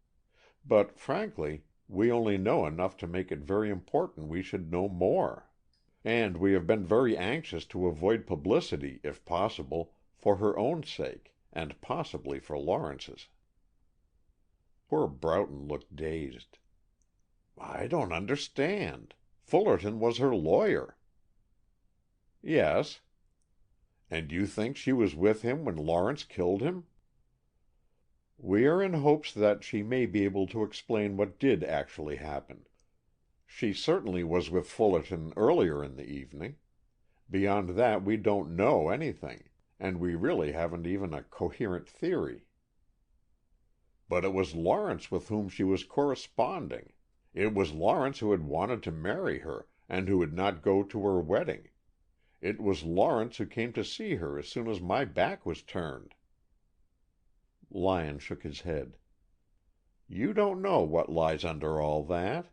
S1: But, frankly, we only know enough to make it very important we should know more. And we have been very anxious to avoid publicity, if possible, for her own sake, and possibly for Lawrence's." Poor Broughton looked dazed. "I don't understand. Fullerton was her lawyer." "Yes." "And you think she was with him when Lawrence killed him?" "We are in hopes that she may be able to explain what did actually happen. She certainly was with Fullerton earlier in the evening. Beyond that we don't know anything, and we really haven't even a coherent theory." "But it was Lawrence with whom she was corresponding. It was Lawrence who had wanted to marry her, and who would not go to her wedding. It was Lawrence who came to see her as soon as my back was turned." Lyon shook his head. "You don't know what lies under all that.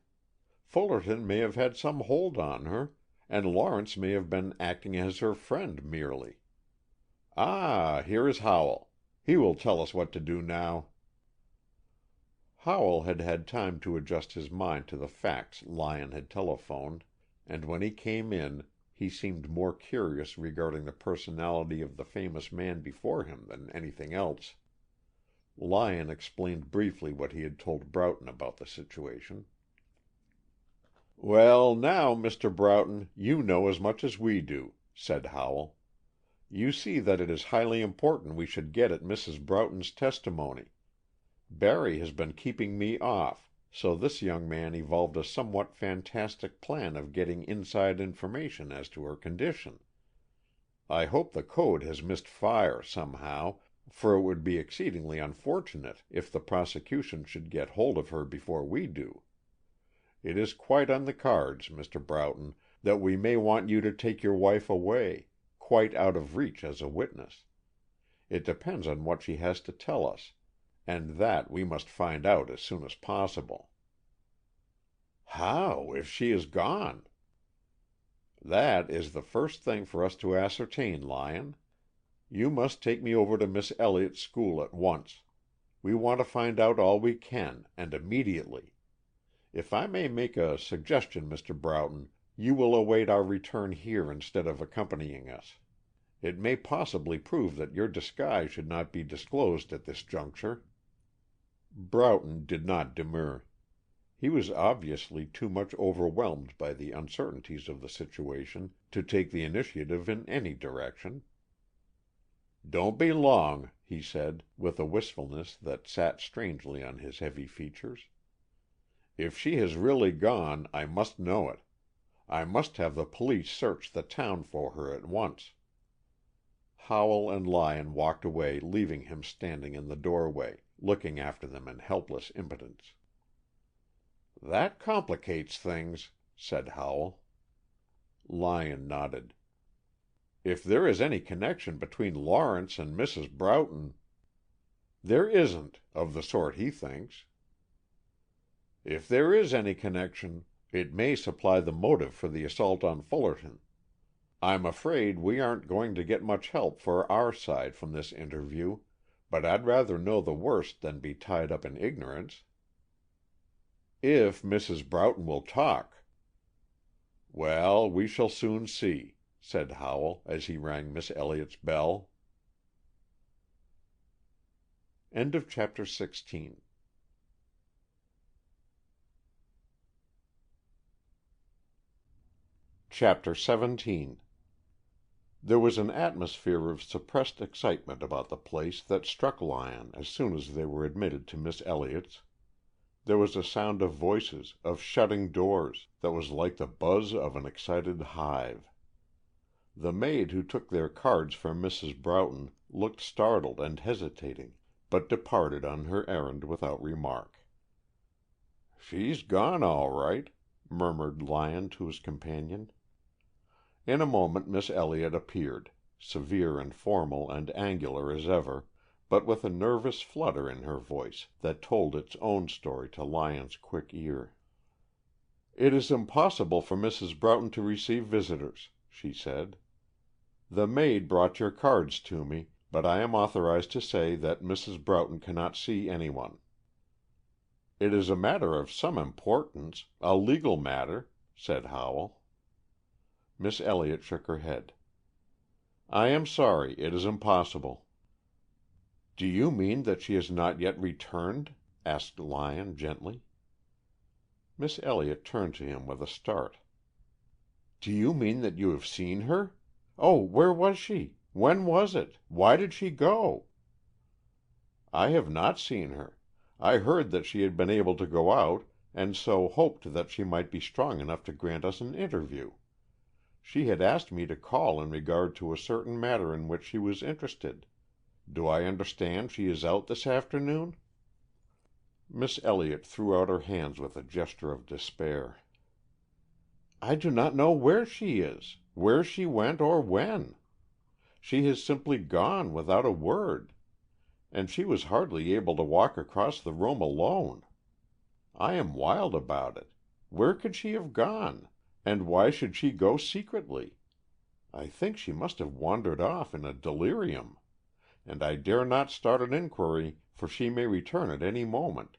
S1: Fullerton may have had some hold on her, and Lawrence may have been acting as her friend merely. Ah, here is Howell. He will tell us what to do now." Howell had had time to adjust his mind to the facts Lyon had telephoned, and when he came in he seemed more curious regarding the personality of the famous man before him than anything else. Lyon explained briefly what he had told Broughton about the situation. "Well, now, Mr. Broughton, you know as much as we do," said Howell. "You see that it is highly important we should get at Mrs. Broughton's testimony. Barry has been keeping me off, so this young man evolved a somewhat fantastic plan of getting inside information as to her condition. I hope the code has missed fire somehow, for it would be exceedingly unfortunate if the prosecution should get hold of her before we do. It is quite on the cards, Mr. Broughton, that we may want you to take your wife away, quite out of reach as a witness. It depends on what she has to tell us, and that we must find out as soon as possible." "How, if she is gone?" "That is the first thing for us to ascertain, Lyon. You must take me over to Miss Elliott's School at once. We want to find out all we can, and immediately. If I may make a suggestion, Mr. Broughton, you will await our return here instead of accompanying us. It may possibly prove that your disguise should not be disclosed at this juncture." Broughton did not demur. He was obviously too much overwhelmed by the uncertainties of the situation to take the initiative in any direction. "Don't be long," he said, with a wistfulness that sat strangely on his heavy features. "If she has really gone, I must know it. I must have the police search the town for her at once." Howell and Lyon walked away, leaving him standing in the doorway, looking after them in helpless impotence. "That complicates things," said Howell. Lyon nodded. "If there is any connection between Lawrence and Mrs. Broughton—" "There isn't, of the sort he thinks." "If there is any connection, it may supply the motive for the assault on Fullerton. I'm afraid we aren't going to get much help for our side from this interview, but I'd rather know the worst than be tied up in ignorance." "If Mrs. Broughton will talk." "Well, we shall soon see," said Howell, as he rang Miss Elliott's bell. Chapter 17. There was an atmosphere of suppressed excitement about the place that struck Lyon as soon as they were admitted to Miss Elliott's. There was a sound of voices, of shutting doors, that was like the buzz of an excited hive. The maid who took their cards for Mrs. Broughton looked startled and hesitating, but departed on her errand without remark. "She's gone, all right," murmured Lyon to his companion. In a moment Miss Elliott appeared, severe and formal and angular as ever, but with a nervous flutter in her voice that told its own story to Lyon's quick ear. "It is impossible for Mrs. Broughton to receive visitors," she said. "The maid brought your cards to me, but I am authorized to say that Mrs. Broughton cannot see anyone." "It is a matter of some importance, a legal matter," said Howell. Miss Elliott shook her head. "I am sorry, it is impossible." "Do you mean that she has not yet returned?" asked Lyon, gently. Miss Elliott turned to him with a start. "Do you mean that you have seen her? Oh, where was she? When was it? Why did she go?" "I have not seen her. I heard that she had been able to go out, and so hoped that she might be strong enough to grant us an interview. She had asked me to call in regard to a certain matter in which she was interested. Do I understand she is out this afternoon?" Miss Elliott threw out her hands with a gesture of despair. "I do not know where she is, where she went, or when. She has simply gone without a word, and she was hardly able to walk across the room alone. I am wild about it. Where could she have gone? And why should she go secretly? I think she must have wandered off in a delirium, and I dare not start an inquiry, for she may return at any moment,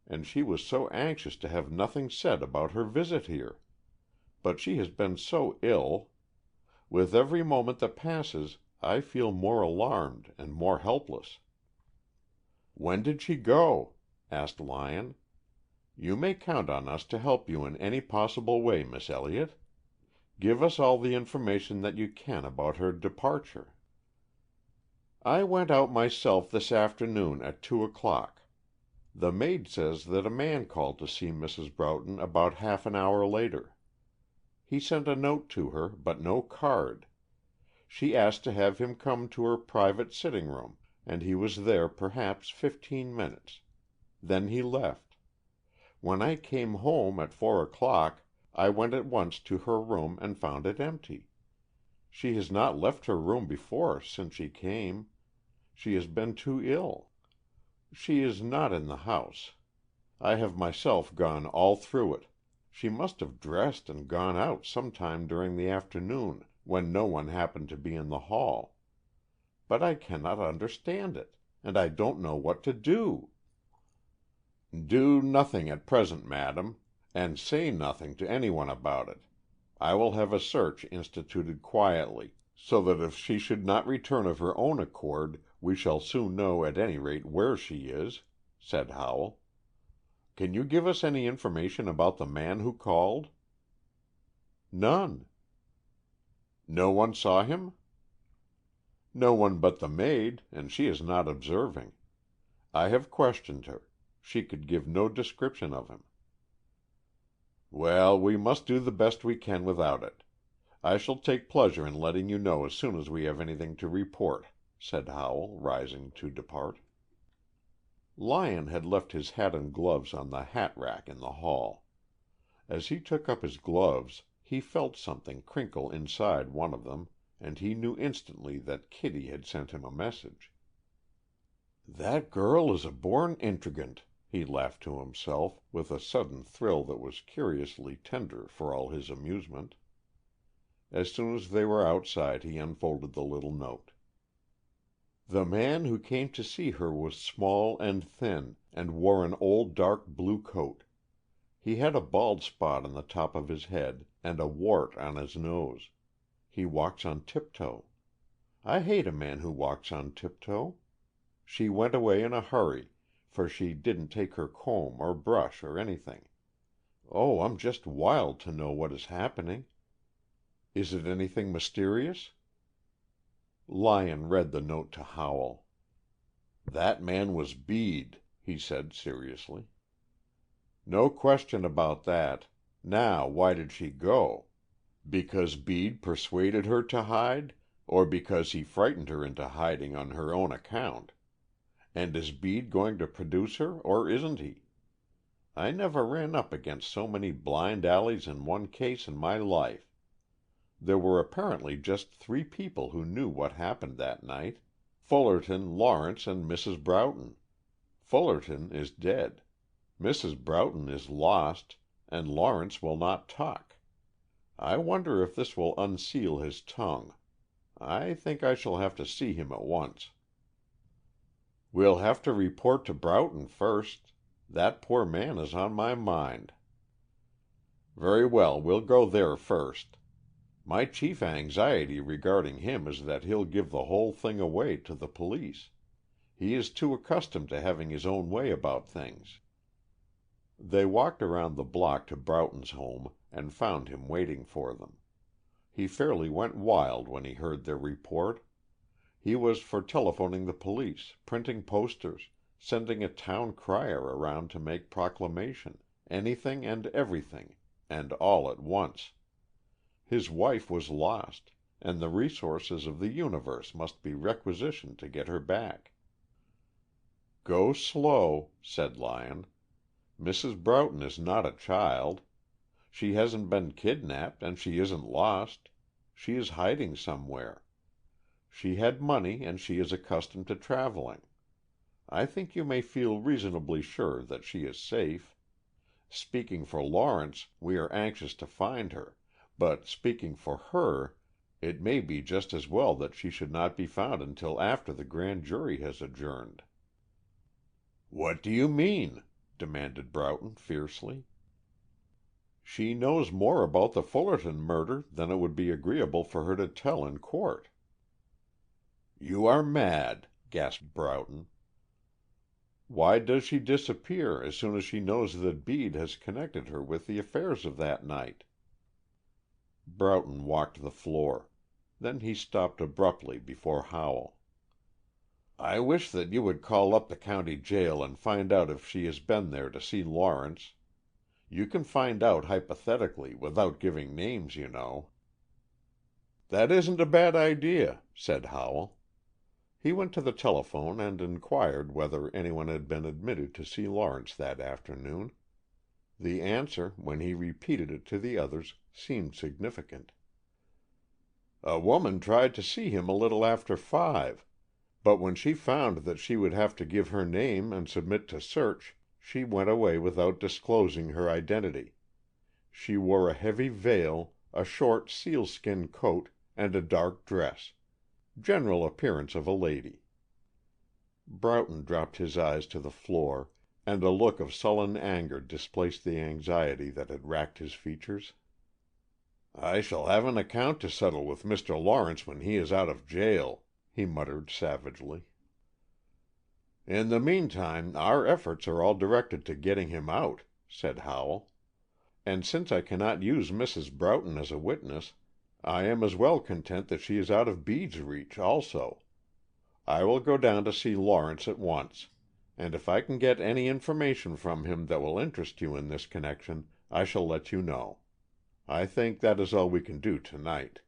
S1: and she was so anxious to have nothing said about her visit here. But she has been so ill. With every moment that passes, I feel more alarmed and more helpless." "When did she go?" asked Lyon. "You may count on us to help you in any possible way, Miss Elliott. Give us all the information that you can about her departure." "I went out myself this afternoon at 2:00. The maid says that a man called to see Mrs. Broughton about half an hour later. He sent a note to her, but no card. She asked to have him come to her private sitting room, and he was there perhaps 15 minutes. Then he left. When I came home at 4:00, I went at once to her room and found it empty. She has not left her room before since she came. She has been too ill. She is not in the house. I have myself gone all through it. She must have dressed and gone out some time during the afternoon, when no one happened to be in the hall. But I cannot understand it, and I don't know what to do." "Do nothing at present, madam, and say nothing to anyone about it. I will have a search instituted quietly, so that if she should not return of her own accord, we shall soon know at any rate where she is," said Howell. "Can you give us any information about the man who called?" "None." "No one saw him?" "No one but the maid, and she is not observing. I have questioned her. She could give no description of him." "Well, we must do the best we can without it. I shall take pleasure in letting you know as soon as we have anything to report," said Howell, rising to depart. Lyon had left his hat and gloves on the hat rack in the hall. As he took up his gloves, he felt something crinkle inside one of them, and he knew instantly that Kitty had sent him a message. "That girl is a born intrigant," he laughed to himself, with a sudden thrill that was curiously tender for all his amusement. As soon as they were outside he unfolded the little note. "The man who came to see her was small and thin, and wore an old dark blue coat. He had a bald spot on the top of his head, and a wart on his nose. He walks on tiptoe. I hate a man who walks on tiptoe. She went away in a hurry, for she didn't take her comb or brush or anything. Oh, I'm just wild to know what is happening. Is it anything mysterious?" Lyon read the note to Howell. "That man was Bede," he said seriously. "No question about that. Now, why did she go? Because Bede persuaded her to hide, or because he frightened her into hiding on her own account? And is Bede going to produce her, or isn't he? I never ran up against so many blind alleys in one case in my life. There were apparently just 3 people who knew what happened that night, Fullerton, Lawrence, and Mrs. Broughton. Fullerton is dead. Mrs. Broughton is lost, and Lawrence will not talk. I wonder if this will unseal his tongue. I think I shall have to see him at once." "We'll have to report to Broughton first. That poor man is on my mind." "Very well, we'll go there first. My chief anxiety regarding him is that he'll give the whole thing away to the police. He is too accustomed to having his own way about things." They walked around the block to Broughton's home, and found him waiting for them. He fairly went wild when he heard their report. He was for telephoning the police, printing posters, sending a town crier around to make proclamation, anything and everything, and all at once. His wife was lost, and the resources of the universe must be requisitioned to get her back. "Go slow," said Lyon. "Mrs. Broughton is not a child. She hasn't been kidnapped, and she isn't lost. She is hiding somewhere. She had money, and she is accustomed to traveling. I think you may feel reasonably sure that she is safe. Speaking for Lawrence, we are anxious to find her, but speaking for her, it may be just as well that she should not be found until after the grand jury has adjourned." "What do you mean?" demanded Broughton fiercely. "She knows more about the Fullerton murder than it would be agreeable for her to tell in court." "You are mad," gasped Broughton. "Why does she disappear as soon as she knows that Bede has connected her with the affairs of that night?" Broughton walked the floor. Then he stopped abruptly before Howell. "I wish that you would call up the county jail and find out if she has been there to see Lawrence. You can find out hypothetically, without giving names, you know." "That isn't a bad idea," said Howell. He went to the telephone and inquired whether anyone had been admitted to see Lawrence that afternoon. The answer, when he repeated it to the others, seemed significant. "A woman tried to see him a little after 5, but when she found that she would have to give her name and submit to search, she went away without disclosing her identity. She wore a heavy veil, a short sealskin coat, and a dark dress. General appearance of a lady. Broughton dropped his eyes to the floor, and a look of sullen anger displaced the anxiety that had racked his features. "I shall have an account to settle with Mr. Lawrence when he is out of jail," he muttered savagely. "In the meantime, our efforts are all directed to getting him out," said Howell. "And since I cannot use Mrs. Broughton as a witness, I am as well content that she is out of Bede's reach also. I will go down to see Lawrence at once, and if I can get any information from him that will interest you in this connection, I shall let you know. I think that is all we can do tonight."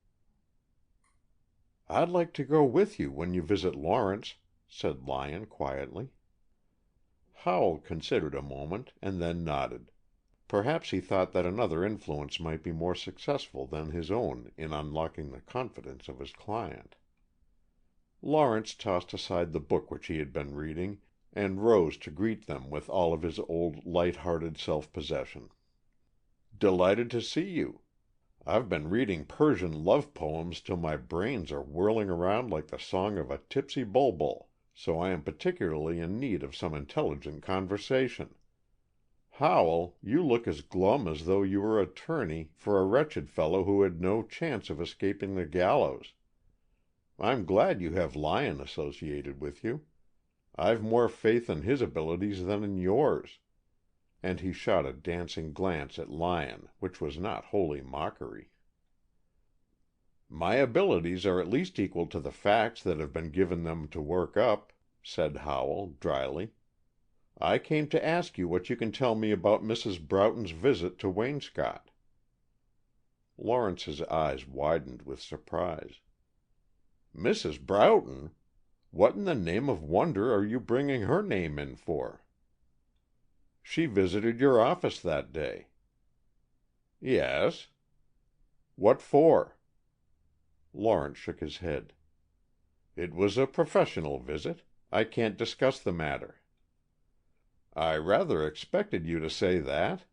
S1: "I'd like to go with you when you visit Lawrence," said Lyon quietly. Howell considered a moment, and then nodded. Perhaps he thought that another influence might be more successful than his own in unlocking the confidence of his client. Lawrence tossed aside the book which he had been reading, and rose to greet them with all of his old light-hearted self-possession. "Delighted to see you. I've been reading Persian love poems till my brains are whirling around like the song of a tipsy bulbul, so I am particularly in need of some intelligent conversation. Howell, you look as glum as though you were attorney for a wretched fellow who had no chance of escaping the gallows. I'm glad you have Lyon associated with you. I've more faith in his abilities than in yours." And he shot a dancing glance at Lyon, which was not wholly mockery. "My abilities are at least equal to the facts that have been given them to work up," said Howell, dryly. "I came to ask you what you can tell me about Mrs. Broughton's visit to Waynscott." Lawrence's eyes widened with surprise. "Mrs. Broughton? What in the name of wonder are you bringing her name in for?" "She visited your office that day." "Yes." "What for?" Lawrence shook his head. "It was a professional visit. I can't discuss the matter." "I rather expected you to say that.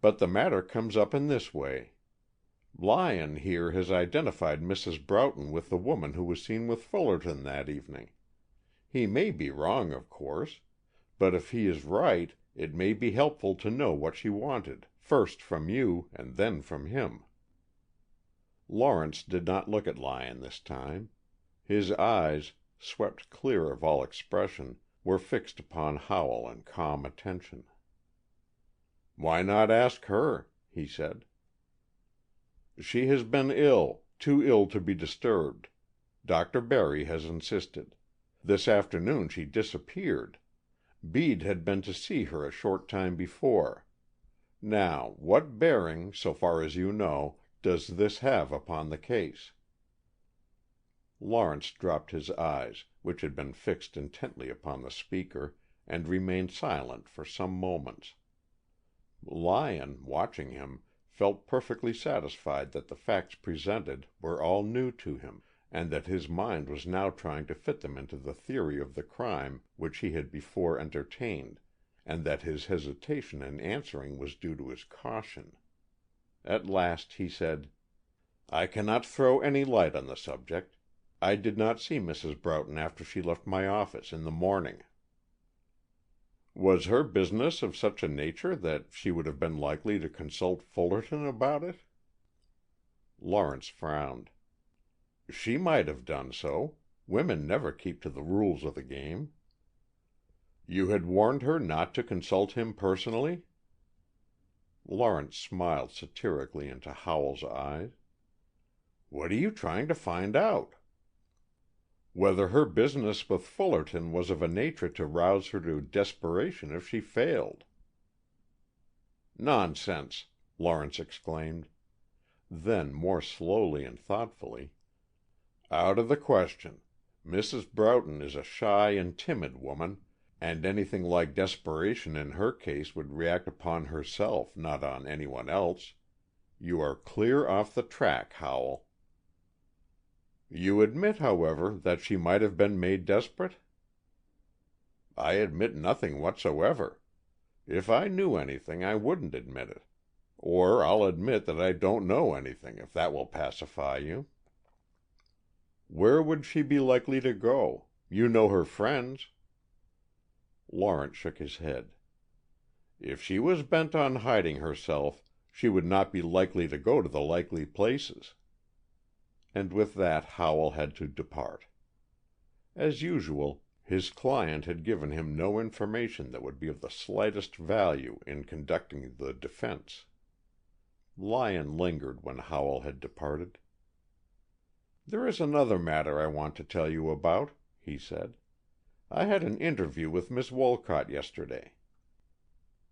S1: But the matter comes up in this way. Lyon here has identified Mrs. Broughton with the woman who was seen with Fullerton that evening. He may be wrong, of course, but if he is right, it may be helpful to know what she wanted, first from you and then from him." Lawrence did not look at Lyon this time. His eyes, swept clear of all expression, were fixed upon Howell in calm attention. "Why not ask her?" he said. "She has been ill, too ill to be disturbed. Dr. Barry has insisted. This afternoon she disappeared. Bede had been to see her a short time before. Now, what bearing, so far as you know, does this have upon the case?" Lawrence dropped his eyes, which had been fixed intently upon the speaker, and remained silent for some moments. Lyon, watching him, felt perfectly satisfied that the facts presented were all new to him, and that his mind was now trying to fit them into the theory of the crime which he had before entertained, and that his hesitation in answering was due to his caution. At last he said, "I cannot throw any light on the subject. I did not see Mrs. Broughton after she left my office in the morning." "Was her business of such a nature that she would have been likely to consult Fullerton about it?" Lawrence frowned. "She might have done so. Women never keep to the rules of the game." "You had warned her not to consult him personally?" Lawrence smiled satirically into Howell's eyes. "What are you trying to find out?" "Whether her business with Fullerton was of a nature to rouse her to desperation if she failed." "Nonsense!" Lawrence exclaimed. Then, more slowly and thoughtfully, "Out of the question. Mrs. Broughton is a shy and timid woman, and anything like desperation in her case would react upon herself, not on anyone else. You are clear off the track, Howell." "You admit, however, that she might have been made desperate?" "I admit nothing whatsoever. If I knew anything, I wouldn't admit it. Or I'll admit that I don't know anything, if that will pacify you." "Where would she be likely to go? You know her friends." Lawrence shook his head. "If she was bent on hiding herself, she would not be likely to go to the likely places." And with that Howell had to depart. As usual, his client had given him no information that would be of the slightest value in conducting the defense. Lyon lingered when Howell had departed. "There is another matter I want to tell you about," he said. "I had an interview with Miss Wolcott yesterday."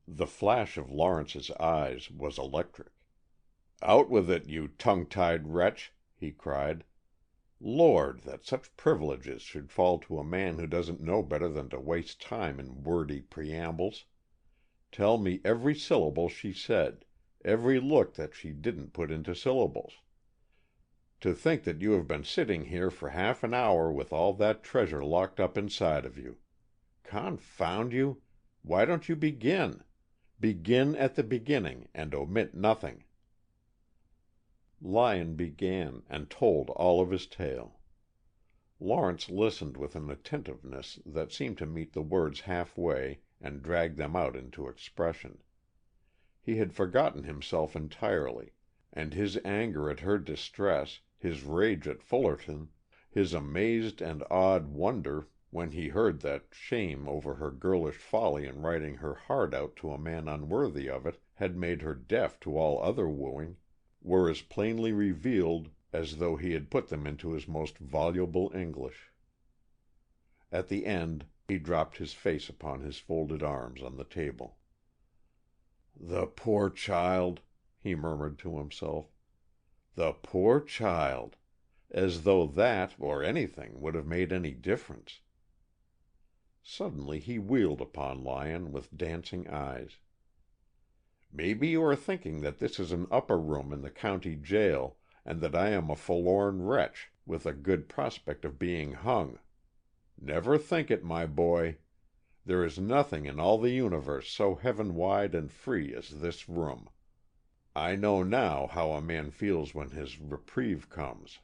S1: The flash of Lawrence's eyes was electric. "Out with it, you tongue-tied wretch!" he cried. "Lord, that such privileges should fall to a man who doesn't know better than to waste time in wordy preambles. Tell me every syllable she said, every look that she didn't put into syllables. To think that you have been sitting here for half an hour with all that treasure locked up inside of you. Confound you! Why don't you begin? Begin at the beginning, and omit nothing." Lyon began, and told all of his tale. Lawrence listened with an attentiveness that seemed to meet the words halfway and drag them out into expression. He had forgotten himself entirely, and his anger at her distress, his rage at Fullerton, his amazed and awed wonder when he heard that shame over her girlish folly in writing her heart out to a man unworthy of it had made her deaf to all other wooing, were as plainly revealed as though he had put them into his most voluble English. At the end he dropped his face upon his folded arms on the table. "The poor child," he murmured to himself. "The poor child! As though that, or anything, would have made any difference." Suddenly he wheeled upon Lyon with dancing eyes. "Maybe you are thinking that this is an upper room in the county jail, and that I am a forlorn wretch, with a good prospect of being hung. Never think it, my boy. There is nothing in all the universe so heaven-wide and free as this room. I know now how a man feels when his reprieve comes."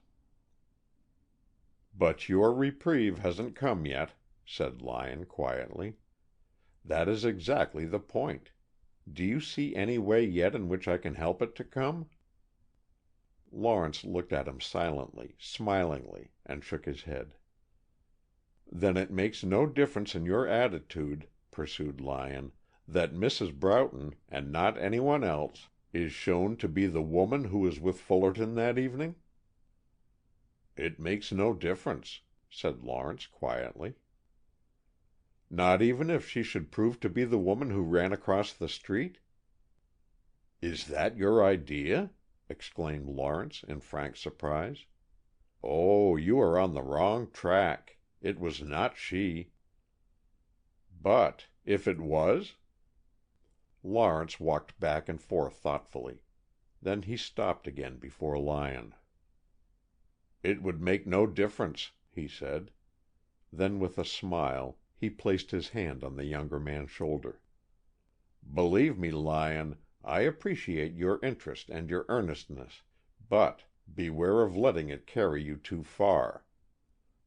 S1: "But your reprieve hasn't come yet," said Lyon quietly. "That is exactly the point. Do you see any way yet in which I can help it to come?" Lawrence looked at him silently, smilingly, and shook his head. "Then it makes no difference in your attitude," pursued Lyon, "that Mrs. Broughton, and not anyone else, is shown to be the woman who was with Fullerton that evening?" "It makes no difference," said Lawrence quietly. "Not even if she should prove to be the woman who ran across the street?" "Is that your idea?" exclaimed Lawrence in frank surprise. "Oh, you are on the wrong track. It was not she." "But if it was?" Lawrence walked back and forth thoughtfully. Then he stopped again before Lyon. "It would make no difference," he said. Then with a smile he placed his hand on the younger man's shoulder. "Believe me, Lyon, I appreciate your interest and your earnestness, but beware of letting it carry you too far.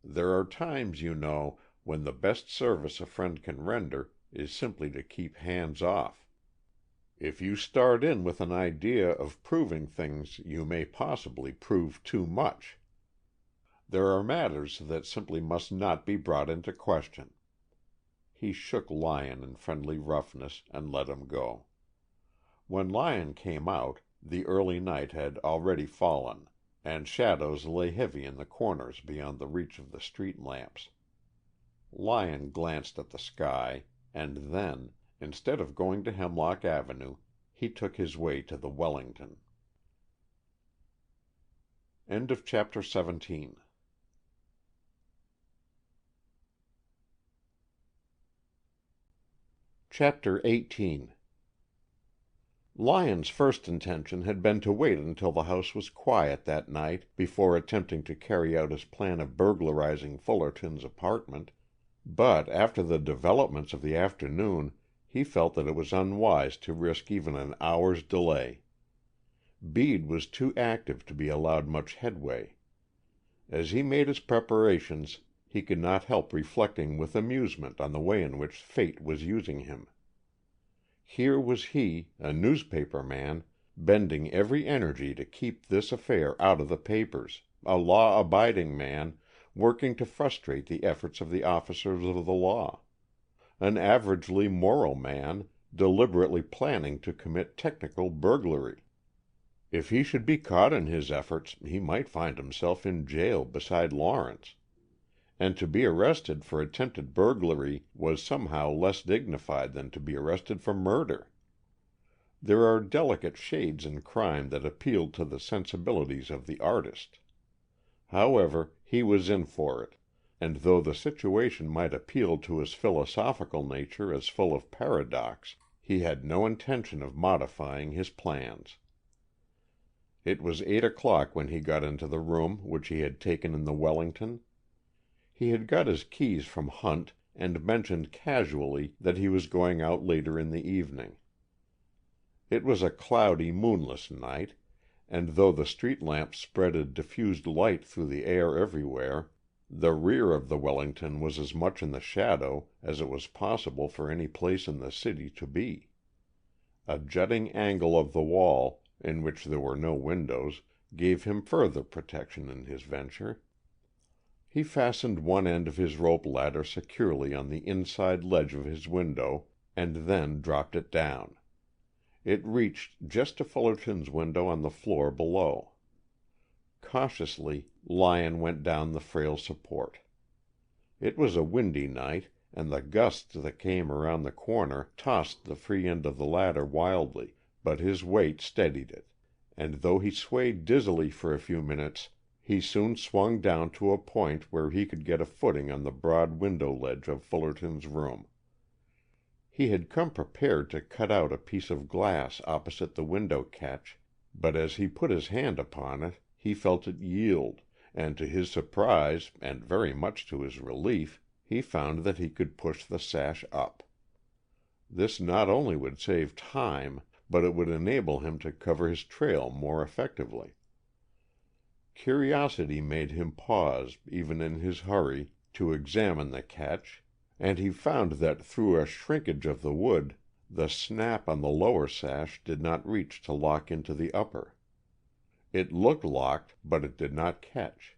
S1: There are times, you know, when the best service a friend can render is simply to keep hands off. If you start in with an idea of proving things you may possibly prove too much. There are matters that simply must not be brought into question." He shook Lyon in friendly roughness and let him go. When Lyon came out, the early night had already fallen, and shadows lay heavy in the corners beyond the reach of the street lamps. Lyon glanced at the sky, and then, instead of going to Hemlock Avenue, he took his way to the Wellington. Chapter 18. Lyon's first intention had been to wait until the house was quiet that night before attempting to carry out his plan of burglarizing Fullerton's apartment, but after the developments of the afternoon he felt that it was unwise to risk even an hour's delay. Bede was too active to be allowed much headway. As he made his preparations, he could not help reflecting with amusement on the way in which fate was using him. Here was he, a newspaper man, bending every energy to keep this affair out of the papers, a law-abiding man, working to frustrate the efforts of the officers of the law. An averagely moral man, deliberately planning to commit technical burglary. If he should be caught in his efforts, he might find himself in jail beside Lawrence. And to be arrested for attempted burglary was somehow less dignified than to be arrested for murder. There are delicate shades in crime that appeal to the sensibilities of the artist. However, he was in for it, and though the situation might appeal to his philosophical nature as full of paradox, he had no intention of modifying his plans. It was 8 o'clock when he got into the room which he had taken in the Wellington. He had got his keys from Hunt and mentioned casually that he was going out later in the evening. It was a cloudy, moonless night, and though the street lamps spread a diffused light through the air everywhere, the rear of the Wellington was as much in the shadow as it was possible for any place in the city to be. A jutting angle of the wall, in which there were no windows, gave him further protection in his venture. He fastened one end of his rope ladder securely on the inside ledge of his window, and then dropped it down. It reached just to Fullerton's window on the floor below. Cautiously, Lyon went down the frail support. It was a windy night, and the gusts that came around the corner tossed the free end of the ladder wildly, but his weight steadied it, and though he swayed dizzily for a few minutes, he soon swung down to a point where he could get a footing on the broad window ledge of Fullerton's room. He had come prepared to cut out a piece of glass opposite the window catch, but as he put his hand upon it, he felt it yield, and to his surprise, and very much to his relief, he found that he could push the sash up. This not only would save time, but it would enable him to cover his trail more effectively. Curiosity made him pause, even in his hurry, to examine the catch, and he found that through a shrinkage of the wood, the snap on the lower sash did not reach to lock into the upper. It looked locked, but it did not catch.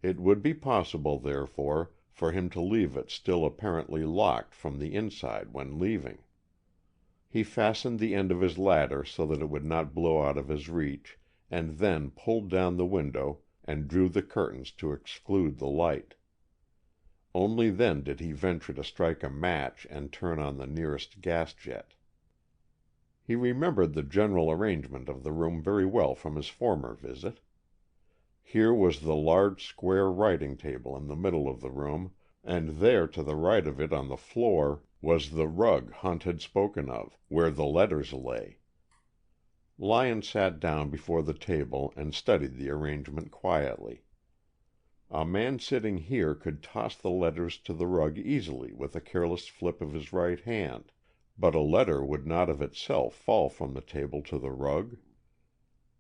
S1: It would be possible, therefore, for him to leave it still apparently locked from the inside when leaving. He fastened the end of his ladder so that it would not blow out of his reach, and then pulled down the window and drew the curtains to exclude the light. Only then did he venture to strike a match and turn on the nearest gas jet. He remembered the general arrangement of the room very well from his former visit. Here was the large square writing table in the middle of the room, and there to the right of it on the floor was the rug Hunt had spoken of, where the letters lay. Lyon sat down before the table and studied the arrangement quietly. A man sitting here could toss the letters to the rug easily with a careless flip of his right hand, but a letter would not of itself fall from the table to the rug.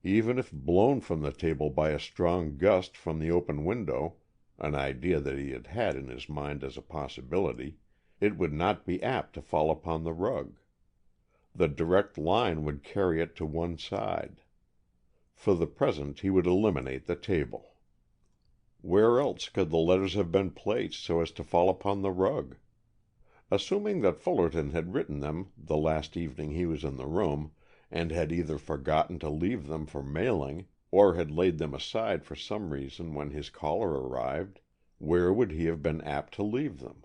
S1: Even if blown from the table by a strong gust from the open window, an idea that he had had in his mind as a possibility, it would not be apt to fall upon the rug. The direct line would carry it to one side. For the present he would eliminate the table. Where else could the letters have been placed so as to fall upon the rug? Assuming that Fullerton had written them the last evening he was in the room, and had either forgotten to leave them for mailing, or had laid them aside for some reason when his caller arrived, where would he have been apt to leave them?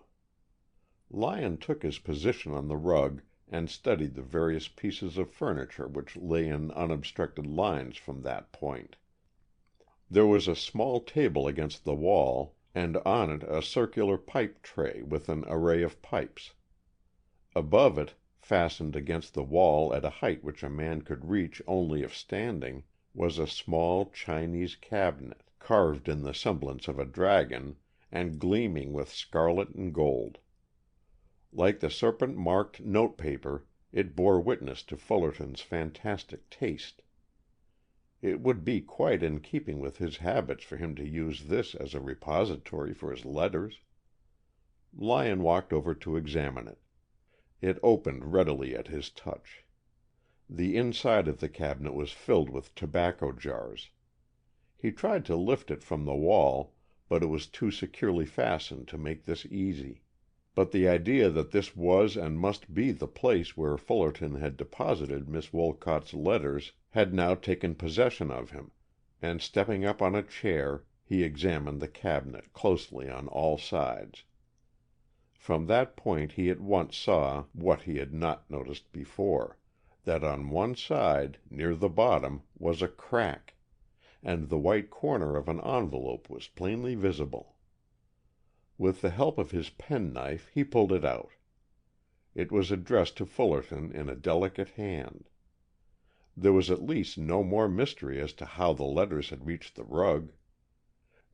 S1: Lyon took his position on the rug and studied the various pieces of furniture which lay in unobstructed lines from that point. There was a small table against the wall, and on it a circular pipe tray with an array of pipes. Above it, fastened against the wall at a height which a man could reach only if standing, was a small Chinese cabinet, carved in the semblance of a dragon, and gleaming with scarlet and gold. Like the serpent-marked notepaper, it bore witness to Fullerton's fantastic taste. It would be quite in keeping with his habits for him to use this as a repository for his letters. Lyon walked over to examine it. It opened readily at his touch. The inside of the cabinet was filled with tobacco jars. He tried to lift it from the wall, but it was too securely fastened to make this easy. But the idea that this was and must be the place where Fullerton had deposited Miss Wolcott's letters had now taken possession of him, and stepping up on a chair, he examined the cabinet closely on all sides. From that point he at once saw what he had not noticed before, that on one side, near the bottom, was a crack, and the white corner of an envelope was plainly visible. With the help of his penknife he pulled it out. It was addressed to Fullerton in a delicate hand. There was at least no more mystery as to how the letters had reached the rug.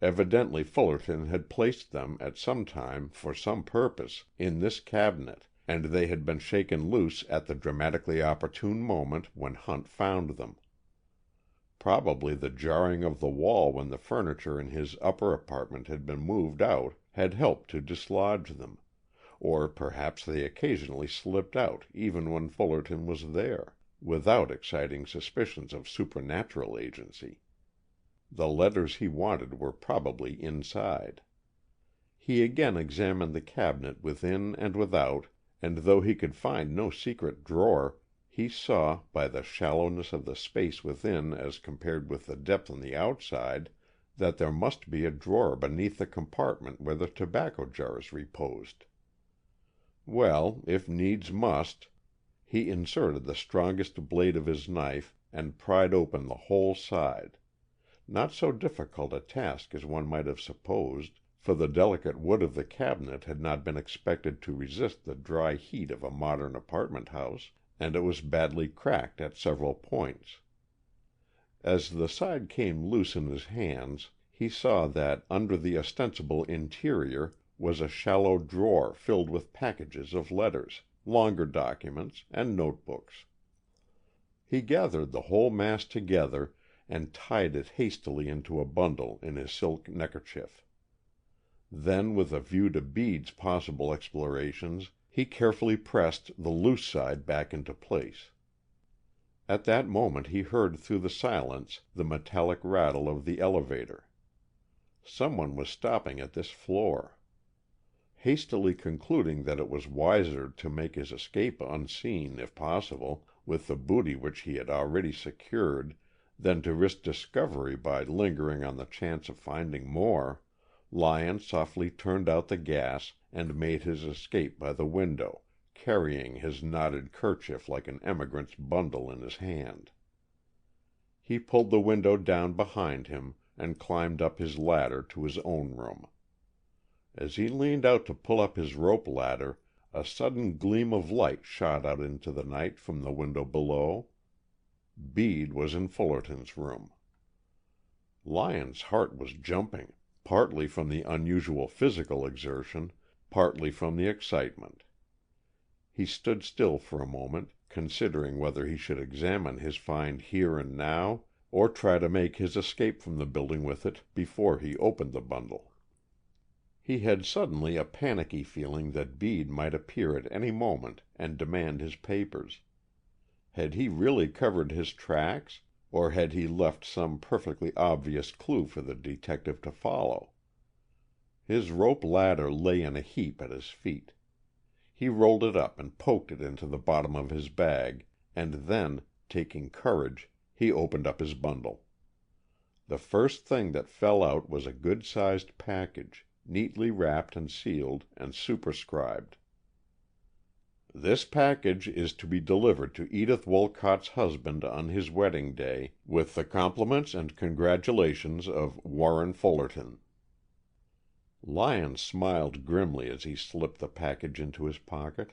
S1: Evidently Fullerton had placed them, at some time, for some purpose, in this cabinet, and they had been shaken loose at the dramatically opportune moment when Hunt found them. Probably the jarring of the wall when the furniture in his upper apartment had been moved out had helped to dislodge them, or perhaps they occasionally slipped out even when Fullerton was there, without exciting suspicions of supernatural agency. The letters he wanted were probably inside. He again examined the cabinet within and without, and though he could find no secret drawer, he saw, by the shallowness of the space within as compared with the depth on the outside, that there must be a drawer beneath the compartment where the tobacco jars reposed. Well, if needs must, he inserted the strongest blade of his knife and pried open the whole side. Not so difficult a task as one might have supposed, for the delicate wood of the cabinet had not been expected to resist the dry heat of a modern apartment house, and it was badly cracked at several points. As the side came loose in his hands, he saw that under the ostensible interior was a shallow drawer filled with packages of letters, longer documents, and notebooks. He gathered the whole mass together and tied it hastily into a bundle in his silk neckerchief. Then, with a view to Bede's possible explorations, he carefully pressed the loose side back into place. At that moment he heard through the silence the metallic rattle of the elevator. Someone was stopping at this floor. Hastily concluding that it was wiser to make his escape unseen, if possible, with the booty which he had already secured, than to risk discovery by lingering on the chance of finding more, Lyon softly turned out the gas and made his escape by the window, carrying his knotted kerchief like an emigrant's bundle in his hand. He pulled the window down behind him and climbed up his ladder to his own room. As he leaned out to pull up his rope ladder, a sudden gleam of light shot out into the night from the window below. Bede was in Fullerton's room. Lyon's heart was jumping, partly from the unusual physical exertion, partly from the excitement. He stood still for a moment, considering whether he should examine his find here and now, or try to make his escape from the building with it before he opened the bundle. He had suddenly a panicky feeling that Bede might appear at any moment and demand his papers. Had he really covered his tracks, or had he left some perfectly obvious clue for the detective to follow? His rope ladder lay in a heap at his feet. He rolled it up and poked it into the bottom of his bag, and then, taking courage, he opened up his bundle. The first thing that fell out was a good-sized package, neatly wrapped and sealed and superscribed. "This package is to be delivered to Edith Wolcott's husband on his wedding day, with the compliments and congratulations of Warren Fullerton." Lyon smiled grimly as he slipped the package into his pocket.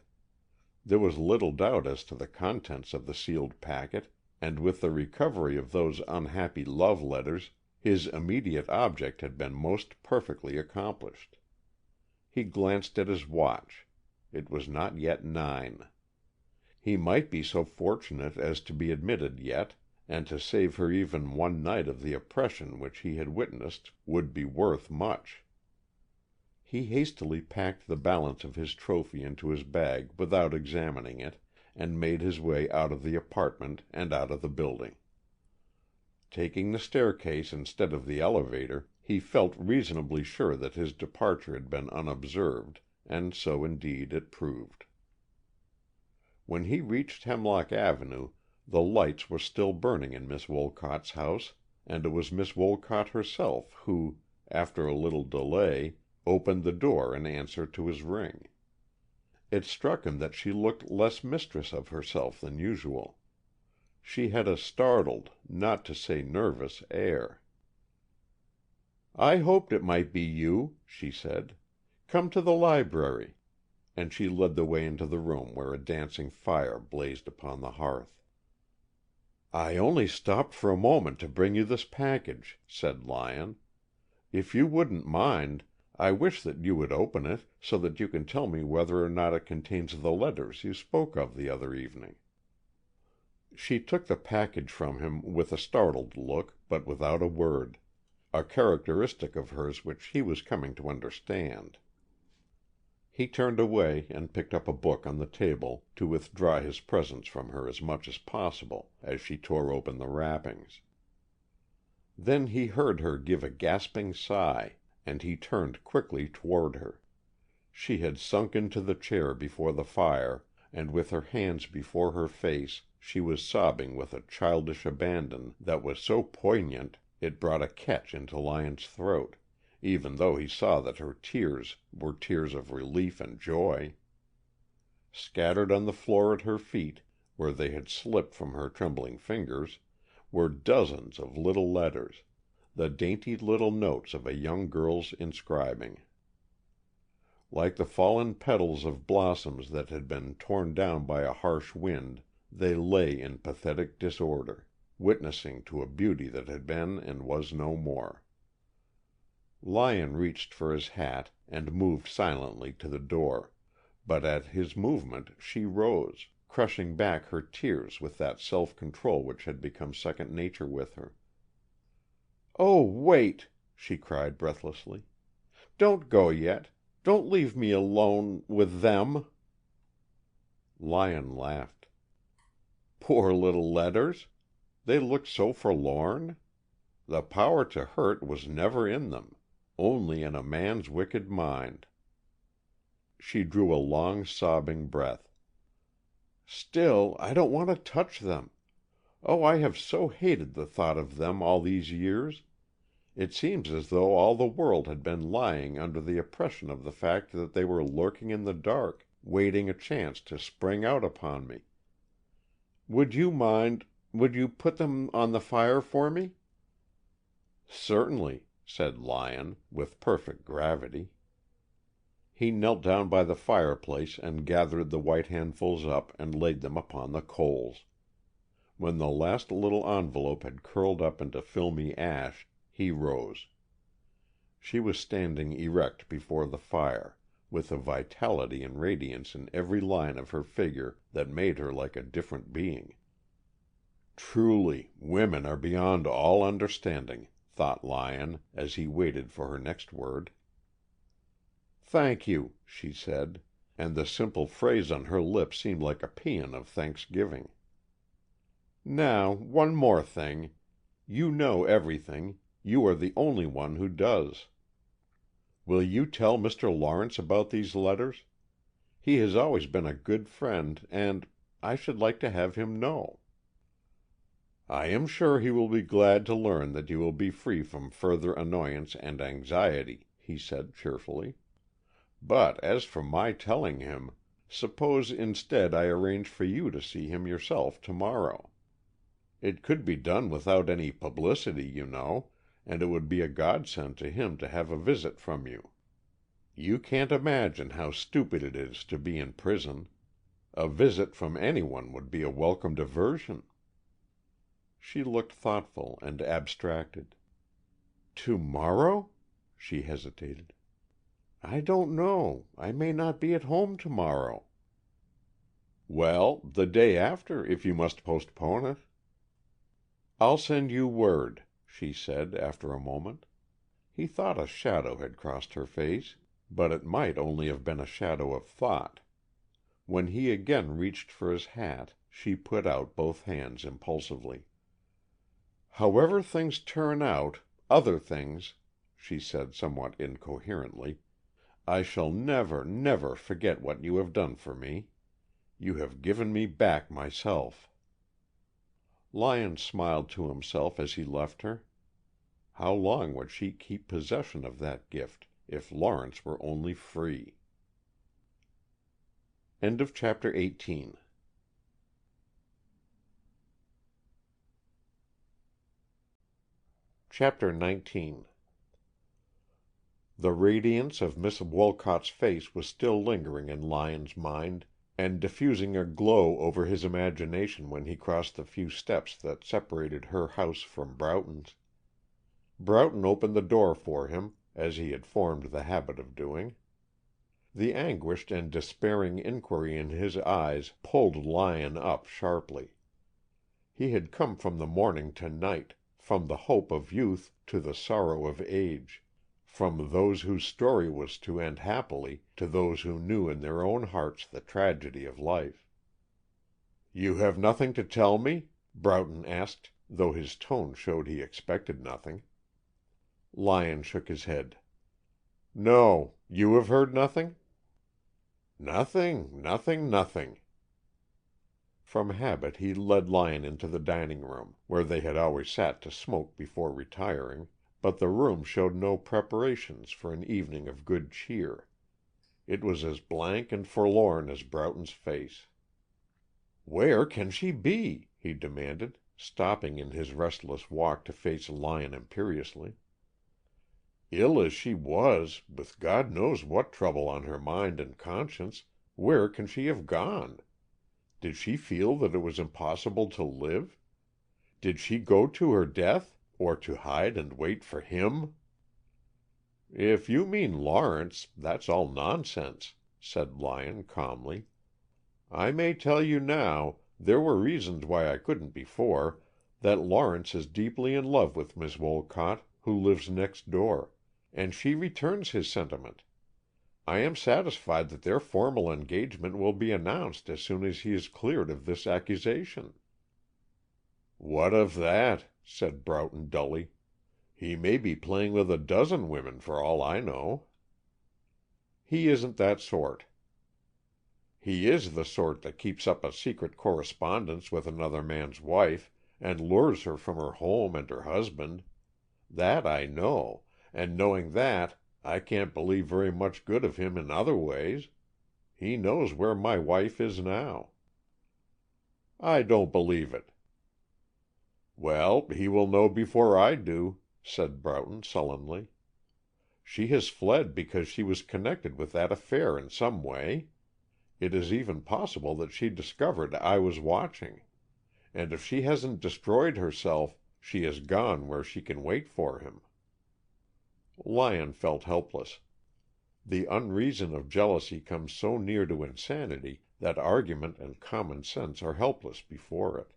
S1: There was little doubt as to the contents of the sealed packet, and with the recovery of those unhappy love letters, his immediate object had been most perfectly accomplished. He glanced at his watch. It was not yet 9. He might be so fortunate as to be admitted yet, and to save her even one night of the oppression which he had witnessed would be worth much. He hastily packed the balance of his trophy into his bag without examining it, and made his way out of the apartment and out of the building. Taking the staircase instead of the elevator, he felt reasonably sure that his departure had been unobserved, and so indeed it proved. When he reached Hemlock Avenue, the lights were still burning in Miss Wolcott's house, and it was Miss Wolcott herself who, after a little delay, opened the door in answer to his ring. It struck him that she looked less mistress of herself than usual. She had a startled, not to say nervous, air. "I hoped it might be you," she said. "Come to the library," and she led the way into the room where a dancing fire blazed upon the hearth. "I only stopped for a moment to bring you this package," said Lyon. "If you wouldn't mind, I wish that you would open it, so that you can tell me whether or not it contains the letters you spoke of the other evening." She took the package from him with a startled look, but without a word, a characteristic of hers which he was coming to understand. He turned away and picked up a book on the table to withdraw his presence from her as much as possible as she tore open the wrappings. Then he heard her give a gasping sigh, and he turned quickly toward her. She had sunk into the chair before the fire, and with her hands before her face she was sobbing with a childish abandon that was so poignant it brought a catch into Lyon's throat, even though he saw that her tears were tears of relief and joy. Scattered on the floor at her feet, where they had slipped from her trembling fingers, were dozens of little letters, the dainty little notes of a young girl's inscribing. Like the fallen petals of blossoms that had been torn down by a harsh wind, they lay in pathetic disorder, witnessing to a beauty that had been and was no more. Lyon reached for his hat and moved silently to the door, but at his movement she rose, crushing back her tears with that self-control which had become second nature with her. "Oh, wait!" she cried breathlessly. "Don't go yet. Don't leave me alone with them." Lyon laughed. "Poor little letters! They looked so forlorn. The power to hurt was never in them, only in a man's wicked mind." She drew a long, sobbing breath. "Still, I don't want to touch them. Oh, I have so hated the thought of them all these years. It seems as though all the world had been lying under the oppression of the fact that they were lurking in the dark, waiting a chance to spring out upon me. Would you put them on the fire for me?" "Certainly," said Lyon, with perfect gravity. He knelt down by the fireplace and gathered the white handfuls up and laid them upon the coals. When the last little envelope had curled up into filmy ash, he rose. She was standing erect before the fire, with a vitality and radiance in every line of her figure that made her like a different being. Truly, women are beyond all understanding, thought Lyon, as he waited for her next word. "Thank you," she said, and the simple phrase on her lips seemed like a paean of thanksgiving. "Now, one more thing. You know everything. You are the only one who does. Will you tell Mr. Lawrence about these letters? He has always been a good friend, and I should like to have him know." "I am sure he will be glad to learn that you will be free from further annoyance and anxiety," he said cheerfully. "But as for my telling him, suppose instead I arrange for you to see him yourself to-morrow. It could be done without any publicity, you know, and it would be a godsend to him to have a visit from you. You can't imagine how stupid it is to be in prison. A visit from anyone would be a welcome diversion." She looked thoughtful and abstracted. "To-morrow?" She hesitated. "I don't know. I may not be at home to-morrow." "Well, the day after, if you must postpone it." "I'll send you word," she said, after a moment. He thought a shadow had crossed her face, but it might only have been a shadow of thought. When he again reached for his hat, she put out both hands impulsively. "However things turn out, other things," she said somewhat incoherently, "I shall never, never forget what you have done for me. You have given me back myself." Lyon smiled to himself as he left her. How long would she keep possession of that gift, if Lawrence were only free? Chapter 18. Chapter 19. The radiance of Miss Wolcott's face was still lingering in Lyon's mind, and diffusing a glow over his imagination when he crossed the few steps that separated her house from Broughton's. Broughton opened the door for him, as he had formed the habit of doing. The anguished and despairing inquiry in his eyes pulled Lyon up sharply. He had come from the morning to night, from the hope of youth to the sorrow of age, from those whose story was to end happily to those who knew in their own hearts the tragedy of life. "You have nothing to tell me?" Broughton asked, though his tone showed he expected nothing. Lyon shook his head. "No. You have heard nothing?" "Nothing, nothing, nothing." From habit he led Lyon into the dining room, where they had always sat to smoke before retiring, but the room showed no preparations for an evening of good cheer. It was as blank and forlorn as Broughton's face. "Where can she be?" he demanded, stopping in his restless walk to face Lyon imperiously. "Ill as she was, with God knows what trouble on her mind and conscience, where can she have gone? Did she feel that it was impossible to live? Did she go to her death, or to hide and wait for him?" "If you mean Lawrence, that's all nonsense," said Lyon calmly. "I may tell you now, there were reasons why I couldn't before, that Lawrence is deeply in love with Miss Wolcott, who lives next door, and she returns his sentiment. I am satisfied that their formal engagement will be announced as soon as he is cleared of this accusation." "What of that?" said Broughton dully. "He may be playing with a dozen women for all I know." "He isn't that sort." "He is the sort that keeps up a secret correspondence with another man's wife, and lures her from her home and her husband. That I know, and knowing that, I can't believe very much good of him in other ways. He knows where my wife is now." "I don't believe it." "Well, he will know before I do," said Broughton sullenly. "She has fled because she was connected with that affair in some way. It is even possible that she discovered I was watching. And if she hasn't destroyed herself, she has gone where she can wait for him." Lyon felt helpless. The unreason of jealousy comes so near to insanity that argument and common sense are helpless before it.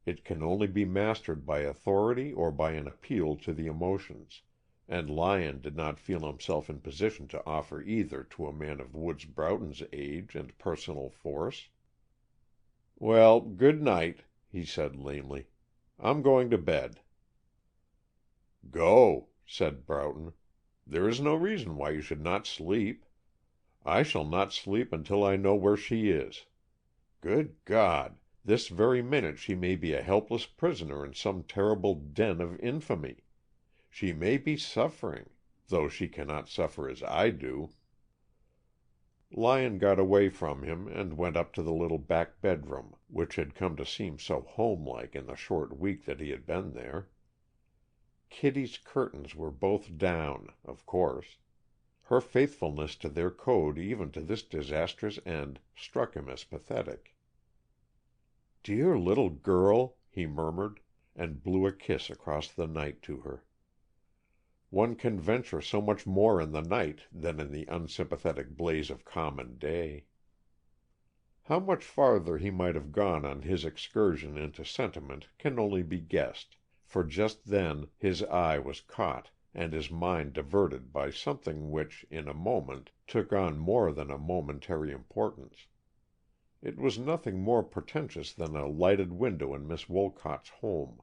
S1: It can only be mastered by authority or by an appeal to the emotions, and Lyon did not feel himself in position to offer either to a man of Woods Broughton's age and personal force. "Well, good night," he said lamely. "I'm going to bed." "Go," said Broughton. "There is no reason why you should not sleep. I shall not sleep until I know where she is. Good God! This very minute she may be a helpless prisoner in some terrible den of infamy. She may be suffering, though she cannot suffer as I do." Lyon got away from him and went up to the little back bedroom which had come to seem so homelike in the short week that he had been there. Kitty's curtains were both down, of course. Her faithfulness to their code even to this disastrous end struck him as pathetic. "Dear little girl," he murmured, and blew a kiss across the night to her. One can venture so much more in the night than in the unsympathetic blaze of common day. How much farther he might have gone on his excursion into sentiment can only be guessed, for just then his eye was caught and his mind diverted by something which, in a moment, took on more than a momentary importance. It was nothing more pretentious than a lighted window in Miss Wolcott's home.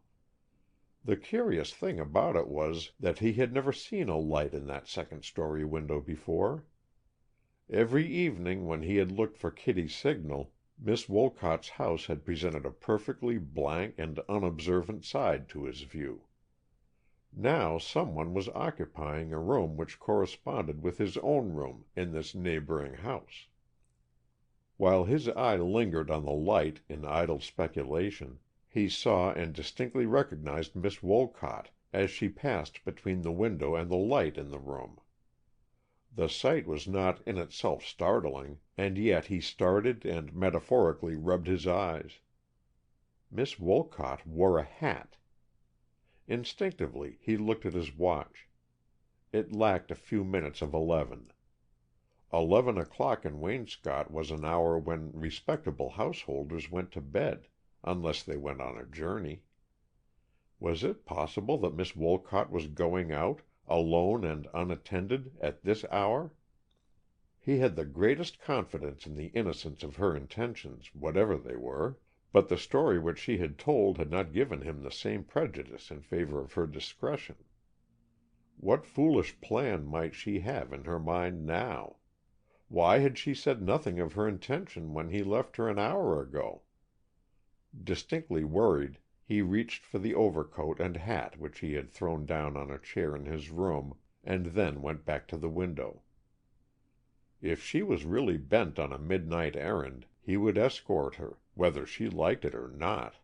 S1: The curious thing about it was that he had never seen a light in that second-story window before. Every evening when he had looked for Kitty's signal, Miss Wolcott's house had presented a perfectly blank and unobservant side to his view. Now someone was occupying a room which corresponded with his own room in this neighboring house. While his eye lingered on the light in idle speculation, he saw and distinctly recognized Miss Wolcott as she passed between the window and the light in the room. The sight was not in itself startling, and yet he started and metaphorically rubbed his eyes. Miss Wolcott wore a hat. Instinctively he looked at his watch. It lacked a few minutes of 11. 11 o'clock in Waynscott was an hour when respectable householders went to bed, unless they went on a journey. Was it possible that Miss Wolcott was going out, alone and unattended, at this hour? He had the greatest confidence in the innocence of her intentions, whatever they were, but the story which she had told had not given him the same prejudice in favor of her discretion. What foolish plan might she have in her mind now? Why had she said nothing of her intention when he left her an hour ago? Distinctly worried, he reached for the overcoat and hat which he had thrown down on a chair in his room, and then went back to the window. If she was really bent on a midnight errand, he would escort her, whether she liked it or not.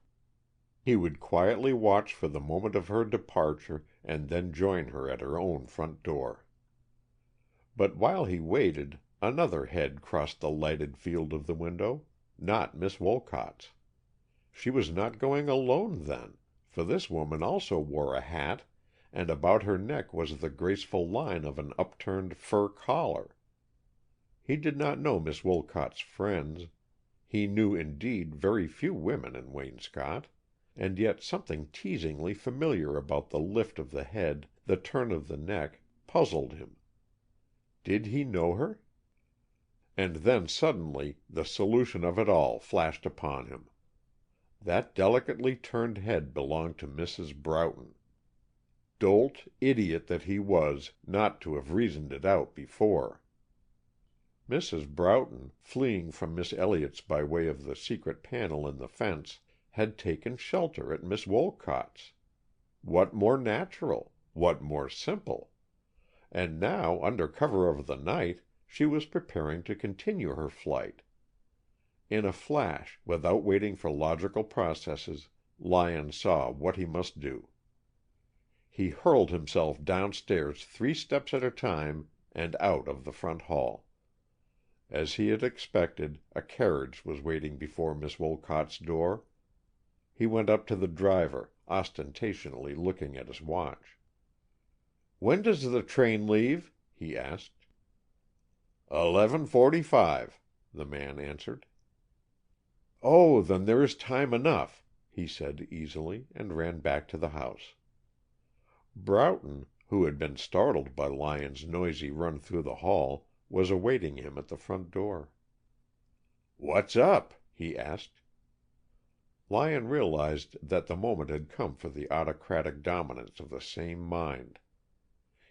S1: He would quietly watch for the moment of her departure, and then join her at her own front door. But while he waited, another head crossed the lighted field of the window, not Miss Wolcott's. She was not going alone, then, for this woman also wore a hat, and about her neck was the graceful line of an upturned fur collar. He did not know Miss Wolcott's friends. He knew, indeed, very few women in Waynscott, and yet something teasingly familiar about the lift of the head, the turn of the neck, puzzled him. Did he know her? And then suddenly the solution of it all flashed upon him. That delicately turned head belonged to Mrs. Broughton. Dolt, idiot that he was, not to have reasoned it out before. Mrs. Broughton, fleeing from Miss Elliott's by way of the secret panel in the fence, had taken shelter at Miss Wolcott's. What more natural? What more simple? And now, under cover of the night, she was preparing to continue her flight. In a flash, without waiting for logical processes, Lyon saw what he must do. He hurled himself downstairs 3 steps at a time and out of the front hall. As he had expected, a carriage was waiting before Miss Wolcott's door. He went up to the driver, ostentatiously looking at his watch. "When does the train leave?" he asked. 11:45, the man answered. "Oh, then there is time enough," he said easily, and ran back to the house. Broughton, who had been startled by Lyon's noisy run through the hall, was awaiting him at the front door. "What's up?" he asked. Lyon realized that the moment had come for the autocratic dominance of the same mind.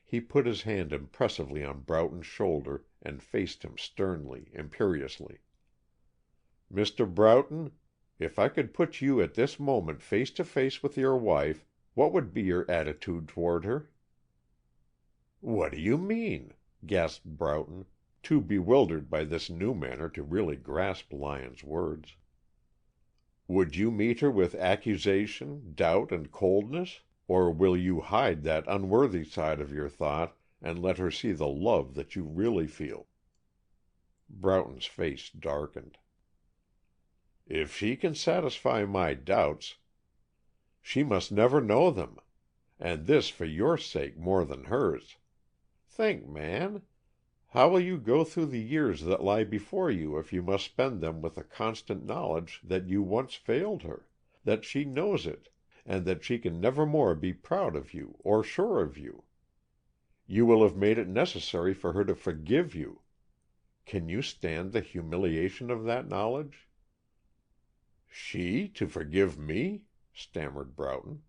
S1: He put his hand impressively on Broughton's shoulder and faced him sternly, imperiously. "Mr. Broughton, if I could put you at this moment face to face with your wife, what would be your attitude toward her?" "What do you mean?" gasped Broughton, too bewildered by this new manner to really grasp Lyon's words. "Would you meet her with accusation, doubt, and coldness, or will you hide that unworthy side of your thought and let her see the love that you really feel?" Broughton's face darkened. "If she can satisfy my doubts, she must never know them, and this for your sake more than hers. Think, man! How will you go through the years that lie before you if you must spend them with a constant knowledge that you once failed her, that she knows it, and that she can never more be proud of you or sure of you? You will have made it necessary for her to forgive you. Can you stand the humiliation of that knowledge?" "She to forgive me?" stammered Broughton.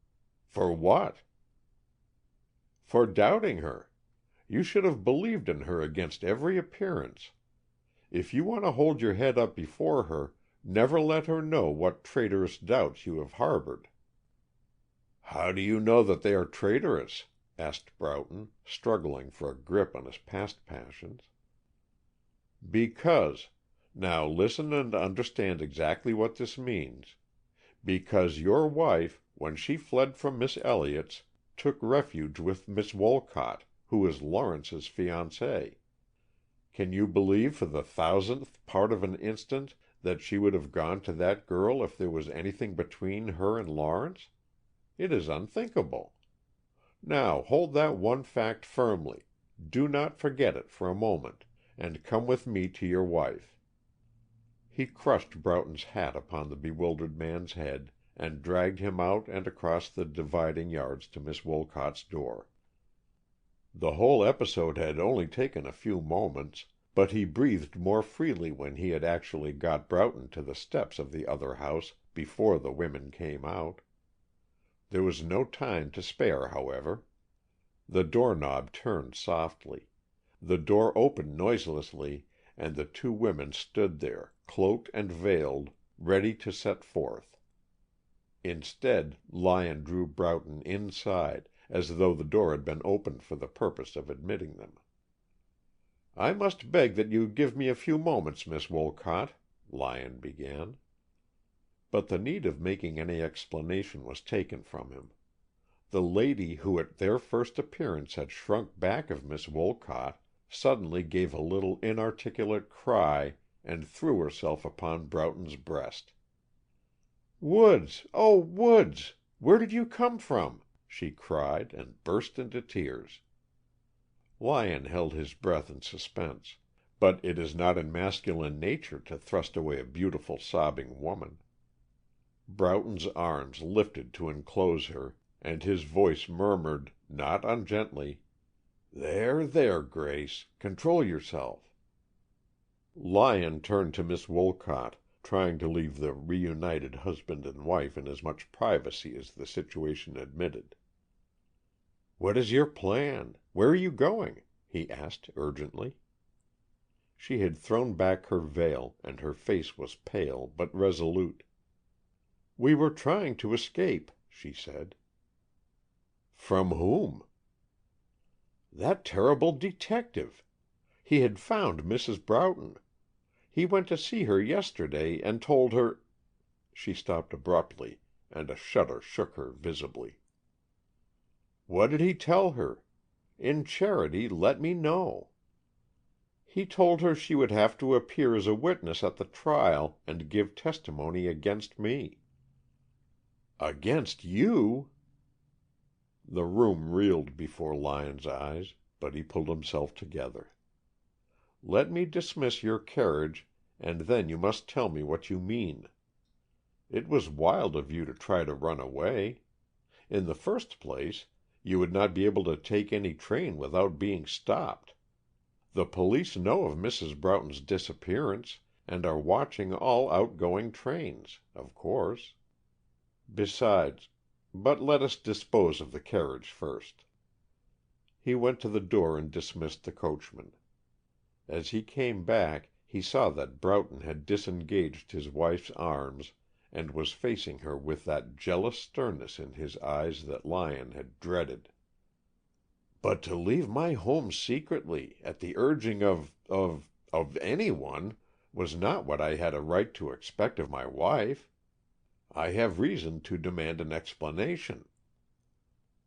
S1: "For what?" "For doubting her. You should have believed in her against every appearance. If you want to hold your head up before her, never let her know what traitorous doubts you have harbored." "How do you know that they are traitorous?" asked Broughton, struggling for a grip on his past passions. "Because, now listen and understand exactly what this means. Because your wife, when she fled from Miss Elliott's, took refuge with Miss Wolcott, who is Lawrence's fiancée. Can you believe for the thousandth part of an instant that she would have gone to that girl if there was anything between her and Lawrence? It is unthinkable. Now hold that one fact firmly, do not forget it for a moment, and come with me to your wife." He crushed Broughton's hat upon the bewildered man's head, and dragged him out and across the dividing yards to Miss Wolcott's door. The whole episode had only taken a few moments, but he breathed more freely when he had actually got Broughton to the steps of the other house before the women came out. There was no time to spare, however. The doorknob turned softly. The door opened noiselessly, and the two women stood there, cloaked and veiled, ready to set forth. Instead, Lyon drew Broughton inside, as though the door had been opened for the purpose of admitting them. "I must beg that you give me a few moments, Miss Wolcott," Lyon began. But the need of making any explanation was taken from him. The lady who at their first appearance had shrunk back of Miss Wolcott suddenly gave a little inarticulate cry and threw herself upon Broughton's breast. "Woods! Oh, Woods! Where did you come from?" she cried, and burst into tears. Lyon held his breath in suspense, but it is not in masculine nature to thrust away a beautiful sobbing woman. Broughton's arms lifted to enclose her, and his voice murmured, not ungently, "There, there, Grace. Control yourself." Lyon turned to Miss Wolcott, trying to leave the reunited husband and wife in as much privacy as the situation admitted. "What is your plan? Where are you going?" he asked urgently. She had thrown back her veil, and her face was pale but resolute. "We were trying to escape," she said. "From whom?" "That terrible detective. He had found Mrs. Broughton. He went to see her yesterday and told her—" She stopped abruptly, and a shudder shook her visibly. "What did he tell her? In charity, let me know." "He told her she would have to appear as a witness at the trial and give testimony against me." "Against you?" The room reeled before Lyon's eyes, but he pulled himself together. "Let me dismiss your carriage, and then you must tell me what you mean. It was wild of you to try to run away. In the first place, you would not be able to take any train without being stopped. The police know of Mrs. Broughton's disappearance, and are watching all outgoing trains, of course. Besides—but let us dispose of the carriage first." He went to the door and dismissed the coachman. As he came back, he saw that Broughton had disengaged his wife's arms and was facing her with that jealous sternness in his eyes that Lyon had dreaded. "But to leave my home secretly, at the urging of any one, was not what I had a right to expect of my wife. I have reason to demand an explanation."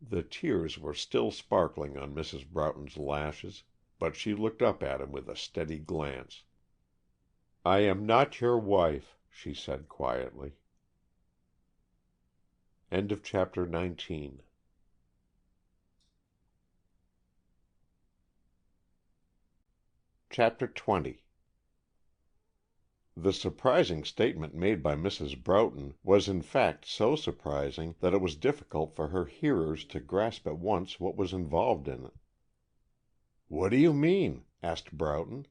S1: The tears were still sparkling on Mrs. Broughton's lashes, but she looked up at him with a steady glance. "I am not your wife," she said quietly. Chapter 19. Chapter 20 The surprising statement made by Mrs. Broughton was in fact so surprising that it was difficult for her hearers to grasp at once what was involved in it. "What do you mean?" asked Broughton.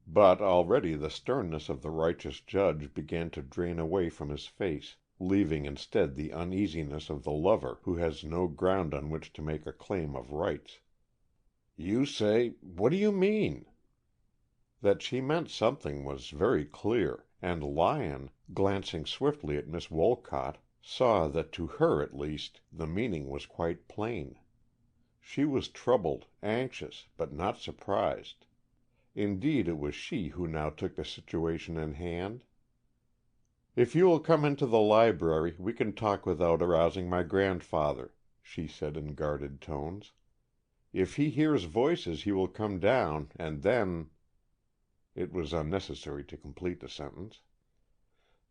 S1: But already the sternness of the righteous judge began to drain away from his face, leaving instead the uneasiness of the lover who has no ground on which to make a claim of rights. "You say, what do you mean?" That she meant something was very clear, and Lyon, glancing swiftly at Miss Wolcott, saw that to her at least the meaning was quite plain. She was troubled, anxious, but not surprised. Indeed, it was she who now took the situation in hand. "If you will come into the library, we can talk without arousing my grandfather," she said in guarded tones. "If he hears voices he will come down, and then—" It was unnecessary to complete the sentence.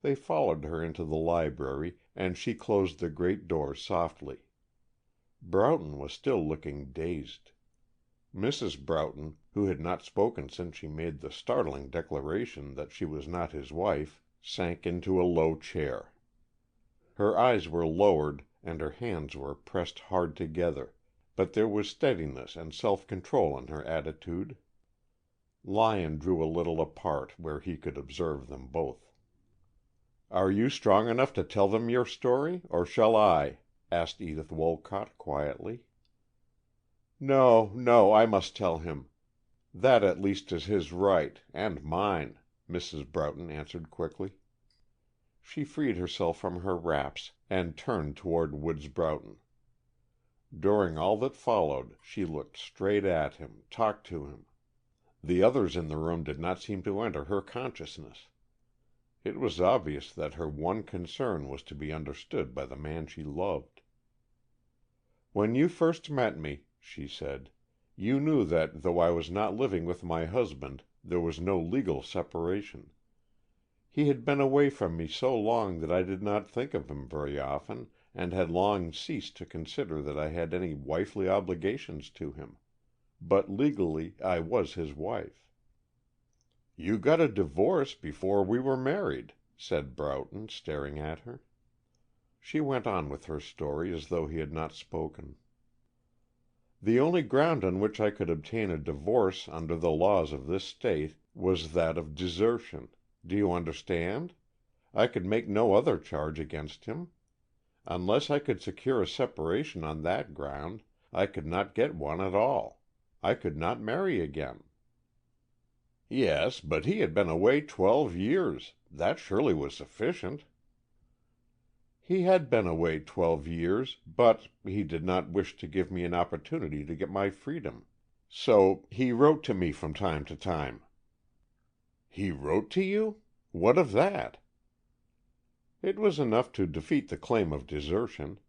S1: They followed her into the library, and she closed the great door softly. Broughton was still looking dazed. Mrs. Broughton, who had not spoken since she made the startling declaration that she was not his wife, sank into a low chair. Her eyes were lowered and her hands were pressed hard together, but there was steadiness and self-control in her attitude. Lyon drew a little apart where he could observe them both. "Are you strong enough to tell them your story, or shall I?" asked Edith Wolcott quietly. "No, no, I must tell him. That at least is his right, and mine," Mrs. Broughton answered quickly. She freed herself from her wraps and turned toward Woods Broughton. During all that followed she looked straight at him, talked to him. The others in the room did not seem to enter her consciousness. It was obvious that her one concern was to be understood by the man she loved. "When you first met me," she said, "you knew that, though I was not living with my husband, there was no legal separation. He had been away from me so long that I did not think of him very often, and had long ceased to consider that I had any wifely obligations to him. But legally I was his wife." "You got a divorce before we were married," said Broughton, staring at her. She went on with her story as though he had not spoken. "The only ground on which I could obtain a divorce under the laws of this state was that of desertion. Do you understand? I could make no other charge against him. Unless I could secure a separation on that ground, I could not get one at all. I could not marry again." "Yes, but he had been away 12 years. That surely was sufficient." "He had been away 12 years, but he did not wish to give me an opportunity to get my freedom. So he wrote to me from time to time." "He wrote to you? What of that?" "It was enough to defeat the claim of desertion.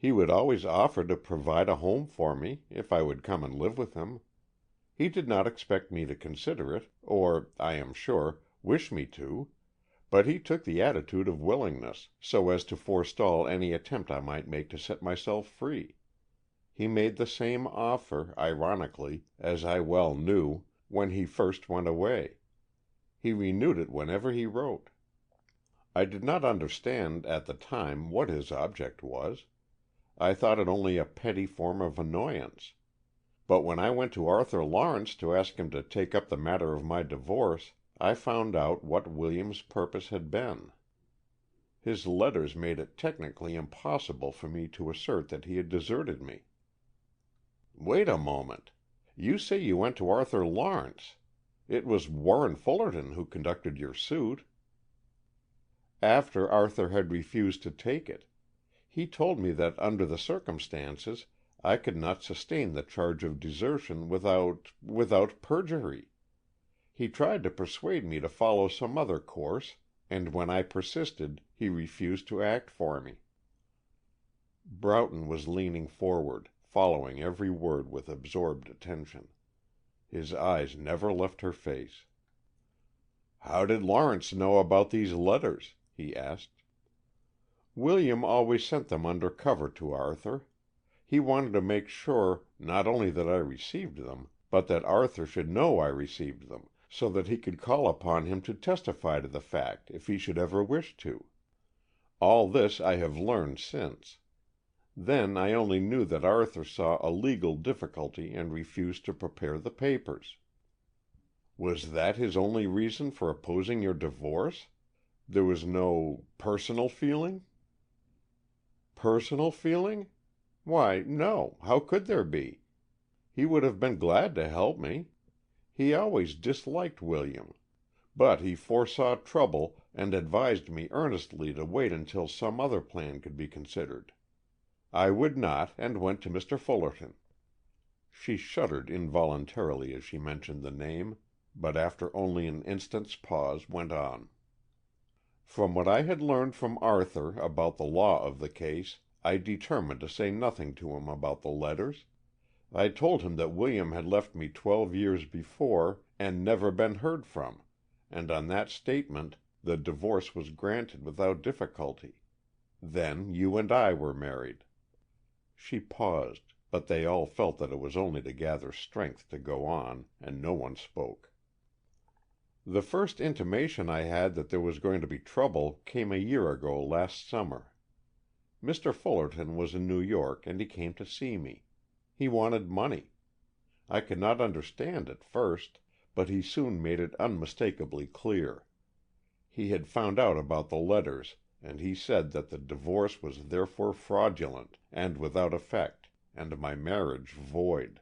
S1: He would always offer to provide a home for me, if I would come and live with him. He did not expect me to consider it, or, I am sure, wish me to, but he took the attitude of willingness, so as to forestall any attempt I might make to set myself free. He made the same offer, ironically, as I well knew, when he first went away. He renewed it whenever he wrote. I did not understand at the time what his object was. I thought it only a petty form of annoyance. But when I went to Arthur Lawrence to ask him to take up the matter of my divorce, I found out what William's purpose had been. His letters made it technically impossible for me to assert that he had deserted me." "Wait a moment. You say you went to Arthur Lawrence. It was Warren Fullerton who conducted your suit." "After Arthur had refused to take it. He told me that under the circumstances I could not sustain the charge of desertion without perjury. He tried to persuade me to follow some other course, and when I persisted, he refused to act for me." Broughton was leaning forward, following every word with absorbed attention. His eyes never left her face. "How did Lawrence know about these letters?" he asked. "William always sent them under cover to Arthur. He wanted to make sure, not only that I received them, but that Arthur should know I received them, so that he could call upon him to testify to the fact if he should ever wish to. All this I have learned since. Then I only knew that Arthur saw a legal difficulty and refused to prepare the papers." "Was that his only reason for opposing your divorce? There was no personal feeling?" "Personal feeling? Why, no. How could there be? He would have been glad to help me. He always disliked William. But he foresaw trouble and advised me earnestly to wait until some other plan could be considered. I would not, and went to Mr. Fullerton." She shuddered involuntarily as she mentioned the name, but after only an instant's pause went on. "From what I had learned from Arthur about the law of the case, I determined to say nothing to him about the letters. I told him that William had left me 12 years before and never been heard from, and on that statement the divorce was granted without difficulty. Then you and I were married." She paused, but they all felt that it was only to gather strength to go on, and no one spoke. "The first intimation I had that there was going to be trouble came a year ago last summer. Mr. Fullerton was in New York, and he came to see me. He wanted money. I could not understand at first, but he soon made it unmistakably clear. He had found out about the letters, and he said that the divorce was therefore fraudulent and without effect, and my marriage void."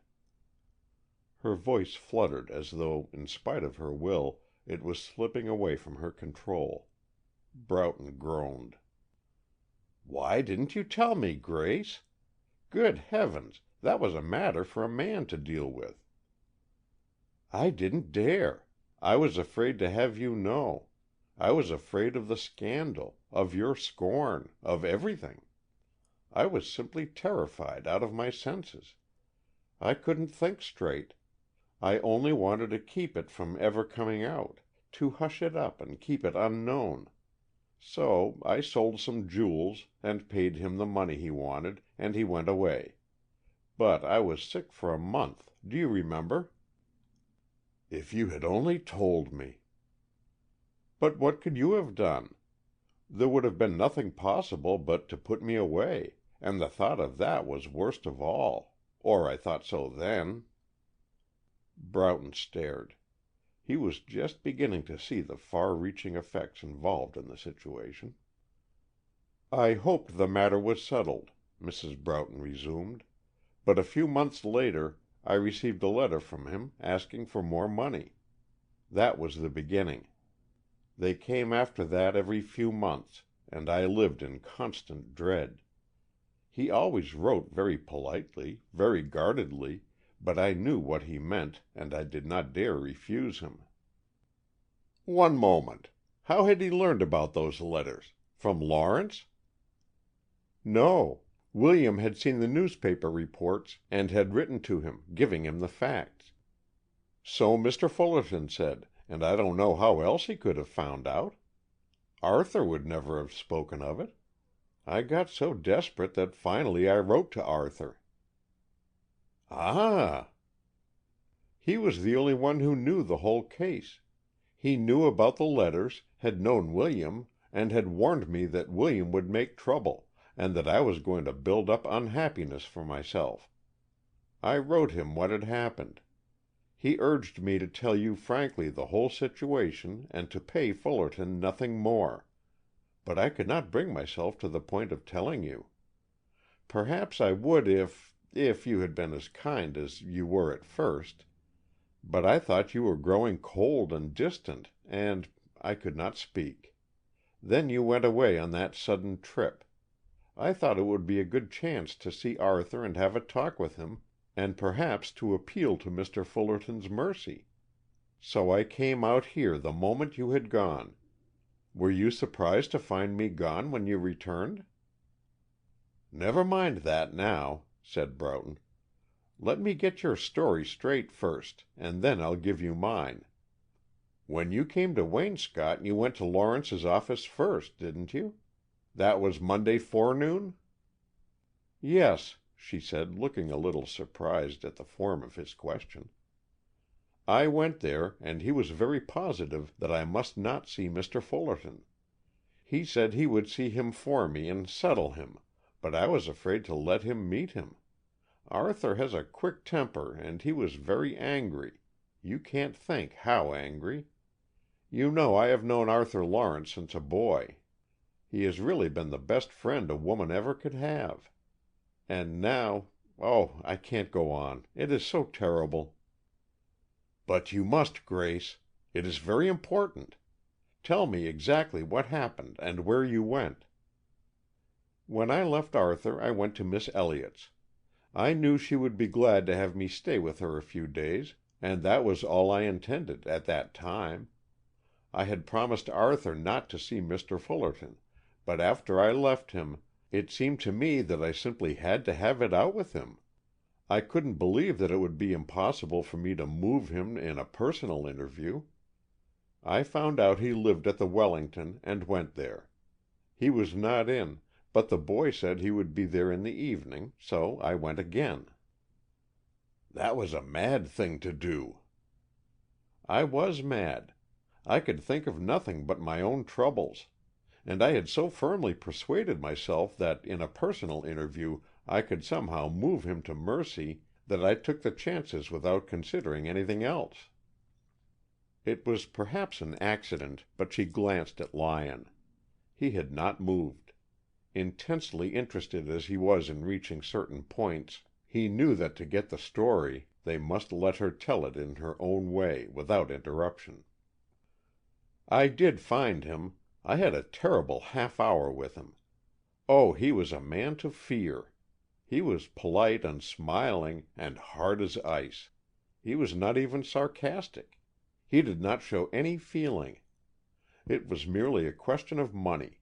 S1: Her voice fluttered as though, in spite of her will, it was slipping away from her control. Broughton groaned. "Why didn't you tell me, Grace? Good heavens, that was a matter for a man to deal with." "I didn't dare. I was afraid to have you know. I was afraid of the scandal, of your scorn, of everything. I was simply terrified out of my senses. I couldn't think straight. I only wanted to keep it from ever coming out, to hush it up and keep it unknown. So I sold some jewels and paid him the money he wanted, and he went away. But I was sick for a month. Do you remember?" "If you had only told me!" "But what could you have done? There would have been nothing possible but to put me away, and the thought of that was worst of all. Or I thought so then." Broughton stared. He was just beginning to see the far-reaching effects involved in the situation. "I hoped the matter was settled," Mrs. Broughton resumed, "but a few months later I received a letter from him asking for more money. That was the beginning. They came after that every few months, and I lived in constant dread. He always wrote very politely, very guardedly, but I knew what he meant, and I did not dare refuse him." "One moment. How had he learned about those letters? From Lawrence?" "No. William had seen the newspaper reports and had written to him, giving him the facts. So Mr. Fullerton said, and I don't know how else he could have found out. Arthur would never have spoken of it. I got so desperate that finally I wrote to Arthur." "Ah!" "He was the only one who knew the whole case. He knew about the letters, had known William, and had warned me that William would make trouble, and that I was going to build up unhappiness for myself. I wrote him what had happened. He urged me to tell you frankly the whole situation and to pay Fullerton nothing more. But I could not bring myself to the point of telling you. Perhaps I would if you had been as kind as you were at first. But I thought you were growing cold and distant, and I could not speak. Then you went away on that sudden trip. I thought it would be a good chance to see Arthur and have a talk with him, and perhaps to appeal to Mr. Fullerton's mercy. So I came out here the moment you had gone. Were you surprised to find me gone when you returned?" "Never mind that now," said Broughton. "Let me get your story straight first, and then I'll give you mine. When you came to Waynscott you went to Lawrence's office first, didn't you? That was Monday forenoon?" "Yes," she said, looking a little surprised at the form of his question. I went there, and he was very positive that I must not see Mr. Fullerton. He said he would see him for me and settle him, but I was afraid to let him meet him. Arthur has a quick temper, and he was very angry. You can't think how angry. You know I have known Arthur Lawrence since a boy. He has really been the best friend a woman ever could have. And now, oh, I can't go on. It is so terrible." "But you must, Grace. It is very important. Tell me exactly what happened and where you went." "When I left Arthur, I went to Miss Elliott's. I knew she would be glad to have me stay with her a few days, and that was all I intended at that time. I had promised Arthur not to see Mr. Fullerton, but after I left him, it seemed to me that I simply had to have it out with him. I couldn't believe that it would be impossible for me to move him in a personal interview. I found out he lived at the Wellington, and went there. He was not in, but the boy said he would be there in the evening, so I went again." "That was a mad thing to do." "I was mad. I could think of nothing but my own troubles, and I had so firmly persuaded myself that in a personal interview I could somehow move him to mercy that I took the chances without considering anything else." It was perhaps an accident, but she glanced at Lyon. He had not moved. Intensely interested as he was in reaching certain points, he knew that to get the story they must let her tell it in her own way, without interruption. "I did find him. I had a terrible half-hour with him. Oh, he was a man to fear. He was polite and smiling, and hard as ice. He was not even sarcastic. He did not show any feeling. It was merely a question of money.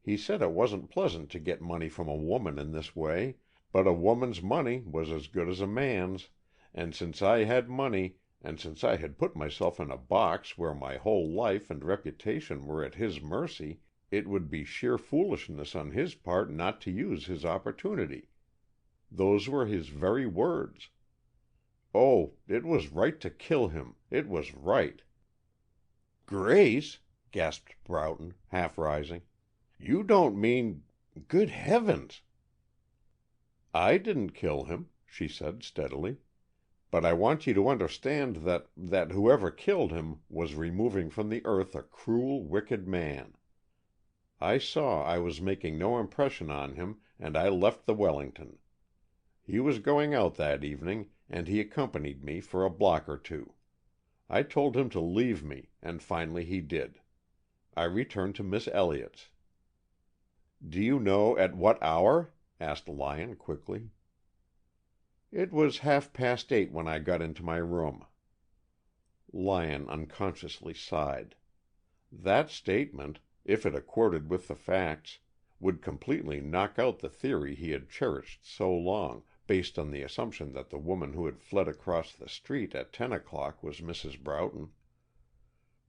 S1: He said it wasn't pleasant to get money from a woman in this way, but a woman's money was as good as a man's, and since I had money, and since I had put myself in a box where my whole life and reputation were at his mercy, it would be sheer foolishness on his part not to use his opportunity. Those were his very words. Oh, it was right to kill him. It was right." "Grace," gasped Broughton, half rising, "you don't mean Good heavens!" "I didn't kill him," she said steadily, "but I want you to understand that whoever killed him was removing from the earth a cruel, wicked man. I saw I was making no impression on him, and I left the Wellington. He was going out that evening, and he accompanied me for a block or two. I told him to leave me, and finally he did. I returned to Miss Elliott's." "Do you know at what hour?" asked Lyon quickly. "It was 8:30 when I got into my room." Lyon unconsciously sighed. That statement, if it accorded with the facts, would completely knock out the theory he had cherished so long, based on the assumption that the woman who had fled across the street at 10 o'clock was Mrs. Broughton.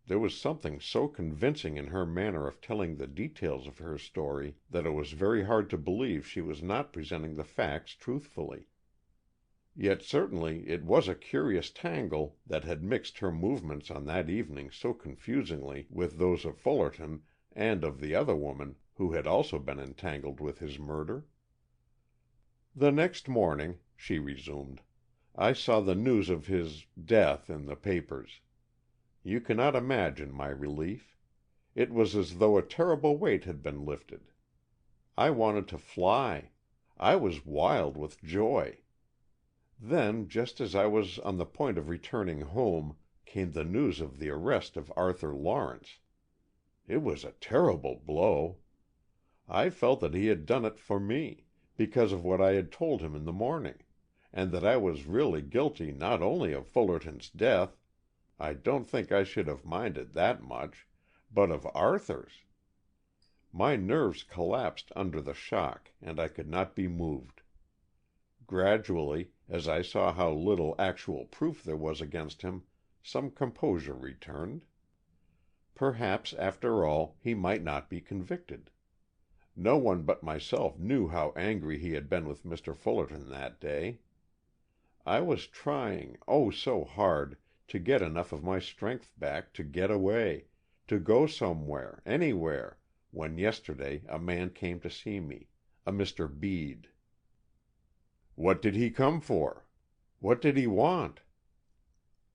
S1: There was something so convincing in her manner of telling the details of her story that it was very hard to believe she was not presenting the facts truthfully. Yet certainly it was a curious tangle that had mixed her movements on that evening so confusingly with those of Fullerton and of the other woman who had also been entangled with his murder. "The next morning," she resumed, "I saw the news of his death in the papers. You cannot imagine my relief. It was as though a terrible weight had been lifted. I wanted to fly. I was wild with joy. Then, just as I was on the point of returning home, came the news of the arrest of Arthur Lawrence. It was a terrible blow. I felt that he had done it for me, because of what I had told him in the morning, and that I was really guilty not only of Fullerton's death, I don't think I should have minded that much, but of Arthur's. My nerves collapsed under the shock, and I could not be moved. Gradually, as I saw how little actual proof there was against him, some composure returned. Perhaps, after all, he might not be convicted. No one but myself knew how angry he had been with Mr. Fullerton that day. I was trying, oh, so hard, to get enough of my strength back to get away, to go somewhere, anywhere, when yesterday a man came to see me, a Mr. Bede. "What did he come for? What did he want?"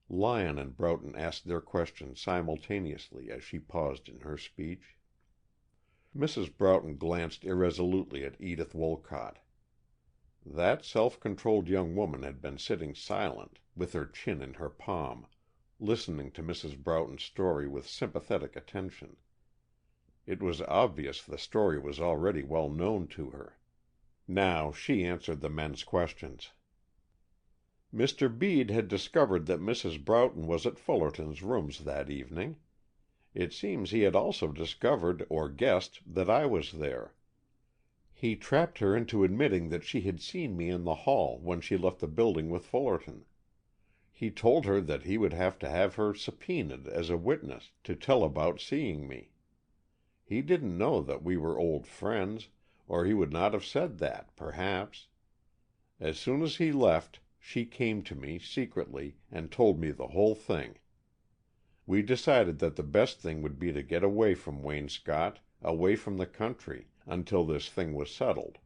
S1: Lyon and Broughton asked their questions simultaneously as she paused in her speech. Mrs. Broughton glanced irresolutely at Edith Wolcott. That self-controlled young woman had been sitting silent, with her chin in her palm, listening to Mrs. Broughton's story with sympathetic attention. It was obvious the story was already well known to her. Now she answered the men's questions. Mr. Bede had discovered that Mrs. Broughton was at Fullerton's rooms that evening. It seems he had also discovered or guessed that I was there. He trapped her into admitting that she had seen me in the hall when she left the building with Fullerton. He told her that he would have to have her subpoenaed as a witness to tell about seeing me. He didn't know that we were old friends, or he would not have said that, perhaps. As soon as he left, she came to me secretly and told me the whole thing. We decided that the best thing would be to get away from Waynscott, away from the country, until this thing was settled.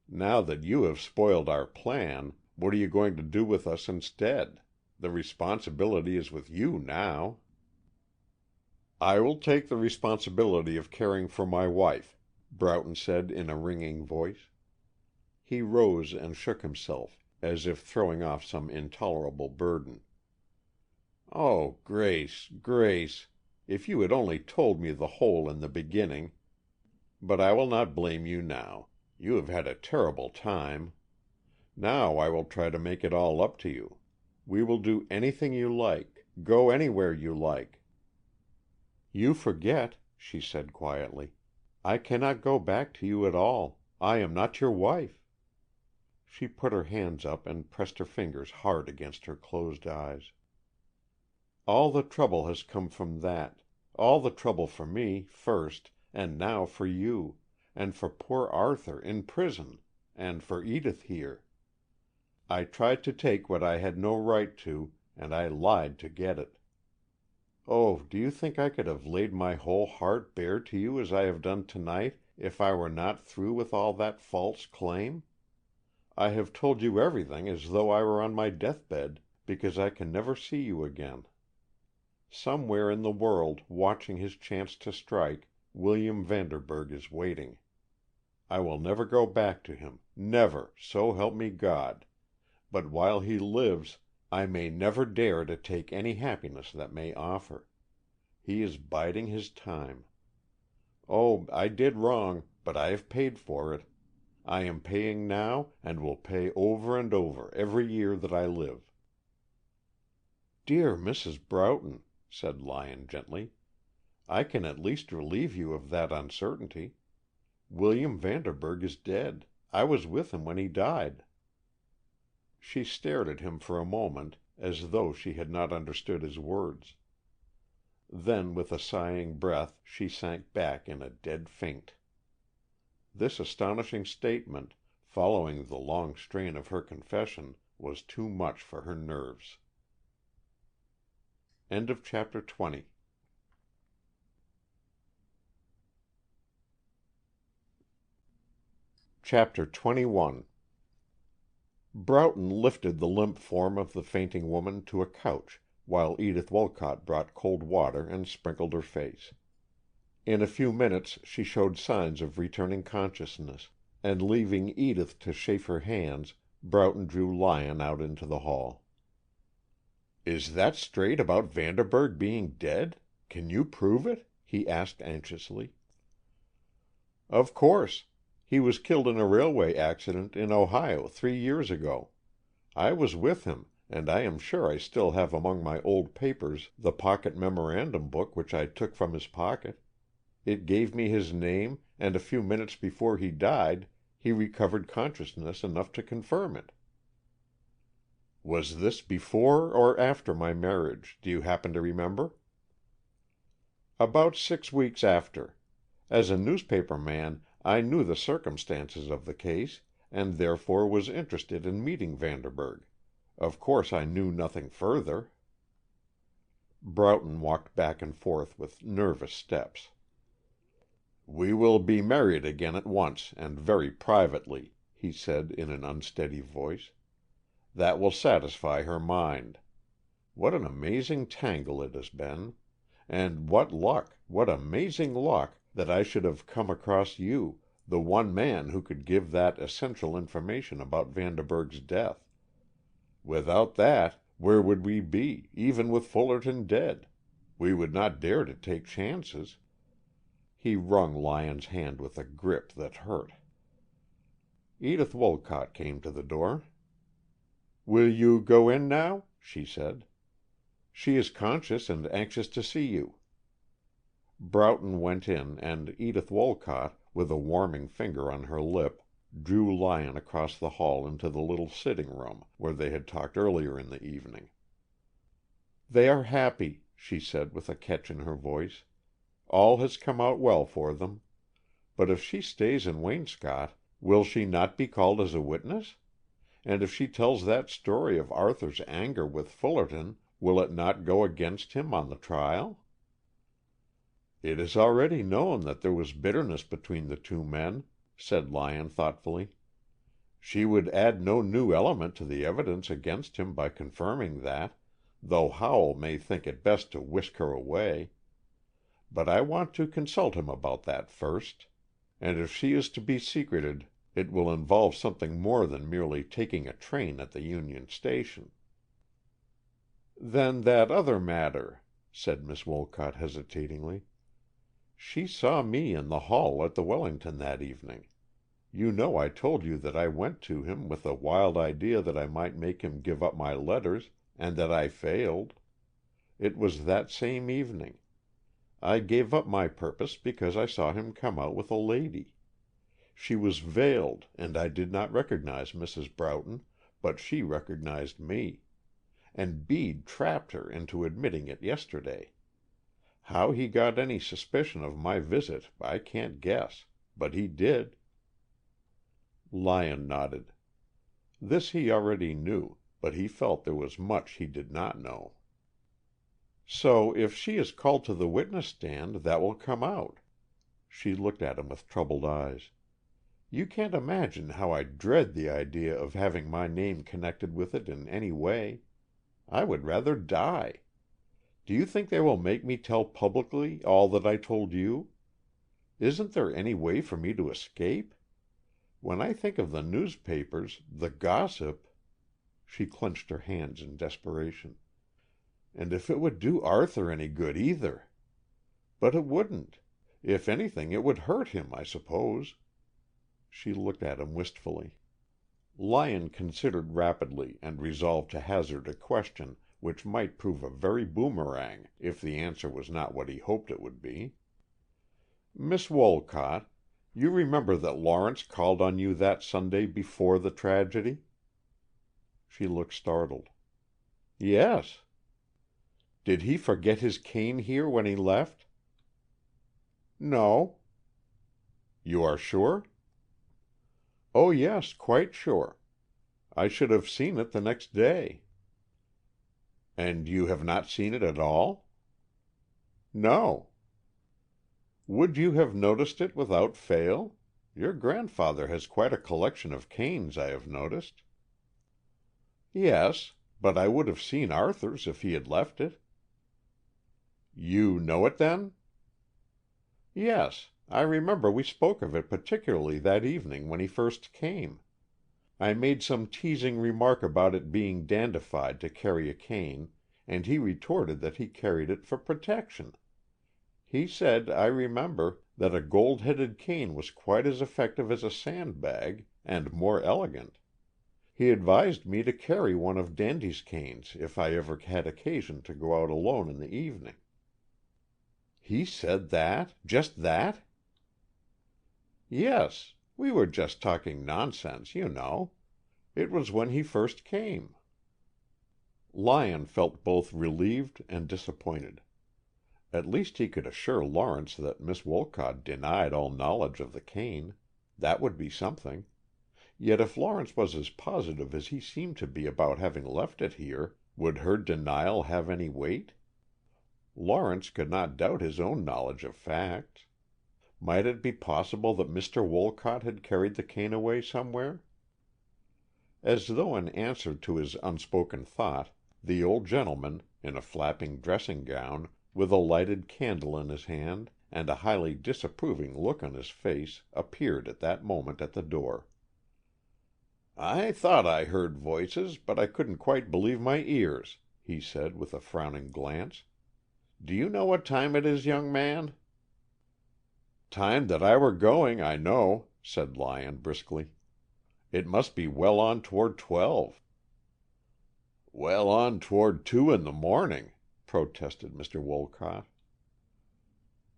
S1: Now that you have spoiled our plan, what are you going to do with us instead? The responsibility is with you now." "I will take the responsibility of caring for my wife," Broughton said in a ringing voice. He rose and shook himself, as if throwing off some intolerable burden. "Oh, Grace, Grace, if you had only told me the whole in the beginning! But I will not blame you now. You have had a terrible time. Now I will try to make it all up to you. We will do anything you like, go anywhere you like." "You forget," she said quietly. "I cannot go back to you at all. I am not your wife." She put her hands up and pressed her fingers hard against her closed eyes. "All the trouble has come from that, all the trouble for me, first, and now for you, and for poor Arthur in prison, and for Edith here. I tried to take what I had no right to, and I lied to get it. Oh, do you think I could have laid my whole heart bare to you as I have done tonight, if I were not through with all that false claim? I have told you everything as though I were on my deathbed, because I can never see you again. Somewhere in the world, watching his chance to strike, William Vanderburg is waiting. I will never go back to him, never, so help me God, but while he lives, I may never dare to take any happiness that may offer. He is biding his time. Oh, I did wrong, but I have paid for it. I am paying now, and will pay over and over every year that I live." "Dear Mrs. Broughton," said Lyon gently, "I can at least relieve you of that uncertainty. William Vanderburg is dead. I was with him when he died." She stared at him for a moment, as though she had not understood his words. Then, with a sighing breath, she sank back in a dead faint. This astonishing statement, following the long strain of her confession, was too much for her nerves. Chapter 20. Chapter 21. Broughton lifted the limp form of the fainting woman to a couch, while Edith Wolcott brought cold water and sprinkled her face. In a few minutes she showed signs of returning consciousness, and leaving Edith to chafe her hands, Broughton drew Lyon out into the hall. "Is that straight about Vanderburg being dead? Can you prove it?" he asked anxiously. "Of course. He was killed in a railway accident in Ohio 3 years ago. I was with him, and I am sure I still have among my old papers the pocket memorandum book which I took from his pocket. It gave me his name, and a few minutes before he died he recovered consciousness enough to confirm it." "Was this before or after my marriage? Do you happen to remember?" "About 6 weeks after. As a newspaper man, I knew the circumstances of the case, and therefore was interested in meeting Vanderburg. Of course I knew nothing further." Broughton walked back and forth with nervous steps. "We will be married again at once, and very privately," he said in an unsteady voice. "That will satisfy her mind. What an amazing tangle it has been. And what luck, what amazing luck, that I should have come across you, the one man who could give that essential information about Vanderburg's death. Without that, where would we be, even with Fullerton dead? We would not dare to take chances." He wrung Lyon's hand with a grip that hurt. Edith Wolcott came to the door. "Will you go in now?" she said. "She is conscious and anxious to see you." Broughton went in, and Edith Wolcott, with a warming finger on her lip, drew Lyon across the hall into the little sitting room where they had talked earlier in the evening. "They are happy," she said with a catch in her voice. "All has come out well for them. But if she stays in Waynscott, will she not be called as a witness? And if she tells that story of Arthur's anger with Fullerton, will it not go against him on the trial?" "It is already known that there was bitterness between the two men," said Lyon thoughtfully. "She would add no new element to the evidence against him by confirming that, though Howell may think it best to whisk her away. But I want to consult him about that first. And if she is to be secreted, it will involve something more than merely taking a train at the Union Station." "Then that other matter," said Miss Wolcott hesitatingly. "She saw me in the hall at the Wellington that evening. You know I told you that I went to him with a wild idea that I might make him give up my letters, and that I failed. It was that same evening. I gave up my purpose because I saw him come out with a lady. She was veiled, and I did not recognize Mrs. Broughton, but she recognized me. And Bede trapped her into admitting it yesterday. How he got any suspicion of my visit I can't guess, but he did." Lyon nodded. This he already knew, but he felt there was much he did not know. "So if she is called to the witness stand, that will come out." She looked at him with troubled eyes. "You can't imagine how I dread the idea of having my name connected with it in any way. I would rather die. Do you think they will make me tell publicly all that I told you? Isn't there any way for me to escape? When I think of the newspapers, the gossip—" She clenched her hands in desperation. "And if it would do Arthur any good, either! But it wouldn't. If anything, it would hurt him, I suppose." She looked at him wistfully. Lyon considered rapidly and resolved to hazard a question which might prove a very boomerang if the answer was not what he hoped it would be. "Miss Wolcott, you remember that Lawrence called on you that Sunday before the tragedy?" She looked startled. "Yes." "Did he forget his cane here when he left?" "No." "You are sure?" "Oh, yes, quite sure. I should have seen it the next day." "And you have not seen it at all?" "No." "Would you have noticed it without fail? Your grandfather has quite a collection of canes, I have noticed." "Yes, but I would have seen Arthur's if he had left it." "You know it, then?" "Yes. I remember we spoke of it particularly that evening when he first came. I made some teasing remark about it being dandified to carry a cane, and he retorted that he carried it for protection. He said, I remember, that a gold-headed cane was quite as effective as a sandbag, and more elegant. He advised me to carry one of Dandy's canes if I ever had occasion to go out alone in the evening." "He said that? Just that?" "Yes. We were just talking nonsense, you know. It was when he first came." Lyon felt both relieved and disappointed. At least he could assure Lawrence that Miss Wolcott denied all knowledge of the cane. That would be something. Yet if Lawrence was as positive as he seemed to be about having left it here, would her denial have any weight? Lawrence could not doubt his own knowledge of facts. Might it be possible that Mr. Wolcott had carried the cane away somewhere? As though in answer to his unspoken thought, the old gentleman, in a flapping dressing gown, with a lighted candle in his hand, and a highly disapproving look on his face, appeared at that moment at the door. "I thought I heard voices, but I couldn't quite believe my ears," he said, with a frowning glance. "Do you know what time it is, young man?" "Time that I were going, I know," said Lyon, briskly. "It must be well on toward 12." "Well on toward 2 in the morning," protested Mr. Wolcott.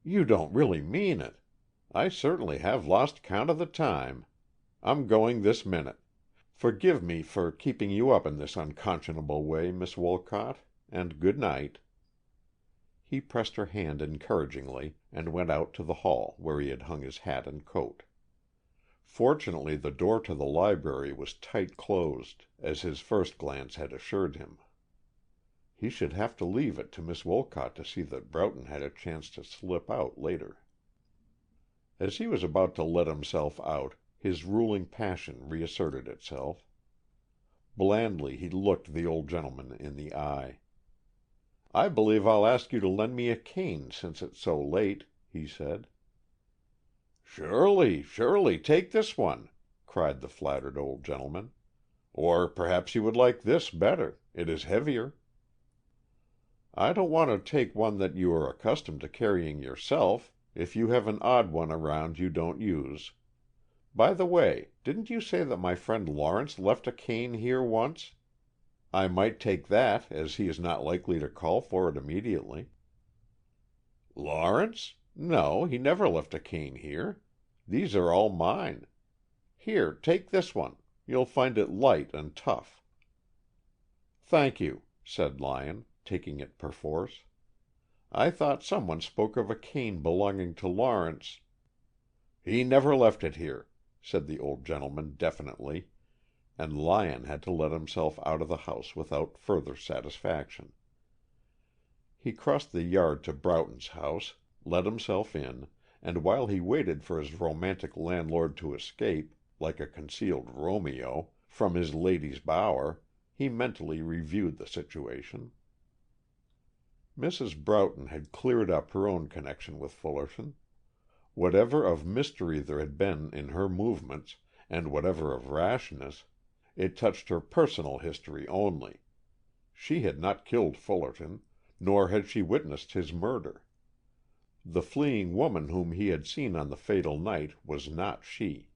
S1: "You don't really mean it! I certainly have lost count of the time. I'm going this minute. Forgive me for keeping you up in this unconscionable way, Miss Wolcott, and good night." He pressed her hand encouragingly, and went out to the hall, where he had hung his hat and coat. Fortunately, the door to the library was tight closed, as his first glance had assured him. He should have to leave it to Miss Wolcott to see that Broughton had a chance to slip out later. As he was about to let himself out, his ruling passion reasserted itself. Blandly he looked the old gentleman in the eye. "I believe I'll ask you to lend me a cane since it's so late," he said. "Surely, surely, take this one," cried the flattered old gentleman. "Or perhaps you would like this better. It is heavier." "I don't want to take one that you are accustomed to carrying yourself, if you have an odd one around you don't use. By the way, didn't you say that my friend Lawrence left a cane here once? I might take that, as he is not likely to call for it immediately." "Lawrence? No, he never left a cane here. These are all mine. Here, take this one. You'll find it light and tough." "Thank you," said Lyon, taking it perforce. "I thought someone spoke of a cane belonging to Lawrence—" "He never left it here," said the old gentleman definitely, and Lyon had to let himself out of the house without further satisfaction. He crossed the yard to Broughton's house, let himself in, and while he waited for his romantic landlord to escape, like a concealed Romeo, from his lady's bower, he mentally reviewed the situation. Mrs. Broughton had cleared up her own connection with Fullerton. Whatever of mystery there had been in her movements, and whatever of rashness, it touched her personal history only. She had not killed Fullerton, nor had she witnessed his murder. The fleeing woman whom he had seen on the fatal night was not she.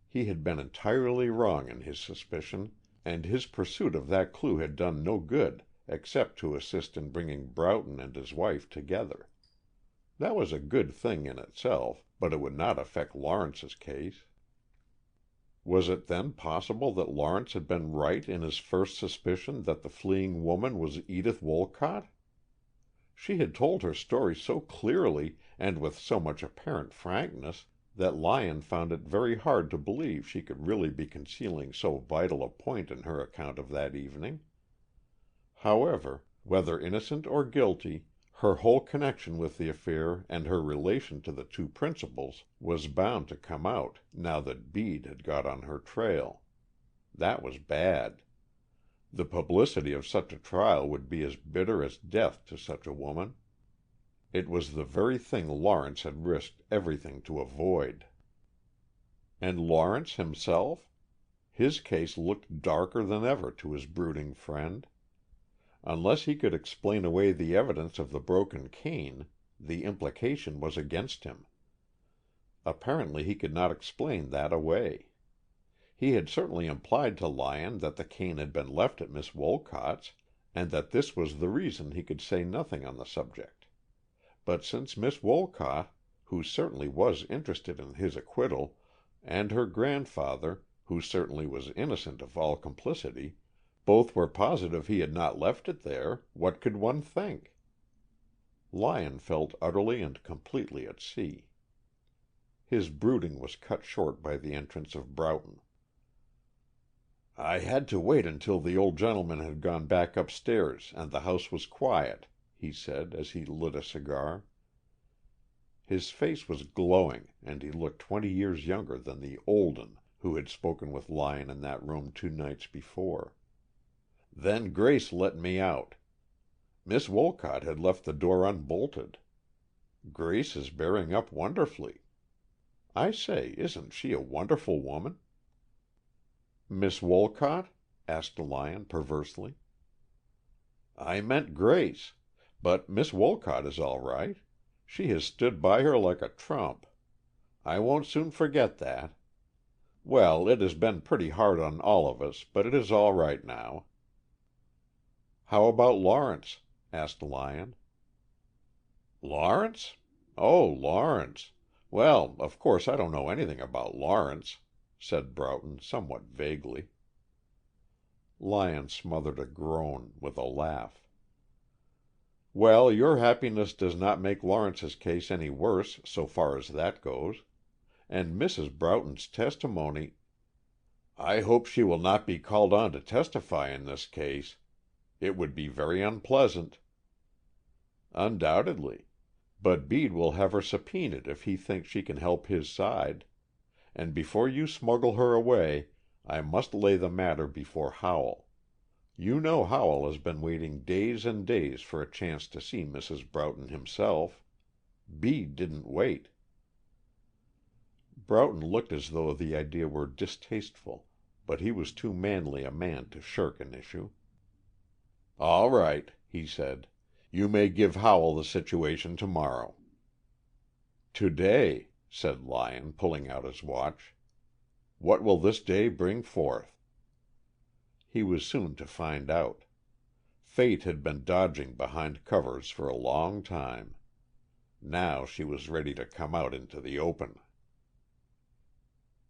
S1: He had been entirely wrong in his suspicion, and his pursuit of that clue had done no good except to assist in bringing Broughton and his wife together. That was a good thing in itself, but it would not affect Lawrence's case. Was it then possible that Lawrence had been right in his first suspicion that the fleeing woman was Edith Wolcott? She had told her story so clearly and with so much apparent frankness that Lyon found it very hard to believe she could really be concealing so vital a point in her account of that evening. However, whether innocent or guilty, her whole connection with the affair and her relation to the two principals was bound to come out now that Bede had got on her trail. That was bad. The publicity of such a trial would be as bitter as death to such a woman. It was the very thing Lawrence had risked everything to avoid. And Lawrence himself? His case looked darker than ever to his brooding friend. Unless he could explain away the evidence of the broken cane, the implication was against him. Apparently he could not explain that away. He had certainly implied to Lyon that the cane had been left at Miss Wolcott's, and that this was the reason he could say nothing on the subject. But since Miss Wolcott, who certainly was interested in his acquittal, and her grandfather, who certainly was innocent of all complicity, both were positive he had not left it there, what could one think? Lyon felt utterly and completely at sea. His brooding was cut short by the entrance of Broughton. "I had to wait until the old gentleman had gone back upstairs and the house was quiet," he said, as he lit a cigar. His face was glowing, and he looked 20 years younger than the "Olden" who had spoken with Lyon in that room 2 nights before. "Then Grace let me out. Miss Wolcott had left the door unbolted. Grace is bearing up wonderfully. I say, isn't she a wonderful woman?" "Miss Wolcott?" asked Lyon, perversely. "I meant Grace. But Miss Wolcott is all right. She has stood by her like a trump. I won't soon forget that. Well, it has been pretty hard on all of us, but it is all right now." "How about Lawrence?" asked Lyon. "Lawrence? Oh, Lawrence. Well, of course I don't know anything about Lawrence," said Broughton somewhat vaguely. Lyon smothered a groan, with a laugh. "Well, your happiness does not make Lawrence's case any worse, so far as that goes. And Mrs. Broughton's testimony—" "I hope she will not be called on to testify in this case. It would be very unpleasant." "Undoubtedly. But Bede will have her subpoenaed if he thinks she can help his side. And before you smuggle her away, I must lay the matter before Howell. You know Howell has been waiting days and days for a chance to see Mrs. Broughton himself. Bede didn't wait." Broughton looked as though the idea were distasteful, but he was too manly a man to shirk an issue. "All right," he said. "You may give Howell the situation to-morrow." "To-day," said Lyon, pulling out his watch. "What will this day bring forth?" He was soon to find out. Fate had been dodging behind covers for a long time. Now she was ready to come out into the open.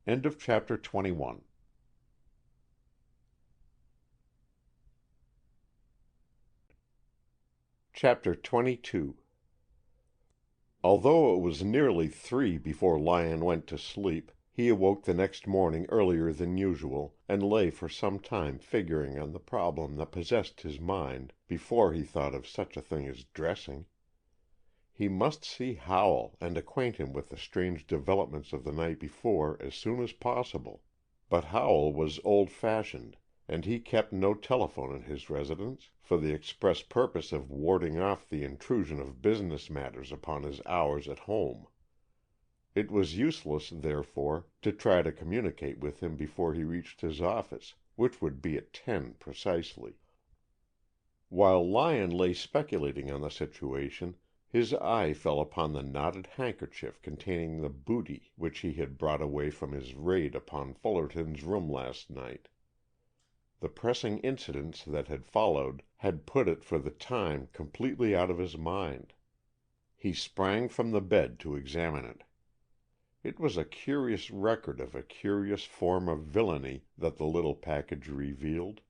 S1: Chapter 21. Chapter 22. Although it was nearly 3 before Lyon went to sleep, he awoke the next morning earlier than usual, and lay for some time figuring on the problem that possessed his mind before he thought of such a thing as dressing. He must see Howell and acquaint him with the strange developments of the night before as soon as possible. But Howell was old-fashioned, and he kept no telephone at his residence, for the express purpose of warding off the intrusion of business matters upon his hours at home. It was useless, therefore, to try to communicate with him before he reached his office, which would be at 10 precisely. While Lyon lay speculating on the situation, his eye fell upon the knotted handkerchief containing the booty which he had brought away from his raid upon Fullerton's room last night. The pressing incidents that had followed had put it for the time completely out of his mind. He sprang from the bed to examine it. It was a curious record of a curious form of villainy that the little package revealed.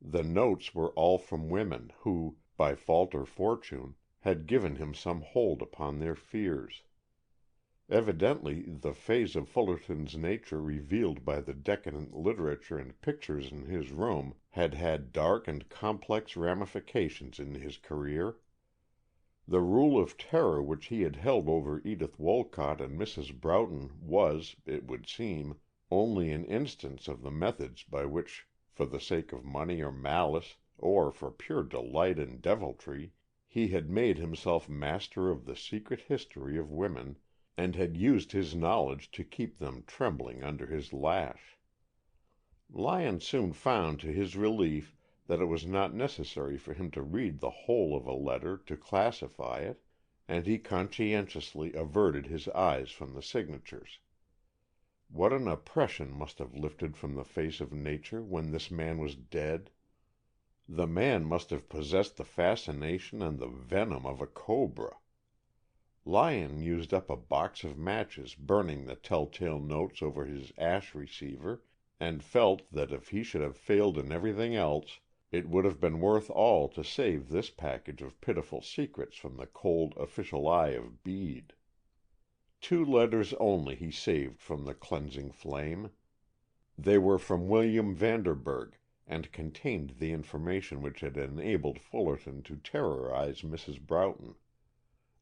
S1: The notes were all from women who, by fault or fortune, had given him some hold upon their fears. Evidently the phase of Fullerton's nature revealed by the decadent literature and pictures in his room had had dark and complex ramifications in his career. The rule of terror which he had held over Edith Wolcott and Mrs. Broughton was, it would seem, only an instance of the methods by which, for the sake of money or malice, or for pure delight in deviltry, he had made himself master of the secret history of women, and had used his knowledge to keep them trembling under his lash. Lyon soon found to his relief that it was not necessary for him to read the whole of a letter to classify it, and he conscientiously averted his eyes from the signatures. What an oppression must have lifted from the face of nature when this man was dead! The man must have possessed the fascination and the venom of a cobra. Lyon used up a box of matches burning the telltale notes over his ash receiver, and felt that if he should have failed in everything else, it would have been worth all to save this package of pitiful secrets from the cold official eye of Bede. 2 letters only he saved from the cleansing flame. They were from William Vanderburg, and contained the information which had enabled Fullerton to terrorize Mrs. Broughton.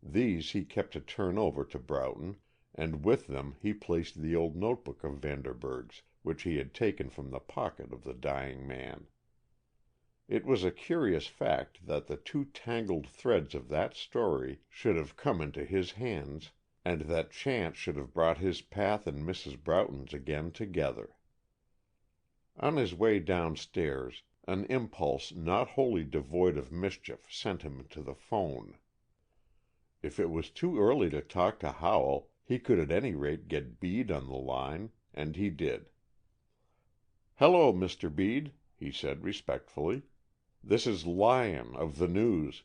S1: These he kept to turn over to Broughton, and with them he placed the old notebook of Vanderburg's, which he had taken from the pocket of the dying man. It was a curious fact that the two tangled threads of that story should have come into his hands, and that chance should have brought his path and Mrs. Broughton's again together. On his way downstairs, an impulse not wholly devoid of mischief sent him to the phone. If it was too early to talk to Howell, he could at any rate get Bede on the line, and he did. "Hello, Mr. Bede," he said respectfully. "This is Lyon, of the News.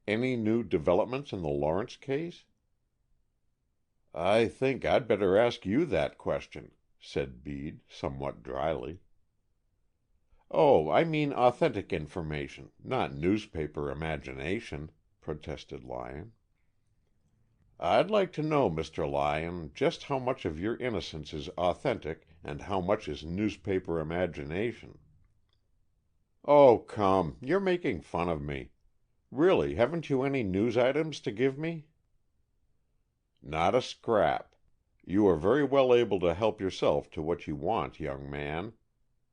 S1: Any new developments in the Lawrence case?" "I think I'd better ask you that question," said Bede, somewhat dryly. "Oh, I mean authentic information, not newspaper imagination," protested Lyon. "I'd like to know, Mr. Lyon, just how much of your innocence is authentic and how much is newspaper imagination." "Oh, come, you're making fun of me. Really, haven't you any news items to give me?" "Not a scrap. You are very well able to help yourself to what you want, young man,"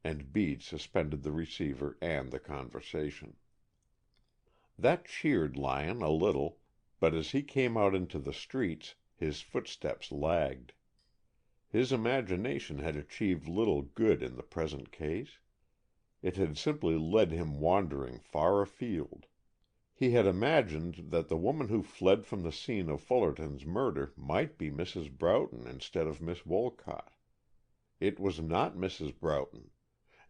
S1: and Bede suspended the receiver and the conversation. That cheered Lyon a little, but as he came out into the streets his footsteps lagged. His imagination had achieved little good in the present case. It had simply led him wandering far afield. He had imagined that the woman who fled from the scene of Fullerton's murder might be Mrs. Broughton instead of Miss Wolcott. It was not Mrs. Broughton,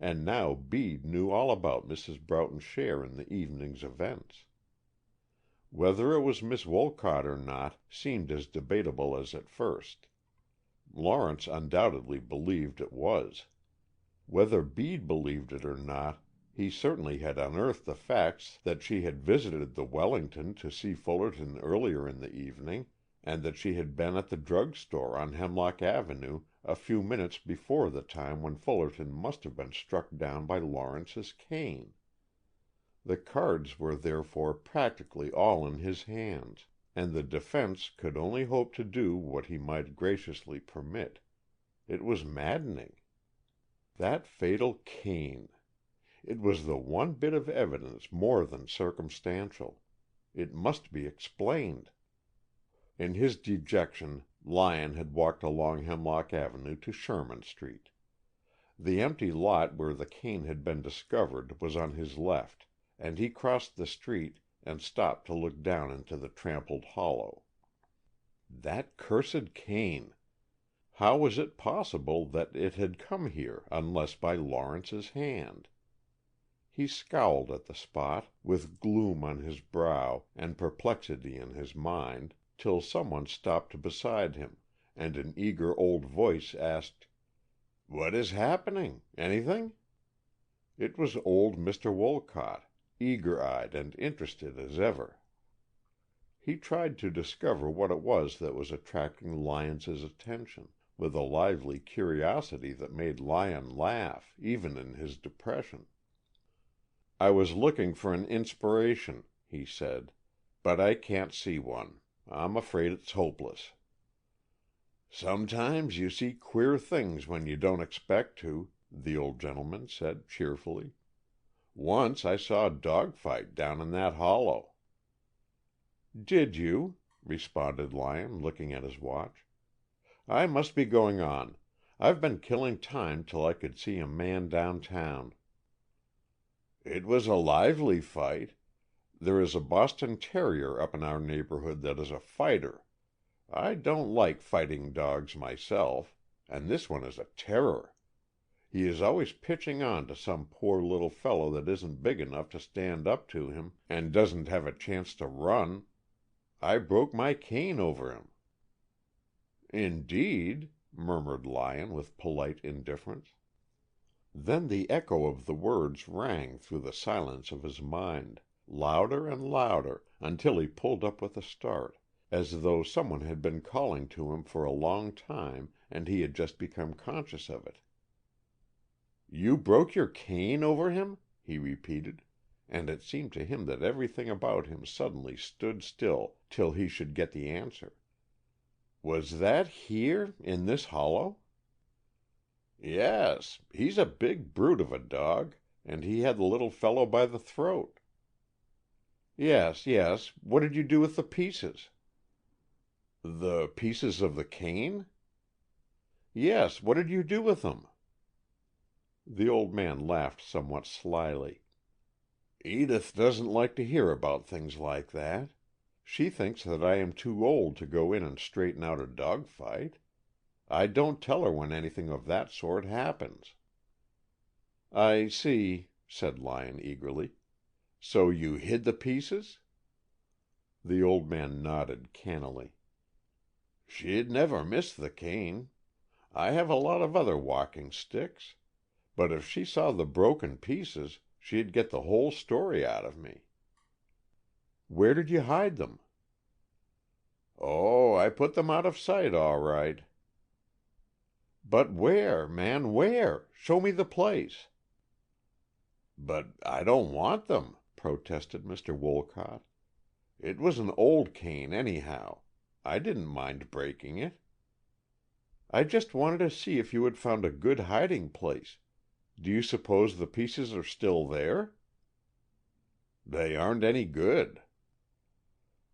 S1: and now Bede knew all about Mrs. Broughton's share in the evening's events. Whether it was Miss Wolcott or not seemed as debatable as at first. Lawrence undoubtedly believed it was. Whether Bede believed it or not, he certainly had unearthed the facts that she had visited the Wellington to see Fullerton earlier in the evening, and that she had been at the drug store on Hemlock Avenue a few minutes before the time when Fullerton must have been struck down by Lawrence's cane. The cards were therefore practically all in his hands, and the defense could only hope to do what he might graciously permit. It was maddening. That fatal cane! It was the one bit of evidence more than circumstantial. It must be explained. In his dejection, Lyon had walked along Hemlock Avenue to Sherman Street. The empty lot where the cane had been discovered was on his left, and he crossed the street and stopped to look down into the trampled hollow. That cursed cane! How was it possible that it had come here unless by Lawrence's hand? He scowled at the spot, with gloom on his brow and perplexity in his mind, till someone stopped beside him, and an eager old voice asked, "What is happening? Anything?" It was old Mr. Wolcott, eager-eyed and interested as ever. He tried to discover what it was that was attracting Lyon's attention, with a lively curiosity that made Lyon laugh, even in his depression. "I was looking for an inspiration," he said, "but I can't see one. I'm afraid it's hopeless." "Sometimes you see queer things when you don't expect to," the old gentleman said cheerfully. "Once I saw a dog fight down in that hollow." "Did you?" responded Lyon, looking at his watch. "I must be going on. I've been killing time till I could see a man downtown." "It was a lively fight. There is a Boston Terrier up in our neighborhood that is a fighter. I don't like fighting dogs myself, and this one is a terror. He is always pitching on to some poor little fellow that isn't big enough to stand up to him, and doesn't have a chance to run. I broke my cane over him." "Indeed?" murmured Lyon with polite indifference. Then the echo of the words rang through the silence of his mind, louder and louder, until he pulled up with a start, as though someone had been calling to him for a long time and he had just become conscious of it. You broke your cane over him?" he repeated, and it seemed to him that everything about him suddenly stood still till he should get the answer. "Was that here, in this hollow?" "Yes. He's a big brute of a dog, and he had the little fellow by the throat." "Yes, yes. What did you do with the pieces?" "The pieces of the cane?" "Yes, what did you do with them?" The old man laughed somewhat slyly. "Edith doesn't like to hear about things like that. She thinks that I am too old to go in and straighten out a dog fight. I don't tell her when anything of that sort happens." "I see," said Lyon eagerly. "So you hid the pieces?" The old man nodded cannily. "She'd never miss the cane. I have a lot of other walking sticks. But if she saw the broken pieces, she'd get the whole story out of me." "Where did you hide them?" "Oh, I put them out of sight, all right." "But where, man, where? Show me the place." "But I don't want them," protested Mr. Wolcott. "It was an old cane, anyhow. I didn't mind breaking it." "I just wanted to see if you had found a good hiding place. Do you suppose the pieces are still there?" "They aren't any good."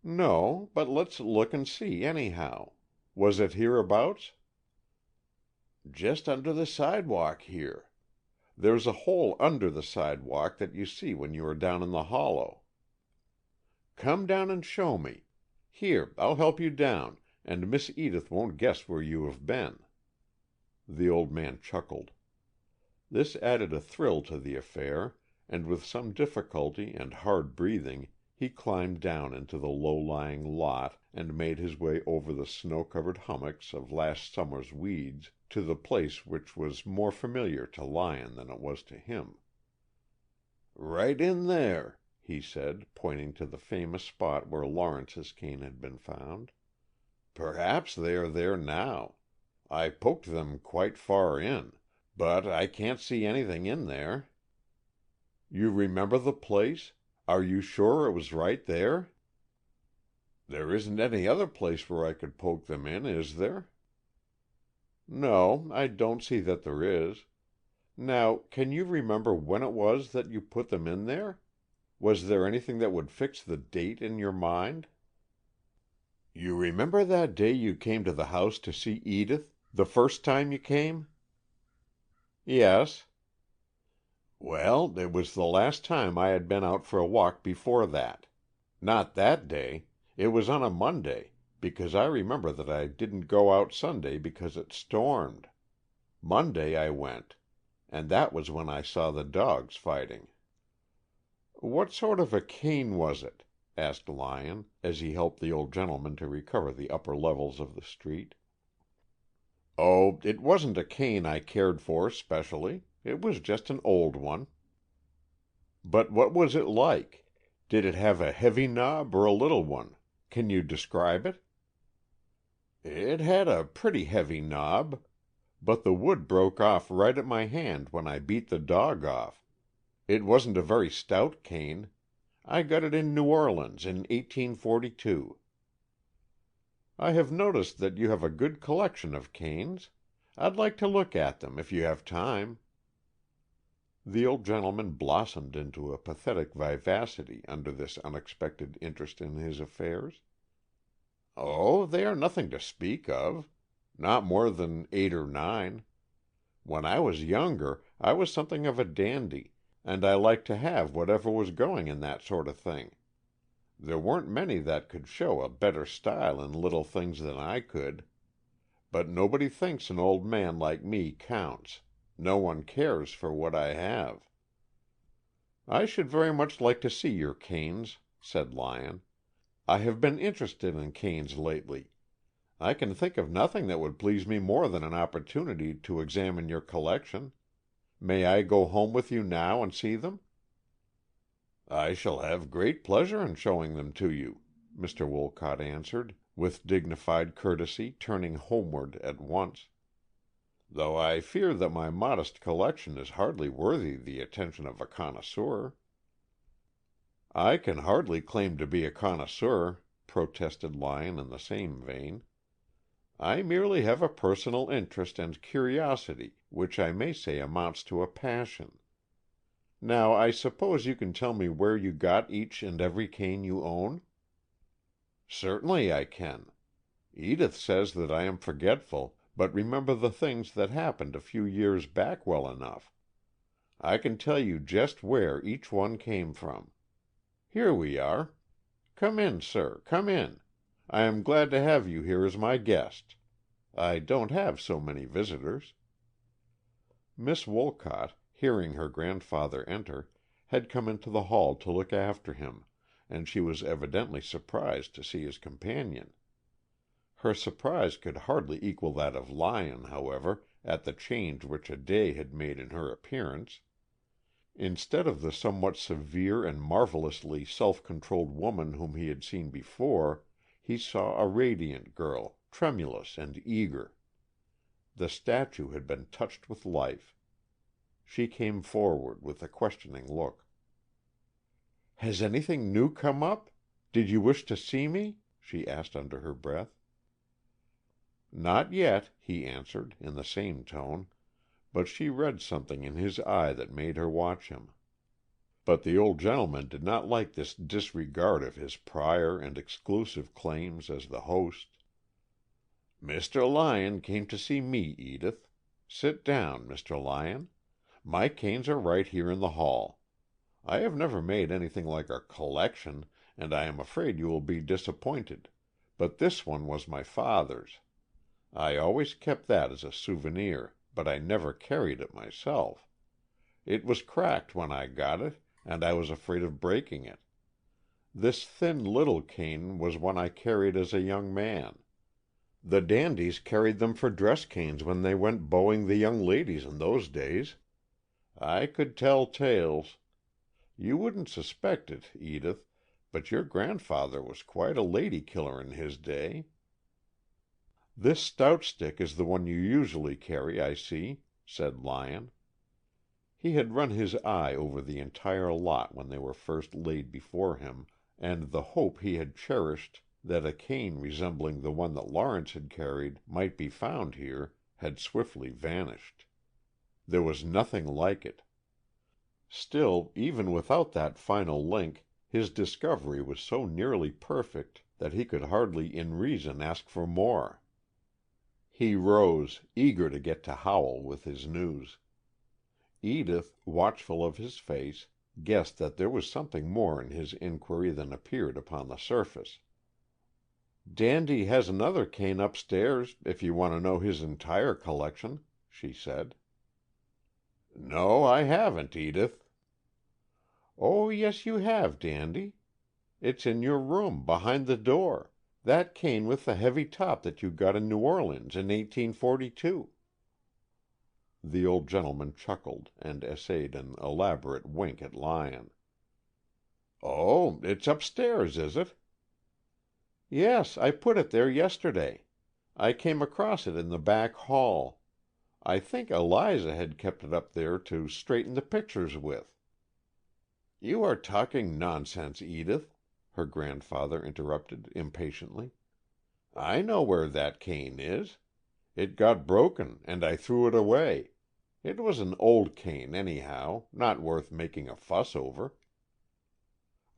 S1: "No, but let's look and see, anyhow. Was it hereabouts?" "Just under the sidewalk here. There's a hole under the sidewalk that you see when you are down in the hollow." "Come down and show me. Here, I'll help you down, and Miss Edith won't guess where you have been." The old man chuckled. This added a thrill to the affair, and with some difficulty and hard breathing he climbed down into the low-lying lot and made his way over the snow-covered hummocks of last summer's weeds to the place which was more familiar to Lyon than it was to him. "Right in there," he said, pointing to the famous spot where Lawrence's cane had been found. "Perhaps they are there now. I poked them quite far in, but I can't see anything in there." "You remember the place? Are you sure it was right there?" "There isn't any other place where I could poke them in, is there?" "No, I don't see that there is. Now, can you remember when it was that you put them in there? Was there anything that would fix the date in your mind?" "You remember that day you came to the house to see Edith, the first time you came?" "Yes." "Well, it was the last time I had been out for a walk before that. Not that day. It was on a Monday, because I remember that I didn't go out Sunday because it stormed. Monday I went, and that was when I saw the dogs fighting." "What sort of a cane was it?" asked Lyon, as he helped the old gentleman to recover the upper levels of the street. "Oh, it wasn't a cane I cared for specially. It was just an old one." "But what was it like? Did it have a heavy knob or a little one? Can you describe it?" "It had a pretty heavy knob, but the wood broke off right at my hand when I beat the dog off. It wasn't a very stout cane. I got it in New Orleans in 1842. "I have noticed that you have a good collection of canes. I'd like to look at them, if you have time." The old gentleman blossomed into a pathetic vivacity under this unexpected interest in his affairs. "Oh, they are nothing to speak of. Not more than 8 or 9. When I was younger, I was something of a dandy, and I liked to have whatever was going in that sort of thing. There weren't many that could show a better style in little things than I could. But nobody thinks an old man like me counts. No one cares for what I have." "I should very much like to see your canes," said Lyon. "I have been interested in canes lately. I can think of nothing that would please me more than an opportunity to examine your collection. May I go home with you now and see them?" "I shall have great pleasure in showing them to you," Mr. Wolcott answered, with dignified courtesy, turning homeward at once. though I fear that my modest collection is hardly worthy the attention of a connoisseur." "I can hardly claim to be a connoisseur," protested Lyon in the same vein. "I merely have a personal interest and curiosity which I may say amounts to a passion. Now, I suppose you can tell me where you got each and every cane you own?" "Certainly I can. Edith says that I am forgetful, but remember the things that happened a few years back well enough. I can tell you just where each one came from. Here we are. Come in, sir, come in. I am glad to have you here as my guest. I don't have so many visitors." Miss Wolcott, hearing her grandfather enter, had come into the hall to look after him, and she was evidently surprised to see his companion. Her surprise could hardly equal that of Lyon, however, at the change which a day had made in her appearance. Instead of the somewhat severe and marvelously self-controlled woman whom he had seen before, he saw a radiant girl, tremulous and eager. The statue had been touched with life. She came forward with a questioning look. "Has anything new come up? Did you wish to see me?" she asked under her breath. "Not yet," he answered, in the same tone, but she read something in his eye that made her watch him. But the old gentleman did not like this disregard of his prior and exclusive claims as the host. "Mr. Lyon came to see me, Edith. Sit down, Mr. Lyon. My canes are right here in the hall. I have never made anything like a collection, and I am afraid you will be disappointed, but this one was my father's. I always kept that as a souvenir, but I never carried it myself. It was cracked when I got it, and I was afraid of breaking it. This thin little cane was one I carried as a young man. The dandies carried them for dress canes when they went beauing the young ladies in those days. I could tell tales. You wouldn't suspect it, Edith, but your grandfather was quite a lady killer in his day." "This stout stick is the one you usually carry, I see," said Lyon. He had run his eye over the entire lot when they were first laid before him, and the hope he had cherished that a cane resembling the one that Lawrence had carried might be found here had swiftly vanished. There was nothing like it. Still, even without that final link, his discovery was so nearly perfect that he could hardly in reason ask for more. He rose, eager to get to Howell with his news. Edith, watchful of his face, guessed that there was something more in his inquiry than appeared upon the surface. "Dandy has another cane upstairs, if you want to know his entire collection," she said. "No, I haven't, Edith." "Oh, yes, you have, Dandy. It's in your room, behind the door, that cane with the heavy top that you got in New Orleans in 1842. The old gentleman chuckled, and essayed an elaborate wink at Lyon. "Oh, it's upstairs, is it?" "Yes, I put it there yesterday. I came across it in the back hall. I think Eliza had kept it up there to straighten the pictures with." "You are talking nonsense, Edith," her grandfather interrupted impatiently. "I know where that cane is. It got broken, and I threw it away. It was an old cane, anyhow, not worth making a fuss over."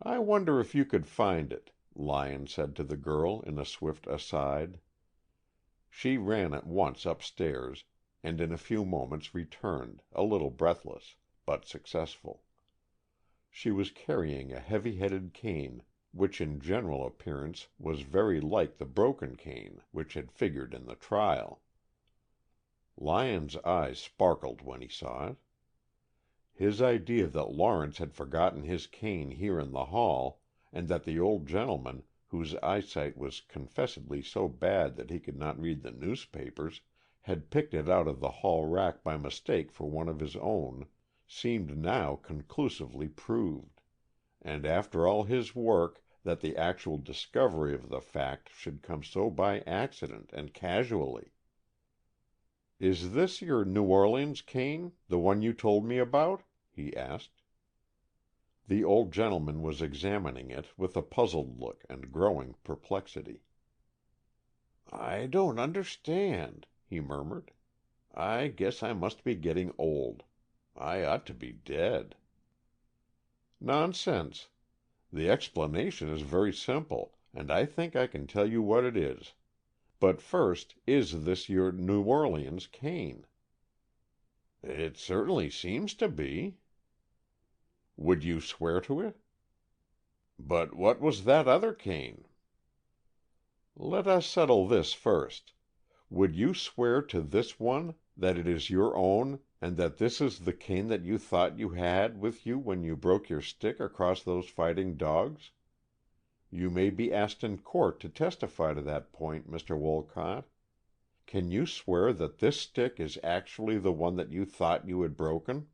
S1: "I wonder if you could find it," Lyon said to the girl in a swift aside. She ran at once upstairs, and in a few moments returned, a little breathless, but successful. She was carrying a heavy-headed cane, which in general appearance was very like the broken cane which had figured in the trial. Lyon's eyes sparkled when he saw it. His idea that Lawrence had forgotten his cane here in the hall, and that the old gentleman, whose eyesight was confessedly so bad that he could not read the newspapers, had picked it out of the hall rack by mistake for one of his own, seemed now conclusively proved, and after all his work, that the actual discovery of the fact should come so by accident and casually. "Is this your New Orleans cane, the one you told me about?" he asked. The old gentleman was examining it with a puzzled look and growing perplexity. "I don't understand," he murmured. "I guess I must be getting old. I ought to be dead." "Nonsense. The explanation is very simple, and I think I can tell you what it is. But first, is this your New Orleans cane?" "It certainly seems to be." "Would you swear to it?" "But what was that other cane?" "Let us settle this first. Would you swear to this one that it is your own, and that this is the cane that you thought you had with you when you broke your stick across those fighting dogs? You may be asked in court to testify to that point, Mr. Wolcott. Can you swear that this stick is actually the one that you thought you had broken?"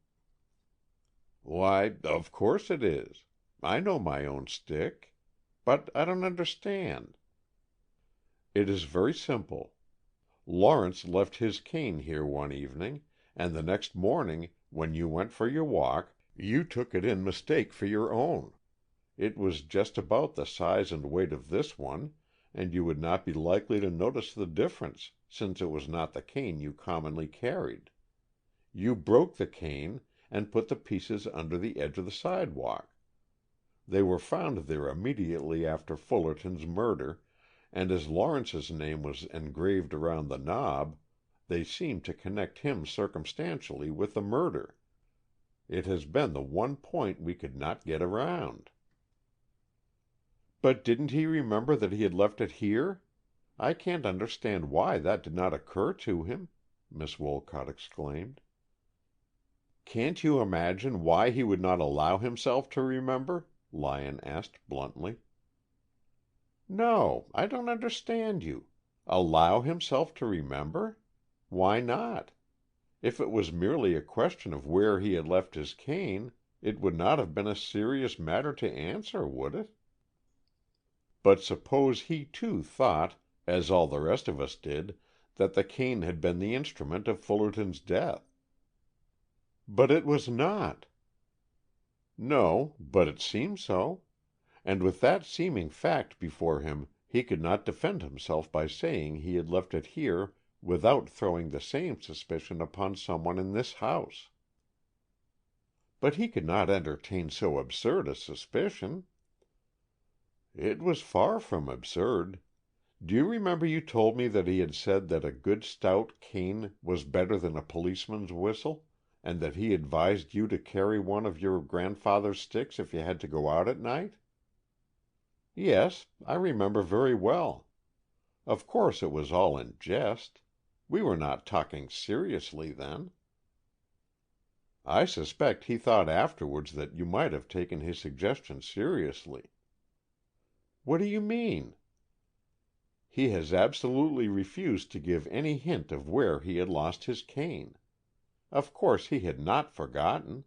S1: "Why, of course it is. I know my own stick. But I don't understand." "It is very simple. Lawrence left his cane here one evening, and the next morning, when you went for your walk, you took it in mistake for your own. It was just about the size and weight of this one, and you would not be likely to notice the difference, since it was not the cane you commonly carried. You broke the cane, and put the pieces under the edge of the sidewalk. They were found there immediately after Fullerton's murder, and as Lawrence's name was engraved around the knob, they seemed to connect him circumstantially with the murder. It has been the one point we could not get around." "But didn't he remember that he had left it here? I can't understand why that did not occur to him," Miss Wolcott exclaimed. "Can't you imagine why he would not allow himself to remember?" Lyon asked bluntly. "No, I don't understand you. Allow himself to remember? Why not? If it was merely a question of where he had left his cane, it would not have been a serious matter to answer, would it? But suppose he too thought, as all the rest of us did, that the cane had been the instrument of Fullerton's death." "But it was not." "No, but it seemed so. And with that seeming fact before him, he could not defend himself by saying he had left it here without throwing the same suspicion upon some one in this house." "But he could not entertain so absurd a suspicion." "It was far from absurd. Do you remember you told me that he had said that a good stout cane was better than a policeman's whistle, and that he advised you to carry one of your grandfather's sticks if you had to go out at night?" "Yes, I remember very well. Of course it was all in jest. We were not talking seriously then." "I suspect he thought afterwards that you might have taken his suggestion seriously." "What do you mean?" "He has absolutely refused to give any hint of where he had lost his cane. Of course he had not forgotten,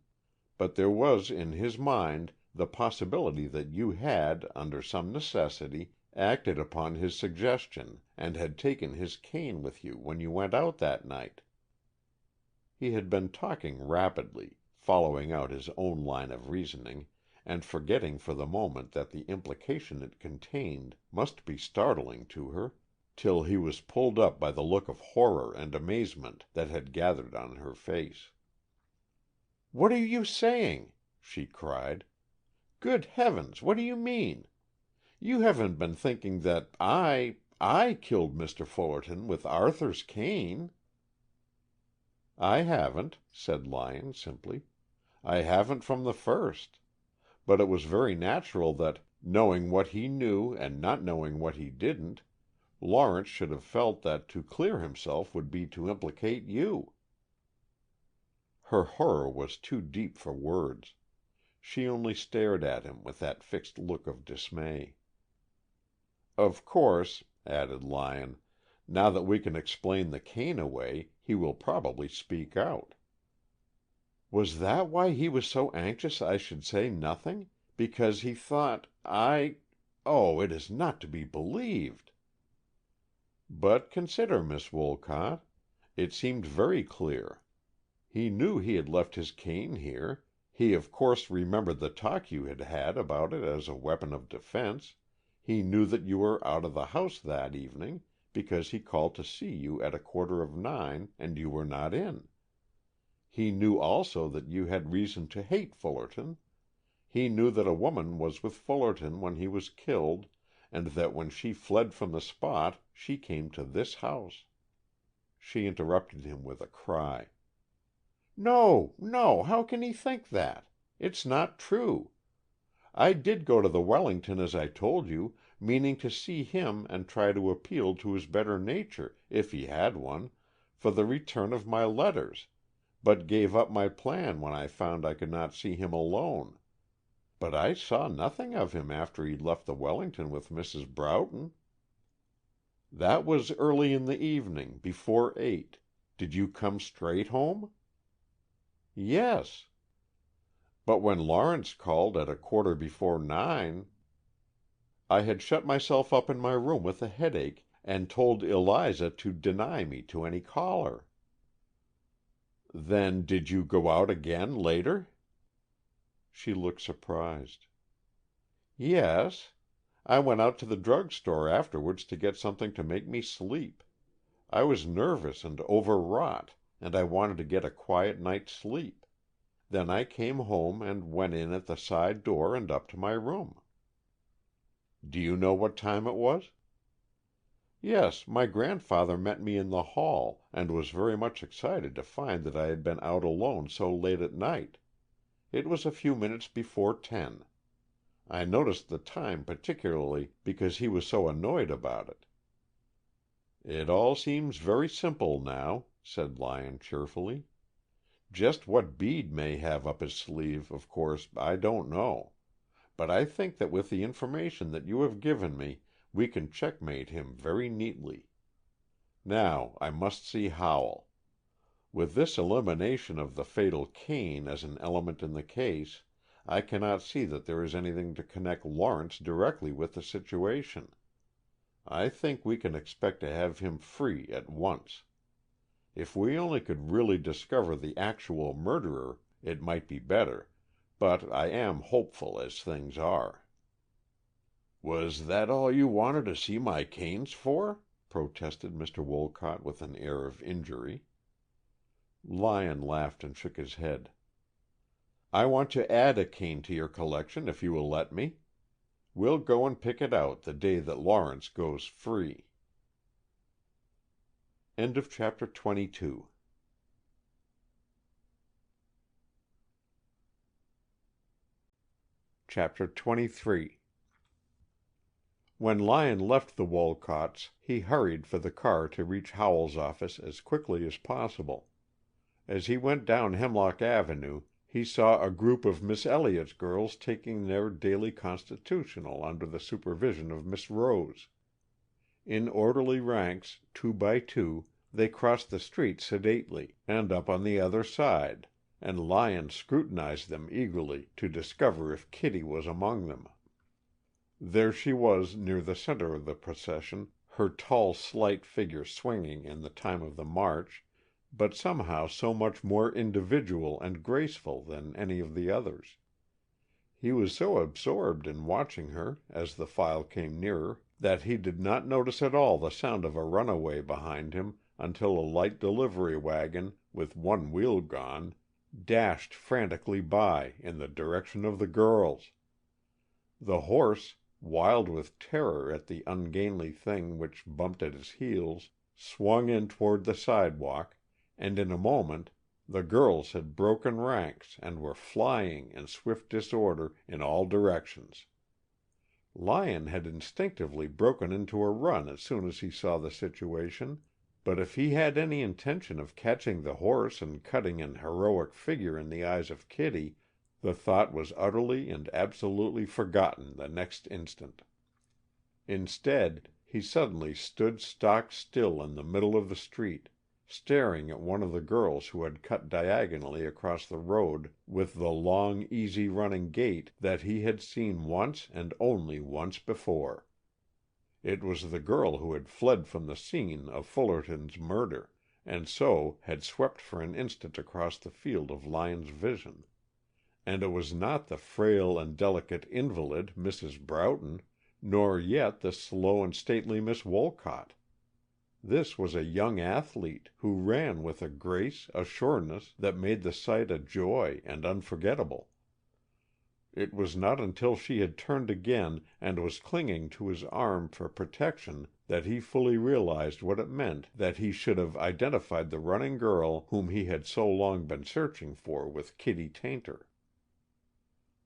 S1: but there was in his mind the possibility that you had, under some necessity, acted upon his suggestion and had taken his cane with you when you went out that night." He had been talking rapidly, following out his own line of reasoning, and forgetting for the moment that the implication it contained must be startling to her, till he was pulled up by the look of horror and amazement that had gathered on her face. "What are you saying?" she cried. "Good heavens, what do you mean? You haven't been thinking that I killed Mr. Fullerton with Arthur's cane?" "I haven't," said Lyon simply. "I haven't from the first. But it was very natural that, knowing what he knew and not knowing what he didn't, Lawrence should have felt that to clear himself would be to implicate you." Her horror was too deep for words. She only stared at him with that fixed look of dismay. "Of course," added Lyon, "now that we can explain the cane away, he will probably speak out." "Was that why he was so anxious I should say nothing? Because he thought Oh, it is not to be believed!" "But consider, Miss Wolcott. It seemed very clear. He knew he had left his cane here. He of course remembered the talk you had had about it as a weapon of defense. He knew that you were out of the house that evening, because he called to see you at 9:15, and you were not in. He knew also that you had reason to hate Fullerton. He knew that a woman was with Fullerton when he was killed, and that when she fled from the spot she came to this house." She interrupted him with a cry. "No, no, how can he think that? It's not true. I did go to the Wellington as I told you, meaning to see him and try to appeal to his better nature, if he had one, for the return of my letters, but gave up my plan when I found I could not see him alone. But I saw nothing of him after he left the Wellington with Mrs. Broughton." "That was early in the evening, before 8. Did you come straight home?" "Yes." "But when Lawrence called at 9:15. "I had shut myself up in my room with a headache, and told Eliza to deny me to any caller." "Then did you go out again later?" She looked surprised. "Yes. I went out to the drug store afterwards to get something to make me sleep. I was nervous and overwrought, and I wanted to get a quiet night's sleep. Then I came home and went in at the side door and up to my room." "Do you know what time it was?" "Yes, my grandfather met me in the hall, and was very much excited to find that I had been out alone so late at night. It was a few minutes before 10. I noticed the time particularly because he was so annoyed about it." "It all seems very simple now," said Lyon cheerfully. "Just what Bede may have up his sleeve, of course, I don't know. But I think that with the information that you have given me, we can checkmate him very neatly. Now I must see Howell. With this elimination of the fatal cane as an element in the case, I cannot see that there is anything to connect Lawrence directly with the situation. I think we can expect to have him free at once. If we only could really discover the actual murderer, it might be better, but I am hopeful as things are." "Was that all you wanted to see my canes for?" protested Mr. Wolcott with an air of injury. Lyon laughed and shook his head. "I want to add a cane to your collection if you will let me. We'll go and pick it out the day that Lawrence goes free." Chapter 23. When Lyon left the Wolcotts, he hurried for the car to reach Howell's office as quickly as possible. As he went down Hemlock Avenue, he saw a group of Miss Elliott's girls taking their daily constitutional under the supervision of Miss Rose. In orderly ranks, 2 by 2, they crossed the street sedately, and up on the other side, and Lyon scrutinized them eagerly to discover if Kitty was among them. There she was near the center of the procession, her tall, slight figure swinging in the time of the march, but somehow so much more individual and graceful than any of the others. He was so absorbed in watching her, as the file came nearer, that he did not notice at all the sound of a runaway behind him until a light delivery wagon, with one wheel gone, dashed frantically by in the direction of the girls. The horse, wild with terror at the ungainly thing which bumped at his heels, swung in toward the sidewalk, and in a moment the girls had broken ranks and were flying in swift disorder in all directions. Lyon had instinctively broken into a run as soon as he saw the situation, but if he had any intention of catching the horse and cutting an heroic figure in the eyes of Kitty, the thought was utterly and absolutely forgotten the next instant. Instead, he suddenly stood stock still in the middle of the street, staring at one of the girls who had cut diagonally across the road with the long, easy-running gait that he had seen once and only once before. It was the girl who had fled from the scene of Fullerton's murder, and so had swept for an instant across the field of Lyon's vision. And it was not the frail and delicate invalid, Mrs. Broughton, nor yet the slow and stately Miss Wolcott. This was a young athlete, who ran with a grace, a sureness, that made the sight a joy and unforgettable. It was not until she had turned again and was clinging to his arm for protection that he fully realized what it meant that he should have identified the running girl whom he had so long been searching for with Kitty Tayntor.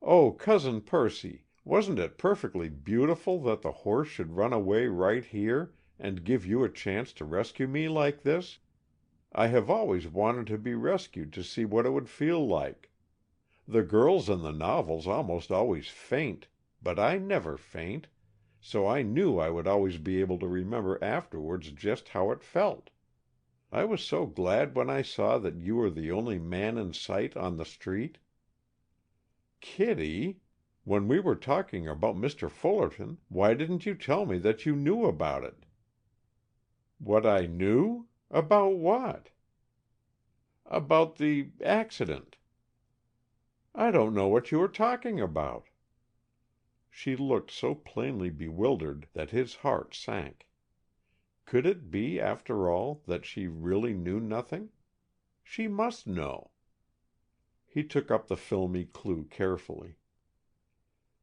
S1: "Oh, Cousin Percy, wasn't it perfectly beautiful that the horse should run away right here and give you a chance to rescue me like this? I have always wanted to be rescued to see what it would feel like. The girls in the novels almost always faint, but I never faint, so I knew I would always be able to remember afterwards just how it felt. I was so glad when I saw that you were the only man in sight on the street. Kitty, when we were talking about Mr. Fullerton, why didn't you tell me that you knew about it?" "What I knew? About what?" "About the accident." "I don't know what you are talking about." She looked so plainly bewildered that his heart sank. Could it be, after all, that she really knew nothing? She must know. He took up the filmy clue carefully.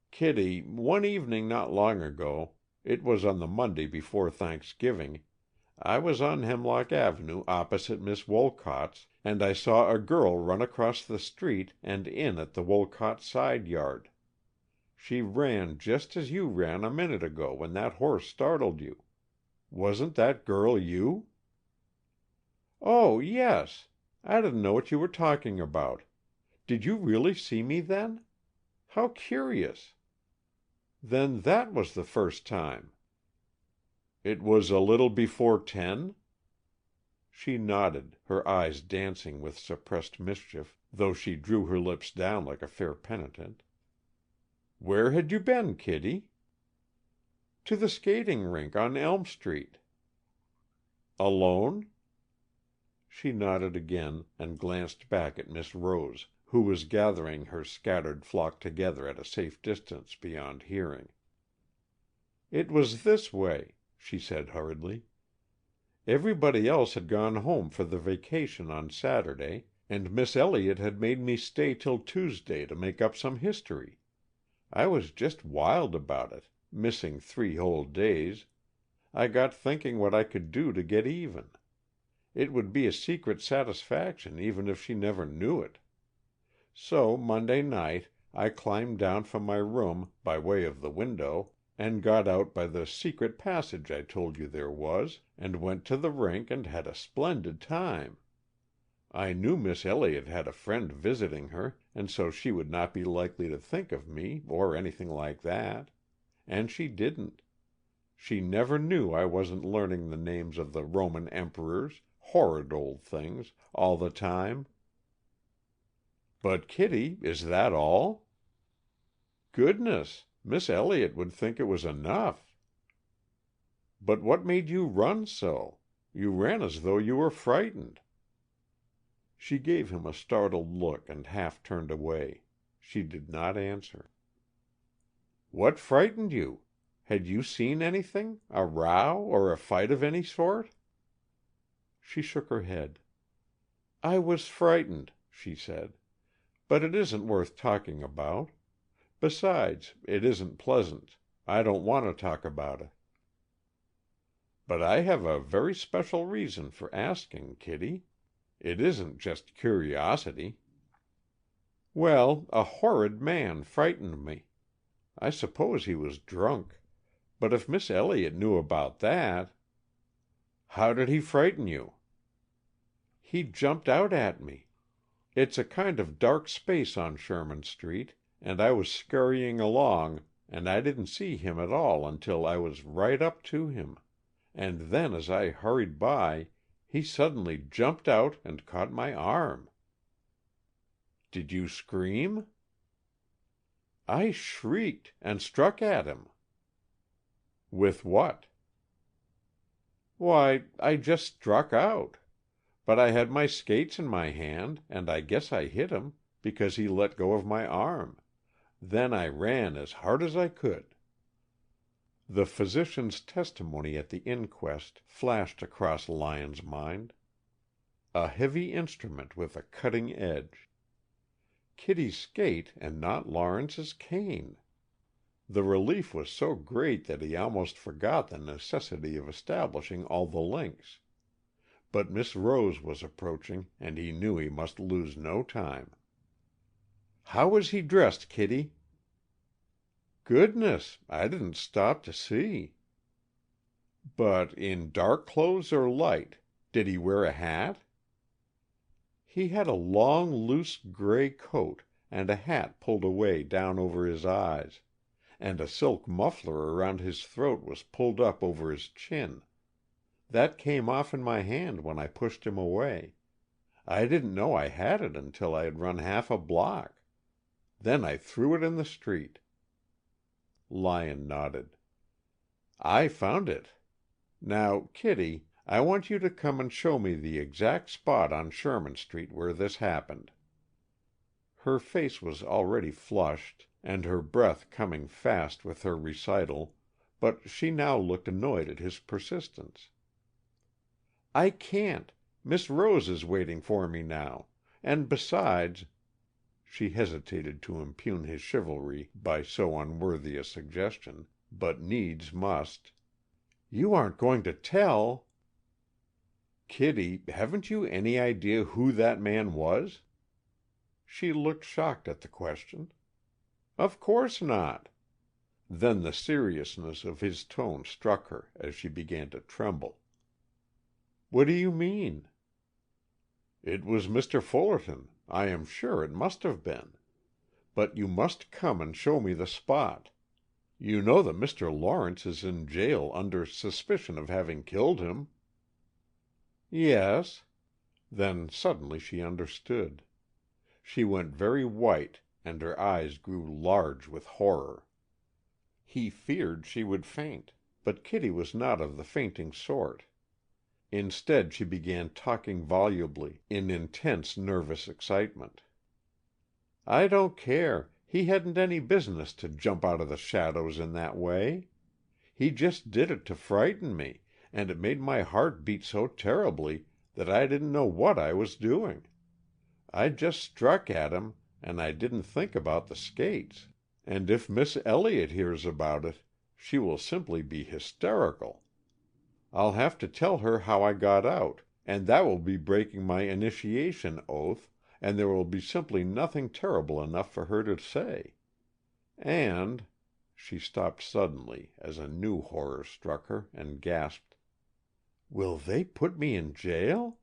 S1: "Kitty, one evening not long ago, it was on the Monday before Thanksgiving, I was on Hemlock Avenue opposite Miss Wolcott's, and I saw a girl run across the street and in at the Wolcott side yard. She ran just as you ran a minute ago when that horse startled you. Wasn't that girl you?" "Oh, yes. I didn't know what you were talking about. Did you really see me then? How curious. Then that was the first time." "It was a little before 10?" She nodded, her eyes dancing with suppressed mischief, though she drew her lips down like a fair penitent. "Where had you been, Kitty?" "To the skating rink on Elm Street." "Alone?" She nodded again, and glanced back at Miss Rose, who was gathering her scattered flock together at a safe distance beyond hearing. "It was this way," she said hurriedly. "Everybody else had gone home for the vacation on Saturday, and Miss Elliott had made me stay till Tuesday to make up some history. I was just wild about it, missing 3 whole days. I got thinking what I could do to get even. It would be a secret satisfaction even if she never knew it. So Monday night I climbed down from my room by way of the window, and got out by the secret passage I told you there was, and went to the rink and had a splendid time. I knew Miss Elliott had a friend visiting her, and so she would not be likely to think of me or anything like that. And she didn't. She never knew I wasn't learning the names of the Roman emperors, horrid old things, all the time." "But, Kitty, is that all?" "Goodness! Miss Elliott would think it was enough." "But what made you run so? You ran as though you were frightened." She gave him a startled look and half turned away. She did not answer. "What frightened you? Had you seen anything? A row or a fight of any sort?" She shook her head. "I was frightened," she said. "But it isn't worth talking about. Besides, it isn't pleasant. I don't want to talk about it." "But I have a very special reason for asking, Kitty. It isn't just curiosity." "Well, a horrid man frightened me. I suppose he was drunk. But if Miss Elliott knew about that—" "How did he frighten you?" "He jumped out at me. It's a kind of dark space on Sherman Street, and I was scurrying along, and I didn't see him at all until I was right up to him, and then as I hurried by, he suddenly jumped out and caught my arm." "Did you scream?" "I shrieked, and struck at him." "With what?" "Why, I just struck out. but I had my skates in my hand, and I guess I hit him, because he let go of my arm. Then I ran as hard as I could." The physician's testimony at the inquest flashed across Lyon's mind. A heavy instrument with a cutting edge. Kitty's skate and not Lawrence's cane! The relief was so great that he almost forgot the necessity of establishing all the links. But Miss Rose was approaching, and he knew he must lose no time. "How was he dressed, Kitty?" "Goodness! I didn't stop to see." "But in dark clothes or light? Did he wear a hat?" "He had a long, loose gray coat, and a hat pulled away down over his eyes, and a silk muffler around his throat was pulled up over his chin. That came off in my hand when I pushed him away. I didn't know I had it until I had run half a block. Then I threw it in the street." Lyon nodded. "I found it. Now, Kitty, I want you to come and show me the exact spot on Sherman Street where this happened." Her face was already flushed, and her breath coming fast with her recital, but she now looked annoyed at his persistence. "I can't. Miss Rose is waiting for me now. And besides," she hesitated to impugn his chivalry by so unworthy a suggestion, but needs must, "you aren't going to tell—" "Kitty, haven't you any idea who that man was?" She looked shocked at the question. "Of course not." Then the seriousness of his tone struck her as she began to tremble. "What do you mean?" "It was Mr. Fullerton. I am sure it must have been. But you must come and show me the spot. You know that Mr. Lawrence is in jail under suspicion of having killed him." "Yes." Then suddenly she understood. She went very white, and her eyes grew large with horror. He feared she would faint, but Kitty was not of the fainting sort. Instead, she began talking volubly, in intense nervous excitement. "I don't care. He hadn't any business to jump out of the shadows in that way. He just did it to frighten me, and it made my heart beat so terribly that I didn't know what I was doing. I just struck at him, and I didn't think about the skates. And if Miss Elliott hears about it, she will simply be hysterical. I'll have to tell her how I got out, and that will be breaking my initiation oath, and there will be simply nothing terrible enough for her to say. And—" she stopped suddenly as a new horror struck her, and gasped, "will they put me in jail?"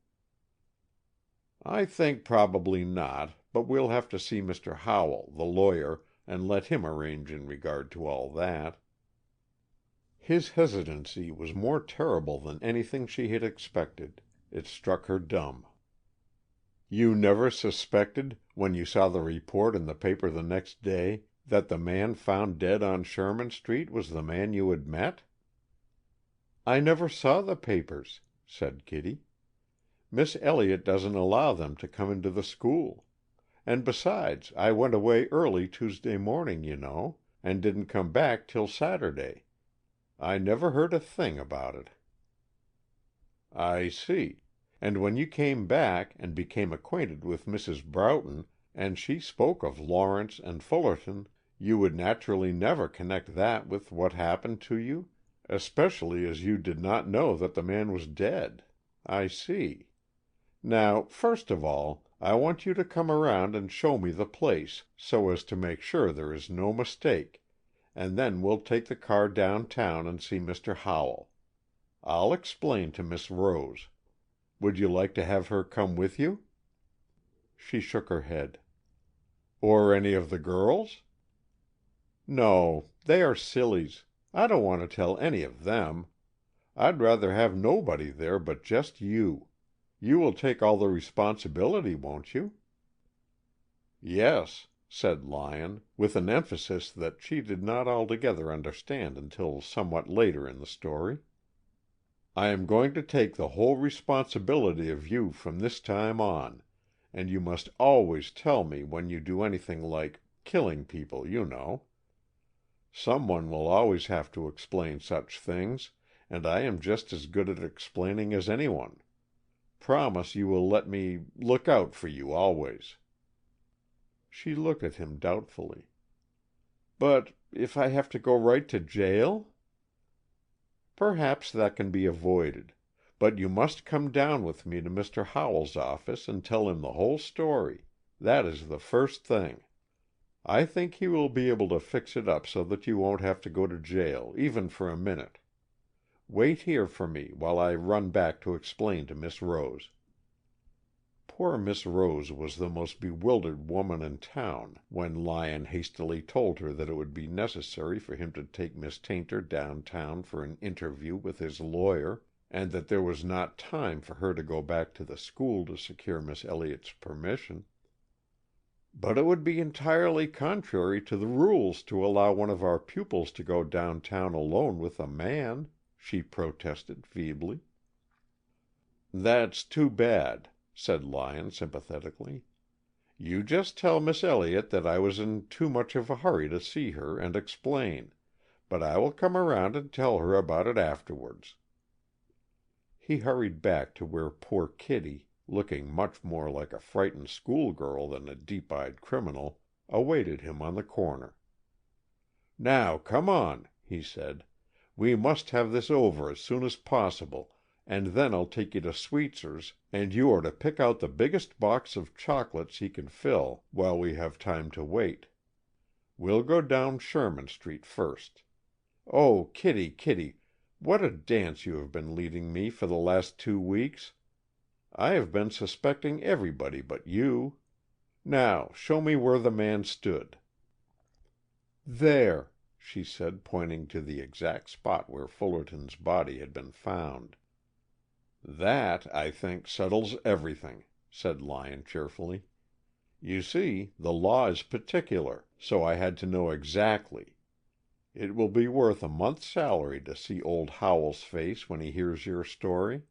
S1: "I think probably not, but we'll have to see Mr. Howell, the lawyer, and let him arrange in regard to all that." His hesitancy was more terrible than anything she had expected. It struck her dumb. "You never suspected, when you saw the report in the paper the next day, that the man found dead on Sherman Street was the man you had met?" "I never saw the papers," said Kitty. "Miss Elliott doesn't allow them to come into the school. And besides, I went away early Tuesday morning, you know, and didn't come back till Saturday. I never heard a thing about it." "I see. And when you came back and became acquainted with Mrs. Broughton, and she spoke of Lawrence and Fullerton, you would naturally never connect that with what happened to you, especially as you did not know that the man was dead. I see. Now, first of all, I want you to come around and show me the place, so as to make sure there is no mistake, and then we'll take the car downtown and see Mr. Howell. I'll explain to Miss Rose. Would you like to have her come with you?" She shook her head. "Or any of the girls?" "No, they are sillies. I don't want to tell any of them. I'd rather have nobody there but just you. You will take all the responsibility, won't you?" "Yes," said Lyon, with an emphasis that she did not altogether understand until somewhat later in the story. I am going to take the whole responsibility of you from this time on, and you must always tell me when you do anything like killing people, you know. Some one will always have to explain such things, and I am just as good at explaining as anyone. Promise you will let me look out for you always." She looked at him doubtfully. "But if I have to go right to jail?" "Perhaps that can be avoided. But you must come down with me to Mr. Howell's office and tell him the whole story. That is the first thing. I think he will be able to fix it up so that you won't have to go to jail, even for a minute. Wait here for me while I run back to explain to Miss Rose." Poor Miss Rose was the most bewildered woman in town when Lyon hastily told her that it would be necessary for him to take Miss Tayntor downtown for an interview with his lawyer, and that there was not time for her to go back to the school to secure Miss Elliott's permission. "But it would be entirely contrary to the rules to allow one of our pupils to go downtown alone with a man," she protested feebly. "That's too bad," said Lyon sympathetically. "You just tell Miss Elliott that I was in too much of a hurry to see her and explain, but I will come around and tell her about it afterwards." He hurried back to where poor Kitty, looking much more like a frightened schoolgirl than a deep-eyed criminal, awaited him on the corner. "Now come on," he said. "We must have this over as soon as possible, and then I'll take you to Sweetzer's, and you are to pick out the biggest box of chocolates he can fill while we have time to wait. We'll go down Sherman Street first. Oh, Kitty, Kitty, what a dance you have been leading me for the last 2 weeks! I have been suspecting everybody but you. Now, show me where the man stood." "There," she said, pointing to the exact spot where Fullerton's body had been found. "That, I think, settles everything," said Lyon cheerfully. "You see, the law is particular, so I had to know exactly. It will be worth a month's salary to see old Howell's face when he hears your story."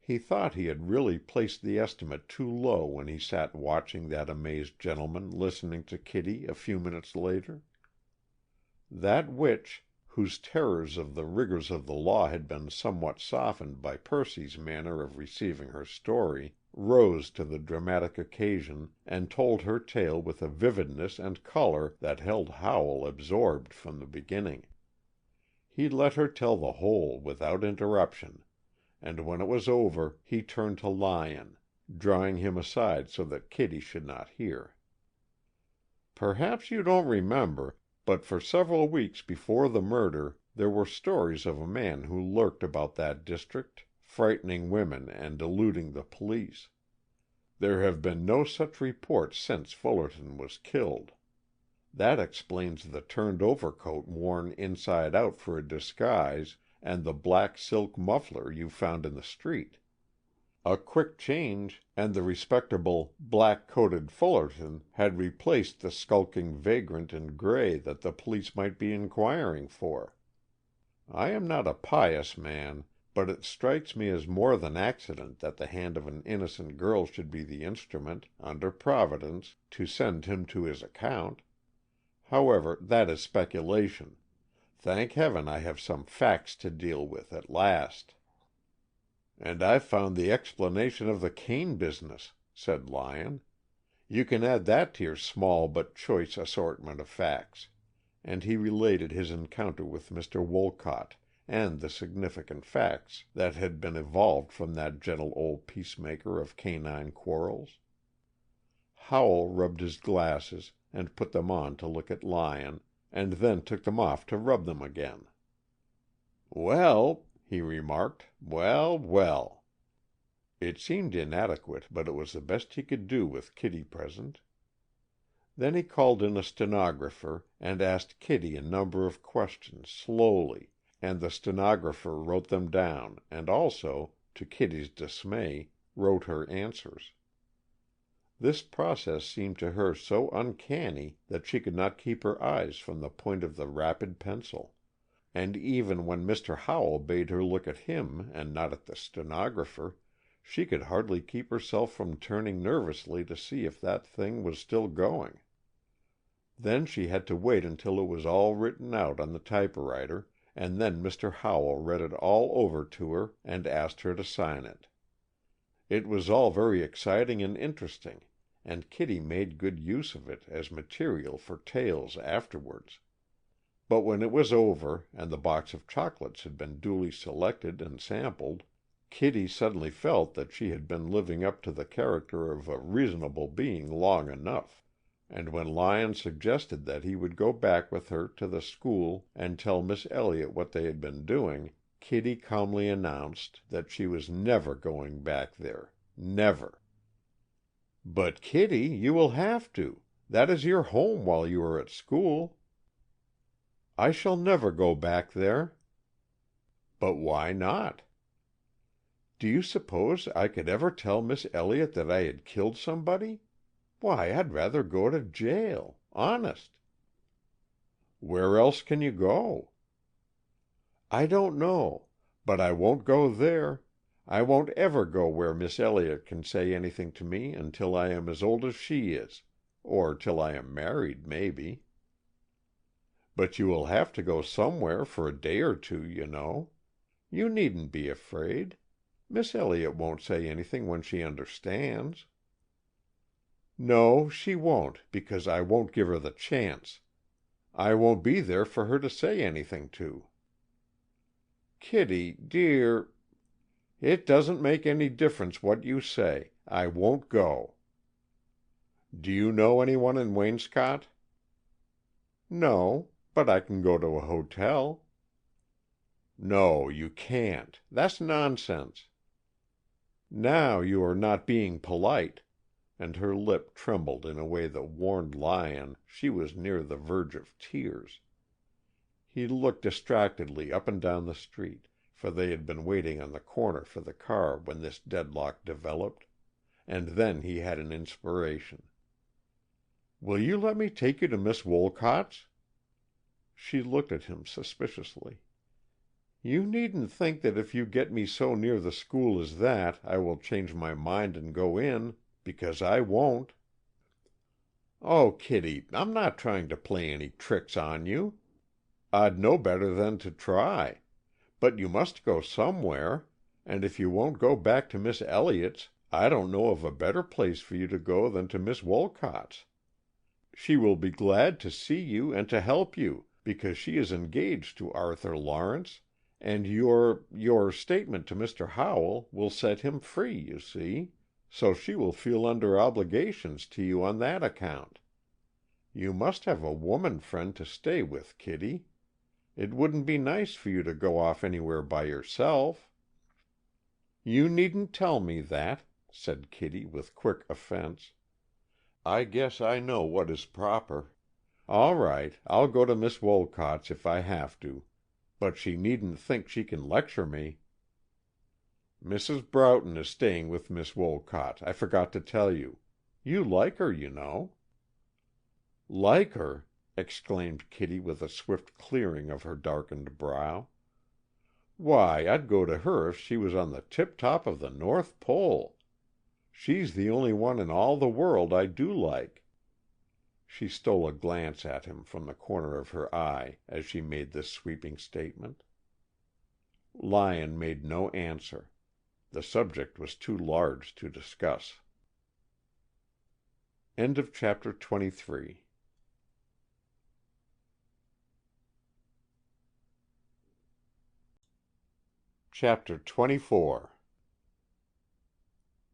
S1: He thought he had really placed the estimate too low when he sat watching that amazed gentleman listening to Kitty a few minutes later. That witch, whose terrors of the rigors of the law had been somewhat softened by Percy's manner of receiving her story, rose to the dramatic occasion and told her tale with a vividness and color that held Howell absorbed from the beginning. He let her tell the whole without interruption, and when it was over he turned to Lyon, drawing him aside so that Kitty should not hear. "Perhaps you don't remember, but for several weeks before the murder there were stories of a man who lurked about that district, frightening women and eluding the police. There have been no such reports since Fullerton was killed. That explains the turned overcoat worn inside out for a disguise, and the black silk muffler you found in the street. A quick change, and the respectable, black-coated Fullerton had replaced the skulking vagrant in gray that the police might be inquiring for. I am not a pious man, but it strikes me as more than accident that the hand of an innocent girl should be the instrument, under Providence, to send him to his account. However, that is speculation. Thank heaven I have some facts to deal with at last." "And I've found the explanation of the cane business," said Lyon. "You can add that to your small but choice assortment of facts," and he related his encounter with Mr. Wolcott, and the significant facts that had been evolved from that gentle old peacemaker of canine quarrels. Howell rubbed his glasses, and put them on to look at Lyon, and then took them off to rub them again. "Well," he remarked, "well, well." It seemed inadequate, but it was the best he could do with Kitty present. Then he called in a stenographer, and asked Kitty a number of questions, slowly, and the stenographer wrote them down, and also, to Kitty's dismay, wrote her answers. This process seemed to her so uncanny that she could not keep her eyes from the point of the rapid pencil. and even when Mr. Howell bade her look at him and not at the stenographer, she could hardly keep herself from turning nervously to see if that thing was still going. Then she had to wait until it was all written out on the typewriter, and then Mr. Howell read it all over to her and asked her to sign it. It was all very exciting and interesting, and Kitty made good use of it as material for tales afterwards. But when it was over, and the box of chocolates had been duly selected and sampled, Kitty suddenly felt that she had been living up to the character of a reasonable being long enough, and when Lyon suggested that he would go back with her to the school and tell Miss Elliott what they had been doing, Kitty calmly announced that she was never going back there. Never. "But, Kitty, you will have to. That is your home while you are at school." "I shall never go back there." "But why not?" "Do you suppose I could ever tell Miss Elliott that I had killed somebody? Why, I'd rather go to jail. Honest." "Where else can you go?" "I don't know. But I won't go there. I won't ever go where Miss Elliott can say anything to me until I am as old as she is, or till I am married, maybe." "But you will have to go somewhere for a day or two, you know. You needn't be afraid. Miss Elliott won't say anything when she understands." "No, she won't, because I won't give her the chance. I won't be there for her to say anything to." "Kitty, dear—" "It doesn't make any difference what you say. I won't go." "Do you know anyone in Waynscott?" "No, but I can go to a hotel." "No, you can't. That's nonsense." "Now you are not being polite," and her lip trembled in a way that warned Lyon she was near the verge of tears. He looked distractedly up and down the street, for they had been waiting on the corner for the car when this deadlock developed, and then he had an inspiration. "Will you let me take you to Miss Wolcott's?" She looked at him suspiciously. "You needn't think that if you get me so near the school as that, I will change my mind and go in, because I won't." "Oh, Kitty, I'm not trying to play any tricks on you. I'd know better than to try. But you must go somewhere, and if you won't go back to Miss Elliott's, I don't know of a better place for you to go than to Miss Wolcott's. She will be glad to see you and to help you, because she is engaged to Arthur Lawrence, and your statement to Mr. Howell will set him free, you see, so she will feel under obligations to you on that account. You must have a woman friend to stay with, Kitty. It wouldn't be nice for you to go off anywhere by yourself." "You needn't tell me that," said Kitty with quick offense. "I guess I know what is proper. All right, I'll go to Miss Wolcott's if I have to, but she needn't think she can lecture me." "Mrs. Broughton is staying with Miss Wolcott, I forgot to tell you. You like her, you know." "Like her!" exclaimed Kitty with a swift clearing of her darkened brow. "Why, I'd go to her if she was on the tip-top of the North Pole. She's the only one in all the world I do like." She stole a glance at him from the corner of her eye as she made this sweeping statement. Lyon made no answer. The subject was too large to discuss. End of chapter 23. Chapter 24.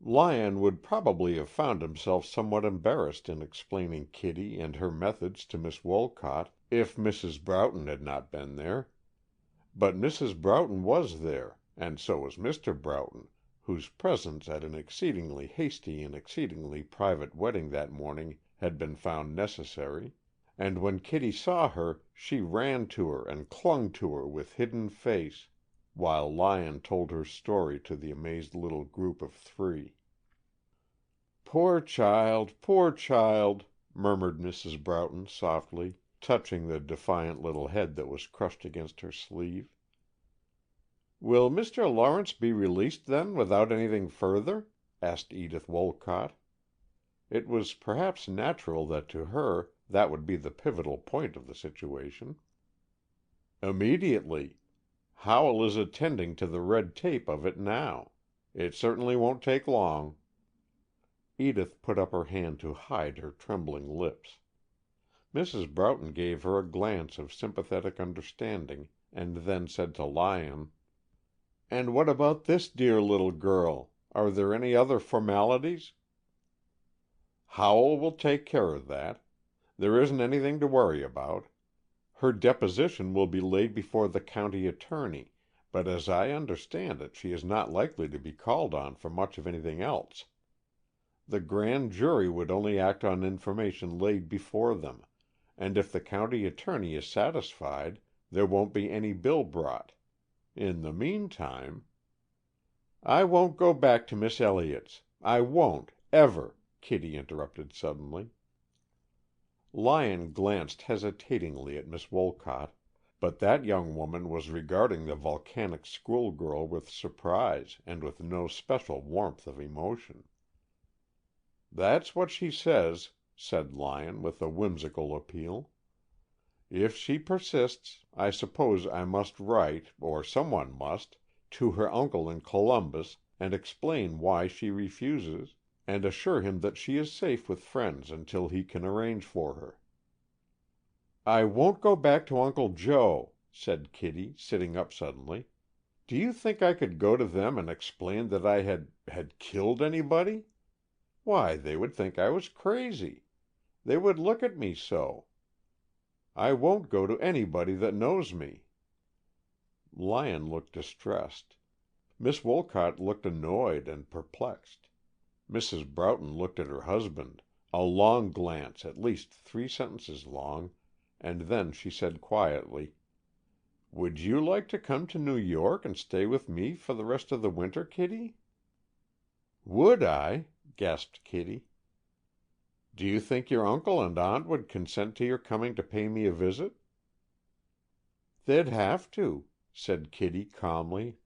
S1: Lyon would probably have found himself somewhat embarrassed in explaining Kitty and her methods to Miss Wolcott if Mrs. Broughton had not been there. But Mrs. Broughton was there, and so was Mr. Broughton, whose presence at an exceedingly hasty and exceedingly private wedding that morning had been found necessary, and when Kitty saw her she ran to her and clung to her with hidden face, while Lyon told her story to the amazed little group of three. Poor child," murmured Mrs. Broughton softly, touching the defiant little head that was crushed against her sleeve. "Will Mr. Lawrence be released, then, without anything further?" asked Edith Wolcott. It was perhaps natural that to her that would be the pivotal point of the situation. "Immediately. Howell is attending to the red tape of it now. It certainly won't take long." Edith put up her hand to hide her trembling lips. Mrs. Broughton gave her a glance of sympathetic understanding, and then said to Lyon, "And what about this dear little girl? Are there any other formalities?" "Howell will take care of that. There isn't anything to worry about. Her deposition will be laid before the county attorney, but as I understand it, she is not likely to be called on for much of anything else. The grand jury would only act on information laid before them, and if the county attorney is satisfied, there won't be any bill brought. In the meantime—" "I won't go back to Miss Elliott's. I won't, ever," Kitty interrupted suddenly. Lyon glanced hesitatingly at Miss Wolcott, but that young woman was regarding the volcanic schoolgirl with surprise and with no special warmth of emotion. "That's what she says," said Lyon, with a whimsical appeal. "If she persists, I suppose I must write, or someone must, to her uncle in Columbus and explain why she refuses, and assure him that she is safe with friends until he can arrange for her." "I won't go back to Uncle Joe," said Kitty, sitting up suddenly. "Do you think I could go to them and explain that I had killed anybody? Why, they would think I was crazy. They would look at me so. I won't go to anybody that knows me." Lyon looked distressed. Miss Wolcott looked annoyed and perplexed. Mrs. Broughton looked at her husband, a long glance at least 3 sentences long, and then she said quietly, "Would you like to come to New York and stay with me for the rest of the winter, Kitty?" "Would I?" gasped Kitty. "Do you think your uncle and aunt would consent to your coming to pay me a visit?" "They'd have to," said Kitty calmly.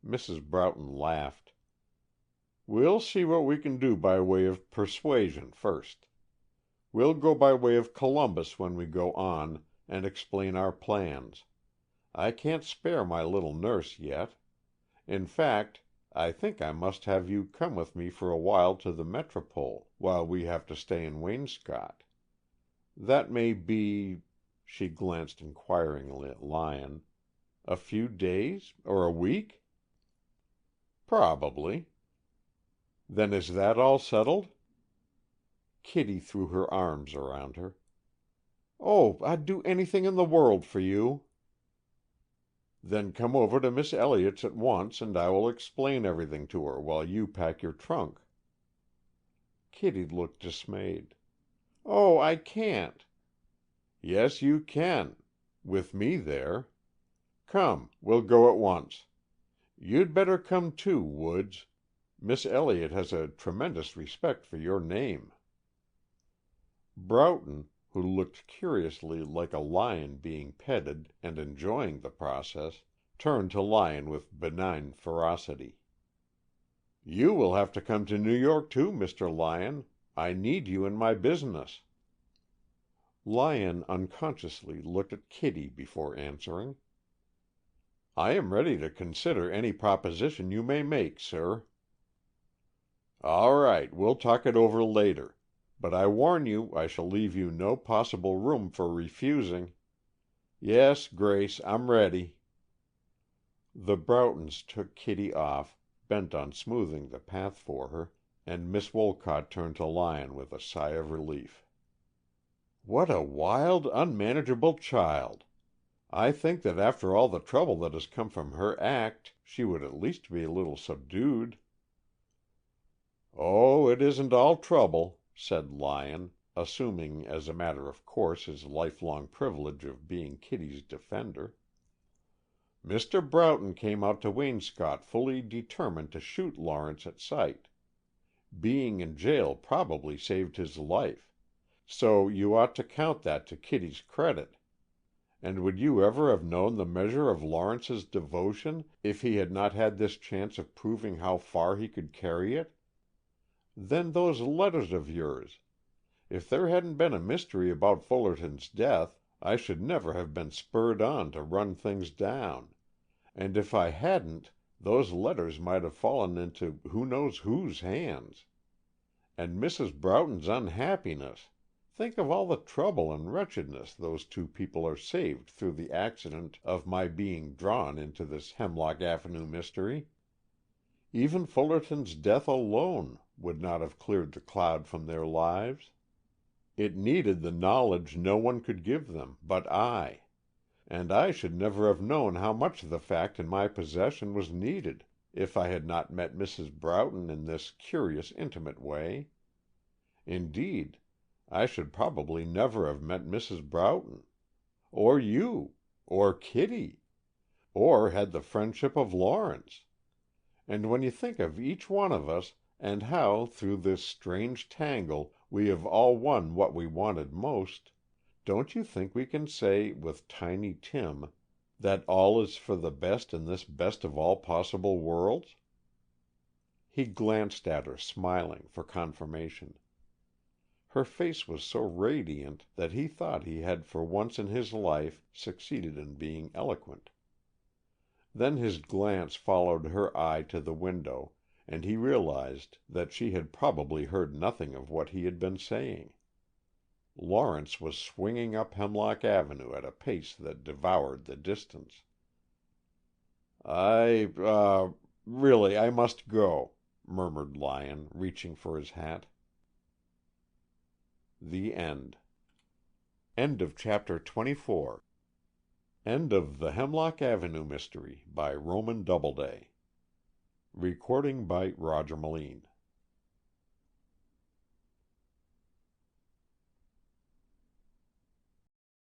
S1: Mrs. Broughton laughed. "We'll see what we can do by way of persuasion first. We'll go by way of Columbus when we go on, and explain our plans. I can't spare my little nurse yet. In fact, I think I must have you come with me for a while to the Metropole, while we have to stay in Waynscott. That may be," she glanced inquiringly at Lyon, "a few days, or a week?" "Probably." "Then is that all settled?" Kitty threw her arms around her. "Oh, I'd do anything in the world for you." "Then come over to Miss Elliott's at once, and I will explain everything to her while you pack your trunk." Kitty looked dismayed. "Oh, I can't." "Yes, you can, with me there. Come, we'll go at once. You'd better come too, Woods. Miss Elliott has a tremendous respect for your name." Broughton, who looked curiously like a lion being petted and enjoying the process, turned to Lyon with benign ferocity. "You will have to come to New York too, Mr. Lyon. I need you in my business." Lyon unconsciously looked at Kitty before answering. "I am ready to consider any proposition you may make, sir." "All right, we'll talk it over later. But I warn you I shall leave you no possible room for refusing. Yes, Grace, I'm ready." The Broughtons took Kitty off, bent on smoothing the path for her, and Miss Wolcott turned to Lyon with a sigh of relief. "What a wild, unmanageable child! I think that after all the trouble that has come from her act, she would at least be a little subdued." "Oh, it isn't all trouble," said Lyon, assuming as a matter of course his lifelong privilege of being Kitty's defender. "Mr. Broughton came out to Waynscott fully determined to shoot Lawrence at sight. Being in jail probably saved his life. So you ought to count that to Kitty's credit. And would you ever have known the measure of Lawrence's devotion if he had not had this chance of proving how far he could carry it? Then those letters of yours. If there hadn't been a mystery about Fullerton's death, I should never have been spurred on to run things down. And if I hadn't, those letters might have fallen into who knows whose hands. And Mrs. Broughton's unhappiness. Think of all the trouble and wretchedness those two people are saved through the accident of my being drawn into this Hemlock Avenue mystery. Even Fullerton's death alone would not have cleared the cloud from their lives. It needed the knowledge no one could give them but I, and I should never have known how much the fact in my possession was needed if I had not met Mrs. Broughton in this curious intimate way. Indeed, I should probably never have met Mrs. Broughton, or you, or Kitty, or had the friendship of Lawrence. And when you think of each one of us, and how, through this strange tangle, we have all won what we wanted most, don't you think we can say, with Tiny Tim, that all is for the best in this best of all possible worlds? He glanced at her, smiling, for confirmation. Her face was so radiant that he thought he had for once in his life succeeded in being eloquent. Then his glance followed her eye to the window, and he realized that she had probably heard nothing of what he had been saying. Lawrence was swinging up Hemlock Avenue at a pace that devoured the distance. Really, I must go," murmured Lyon, reaching for his hat. The End. End of Chapter 24. End of The Hemlock Avenue Mystery by Roman Doubleday. Recording by Roger Melin.